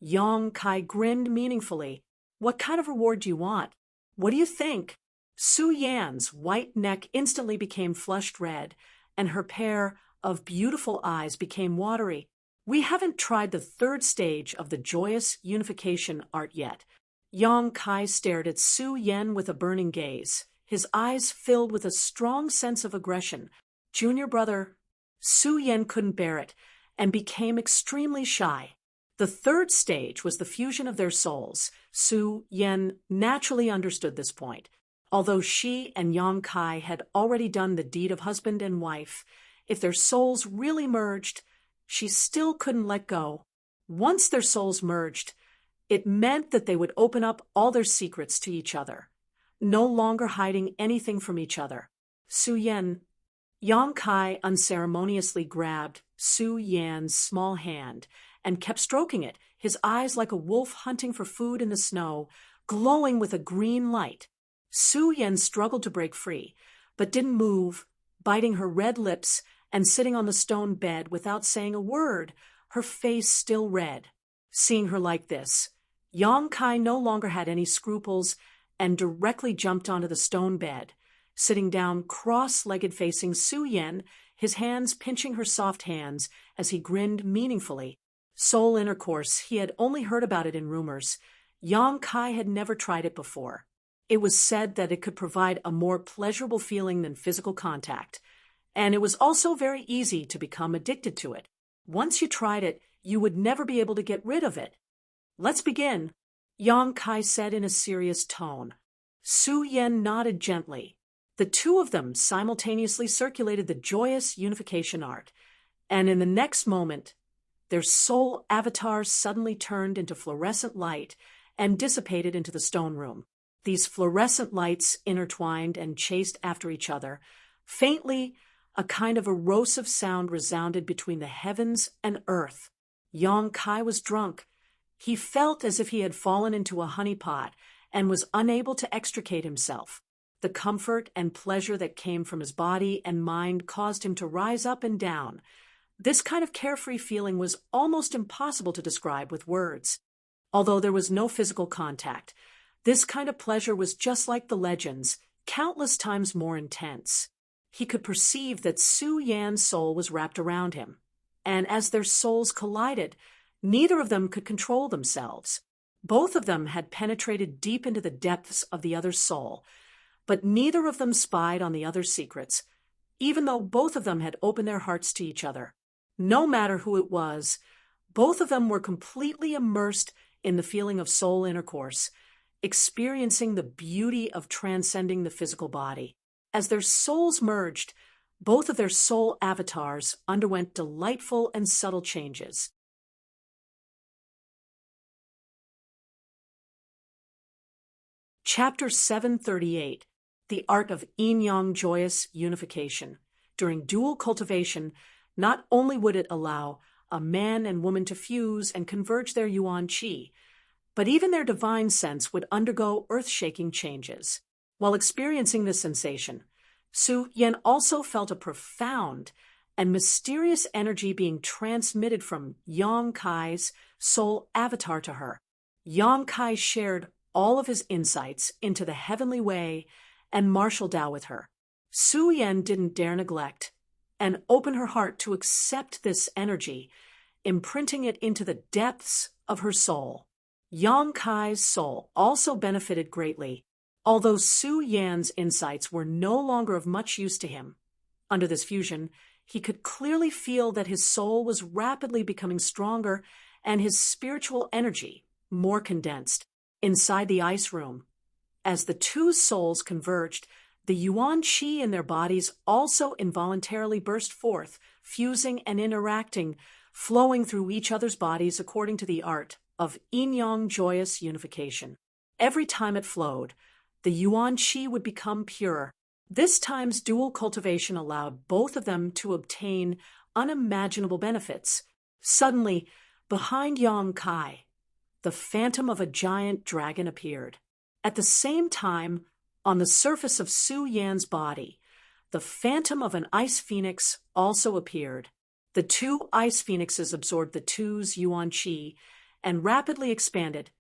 Yang Kai grinned meaningfully. "What kind of reward do you want? What do you think?" Su Yan's white neck instantly became flushed red, and her pair of beautiful eyes became watery. "We haven't tried the third stage of the joyous unification art yet." Yang Kai stared at Su Yen with a burning gaze, his eyes filled with a strong sense of aggression. "Junior brother." Su Yen couldn't bear it and became extremely shy. The third stage was the fusion of their souls. Su Yen naturally understood this point. Although she and Yang Kai had already done the deed of husband and wife, if their souls really merged, she still couldn't let go. Once their souls merged, it meant that they would open up all their secrets to each other, no longer hiding anything from each other. Su Yen. Yang Kai unceremoniously grabbed Su Yan's small hand and kept stroking it, his eyes like a wolf hunting for food in the snow, glowing with a green light. Su Yen struggled to break free, but didn't move, biting her red lips and sitting on the stone bed without saying a word, her face still red. Seeing her like this, Yang Kai no longer had any scruples and directly jumped onto the stone bed, sitting down cross-legged facing Su Yen, his hands pinching her soft hands as he grinned meaningfully. Soul intercourse, he had only heard about it in rumors. Yang Kai had never tried it before. It was said that it could provide a more pleasurable feeling than physical contact, and it was also very easy to become addicted to it. Once you tried it, you would never be able to get rid of it. "Let's begin," Yang Kai said in a serious tone. Su Yen nodded gently. The two of them simultaneously circulated the joyous unification art, and in the next moment, their soul avatars suddenly turned into fluorescent light and dissipated into the stone room. These fluorescent lights intertwined and chased after each other. Faintly, a kind of erosive sound resounded between the heavens and earth. Yang Kai was drunk. He felt as if he had fallen into a honeypot and was unable to extricate himself. The comfort and pleasure that came from his body and mind caused him to rise up and down. This kind of carefree feeling was almost impossible to describe with words. Although there was no physical contact, this kind of pleasure was just like the legends, countless times more intense. He could perceive that Su Yan's soul was wrapped around him, and as their souls collided, neither of them could control themselves. Both of them had penetrated deep into the depths of the other's soul, but neither of them spied on the other's secrets, even though both of them had opened their hearts to each other. No matter who it was, both of them were completely immersed in the feeling of soul intercourse, experiencing the beauty of transcending the physical body. As their souls merged, both of their soul avatars underwent delightful and subtle changes. Chapter 738, The Art of Yin-Yang Joyous Unification. During dual cultivation, not only would it allow a man and woman to fuse and converge their yuan qi, but even their divine sense would undergo earth-shaking changes. While experiencing this sensation, Su Yan also felt a profound and mysterious energy being transmitted from Yang Kai's soul avatar to her. Yang Kai shared all of his insights into the heavenly way and martial Tao with her. Su Yan didn't dare neglect and open her heart to accept this energy, imprinting it into the depths of her soul. Yang Kai's soul also benefited greatly, although Su Yan's insights were no longer of much use to him. Under this fusion, he could clearly feel that his soul was rapidly becoming stronger and his spiritual energy more condensed. Inside the ice room, as the two souls converged, the yuan qi in their bodies also involuntarily burst forth, fusing and interacting, flowing through each other's bodies according to the art of yin-yang joyous unification. Every time it flowed, the yuan qi would become purer. This time's dual cultivation allowed both of them to obtain unimaginable benefits. Suddenly, behind Yang Kai, the phantom of a giant dragon appeared. At the same time, on the surface of Su Yan's body, the phantom of an ice phoenix also appeared. The two ice phoenixes absorbed the two's yuan qi and rapidly expanded,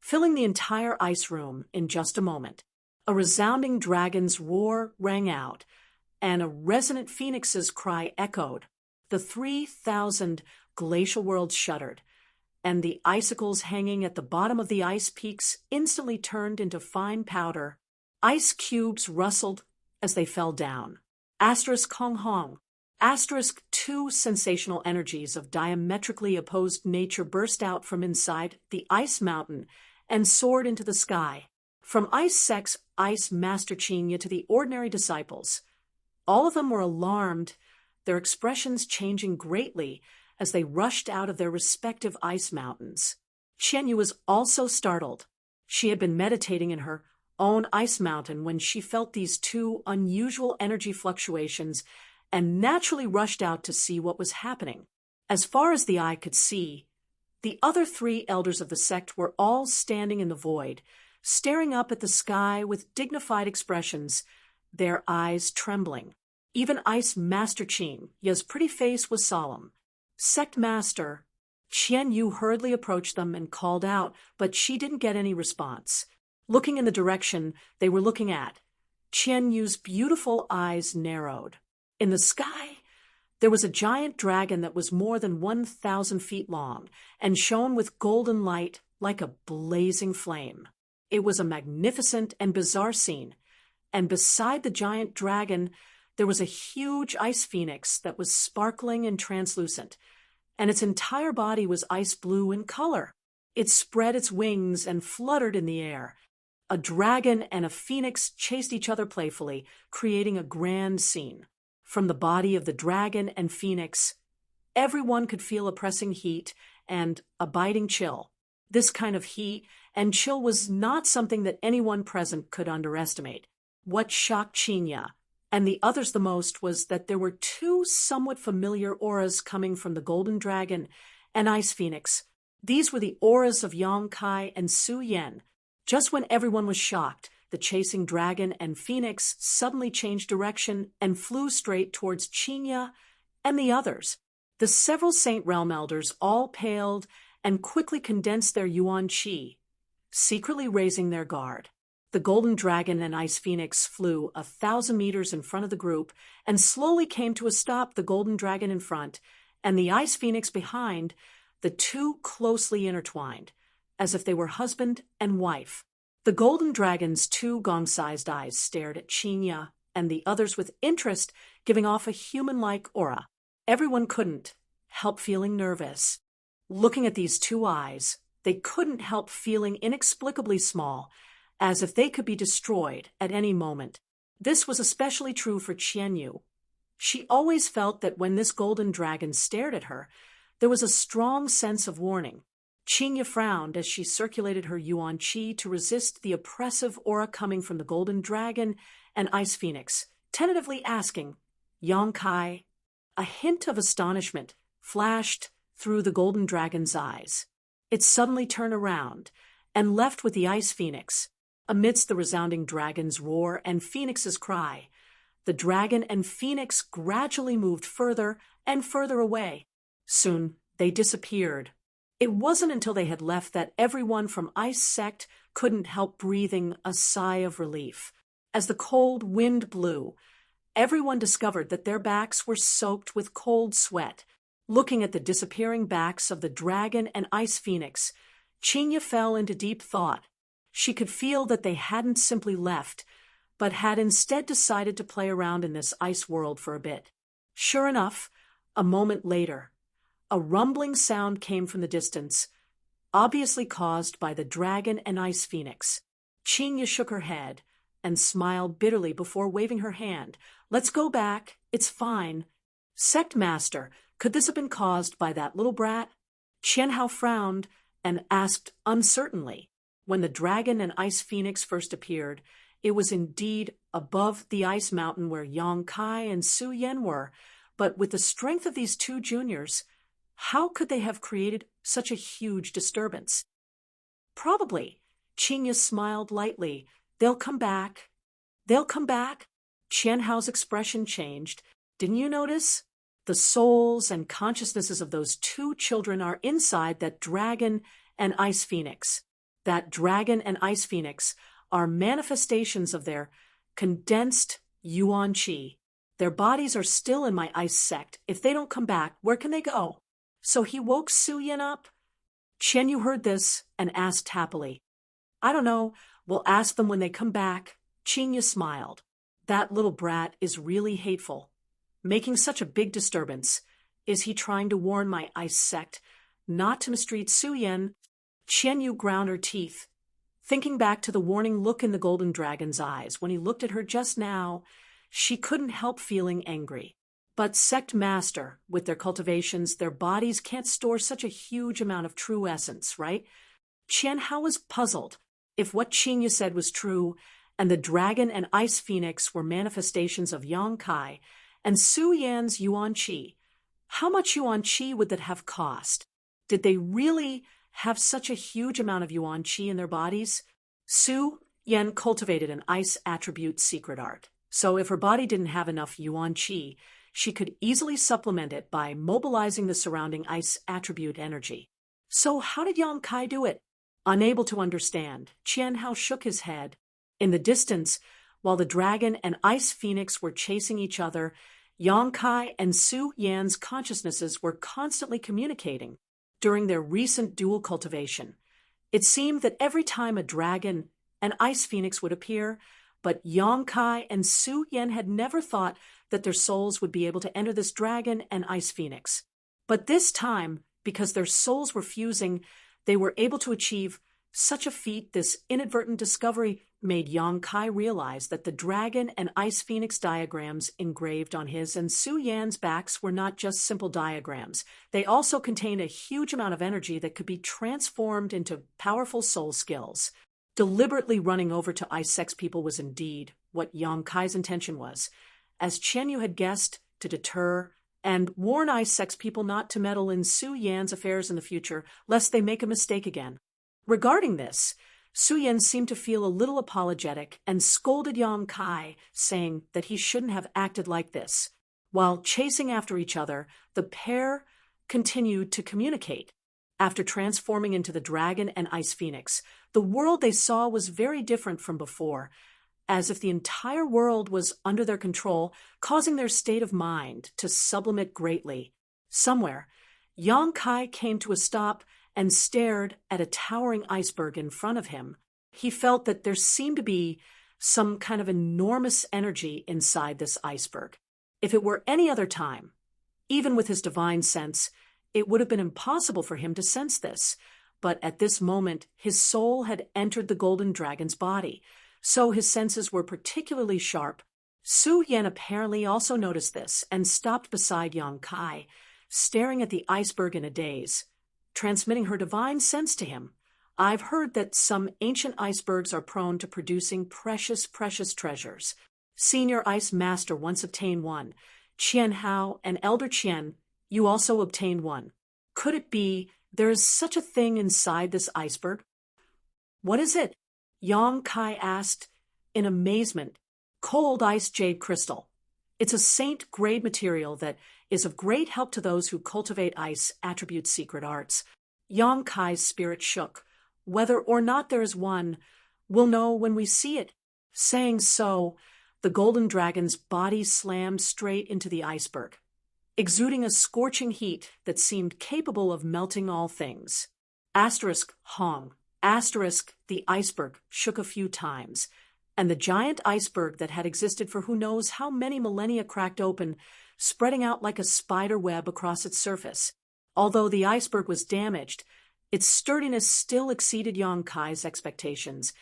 filling the entire ice room in just a moment. A resounding dragon's roar rang out, and a resonant phoenix's cry echoed. The 3,000 glacial worlds shuddered, and the icicles hanging at the bottom of the ice peaks instantly turned into fine powder. Ice cubes rustled as they fell down. Hong Hong. Two sensational energies of diametrically opposed nature burst out from inside the ice mountain and soared into the sky. From Ice Sect's Ice Master Chinya to the ordinary disciples, all of them were alarmed, their expressions changing greatly as they rushed out of their respective ice mountains. Qianyu was also startled. She had been meditating in her own ice mountain when she felt these two unusual energy fluctuations and naturally rushed out to see what was happening. As far as the eye could see, the other three elders of the sect were all standing in the void, staring up at the sky with dignified expressions, their eyes trembling. Even Ice Master Qin Ya's pretty face was solemn. Sect Master Qian Yu hurriedly approached them and called out, but she didn't get any response. Looking in the direction they were looking at, Qian Yu's beautiful eyes narrowed. In the sky, there was a giant dragon that was more than 1,000 feet long and shone with golden light like a blazing flame. It was a magnificent and bizarre scene, and beside the giant dragon, there was a huge ice phoenix that was sparkling and translucent, and its entire body was ice blue in color. It spread its wings and fluttered in the air. A dragon and a phoenix chased each other playfully, creating a grand scene. From the body of the dragon and phoenix, everyone could feel a pressing heat and a biting chill. This kind of heat and chill was not something that anyone present could underestimate. What shocked Chinya and the others the most was that there were two somewhat familiar auras coming from the Golden Dragon and Ice Phoenix. These were the auras of Yang Kai and Su Yan. Just when everyone was shocked, the chasing dragon and phoenix suddenly changed direction and flew straight towards Chinya and the others. The several Saint Realm elders all paled and quickly condensed their yuan qi, secretly raising their guard. The Golden Dragon and Ice Phoenix flew 1,000 meters in front of the group and slowly came to a stop, the Golden Dragon in front and the Ice Phoenix behind, the two closely intertwined. as if they were husband and wife. The golden dragon's two gong-sized eyes stared at Qinya and the others with interest, giving off a human-like aura. Everyone couldn't help feeling nervous. Looking at these two eyes, they couldn't help feeling inexplicably small, as if they could be destroyed at any moment. This was especially true for Qianyu. She always felt that when this golden dragon stared at her, there was a strong sense of warning. Qinya frowned as she circulated her yuan qi to resist the oppressive aura coming from the golden dragon and ice phoenix, tentatively asking, "Yang Kai?" A hint of astonishment flashed through the golden dragon's eyes. It suddenly turned around and left with the ice phoenix. Amidst the resounding dragon's roar and phoenix's cry, the dragon and phoenix gradually moved further and further away. Soon they disappeared. It wasn't until they had left that everyone from Ice Sect couldn't help breathing a sigh of relief. As the cold wind blew, everyone discovered that their backs were soaked with cold sweat. Looking at the disappearing backs of the dragon and ice phoenix, Qinya fell into deep thought. She could feel that they hadn't simply left, but had instead decided to play around in this ice world for a bit. Sure enough, a moment later, a rumbling sound came from the distance, obviously caused by the dragon and ice phoenix. Qinya shook her head and smiled bitterly before waving her hand. "Let's go back. It's fine." "Sect Master, could this have been caused by that little brat?" Qianhao frowned and asked uncertainly. When the dragon and ice phoenix first appeared, it was indeed above the ice mountain where Yang Kai and Su Yan were, but with the strength of these two juniors, how could they have created such a huge disturbance? "Probably." Qinya smiled lightly. "They'll come back." "They'll come back?" Qianhao's expression changed. "Didn't you notice? The souls and consciousnesses of those two children are inside that dragon and ice phoenix. That dragon and ice phoenix are manifestations of their condensed yuan qi. Their bodies are still in my ice sect. If they don't come back, where can they go?" "So he woke Su Yan up?" Qianyu heard this and asked happily. "I don't know. We'll ask them when they come back." Qinya smiled. "That little brat is really hateful. Making such a big disturbance. Is he trying to warn my ice sect not to mistreat Su Yan?" Qianyu ground her teeth. Thinking back to the warning look in the golden dragon's eyes when he looked at her just now, she couldn't help feeling angry. But Sect Master, with their cultivations, their bodies can't store such a huge amount of true essence, right? Qianhao was puzzled. If what Qinya said was true, and the dragon and ice phoenix were manifestations of Yang Kai and Su Yan's yuan qi, how much yuan qi would that have cost? Did they really have such a huge amount of yuan qi in their bodies? Su Yan cultivated an ice attribute secret art, so if her body didn't have enough yuan qi, she could easily supplement it by mobilizing the surrounding ice attribute energy. So how did Yang Kai do it? Unable to understand, Qianhao shook his head. In the distance, while the dragon and ice phoenix were chasing each other, Yang Kai and Su Yan's consciousnesses were constantly communicating during their recent dual cultivation. It seemed that every time a dragon and ice phoenix would appear, but Yang Kai and Su Yan had never thought that their souls would be able to enter this dragon and ice phoenix. But this time, because their souls were fusing, they were able to achieve such a feat. This inadvertent discovery made Yang Kai realize that the dragon and ice phoenix diagrams engraved on his and Su Yan's backs were not just simple diagrams. They also contained a huge amount of energy that could be transformed into powerful soul skills. Deliberately running over to Ice Sex people was indeed what Yang Kai's intention was, as Qianyu had guessed, to deter and warn Ice Sex people not to meddle in Su Yan's affairs in the future, lest they make a mistake again. Regarding this, Su Yan seemed to feel a little apologetic and scolded Yang Kai, saying that he shouldn't have acted like this. While chasing after each other, the pair continued to communicate. After transforming into the dragon and ice phoenix, the world they saw was very different from before, as if the entire world was under their control, causing their state of mind to sublimate greatly. Somewhere, Yang Kai came to a stop and stared at a towering iceberg in front of him, he felt that there seemed to be some kind of enormous energy inside this iceberg. If it were any other time, even with his divine sense, it would have been impossible for him to sense this. But at this moment, his soul had entered the golden dragon's body, so his senses were particularly sharp. Su Yan apparently also noticed this and stopped beside Yang Kai, staring at the iceberg in a daze, transmitting her divine sense to him. I've heard that some ancient icebergs are prone to producing precious, precious treasures. Senior Ice Master once obtained one. Qian Hao and Elder Qian, you also obtained one. Could it be there is such a thing inside this iceberg? What is it? Yang Kai asked in amazement. Cold ice jade crystal. It's a saint-grade material that is of great help to those who cultivate ice attribute secret arts. Yang Kai's spirit shook. Whether or not there is one, we'll know when we see it. Saying so, the golden dragon's body slammed straight into the iceberg, exuding a scorching heat that seemed capable of melting all things. Hong. The iceberg shook a few times, and the giant iceberg that had existed for who knows how many millennia cracked open, spreading out like a spider web across its surface. Although the iceberg was damaged, its sturdiness still exceeded Yang Kai's expectations,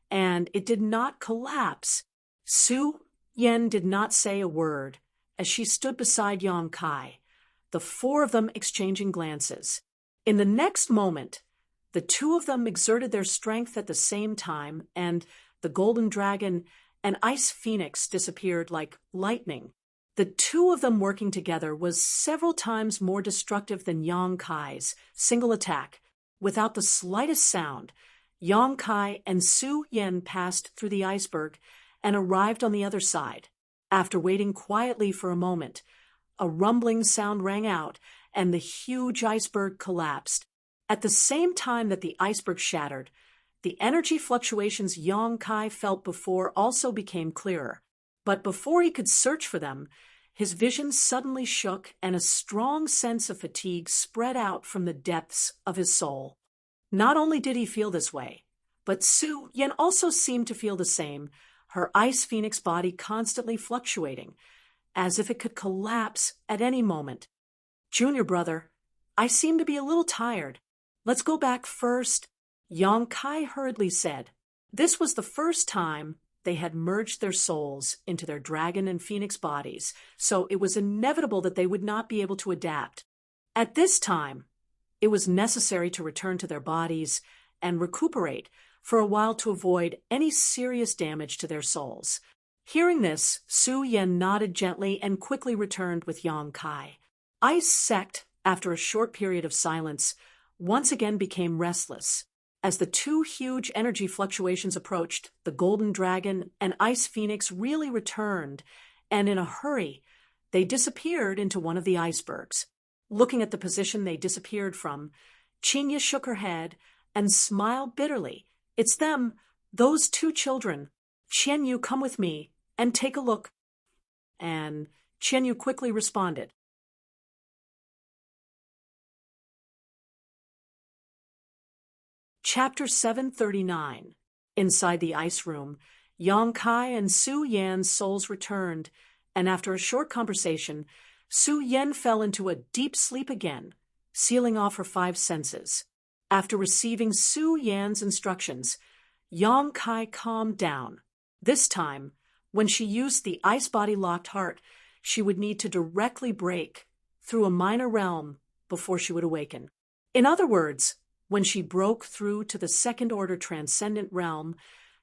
and it did not collapse. Su Yan did not say a word as she stood beside Yang Kai, the four of them exchanging glances. In the next moment, the two of them exerted their strength at the same time, and the golden dragon and ice phoenix disappeared like lightning. The two of them working together was several times more destructive than Yang Kai's single attack. Without the slightest sound, Yang Kai and Su Yan passed through the iceberg and arrived on the other side. After waiting quietly for a moment, a rumbling sound rang out, and the huge iceberg collapsed. At the same time that the iceberg shattered, the energy fluctuations Yang Kai felt before also became clearer. But before he could search for them, his vision suddenly shook and a strong sense of fatigue spread out from the depths of his soul. Not only did he feel this way, but Su Yan also seemed to feel the same, her ice phoenix body constantly fluctuating, as if it could collapse at any moment. Junior brother, I seem to be a little tired. Let's go back first, Yang Kai hurriedly said. This was the first time they had merged their souls into their dragon and phoenix bodies, so it was inevitable that they would not be able to adapt. At this time, it was necessary to return to their bodies and recuperate for a while to avoid any serious damage to their souls. Hearing this, Su Yan nodded gently and quickly returned with Yang Kai. Ice Sect, after a short period of silence, once again became restless. As the two huge energy fluctuations approached, the Golden Dragon and Ice Phoenix really returned, and in a hurry, they disappeared into one of the icebergs. Looking at the position they disappeared from, Chinya shook her head and smiled bitterly. It's them, those two children. Qianyu, come with me and take a look. And Qianyu quickly responded. Chapter 739. Inside the ice room, Yang Kai and Su Yan's souls returned, and after a short conversation, Su Yan fell into a deep sleep again, sealing off her five senses. After receiving Su Yan's instructions, Yang Kai calmed down. This time, when she used the ice body locked heart, she would need to directly break through a minor realm before she would awaken. In other words, when she broke through to the second-order transcendent realm,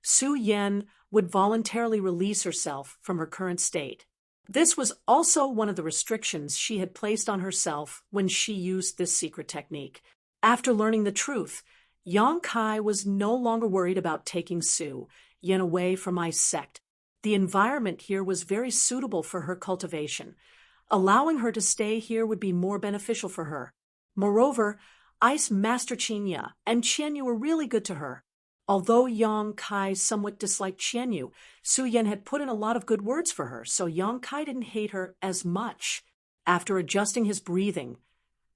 Su Yan would voluntarily release herself from her current state. This was also one of the restrictions she had placed on herself when she used this secret technique. After learning the truth, Yang Kai was no longer worried about taking Su Yan away from Ice Sect. The environment here was very suitable for her cultivation. Allowing her to stay here would be more beneficial for her. Moreover, Ice Master Qinya and Qianyu were really good to her. Although Yang Kai somewhat disliked Qianyu, Su Yan had put in a lot of good words for her, so Yang Kai didn't hate her as much. After adjusting his breathing,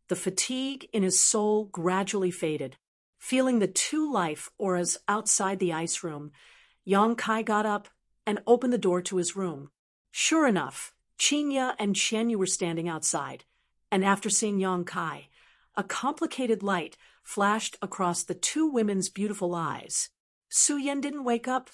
The fatigue in his soul gradually faded. Feeling the two life auras outside the ice room, Yang Kai got up and opened the door to his room. Sure enough, Qingya and Qianyu were standing outside, and after seeing Yang Kai, a complicated light flashed across the two women's beautiful eyes. Su Yan didn't wake up.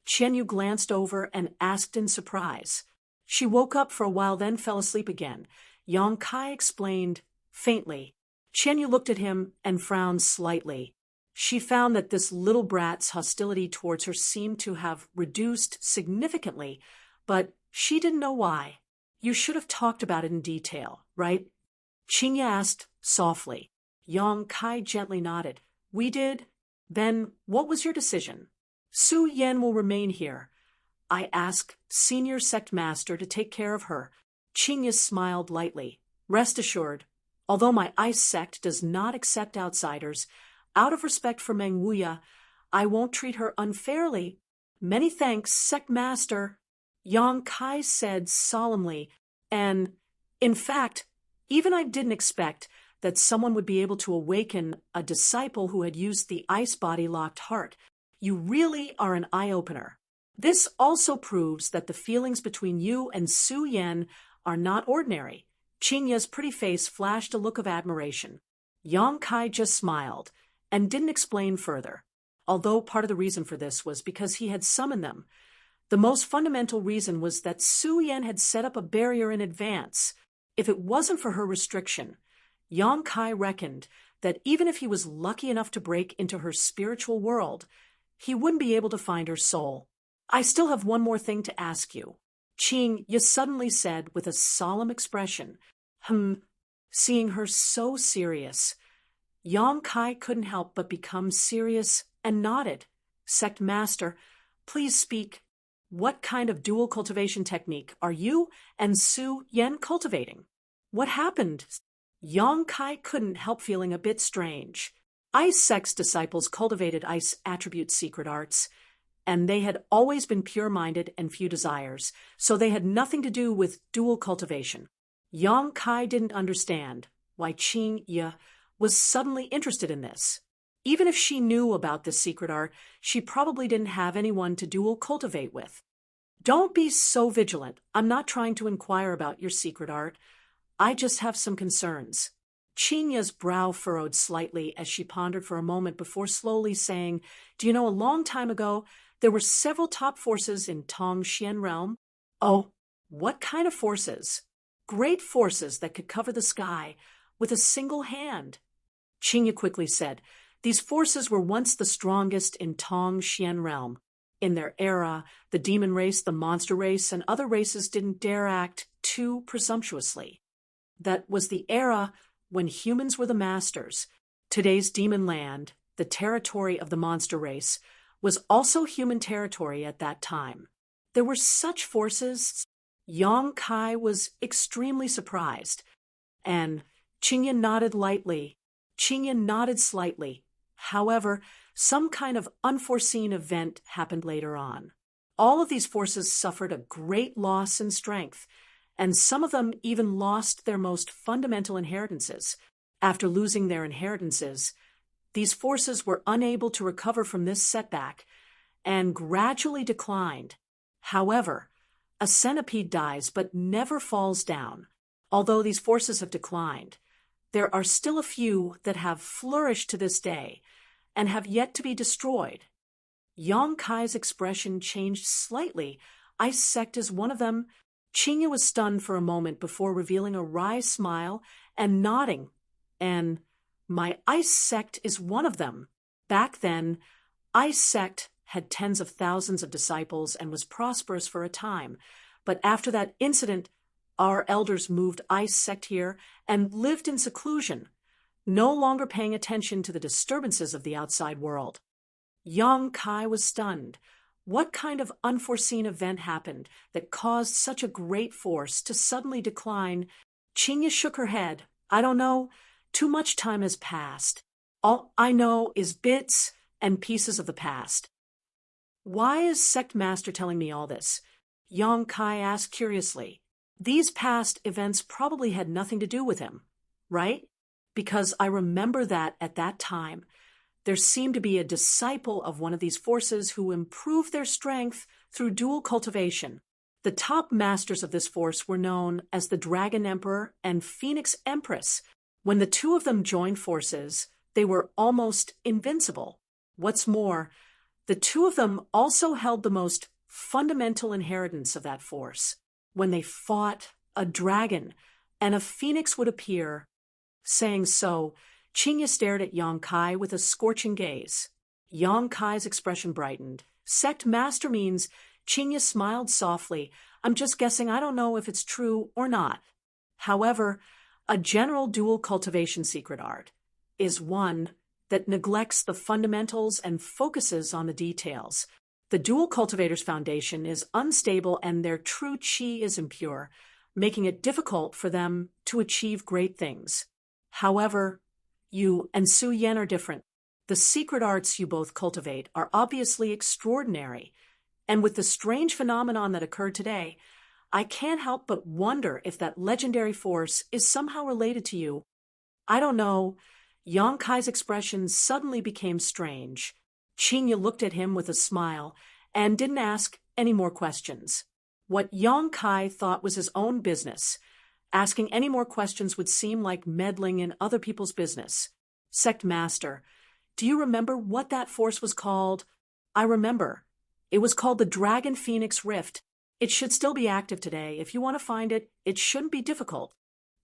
Qianyu glanced over and asked in surprise. She woke up for a while, then fell asleep again. Yang Kai explained faintly. Qianyu looked at him and frowned slightly. She found that this little brat's hostility towards her seemed to have reduced significantly, but she didn't know why. You should have talked about it in detail, right? Qingya asked softly. Yang Kai gently nodded. We did. Then what was your decision? Su Yan will remain here. I asked Senior Sect Master to take care of her. Qingya smiled lightly. Rest assured, although my ice sect does not accept outsiders, out of respect for Meng Wuya, I won't treat her unfairly. Many thanks, Sect Master, Yang Kai said solemnly, and, in fact, even I didn't expect that someone would be able to awaken a disciple who had used the ice body-locked heart. You really are an eye-opener. This also proves that the feelings between you and Su Yan are not ordinary. Qingya's pretty face flashed a look of admiration. Yang Kai just smiled and didn't explain further, although part of the reason for this was because he had summoned them. The most fundamental reason was that Su Yan had set up a barrier in advance. If it wasn't for her restriction, Yang Kai reckoned that even if he was lucky enough to break into her spiritual world, he wouldn't be able to find her soul. I still have one more thing to ask you. Qingya suddenly said with a solemn expression. Seeing her so serious, Yang Kai couldn't help but become serious and nodded. Sect Master, please speak. What kind of dual cultivation technique are you and Su Yan cultivating? What happened? Yang Kai couldn't help feeling a bit strange. Ice Sect's disciples cultivated ice attribute secret arts, and they had always been pure-minded and few desires, so they had nothing to do with dual cultivation. Yang Kai didn't understand why Qingya was suddenly interested in this. Even if she knew about this secret art, she probably didn't have anyone to dual cultivate with. Don't be so vigilant. I'm not trying to inquire about your secret art. I just have some concerns. Qingya's brow furrowed slightly as she pondered for a moment before slowly saying, Do you know, a long time ago, there were several top forces in Tongxian realm? Oh, what kind of forces? Great forces that could cover the sky with a single hand. Qingya quickly said, These forces were once the strongest in Tongxian realm. In their era, the demon race, the monster race, and other races didn't dare act too presumptuously. That was the era when humans were the masters. Today's demon land, the territory of the monster race, was also human territory at that time. There were such forces. Yang Kai was extremely surprised, and Qingya nodded lightly. Qingya nodded slightly. However, some kind of unforeseen event happened later on. All of these forces suffered a great loss in strength, and some of them even lost their most fundamental inheritances. After losing their inheritances, these forces were unable to recover from this setback and gradually declined. However, a centipede dies but never falls down. Although these forces have declined, there are still a few that have flourished to this day and have yet to be destroyed. Yang Kai's expression changed slightly. Ice Sect is one of them. Qingya was stunned for a moment before revealing a wry smile and nodding. And my Ice Sect is one of them. Back then, Ice Sect had tens of thousands of disciples and was prosperous for a time. But after that incident, our elders moved Ice Sect here and lived in seclusion, no longer paying attention to the disturbances of the outside world. Yang Kai was stunned. What kind of unforeseen event happened that caused such a great force to suddenly decline? Qingya shook her head. I don't know. Too much time has passed. All I know is bits and pieces of the past. Why is Sect Master telling me all this? Yang Kai asked curiously. These past events probably had nothing to do with him, right? because I remember that at that time, there seemed to be a disciple of one of these forces who improved their strength through dual cultivation. The top masters of this force were known as the Dragon Emperor and Phoenix Empress. When the two of them joined forces, they were almost invincible. What's more, the two of them also held the most fundamental inheritance of that force. When they fought, a dragon and a phoenix would appear. Saying so, Qingya stared at Yang Kai with a scorching gaze. Yang Kai's expression brightened. Sect master means, Qingya smiled softly. I'm just guessing, I don't know if it's true or not. However, a general dual cultivation secret art is one that neglects the fundamentals and focuses on the details. The dual cultivator's foundation is unstable and their true qi is impure, making it difficult for them to achieve great things. However, you and Su Yan are different. The secret arts you both cultivate are obviously extraordinary, and with the strange phenomenon that occurred today, I can't help but wonder if that legendary force is somehow related to you. I don't know. Yang Kai's expression suddenly became strange. Qingya looked at him with a smile and didn't ask any more questions. What Yang Kai thought was his own business. Asking any more questions would seem like meddling in other people's business. Sect Master, do you remember what that force was called? I remember. It was called the Dragon Phoenix Rift. It should still be active today. If you want to find it, it shouldn't be difficult.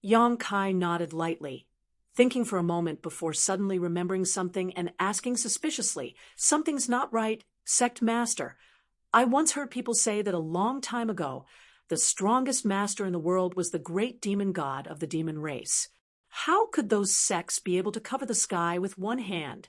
Yang Kai nodded lightly, thinking for a moment before suddenly remembering something and asking suspiciously, something's not right, Sect Master. I once heard people say that a long time ago, the strongest master in the world was the great demon god of the demon race. How could those sects be able to cover the sky with one hand?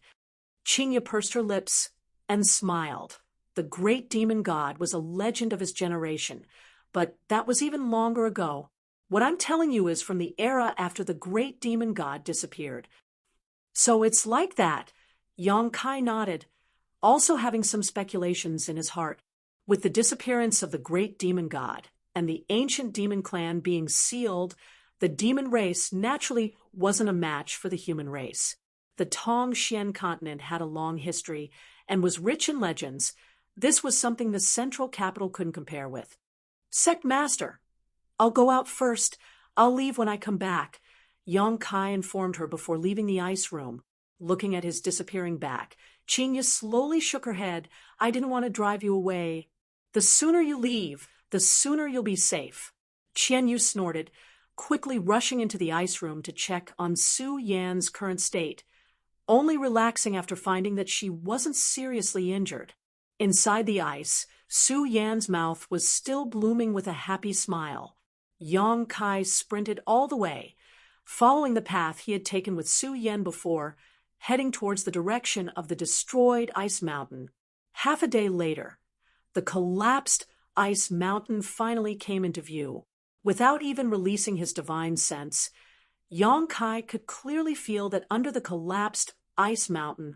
Qingya pursed her lips and smiled. The great demon god was a legend of his generation, but that was even longer ago. What I'm telling you is from the era after the great demon god disappeared. So it's like that. Yang Kai nodded, also having some speculations in his heart. With the disappearance of the great demon god and the ancient demon clan being sealed, the demon race naturally wasn't a match for the human race. The Tong-Xian continent had a long history and was rich in legends. This was something the central capital couldn't compare with. Sect Master, I'll go out first. I'll leave when I come back, Yang Kai informed her before leaving the ice room. Looking at his disappearing back, Qingya slowly shook her head. I didn't want to drive you away. The sooner you leave, the sooner you'll be safe. Qian Yu snorted, quickly rushing into the ice room to check on Su Yan's current state, only relaxing after finding that she wasn't seriously injured. Inside the ice, Su Yan's mouth was still blooming with a happy smile. Yang Kai sprinted all the way, following the path he had taken with Su Yan before, heading towards the direction of the destroyed ice mountain. Half a day later, the collapsed ice mountain finally came into view. Without even releasing his divine sense, Yang Kai could clearly feel that under the collapsed ice mountain,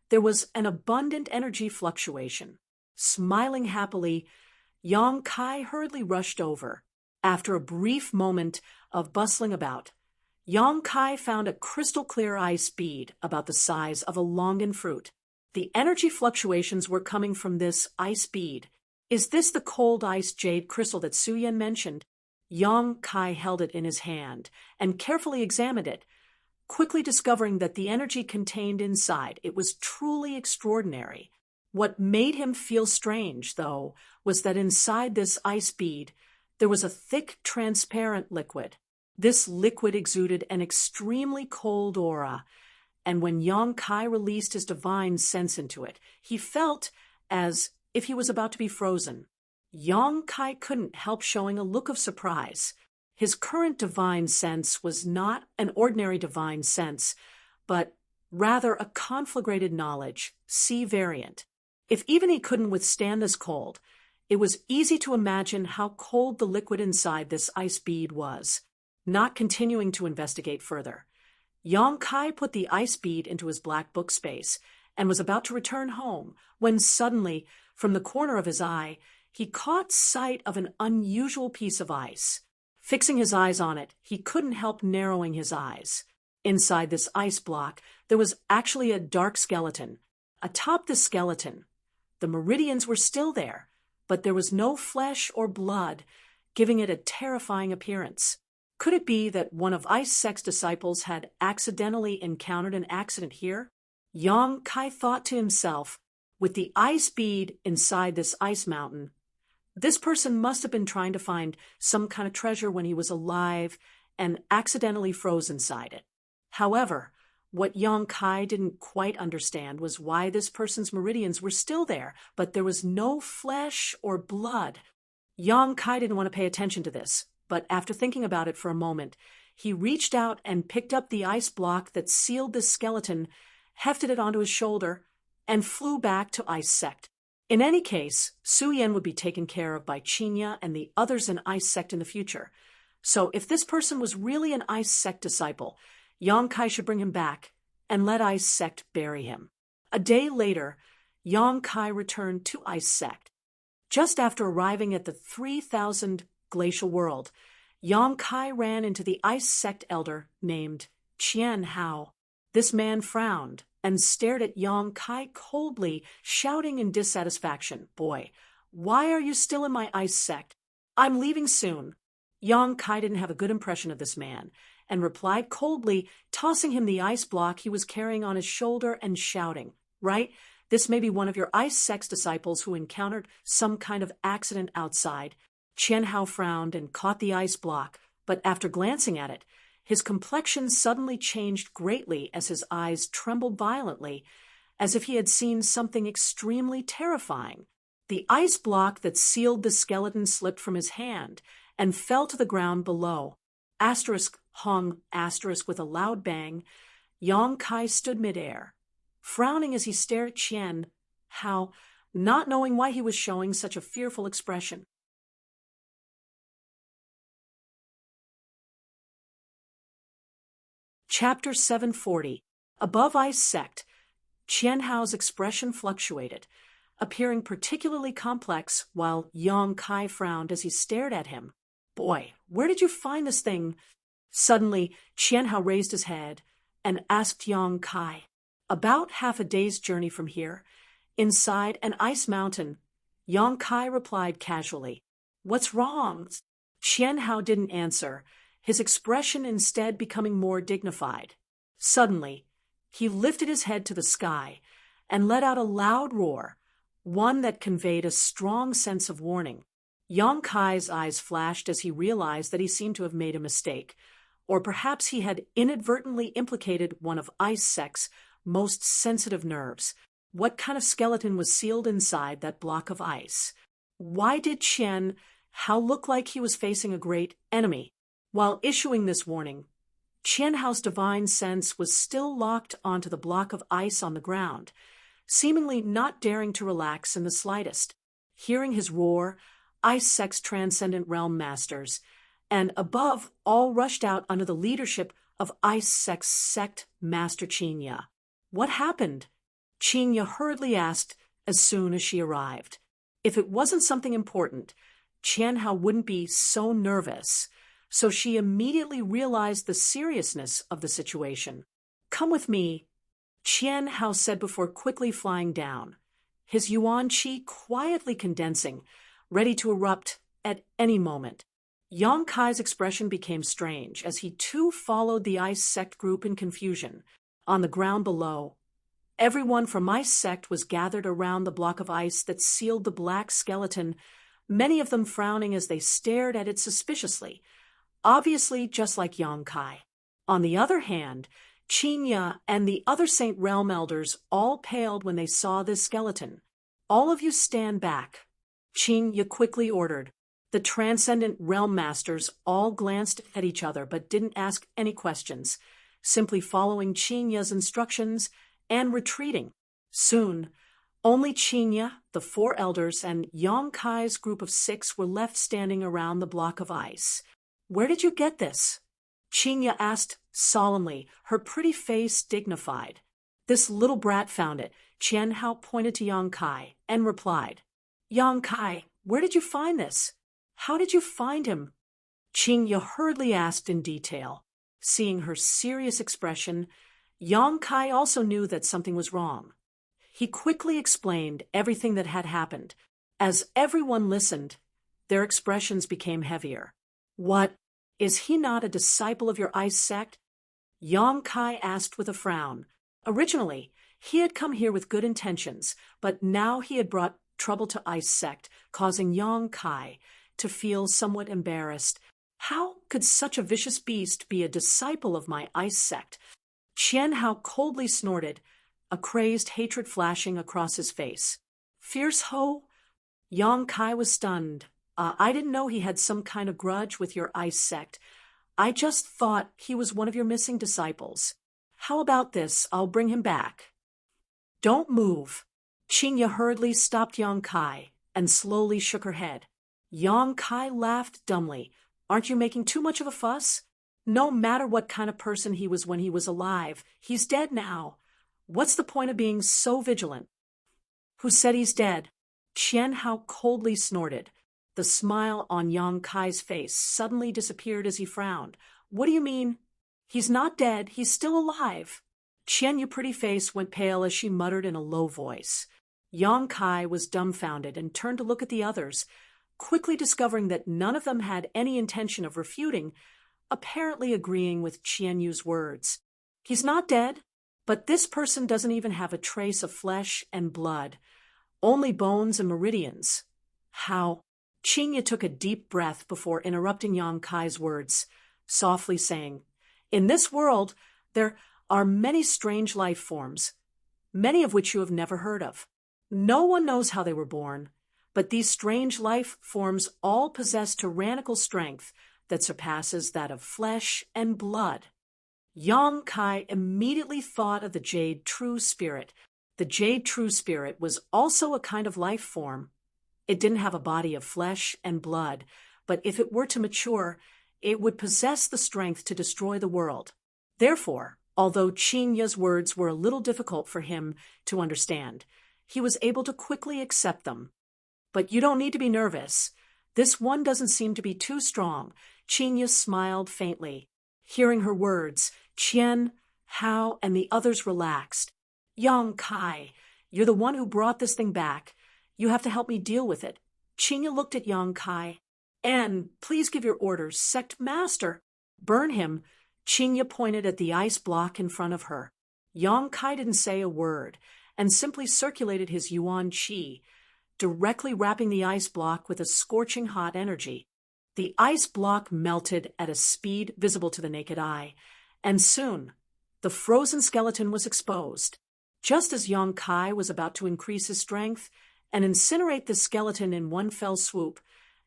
there was an abundant energy fluctuation. Smiling happily, Yang Kai hurriedly rushed over. After a brief moment of bustling about, Yang Kai found a crystal-clear ice bead about the size of a longan fruit. The energy fluctuations were coming from this ice bead. Is this the cold ice jade crystal that Su Yan mentioned? Yang Kai held it in his hand and carefully examined it, quickly discovering that the energy contained inside it was truly extraordinary. What made him feel strange, though, was that inside this ice bead there was a thick, transparent liquid. This liquid exuded an extremely cold aura, and when Yang Kai released his divine sense into it, he felt as if he was about to be frozen. Yang Kai couldn't help showing a look of surprise. His current divine sense was not an ordinary divine sense, but rather a conflagrated knowledge, C variant. If even he couldn't withstand this cold, it was easy to imagine how cold the liquid inside this ice bead was. Not continuing to investigate further, Yang Kai put the ice bead into his black book space and was about to return home when suddenly, from the corner of his eye, he caught sight of an unusual piece of ice. Fixing his eyes on it, he couldn't help narrowing his eyes. Inside this ice block, there was actually a dark skeleton. Atop the skeleton, the meridians were still there, but there was no flesh or blood, giving it a terrifying appearance. Could it be that one of Ice Sek's disciples had accidentally encountered an accident here? Yang Kai thought to himself, with the ice bead inside this ice mountain, this person must have been trying to find some kind of treasure when he was alive and accidentally froze inside it. However, what Yang Kai didn't quite understand was why this person's meridians were still there, but there was no flesh or blood. Yang Kai didn't want to pay attention to this, but after thinking about it for a moment, he reached out and picked up the ice block that sealed this skeleton, hefted it onto his shoulder, and flew back to Ice Sect. In any case, Su Yan would be taken care of by Qinya and the others in Ice Sect in the future. So if this person was really an Ice Sect disciple, Yang Kai should bring him back and let Ice Sect bury him. A day later, Yang Kai returned to Ice Sect. Just after arriving at the 3,000 glacial world, Yang Kai ran into the Ice Sect elder named Qian Hao. This man frowned and stared at Yang Kai coldly, shouting in dissatisfaction, "Boy, why are you still in my Ice Sect? I'm leaving soon." Yang Kai didn't have a good impression of this man, and replied coldly, tossing him the ice block he was carrying on his shoulder and shouting, "Right? This may be one of your Ice Sect disciples who encountered some kind of accident outside." Qian Hao frowned and caught the ice block, but after glancing at it, his complexion suddenly changed greatly as his eyes trembled violently, as if he had seen something extremely terrifying. The ice block that sealed the skeleton slipped from his hand and fell to the ground below. Asterisk hung asterisk with a loud bang. Yang Kai stood midair, frowning as he stared at Qian Hao, not knowing why he was showing such a fearful expression. Chapter 740. Above Ice Sect, Qian Hao's expression fluctuated, appearing particularly complex while Yang Kai frowned as he stared at him. "Boy, where did you find this thing?" Suddenly, Qian Hao raised his head and asked Yang Kai. "About half a day's journey from here, inside an ice mountain." Yang Kai replied casually, "What's wrong?" Qian Hao didn't answer, his expression instead becoming more dignified. Suddenly, he lifted his head to the sky and let out a loud roar, one that conveyed a strong sense of warning. Yang Kai's eyes flashed as he realized that he seemed to have made a mistake, or perhaps he had inadvertently implicated one of Ice Sect's most sensitive nerves. What kind of skeleton was sealed inside that block of ice? Why did Qian Hao look like he was facing a great enemy? While issuing this warning, Qian Hao's divine sense was still locked onto the block of ice on the ground, seemingly not daring to relax in the slightest. Hearing his roar, Ice Sect's transcendent realm masters, and above all rushed out under the leadership of Ice Sect's sect master Qinya. "What happened?" Qinya hurriedly asked as soon as she arrived. If it wasn't something important, Qian Hao wouldn't be so nervous, so she immediately realized the seriousness of the situation. "Come with me," Qian Hao said before quickly flying down, his yuan qi quietly condensing, ready to erupt at any moment. Yang Kai's expression became strange as he too followed the Ice Sect group in confusion. On the ground below, everyone from Ice Sect was gathered around the block of ice that sealed the black skeleton, many of them frowning as they stared at it suspiciously, obviously just like Yang Kai. On the other hand, Qinya and the other Saint Realm elders all paled when they saw this skeleton. "All of you stand back," Qinya quickly ordered. The transcendent realm masters all glanced at each other but didn't ask any questions, simply following Qinya's instructions and retreating. Soon, only Qinya, the 4 elders, and Yang Kai's group of 6 were left standing around the block of ice. "Where did you get this?" Qinya asked solemnly, her pretty face dignified. "This little brat found it," Qian Hao pointed to Yang Kai and replied. "Yang Kai, where did you find this? How did you find him?" Qinya hurriedly asked in detail. Seeing her serious expression, Yang Kai also knew that something was wrong. He quickly explained everything that had happened. As everyone listened, their expressions became heavier. What? Is he not a disciple of your ice sect? Yang Kai asked with a frown. Originally, he had come here with good intentions, but now he had brought trouble to ice sect, causing Yang Kai to feel somewhat embarrassed. How could such a vicious beast be a disciple of my ice sect? Qian Hao coldly snorted, a crazed hatred flashing across his face. Fierce Ho? Yang Kai was stunned. I didn't know he had some kind of grudge with your ice sect. I just thought he was one of your missing disciples. How about this? I'll bring him back. Don't move. Qingya hurriedly stopped Yang Kai and slowly shook her head. Yang Kai laughed dumbly. Aren't you making too much of a fuss? No matter what kind of person he was when he was alive, he's dead now. What's the point of being so vigilant? Who said he's dead? Qian Hao coldly snorted. The smile on Yang Kai's face suddenly disappeared as he frowned. What do you mean? He's not dead, he's still alive. Qian Yu's pretty face went pale as she muttered in a low voice. Yang Kai was dumbfounded and turned to look at the others, quickly discovering that none of them had any intention of refuting, apparently agreeing with Qian Yu's words. He's not dead, but this person doesn't even have a trace of flesh and blood, only bones and meridians. How? Qingya took a deep breath before interrupting Yang Kai's words, softly saying, In this world, there are many strange life forms, many of which you have never heard of. No one knows how they were born, but these strange life forms all possess tyrannical strength that surpasses that of flesh and blood. Yang Kai immediately thought of the Jade True Spirit. The Jade True Spirit was also a kind of life form. It didn't have a body of flesh and blood, but if it were to mature, it would possess the strength to destroy the world. Therefore, although Qingya's words were a little difficult for him to understand, he was able to quickly accept them. But you don't need to be nervous. This one doesn't seem to be too strong. Qingya smiled faintly. Hearing her words, Qian Hao and the others relaxed. Yang Kai, you're the one who brought this thing back. You have to help me deal with it. Qingya looked at Yang Kai. And please give your orders, Sect Master. Burn him. Qingya pointed at the ice block in front of her. Yang Kai didn't say a word and simply circulated his Yuan Qi, directly wrapping the ice block with a scorching hot energy. The ice block melted at a speed visible to the naked eye, and soon the frozen skeleton was exposed. Just as Yang Kai was about to increase his strength and incinerate the skeleton in one fell swoop,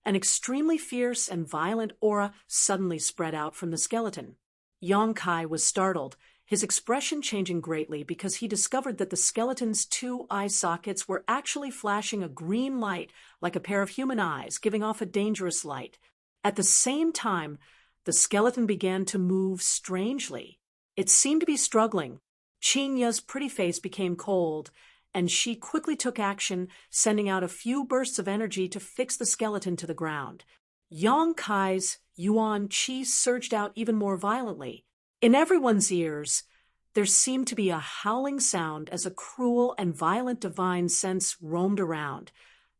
an extremely fierce and violent aura suddenly spread out from the skeleton. Yang Kai was startled, his expression changing greatly because he discovered that the skeleton's two eye sockets were actually flashing a green light like a pair of human eyes, giving off a dangerous light. At the same time, the skeleton began to move strangely. It seemed to be struggling. Qingya's pretty face became cold, and she quickly took action, sending out a few bursts of energy to fix the skeleton to the ground. Yang Kai's Yuan Qi surged out even more violently. In everyone's ears, there seemed to be a howling sound as a cruel and violent divine sense roamed around,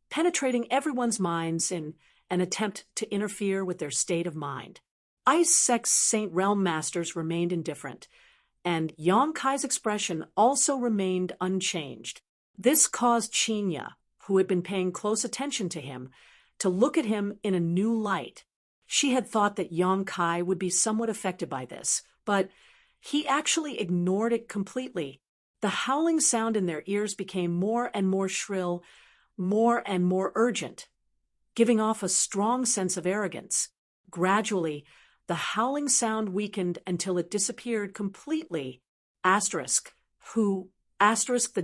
penetrating everyone's minds in an attempt to interfere with their state of mind. Ice Sect's Saint Realm Masters remained indifferent, and Yang Kai's expression also remained unchanged. This caused Qingya, who had been paying close attention to him, to look at him in a new light. She had thought that Yang Kai would be somewhat affected by this, but he actually ignored it completely. The howling sound in their ears became more and more shrill, more and more urgent, giving off a strong sense of arrogance. Gradually, the howling sound weakened until it disappeared completely. The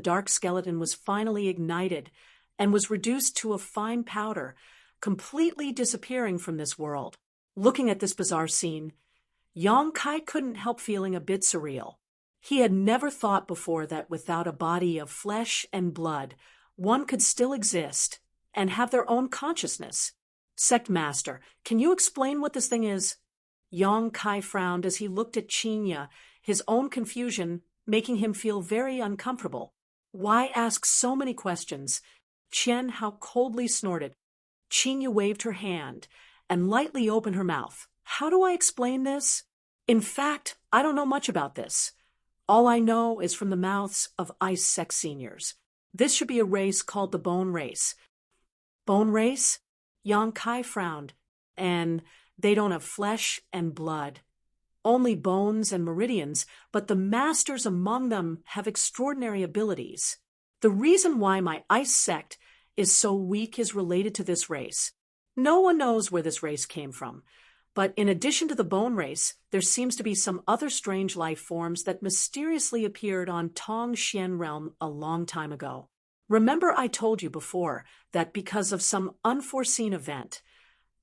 dark skeleton was finally ignited and was reduced to a fine powder, completely disappearing from this world. Looking at this bizarre scene, Yang Kai couldn't help feeling a bit surreal. He had never thought before that without a body of flesh and blood, one could still exist and have their own consciousness. Sect Master, can you explain what this thing is? Yang Kai frowned as he looked at Qinya, his own confusion making him feel very uncomfortable. Why ask so many questions? Qian Hao coldly snorted. Qinya waved her hand and lightly opened her mouth. How do I explain this? In fact, I don't know much about this. All I know is from the mouths of Ice Sect seniors. This should be a race called the Bone Race. Bone Race? Yang Kai frowned. And they don't have flesh and blood. Only bones and meridians, but the masters among them have extraordinary abilities. The reason why my Ice Sect is so weak is related to this race. No one knows where this race came from. But in addition to the Bone Race, there seems to be some other strange life forms that mysteriously appeared on Tong Xian realm a long time ago. Remember I told you before that because of some unforeseen event,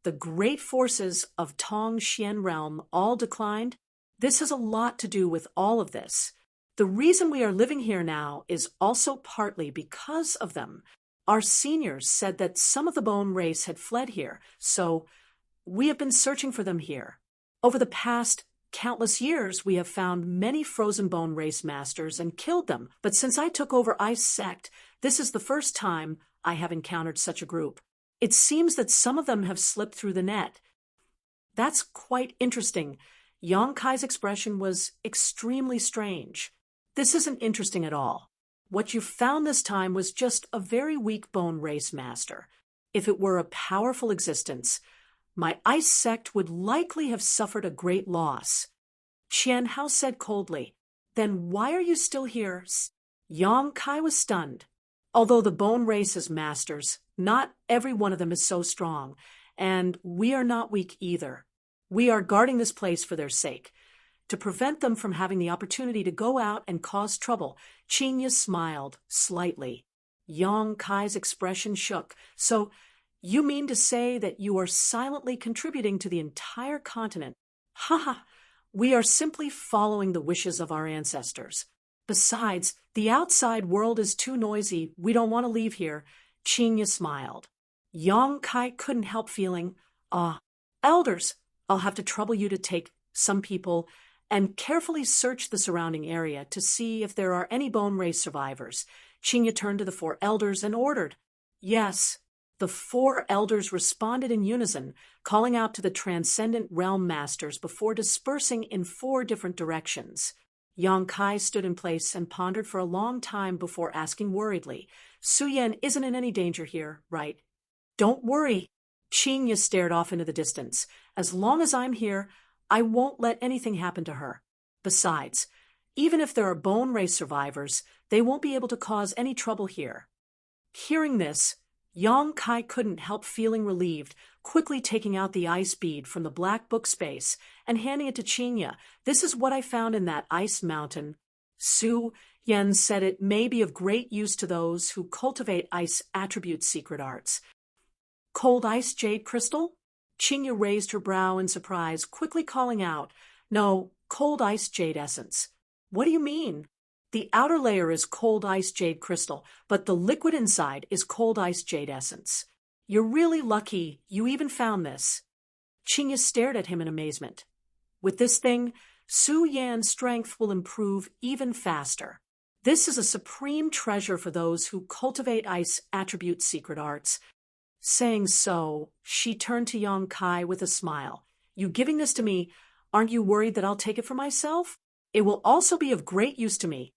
the great forces of Tong Xian realm all declined? This has a lot to do with all of this. The reason we are living here now is also partly because of them. Our seniors said that some of the Bone Race had fled here, so we have been searching for them here. Over the past countless years, we have found many frozen Bone Race masters and killed them, but since I took over Ice Sect, this is the first time I have encountered such a group. It seems that some of them have slipped through the net. That's quite interesting. Yang Kai's expression was extremely strange. This isn't interesting at all. What you found this time was just a very weak Bone Race master. If it were a powerful existence, my Ice Sect would likely have suffered a great loss. Qian Hao said coldly. Then why are you still here? Yang Kai was stunned. Although the Bone Race is masters, not every one of them is so strong, and we are not weak either. We are guarding this place for their sake. To prevent them from having the opportunity to go out and cause trouble, Qinya smiled slightly. Yang Kai's expression shook. So, you mean to say that you are silently contributing to the entire continent? Ha! We are simply following the wishes of our ancestors. Besides, the outside world is too noisy. We don't want to leave here. Qinya smiled. Yang Kai couldn't help feeling, elders, I'll have to trouble you to take some people and carefully search the surrounding area to see if there are any Bone Race survivors. Qinya turned to the 4 elders and ordered. Yes. The 4 elders responded in unison, calling out to the transcendent realm masters before dispersing in 4 different directions. Yang Kai stood in place and pondered for a long time before asking worriedly, Su Yan isn't in any danger here, right? Don't worry. Qinya stared off into the distance. As long as I'm here, I won't let anything happen to her. Besides, even if there are Bone Race survivors, they won't be able to cause any trouble here. Hearing this, Yang Kai couldn't help feeling relieved, quickly taking out the ice bead from the black book space and handing it to Qinya. This is what I found in that ice mountain. Su Yan said it may be of great use to those who cultivate ice attribute secret arts. Cold ice jade crystal? Qinya raised her brow in surprise, quickly calling out, No, cold ice jade essence. What do you mean? The outer layer is cold ice jade crystal, but the liquid inside is cold ice jade essence. You're really lucky you even found this. Qinya stared at him in amazement. With this thing, Su Yan's strength will improve even faster. This is a supreme treasure for those who cultivate ice attribute secret arts. Saying so, she turned to Yang Kai with a smile. You giving this to me, aren't you worried that I'll take it for myself? It will also be of great use to me.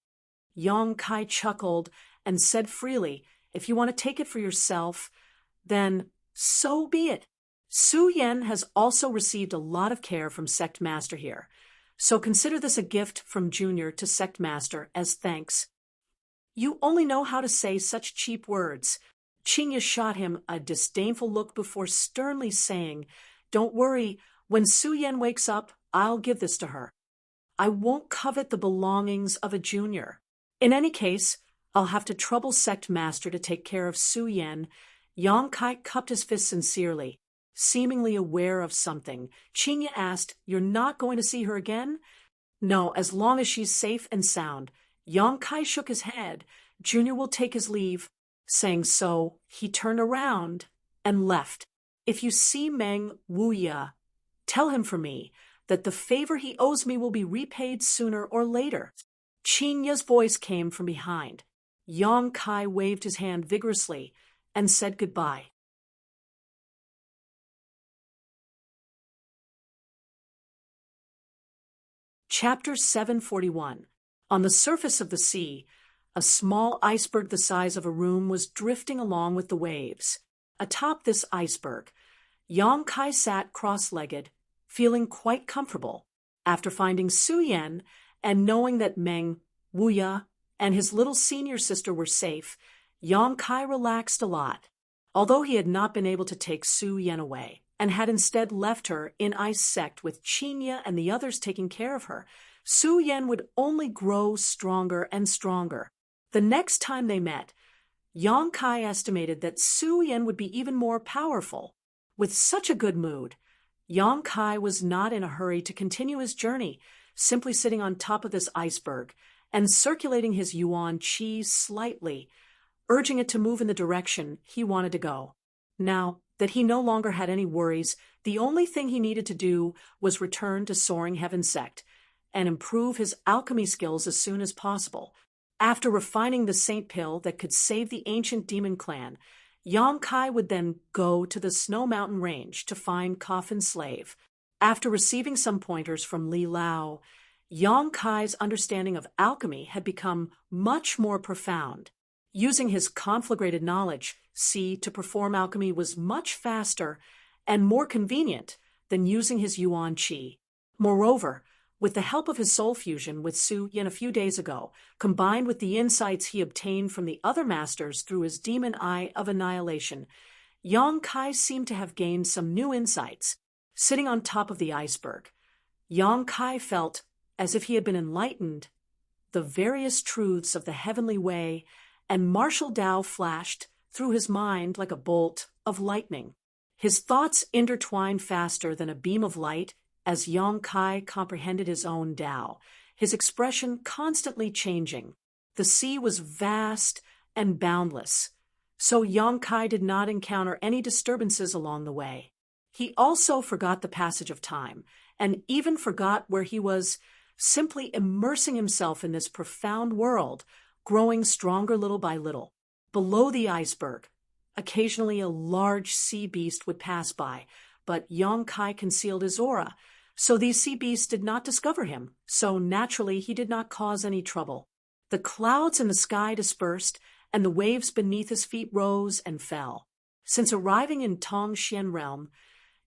Yang Kai chuckled and said freely, If you want to take it for yourself, then so be it. Su Yan has also received a lot of care from Sect Master here, so consider this a gift from Junior to Sect Master as thanks. You only know how to say such cheap words. Qinya shot him a disdainful look before sternly saying, Don't worry, when Su Yan wakes up, I'll give this to her. I won't covet the belongings of a junior. In any case, I'll have to trouble Sect Master to take care of Su Yan. Yang Kai cupped his fist sincerely. Seemingly aware of something, Qinya asked, You're not going to see her again? No, as long as she's safe and sound. Yang Kai shook his head. Junior will take his leave. Saying so, he turned around and left. If you see Meng Wuya, tell him for me that the favor he owes me will be repaid sooner or later. Qinya's voice came from behind. Yang Kai waved his hand vigorously and said goodbye. Chapter 741. On the surface of the sea, a small iceberg the size of a room was drifting along with the waves. Atop this iceberg, Yang Kai sat cross-legged, feeling quite comfortable. After finding Su Yan and knowing that Meng, Wuya, and his little senior sister were safe, Yang Kai relaxed a lot. Although he had not been able to take Su Yan away, and had instead left her in Ice Sect with Qinya and the others taking care of her, Su Yan would only grow stronger and stronger. The next time they met, Yang Kai estimated that Su Yan would be even more powerful. With such a good mood, Yang Kai was not in a hurry to continue his journey, simply sitting on top of this iceberg and circulating his yuan qi slightly, urging it to move in the direction he wanted to go. Now that he no longer had any worries, the only thing he needed to do was return to Soaring Heaven Sect and improve his alchemy skills as soon as possible. After refining the Saint Pill that could save the ancient demon clan, Yang Kai would then go to the Snow Mountain Range to find Coffin Slave. After receiving some pointers from Li Lao, Yang Kai's understanding of alchemy had become much more profound. Using his conflagrated knowledge, to perform alchemy was much faster and more convenient than using his yuan qi. Moreover, with the help of his soul fusion with Su Yan a few days ago, combined with the insights he obtained from the other masters through his demon eye of annihilation, Yang Kai seemed to have gained some new insights. Sitting on top of the iceberg, Yang Kai felt as if he had been enlightened the various truths of the heavenly way, and martial Tao flashed through his mind like a bolt of lightning. His thoughts intertwined faster than a beam of light as Yang Kai comprehended his own Tao, his expression constantly changing. The sea was vast and boundless, so Yang Kai did not encounter any disturbances along the way. He also forgot the passage of time, and even forgot where he was, simply immersing himself in this profound world, growing stronger little by little. Below the iceberg, occasionally a large sea beast would pass by, but Yang Kai concealed his aura, so these sea beasts did not discover him, so naturally he did not cause any trouble. The clouds in the sky dispersed, and the waves beneath his feet rose and fell. Since arriving in Tongxian realm,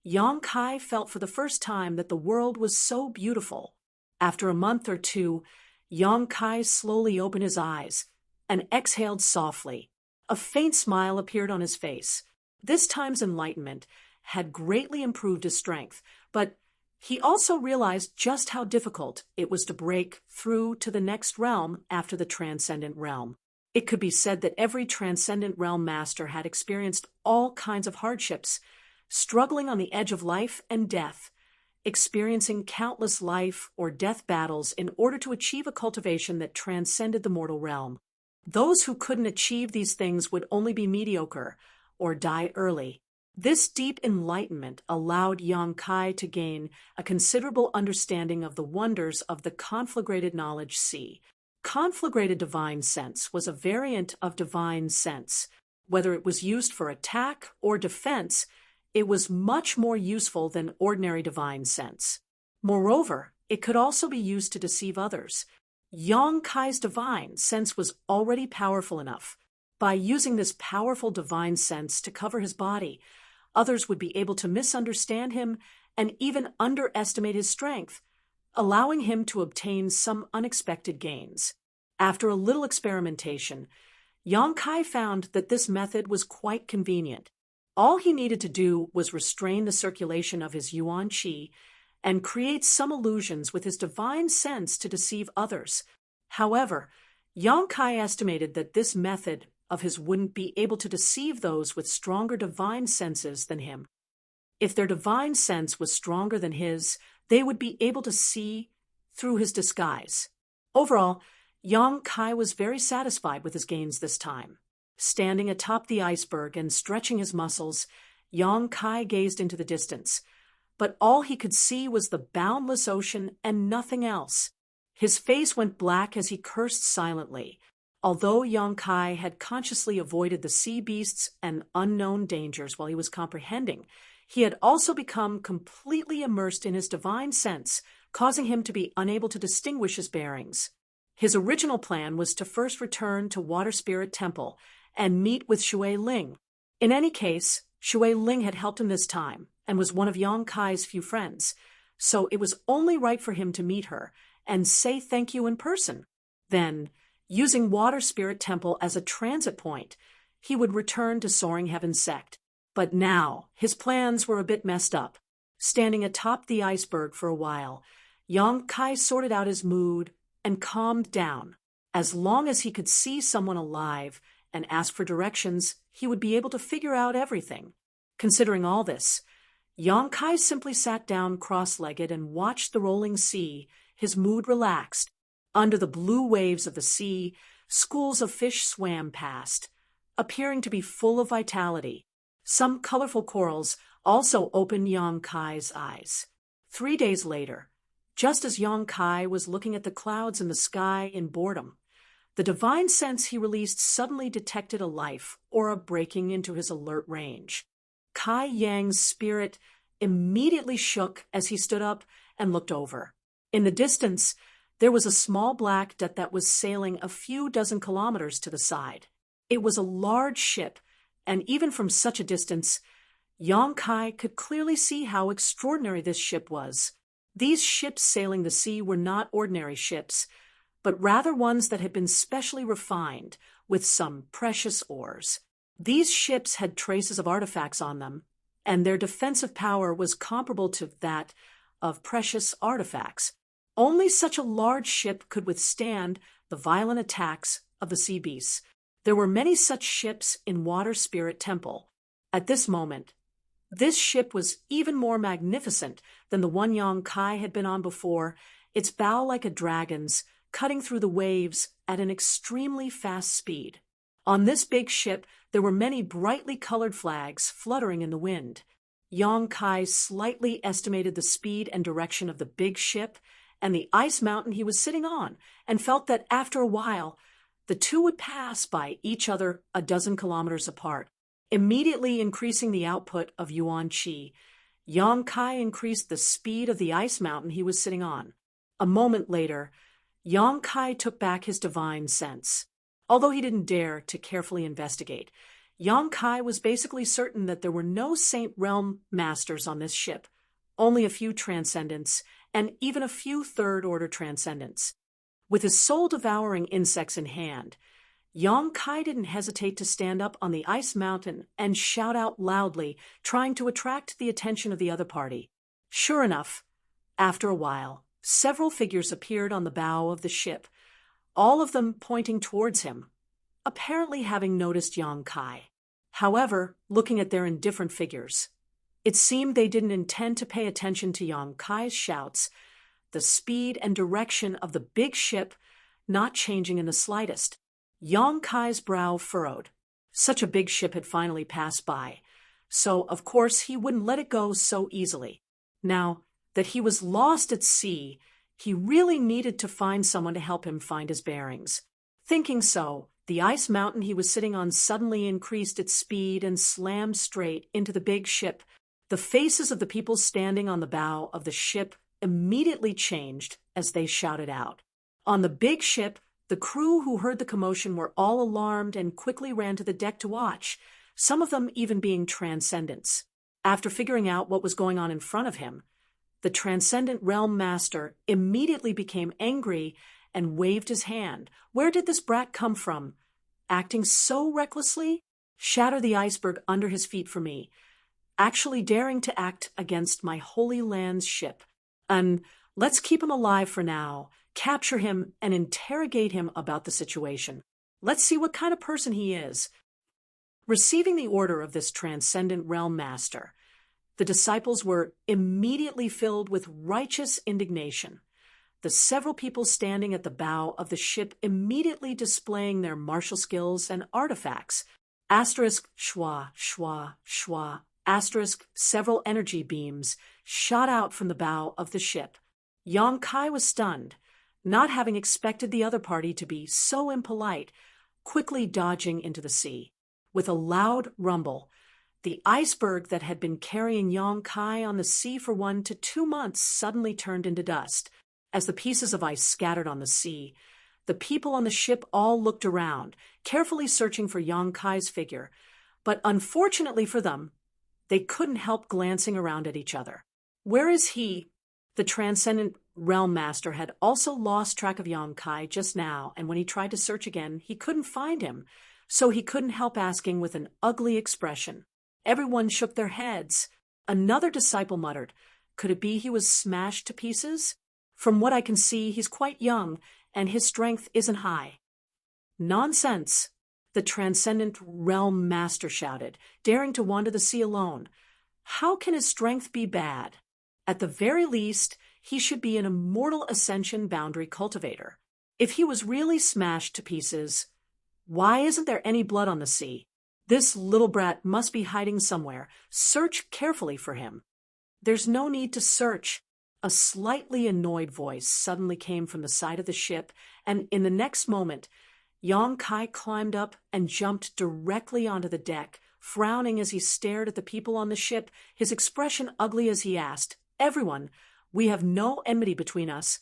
Yang Kai felt for the first time that the world was so beautiful. After a month or two, Yang Kai slowly opened his eyes and exhaled softly. A faint smile appeared on his face. This time's enlightenment had greatly improved his strength, but he also realized just how difficult it was to break through to the next realm after the Transcendent Realm. It could be said that every Transcendent Realm master had experienced all kinds of hardships, struggling on the edge of life and death, experiencing countless life or death battles in order to achieve a cultivation that transcended the mortal realm. Those who couldn't achieve these things would only be mediocre or die early. This deep enlightenment allowed Yang Kai to gain a considerable understanding of the wonders of the conflagrated knowledge sea. Conflagrated divine sense was a variant of divine sense. Whether it was used for attack or defense, it was much more useful than ordinary divine sense. Moreover, it could also be used to deceive others. Yang Kai's divine sense was already powerful enough. By using this powerful divine sense to cover his body, others would be able to misunderstand him and even underestimate his strength, allowing him to obtain some unexpected gains. After a little experimentation, Yang Kai found that this method was quite convenient. All he needed to do was restrain the circulation of his yuan qi and create some illusions with his divine sense to deceive others. However, Yang Kai estimated that this method of his wouldn't be able to deceive those with stronger divine senses than him. If their divine sense was stronger than his, they would be able to see through his disguise. Overall, Yang Kai was very satisfied with his gains this time. Standing atop the iceberg and stretching his muscles, Yang Kai gazed into the distance. but all he could see was the boundless ocean and nothing else. His face went black as he cursed silently. Although Yong Kai had consciously avoided the sea beasts and unknown dangers while he was comprehending, he had also become completely immersed in his divine sense, causing him to be unable to distinguish his bearings. His original plan was to first return to Water Spirit Temple and meet with Shui Ling. In any case, Shui Ling had helped him this time and was one of Yong Kai's few friends, so it was only right for him to meet her and say thank you in person. Then, using Water Spirit Temple as a transit point, he would return to Soaring Heaven Sect. But now, his plans were a bit messed up. Standing atop the iceberg for a while, Yong Kai sorted out his mood and calmed down. As long as he could see someone alive and ask for directions, he would be able to figure out everything. Considering all this, Yong Kai simply sat down cross-legged and watched the rolling sea, his mood relaxed. Under the blue waves of the sea, schools of fish swam past, appearing to be full of vitality. Some colorful corals also opened Yong Kai's eyes. 3 days later, just as Yong Kai was looking at the clouds in the sky in boredom, the divine sense he released suddenly detected a life aura breaking into his alert range. Kai Yang's spirit immediately shook as he stood up and looked over. In the distance, there was a small black dot that was sailing a few dozen kilometers to the side. It was a large ship, and even from such a distance, Yong Kai could clearly see how extraordinary this ship was. These ships sailing the sea were not ordinary ships, but rather ones that had been specially refined with some precious ores. These ships had traces of artifacts on them, and their defensive power was comparable to that of precious artifacts. Only such a large ship could withstand the violent attacks of the sea beasts. There were many such ships in Water Spirit Temple. At this moment, this ship was even more magnificent than the one Yong Kai had been on before, its bow like a dragon's, cutting through the waves at an extremely fast speed. On this big ship, there were many brightly colored flags fluttering in the wind. Yong Kai slightly estimated the speed and direction of the big ship and the ice mountain he was sitting on, and felt that after a while, the two would pass by each other a dozen kilometers apart. Immediately increasing the output of Yuan Qi, Yong Kai increased the speed of the ice mountain he was sitting on. A moment later, Yong Kai took back his divine sense. Although he didn't dare to carefully investigate, Yong Kai was basically certain that there were no Saint Realm Masters on this ship, only a few Transcendents, and even a few third-order Transcendents. With his soul-devouring insects in hand, Yong Kai didn't hesitate to stand up on the ice mountain and shout out loudly, trying to attract the attention of the other party. Sure enough, after a while, several figures appeared on the bow of the ship, all of them pointing towards him, apparently having noticed Yong Kai. However, looking at their indifferent figures, it seemed they didn't intend to pay attention to Yong Kai's shouts, the speed and direction of the big ship not changing in the slightest. Yong Kai's brow furrowed. Such a big ship had finally passed by, so of course he wouldn't let it go so easily. Now that he was lost at sea, he really needed to find someone to help him find his bearings. Thinking so, the ice mountain he was sitting on suddenly increased its speed and slammed straight into the big ship. The faces of the people standing on the bow of the ship immediately changed as they shouted out. On the big ship, the crew who heard the commotion were all alarmed and quickly ran to the deck to watch, some of them even being Transcendents. After figuring out what was going on in front of him, the Transcendent Realm Master immediately became angry and waved his hand. Where did this brat come from? Acting so recklessly? Shatter the iceberg under his feet for me. Actually daring to act against my Holy Land's ship. And let's keep him alive for now, capture him, and interrogate him about the situation. Let's see what kind of person he is. Receiving the order of this Transcendent Realm Master, the disciples were immediately filled with righteous indignation. The several people standing at the bow of the ship immediately displaying their martial skills and artifacts. Asterisk, schwa, schwa, schwa. Several energy beams shot out from the bow of the ship. Yang Kai was stunned, not having expected the other party to be so impolite, quickly dodging into the sea. With a loud rumble, the iceberg that had been carrying Yang Kai on the sea for 1 to 2 months suddenly turned into dust. As the pieces of ice scattered on the sea, the people on the ship all looked around, carefully searching for Yang Kai's figure. But unfortunately for them, they couldn't help glancing around at each other. Where is he? The Transcendent Realm Master had also lost track of Yang Kai just now, and when he tried to search again, he couldn't find him, so he couldn't help asking with an ugly expression. Everyone shook their heads. Another disciple muttered, "Could it be he was smashed to pieces? From what I can see, he's quite young, and his strength isn't high." "Nonsense!" the Transcendent Realm Master shouted, daring to wander the sea alone. "How can his strength be bad? At the very least, he should be an immortal ascension boundary cultivator. If he was really smashed to pieces, why isn't there any blood on the sea? This little brat must be hiding somewhere. Search carefully for him." "There's no need to search." A slightly annoyed voice suddenly came from the side of the ship, and in the next moment, Yang Kai climbed up and jumped directly onto the deck, frowning as he stared at the people on the ship, his expression ugly as he asked, "Everyone, we have no enmity between us.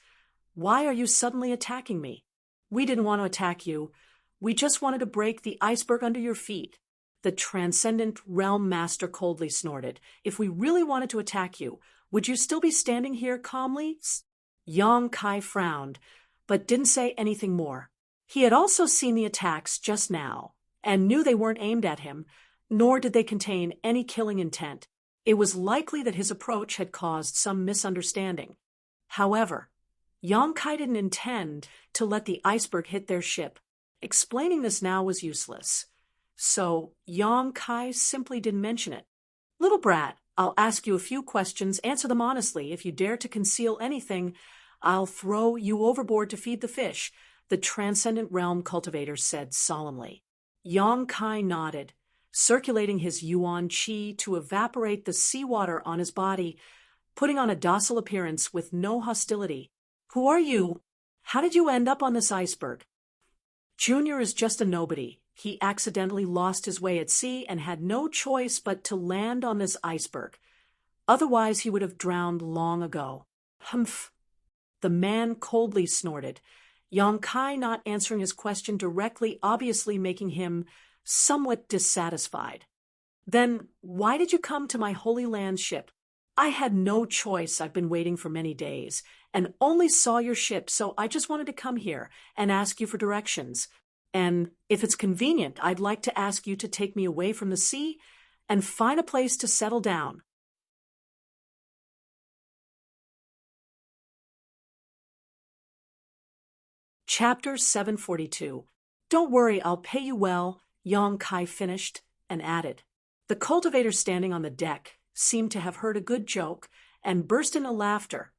Why are you suddenly attacking me?" "We didn't want to attack you. We just wanted to break the iceberg under your feet." The Transcendent Realm Master coldly snorted. "If we really wanted to attack you, would you still be standing here calmly?" Yang Kai frowned, but didn't say anything more. He had also seen the attacks just now, and knew they weren't aimed at him, nor did they contain any killing intent. It was likely that his approach had caused some misunderstanding. However, Yang Kai didn't intend to let the iceberg hit their ship. Explaining this now was useless. So Yang Kai simply didn't mention it. "Little brat, I'll ask you a few questions. Answer them honestly. If you dare to conceal anything, I'll throw you overboard to feed the fish," the Transcendent Realm Cultivator said solemnly. Yang Kai nodded, circulating his yuan qi to evaporate the seawater on his body, putting on a docile appearance with no hostility. "Who are you? How did you end up on this iceberg?" "Junior is just a nobody. He accidentally lost his way at sea and had no choice but to land on this iceberg. Otherwise, he would have drowned long ago." "Humph!" the man coldly snorted, Yang Kai not answering his question directly, obviously making him somewhat dissatisfied. "Then why did you come to my Holy Land ship?" "I had no choice. I've been waiting for many days, and only saw your ship, so I just wanted to come here and ask you for directions. And if it's convenient, I'd like to ask you to take me away from the sea and find a place to settle down." Chapter 742. "Don't worry, I'll pay you well," Yang Kai finished and added. The cultivator standing on the deck seemed to have heard a good joke and burst into laughter,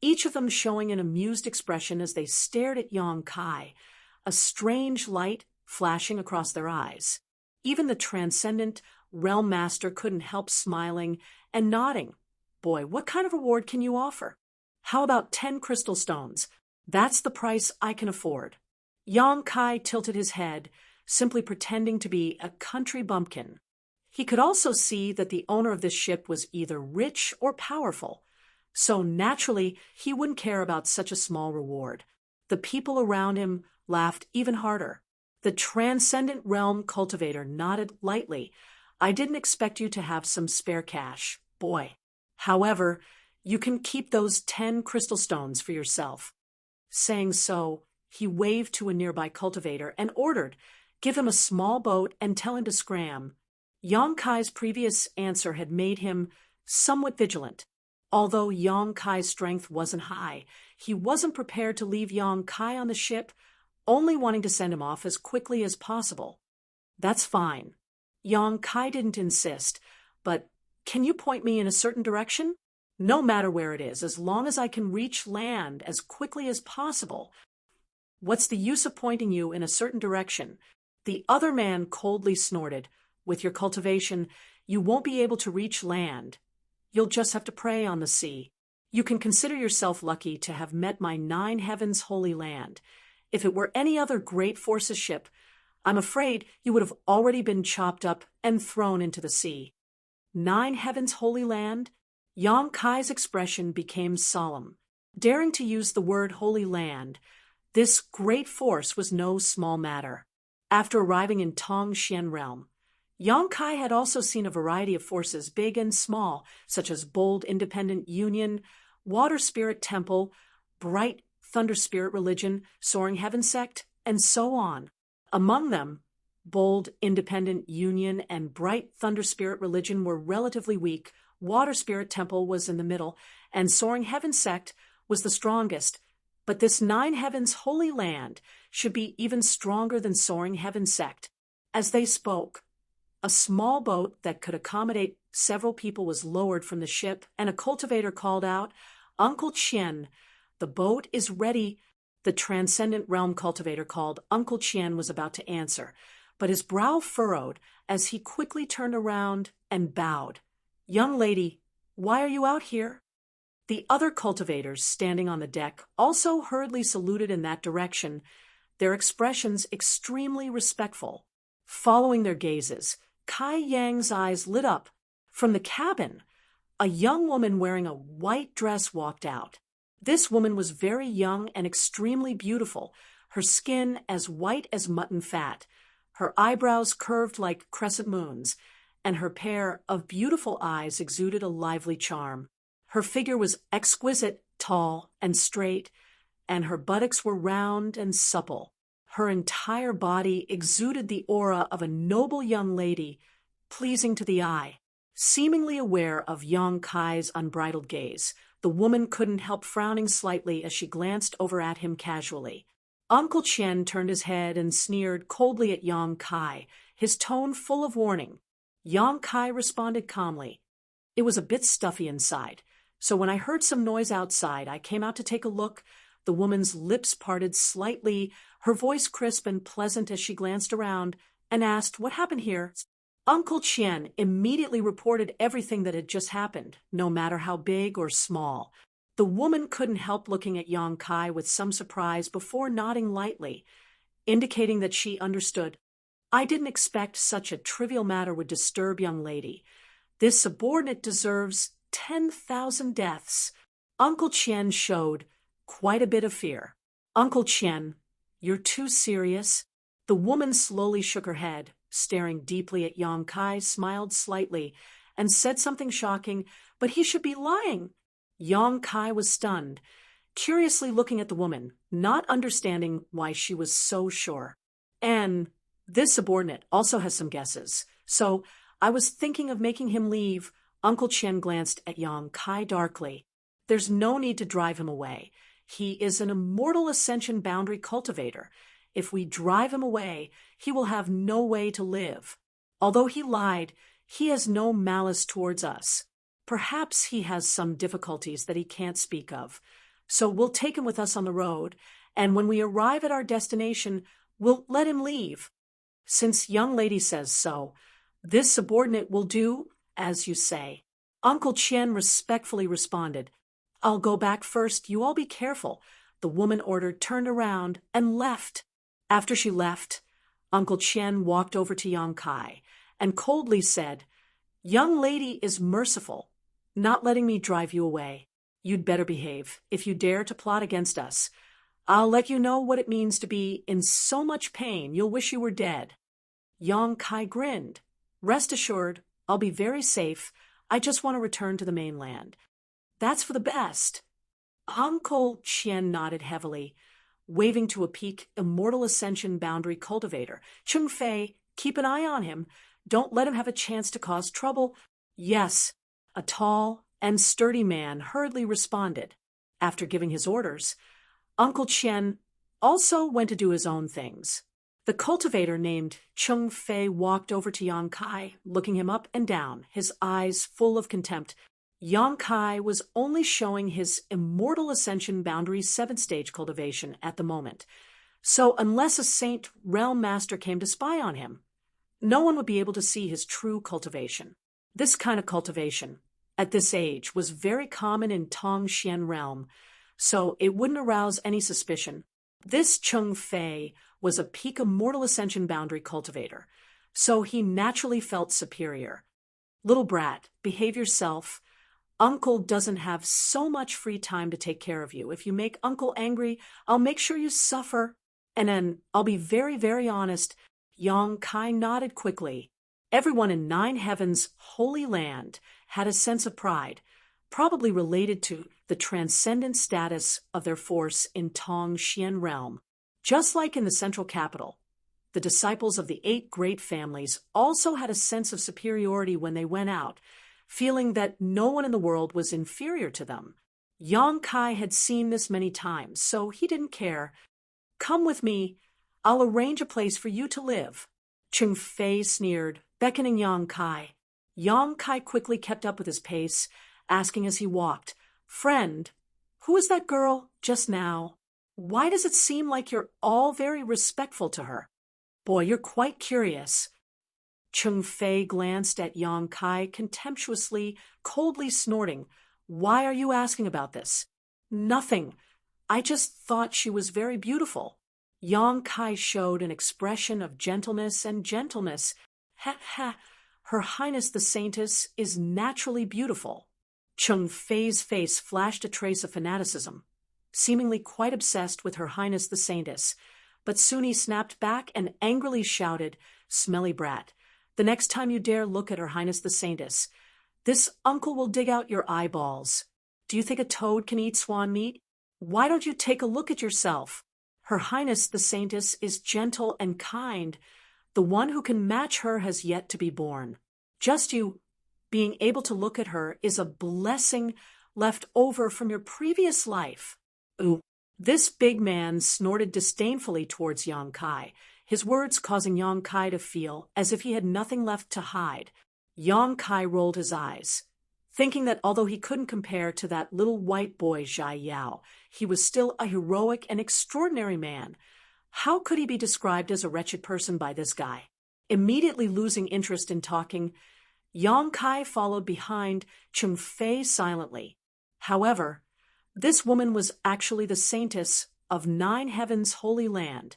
each of them showing an amused expression as they stared at Yang Kai, a strange light flashing across their eyes. Even the Transcendent Realm Master couldn't help smiling and nodding. "Boy, what kind of reward can you offer?" "How about 10 crystal stones? That's the price I can afford." Yang Kai tilted his head, simply pretending to be a country bumpkin. He could also see that the owner of this ship was either rich or powerful, so naturally he wouldn't care about such a small reward. The people around him laughed even harder. The Transcendent Realm Cultivator nodded lightly. "I didn't expect you to have some spare cash, boy. However, you can keep those 10 crystal stones for yourself." Saying so, he waved to a nearby cultivator and ordered, "Give him a small boat and tell him to scram." Yang Kai's previous answer had made him somewhat vigilant. Although Yang Kai's strength wasn't high, he wasn't prepared to leave Yang Kai on the ship, only wanting to send him off as quickly as possible. "That's fine." Yang Kai didn't insist, "But can you point me in a certain direction?" "No matter where it is, as long as I can reach land as quickly as possible." "What's the use of pointing you in a certain direction?" The other man coldly snorted. "With your cultivation, You won't be able to reach land. You'll just have to pray on the sea. You can consider yourself lucky to have met my 9 heavens holy land. If it were any other great forces ship, I'm afraid you would have already been chopped up and thrown into the sea. 9 heavens holy land? Yang Kai's expression became solemn. Daring to use the word holy land, this great force was no small matter. After arriving in Tong Xian realm, Yang Kai had also seen a variety of forces, big and small, such as Bold Independent Union, Water Spirit Temple, Bright Thunder Spirit Religion, Soaring Heaven Sect, and so on. Among them, Bold Independent Union and Bright Thunder Spirit Religion were relatively weak, Water Spirit Temple was in the middle, and Soaring Heaven Sect was the strongest. But this 9 heavens holy land should be even stronger than Soaring Heaven Sect. As they spoke, a small boat that could accommodate several people was lowered from the ship, and a cultivator called out, "Uncle Chien, the boat is ready." The Transcendent Realm cultivator called Uncle Chien was about to answer, but his brow furrowed as he quickly turned around and bowed. "Young lady, why are you out here?" The other cultivators standing on the deck also hurriedly saluted in that direction, their expressions extremely respectful. Following their gazes, Kai Yang's eyes lit up. From the cabin, a young woman wearing a white dress walked out. This woman was very young and extremely beautiful, her skin as white as mutton fat, her eyebrows curved like crescent moons, and her pair of beautiful eyes exuded a lively charm. Her figure was exquisite, tall, and straight, and her buttocks were round and supple. Her entire body exuded the aura of a noble young lady, pleasing to the eye. Seemingly aware of Yang Kai's unbridled gaze, the woman couldn't help frowning slightly as she glanced over at him casually. Uncle Chien turned his head and sneered coldly at Yang Kai, his tone full of warning. Yang Kai responded calmly. It was a bit stuffy inside, so when I heard some noise outside, I came out to take a look. The woman's lips parted slightly, her voice crisp and pleasant as she glanced around, and asked, "What happened here?" Uncle Chien immediately reported everything that had just happened, no matter how big or small. The woman couldn't help looking at Yang Kai with some surprise before nodding lightly, indicating that she understood. "I didn't expect such a trivial matter would disturb young lady. This subordinate deserves 10,000 deaths." Uncle Chien showed quite a bit of fear. "Uncle Chien, you're too serious." The woman slowly shook her head, staring deeply at Yang Kai, smiled slightly, and said something shocking, "But he should be lying." Yang Kai was stunned, curiously looking at the woman, not understanding why she was so sure. "And this subordinate also has some guesses, so I was thinking of making him leave." Uncle Chien glanced at Yang Kai darkly. "There's no need to drive him away. He is an immortal ascension boundary cultivator. If we drive him away, he will have no way to live. Although he lied, he has no malice towards us. Perhaps he has some difficulties that he can't speak of. So we'll take him with us on the road, and when we arrive at our destination, we'll let him leave. Since young lady says so, this subordinate will do as you say." Uncle Chien respectfully responded. "I'll go back first. You all be careful." The woman ordered, turned around, and left. After she left, Uncle Chien walked over to Yang Kai and coldly said, "Young lady is merciful, not letting me drive you away. You'd better behave. If you dare to plot against us, I'll let you know what it means to be in so much pain you'll wish you were dead." Yang Kai grinned. "Rest assured, I'll be very safe. I just want to return to the mainland." "That's for the best." Uncle Chien nodded heavily, waving to a peak immortal ascension boundary cultivator. "Chung Fei, keep an eye on him. Don't let him have a chance to cause trouble." "Yes," a tall and sturdy man hurriedly responded. After giving his orders, Uncle Chien also went to do his own things. The cultivator named Chung Fei walked over to Yang Kai, looking him up and down, his eyes full of contempt. Yang Kai was only showing his immortal ascension boundary 7th-stage cultivation at the moment, so unless a saint realm master came to spy on him, no one would be able to see his true cultivation. This kind of cultivation, at this age, was very common in Tongxian realm, so it wouldn't arouse any suspicion. This Cheng Fei was a peak of mortal ascension boundary cultivator, so he naturally felt superior. Little brat, behave yourself. Uncle doesn't have so much free time to take care of you. If you make Uncle angry, I'll make sure you suffer. And then, I'll be very, very honest, Yang Kai nodded quickly. Everyone in Nine Heaven's holy land had a sense of pride, probably related to the transcendent status of their force in Tong Xian realm. Just like in the central capital, the disciples of the 8 great families also had a sense of superiority when they went out, feeling that no one in the world was inferior to them. Yang Kai had seen this many times, so he didn't care. Come with me. I'll arrange a place for you to live. Cheng Fei sneered, beckoning Yang Kai. Yang Kai quickly kept up with his pace, asking as he walked, Friend, who is that girl just now? Why does it seem like you're all very respectful to her? Boy, you're quite curious. Cheng Fei glanced at Yang Kai contemptuously, coldly snorting. Why are you asking about this? Nothing. I just thought she was very beautiful. Yang Kai showed an expression of gentleness and gentleness. Ha ha, Her Highness the Saintess is naturally beautiful. Cheng Fei's face flashed a trace of fanaticism, seemingly quite obsessed with Her Highness the Saintess, but soon he snapped back and angrily shouted, Smelly brat, the next time you dare look at Her Highness the Saintess, this uncle will dig out your eyeballs. Do you think a toad can eat swan meat? Why don't you take a look at yourself? Her Highness the Saintess is gentle and kind. The one who can match her has yet to be born. Just you being able to look at her is a blessing left over from your previous life. Ooh. This big man snorted disdainfully towards Yang Kai, his words causing Yang Kai to feel as if he had nothing left to hide. Yang Kai rolled his eyes, thinking that although he couldn't compare to that little white boy Zhai Yao, he was still a heroic and extraordinary man. How could he be described as a wretched person by this guy? Immediately losing interest in talking, Yang Kai followed behind Cheng Fei silently. However, this woman was actually the saintess of Nine Heaven's holy land,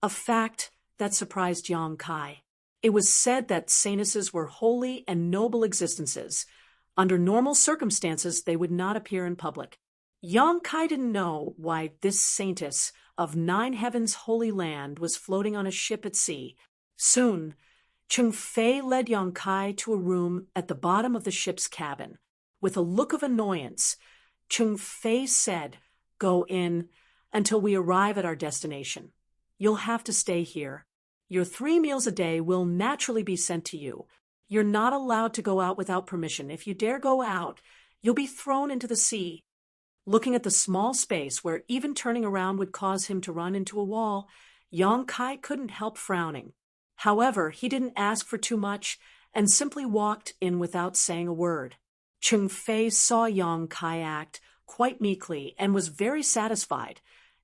a fact that surprised Yang Kai. It was said that saintesses were holy and noble existences. Under normal circumstances, they would not appear in public. Yang Kai didn't know why this saintess of Nine Heaven's holy land was floating on a ship at sea. Soon, Cheng Fei led Yang Kai to a room at the bottom of the ship's cabin. With a look of annoyance, Cheng Fei said, Go in until we arrive at our destination. You'll have to stay here. Your 3 meals a day will naturally be sent to you. You're not allowed to go out without permission. If you dare go out, you'll be thrown into the sea. Looking at the small space where even turning around would cause him to run into a wall, Yang Kai couldn't help frowning. However, he didn't ask for too much and simply walked in without saying a word. Cheng Fei saw Yang Kai act quite meekly and was very satisfied,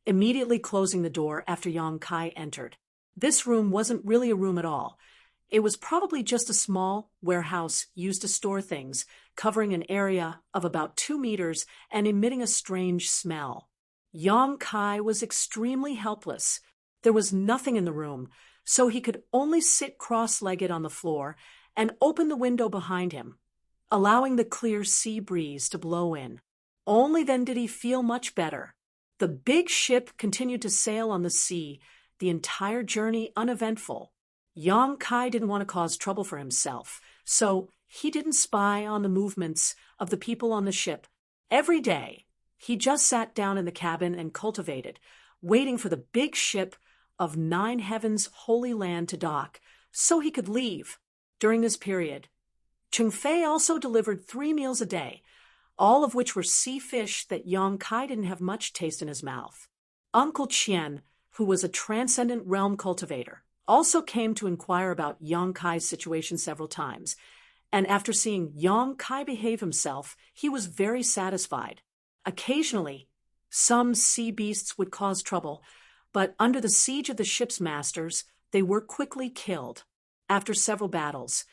immediately closing the door after Yang Kai entered. This room wasn't really a room at all. It was probably just a small warehouse used to store things, covering an area of about 2 meters and emitting a strange smell. Yang Kai was extremely helpless. There was nothing in the room, so he could only sit cross-legged on the floor and open the window behind him, allowing the clear sea breeze to blow in. Only then did he feel much better. The big ship continued to sail on the sea, the entire journey uneventful. Yang Kai didn't want to cause trouble for himself, so he didn't spy on the movements of the people on the ship. Every day, he just sat down in the cabin and cultivated, waiting for the big ship of Nine Heaven's holy land to dock, so he could leave. During this period, Cheng Fei also delivered 3 meals a day, all of which were sea fish that Yang Kai didn't have much taste in his mouth. Uncle Qian, who was a transcendent realm cultivator, also came to inquire about Yang Kai's situation several times, and after seeing Yang Kai behave himself, he was very satisfied. Occasionally, some sea beasts would cause trouble, but under the siege of the ship's masters, they were quickly killed. After several battles,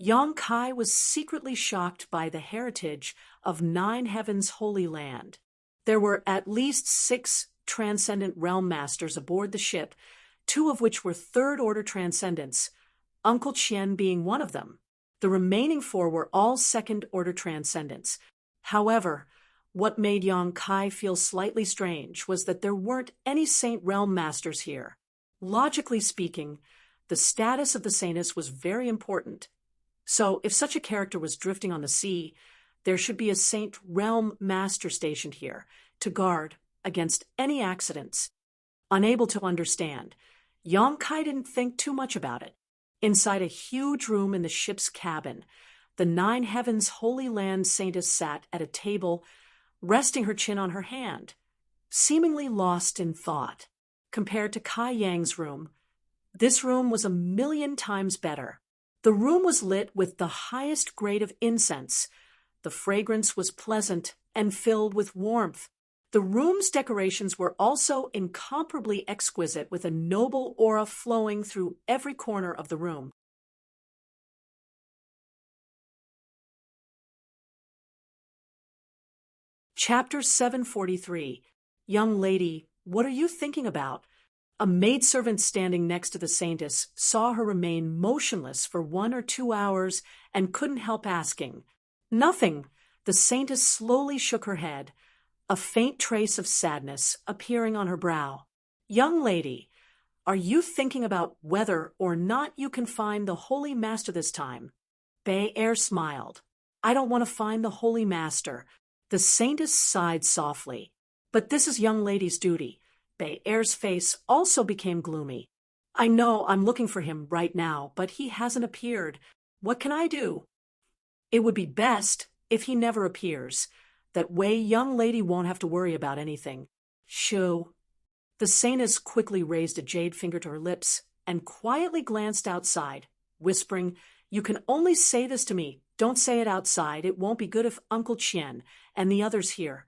Yang Kai was secretly shocked by the heritage of Nine Heavens' Holy Land. There were at least 6 Transcendent Realm Masters aboard the ship, 2 of which were Third-Order Transcendents, Uncle Qian being one of them. The remaining 4 were all Second-Order Transcendents. However, what made Yang Kai feel slightly strange was that there weren't any Saint Realm Masters here. Logically speaking, the status of the Saintess was very important. So, if such a character was drifting on the sea, there should be a Saint Realm Master stationed here to guard against any accidents. Unable to understand, Yang Kai didn't think too much about it. Inside a huge room in the ship's cabin, the Nine Heavens Holy Land Saintess sat at a table, resting her chin on her hand, seemingly lost in thought. Compared to Kai Yang's room, this room was 1,000,000 times better. The room was lit with the highest grade of incense. The fragrance was pleasant and filled with warmth. The room's decorations were also incomparably exquisite, with a noble aura flowing through every corner of the room. Chapter 743. Young lady, what are you thinking about? A maidservant standing next to the Saintess saw her remain motionless for 1 or 2 hours and couldn't help asking. Nothing. The Saintess slowly shook her head, a faint trace of sadness appearing on her brow. Young lady, are you thinking about whether or not you can find the Holy Master this time? Bei Er smiled. I don't want to find the Holy Master. The Saintess sighed softly. But this is young lady's duty. Bei Er's face also became gloomy. I know I'm looking for him right now, but he hasn't appeared. What can I do? It would be best if he never appears. That way young lady won't have to worry about anything. Shoo. The Saintess quickly raised a jade finger to her lips and quietly glanced outside, whispering, You can only say this to me. Don't say it outside. It won't be good if Uncle Qian and the others hear.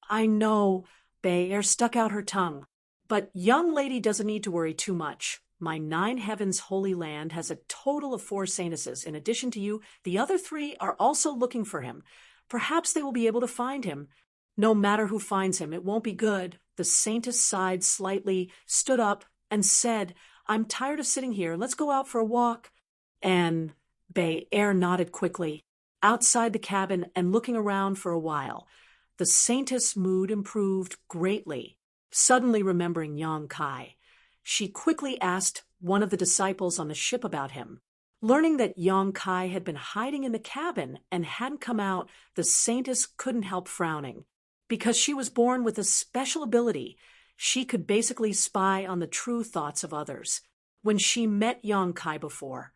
I know. Bei Er stuck out her tongue. But young lady doesn't need to worry too much. My Nine Heavens Holy Land has a total of 4 Saintesses. In addition to you, the other 3 are also looking for him. Perhaps they will be able to find him. No matter who finds him, it won't be good. The Saintess sighed slightly, stood up, and said, I'm tired of sitting here. Let's go out for a walk. And Bei Er nodded quickly. Outside the cabin and looking around for a while, the Saintess' mood improved greatly. Suddenly remembering Yang Kai, she quickly asked one of the disciples on the ship about him. Learning that Yang Kai had been hiding in the cabin and hadn't come out, the Saintess couldn't help frowning. Because she was born with a special ability, she could basically spy on the true thoughts of others. When she met Yang Kai before,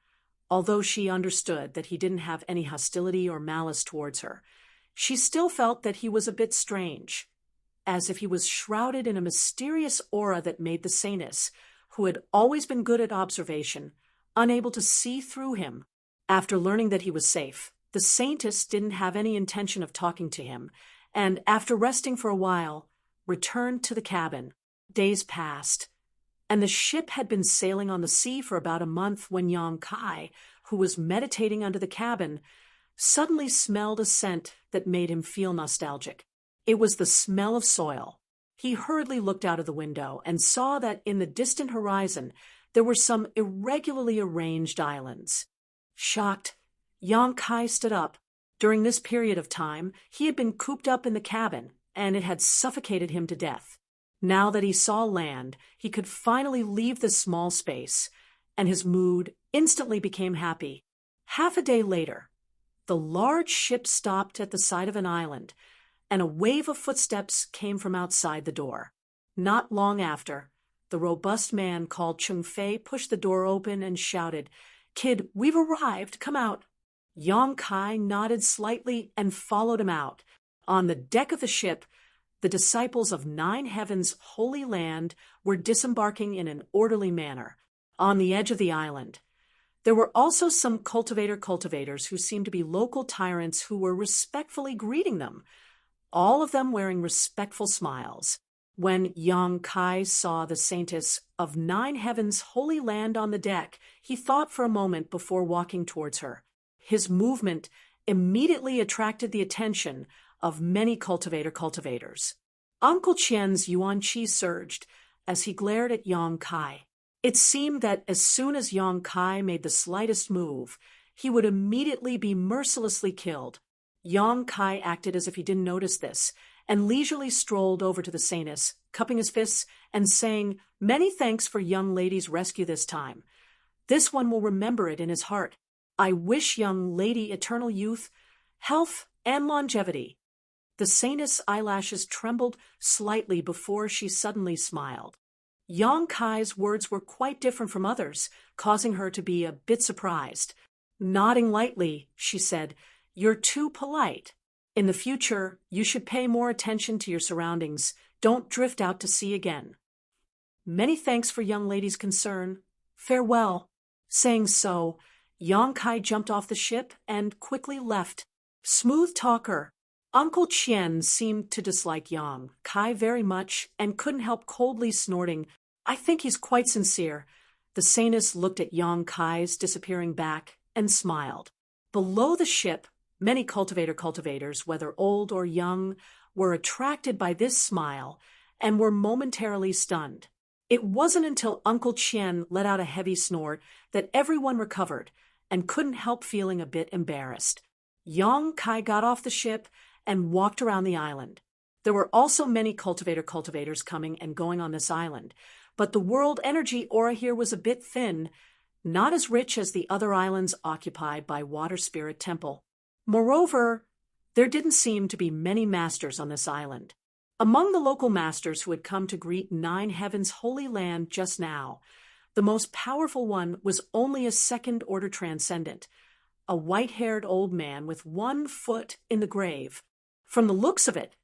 although she understood that he didn't have any hostility or malice towards her, she still felt that he was a bit strange, as if he was shrouded in a mysterious aura that made the Saintess, who had always been good at observation, unable to see through him. After learning that he was safe, the Saintess didn't have any intention of talking to him, and after resting for a while, returned to the cabin. Days passed, and the ship had been sailing on the sea for about a month when Yang Kai, who was meditating under the cabin, suddenly smelled a scent that made him feel nostalgic. It was the smell of soil. He hurriedly looked out of the window and saw that in the distant horizon there were some irregularly arranged islands. Shocked, Yang Kai stood up. During this period of time, he had been cooped up in the cabin, and it had suffocated him to death. Now that he saw land, he could finally leave this small space, and his mood instantly became happy. Half a day later, the large ship stopped at the side of an island, and a wave of footsteps came from outside the door. Not long after, the robust man called Chung Fei pushed the door open and shouted, Kid, we've arrived, come out. Yang Kai nodded slightly and followed him out. On the deck of the ship, the disciples of Nine Heavens' Holy Land were disembarking in an orderly manner. On the edge of the island, there were also some cultivators who seemed to be local tyrants who were respectfully greeting them, all of them wearing respectful smiles. When Yang Kai saw the Saintess of Nine Heavens' Holy Land on the deck, he thought for a moment before walking towards her. His movement immediately attracted the attention of many cultivators. Uncle Qian's yuan qi surged as he glared at Yang Kai. It seemed that as soon as Yang Kai made the slightest move, he would immediately be mercilessly killed. Yang Kai acted as if he didn't notice this, and leisurely strolled over to the Sanus, cupping his fists and saying, "Many thanks for young lady's rescue this time. This one will remember it in his heart. I wish young lady eternal youth, health, and longevity." The Sanus' eyelashes trembled slightly before she suddenly smiled. Yang Kai's words were quite different from others, causing her to be a bit surprised. Nodding lightly, she said, "You're too polite. In the future, you should pay more attention to your surroundings. Don't drift out to sea again." "Many thanks for young lady's concern. Farewell." Saying so, Yang Kai jumped off the ship and quickly left. Smooth talker. Uncle Qian seemed to dislike Yang Kai very much and couldn't help coldly snorting, "I think he's quite sincere." The Sanus looked at Yang Kai's disappearing back and smiled. Below the ship, many cultivators, whether old or young, were attracted by this smile and were momentarily stunned. It wasn't until Uncle Qian let out a heavy snort that everyone recovered and couldn't help feeling a bit embarrassed. Yang Kai got off the ship and walked around the island. There were also many cultivators coming and going on this island, but the world energy aura here was a bit thin, not as rich as the other islands occupied by Water Spirit Temple. Moreover, there didn't seem to be many masters on this island. Among the local masters who had come to greet Nine Heavens' holy land just now, the most powerful one was only a second-order transcendent, a white-haired old man with 1 foot in the grave. From the looks of it,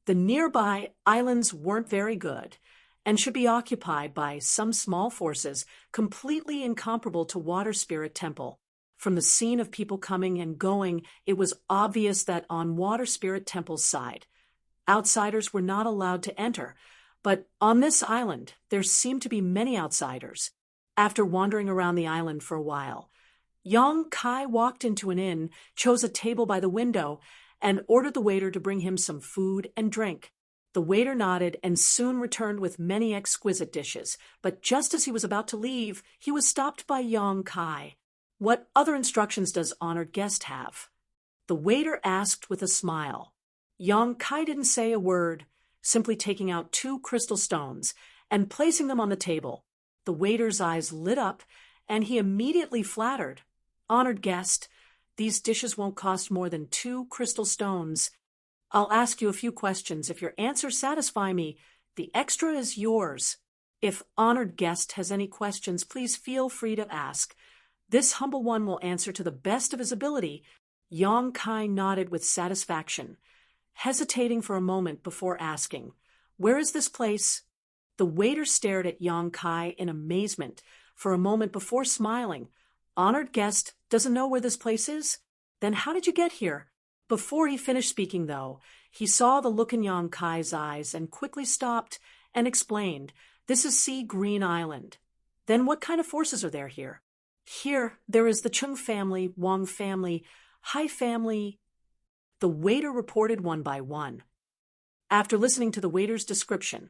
the nearby islands weren't very good and should be occupied by some small forces completely incomparable to Water Spirit Temple. From the scene of people coming and going, it was obvious that on Water Spirit Temple's side, outsiders were not allowed to enter, but on this island, there seemed to be many outsiders. After wandering around the island for a while, Yang Kai walked into an inn, chose a table by the window, and ordered the waiter to bring him some food and drink. The waiter nodded and soon returned with many exquisite dishes, but just as he was about to leave, he was stopped by Yang Kai. "What other instructions does honored guest have?" the waiter asked with a smile. Yang Kai didn't say a word, simply taking out 2 crystal stones and placing them on the table. The waiter's eyes lit up, and he immediately flattered. "Honored guest, these dishes won't cost more than 2 crystal stones. I'll ask you a few questions. If your answers satisfy me, the extra is yours. If honored guest has any questions, please feel free to ask. This humble one will answer to the best of his ability." Yang Kai nodded with satisfaction, hesitating for a moment before asking, "Where is this place?" The waiter stared at Yang Kai in amazement for a moment before smiling. "Honored guest doesn't know where this place is? Then how did you get here?" Before he finished speaking, though, he saw the look in Yang Kai's eyes and quickly stopped and explained, "This is Sea Green Island." "Then what kind of forces are there here?" "Here, there is the Chung family, Wang family, Hai family." The waiter reported one by one. After listening to the waiter's description,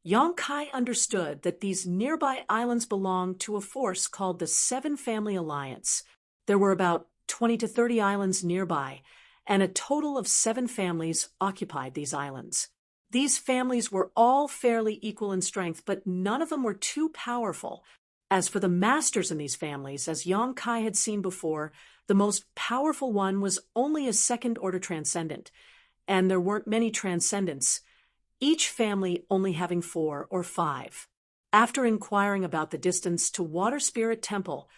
Yang Kai understood that these nearby islands belonged to a force called the Seven Family Alliance. There were about 20 to 30 islands nearby, and a total of 7 families occupied these islands. These families were all fairly equal in strength, but none of them were too powerful. As for the masters in these families, as Yang Kai had seen before, the most powerful one was only a second-order transcendent, and there weren't many transcendents, each family only having 4 or 5. After inquiring about the distance to Water Spirit Temple,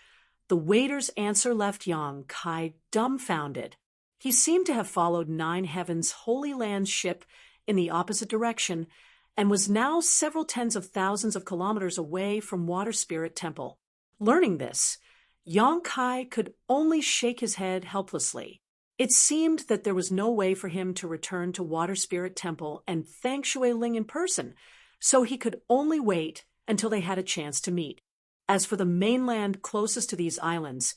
the waiter's answer left Yang Kai dumbfounded. He seemed to have followed Nine Heavens' Holy Land's ship in the opposite direction and was now several tens of thousands of kilometers away from Water Spirit Temple. Learning this, Yang Kai could only shake his head helplessly. It seemed that there was no way for him to return to Water Spirit Temple and thank Shui Ling in person, so he could only wait until they had a chance to meet. As for the mainland closest to these islands,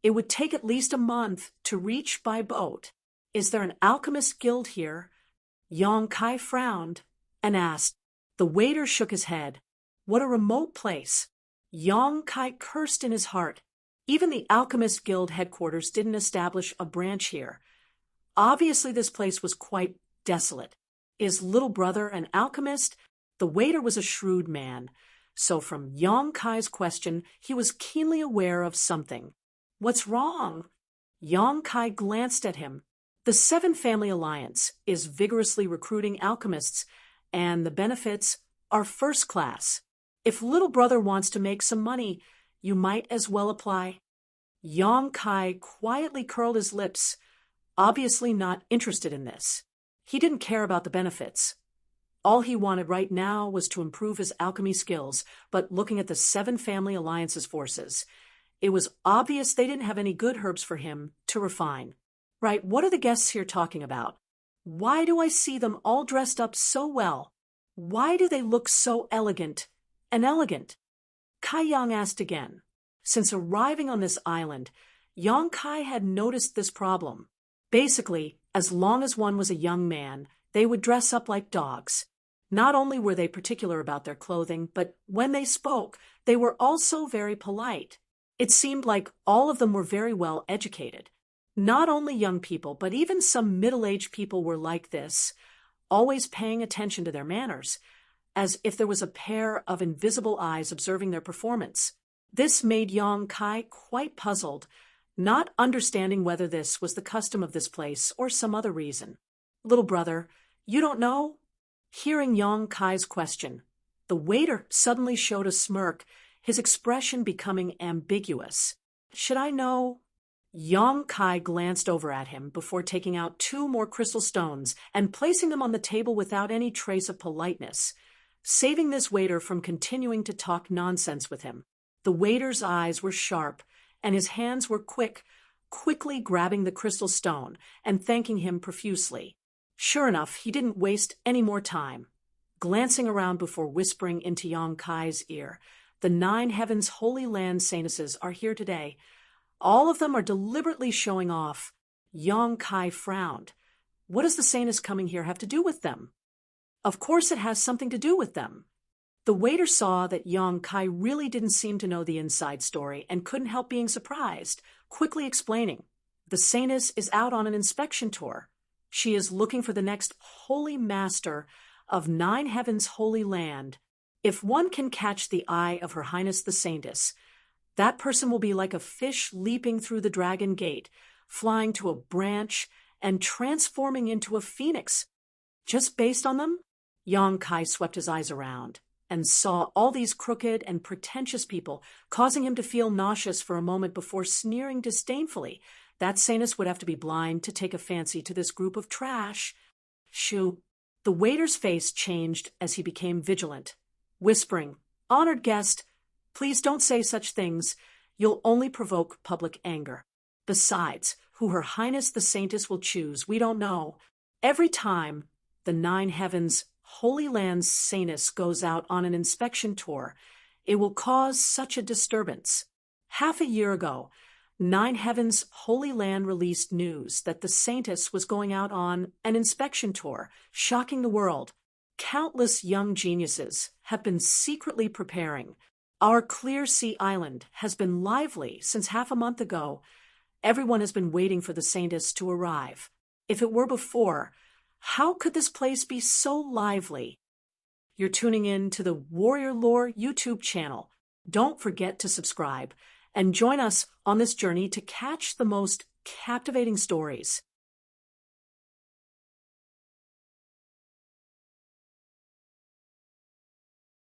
It would take at least a month to reach by boat. Is there an alchemist guild here? Yong Kai frowned and asked. The waiter shook his head. What a remote place. Yong Kai cursed in his heart. Even the Alchemist Guild headquarters didn't establish a branch here. Obviously this place was quite desolate. Is little brother an alchemist? The waiter was a shrewd man, so from Yong Kai's question he was keenly aware of something. What's wrong? Yong Kai glanced at him. The Seven Family Alliance is vigorously recruiting alchemists, and the benefits are first class. If little brother wants to make some money, you might as well apply. Yong Kai quietly curled his lips, obviously not interested in this. He didn't care about the benefits. All he wanted right now was to improve his alchemy skills, but looking at the Seven Family Alliance's forces, it was obvious they didn't have any good herbs for him to refine. Right, what are the guests here talking about? Why do I see them all dressed up so well? Why do they look so elegant and elegant? Kai Yang asked again. Since arriving on this island, Yong Kai had noticed this problem. Basically, as long as one was a young man, they would dress up like dogs. Not only were they particular about their clothing, but when they spoke, they were also very polite. It seemed like all of them were very well educated. Not only young people, but even some middle-aged people were like this, always paying attention to their manners, as if there was a pair of invisible eyes observing their performance. This made Yong Kai quite puzzled, not understanding whether this was the custom of this place or some other reason. Little brother, you don't know? Hearing Yong Kai's question, the waiter suddenly showed a smirk, his expression becoming ambiguous. Should I know? Yong Kai glanced over at him before taking out 2 more crystal stones and placing them on the table without any trace of politeness, saving this waiter from continuing to talk nonsense with him. The waiter's eyes were sharp, and his hands were quickly grabbing the crystal stone and thanking him profusely. Sure enough, he didn't waste any more time. Glancing around before whispering into Yong Kai's ear, the 9 Heavens Holy Land Saintesses are here today. All of them are deliberately showing off. Yong Kai frowned. What does the saintess coming here have to do with them? Of course it has something to do with them. The waiter saw that Yong Kai really didn't seem to know the inside story and couldn't help being surprised, quickly explaining. The saintess is out on an inspection tour. She is looking for the next holy master of 9 Heavens Holy Land. If one can catch the eye of Her Highness the Saintess, that person will be like a fish leaping through the dragon gate, flying to a branch and transforming into a phoenix. Just based on them? Yong Kai swept his eyes around and saw all these crooked and pretentious people, causing him to feel nauseous for a moment before sneering disdainfully. That saintess would have to be blind to take a fancy to this group of trash. Shoo. The waiter's face changed as he became vigilant, whispering, "Honored guest, please don't say such things. You'll only provoke public anger. Besides, who Her Highness the Saintess will choose, we don't know. Every time the 9 Heavens Holy Land Saintess goes out on an inspection tour, it will cause such a disturbance. Half a year ago, 9 Heavens Holy Land released news that the Saintess was going out on an inspection tour, shocking the world. Countless young geniuses have been secretly preparing. Our Clear Sea Island has been lively since half a month ago. Everyone has been waiting for the Saintess to arrive. If it were before, how could this place be so lively?" You're tuning in to the Warrior Lore YouTube channel. Don't forget to subscribe and join us on this journey to catch the most captivating stories.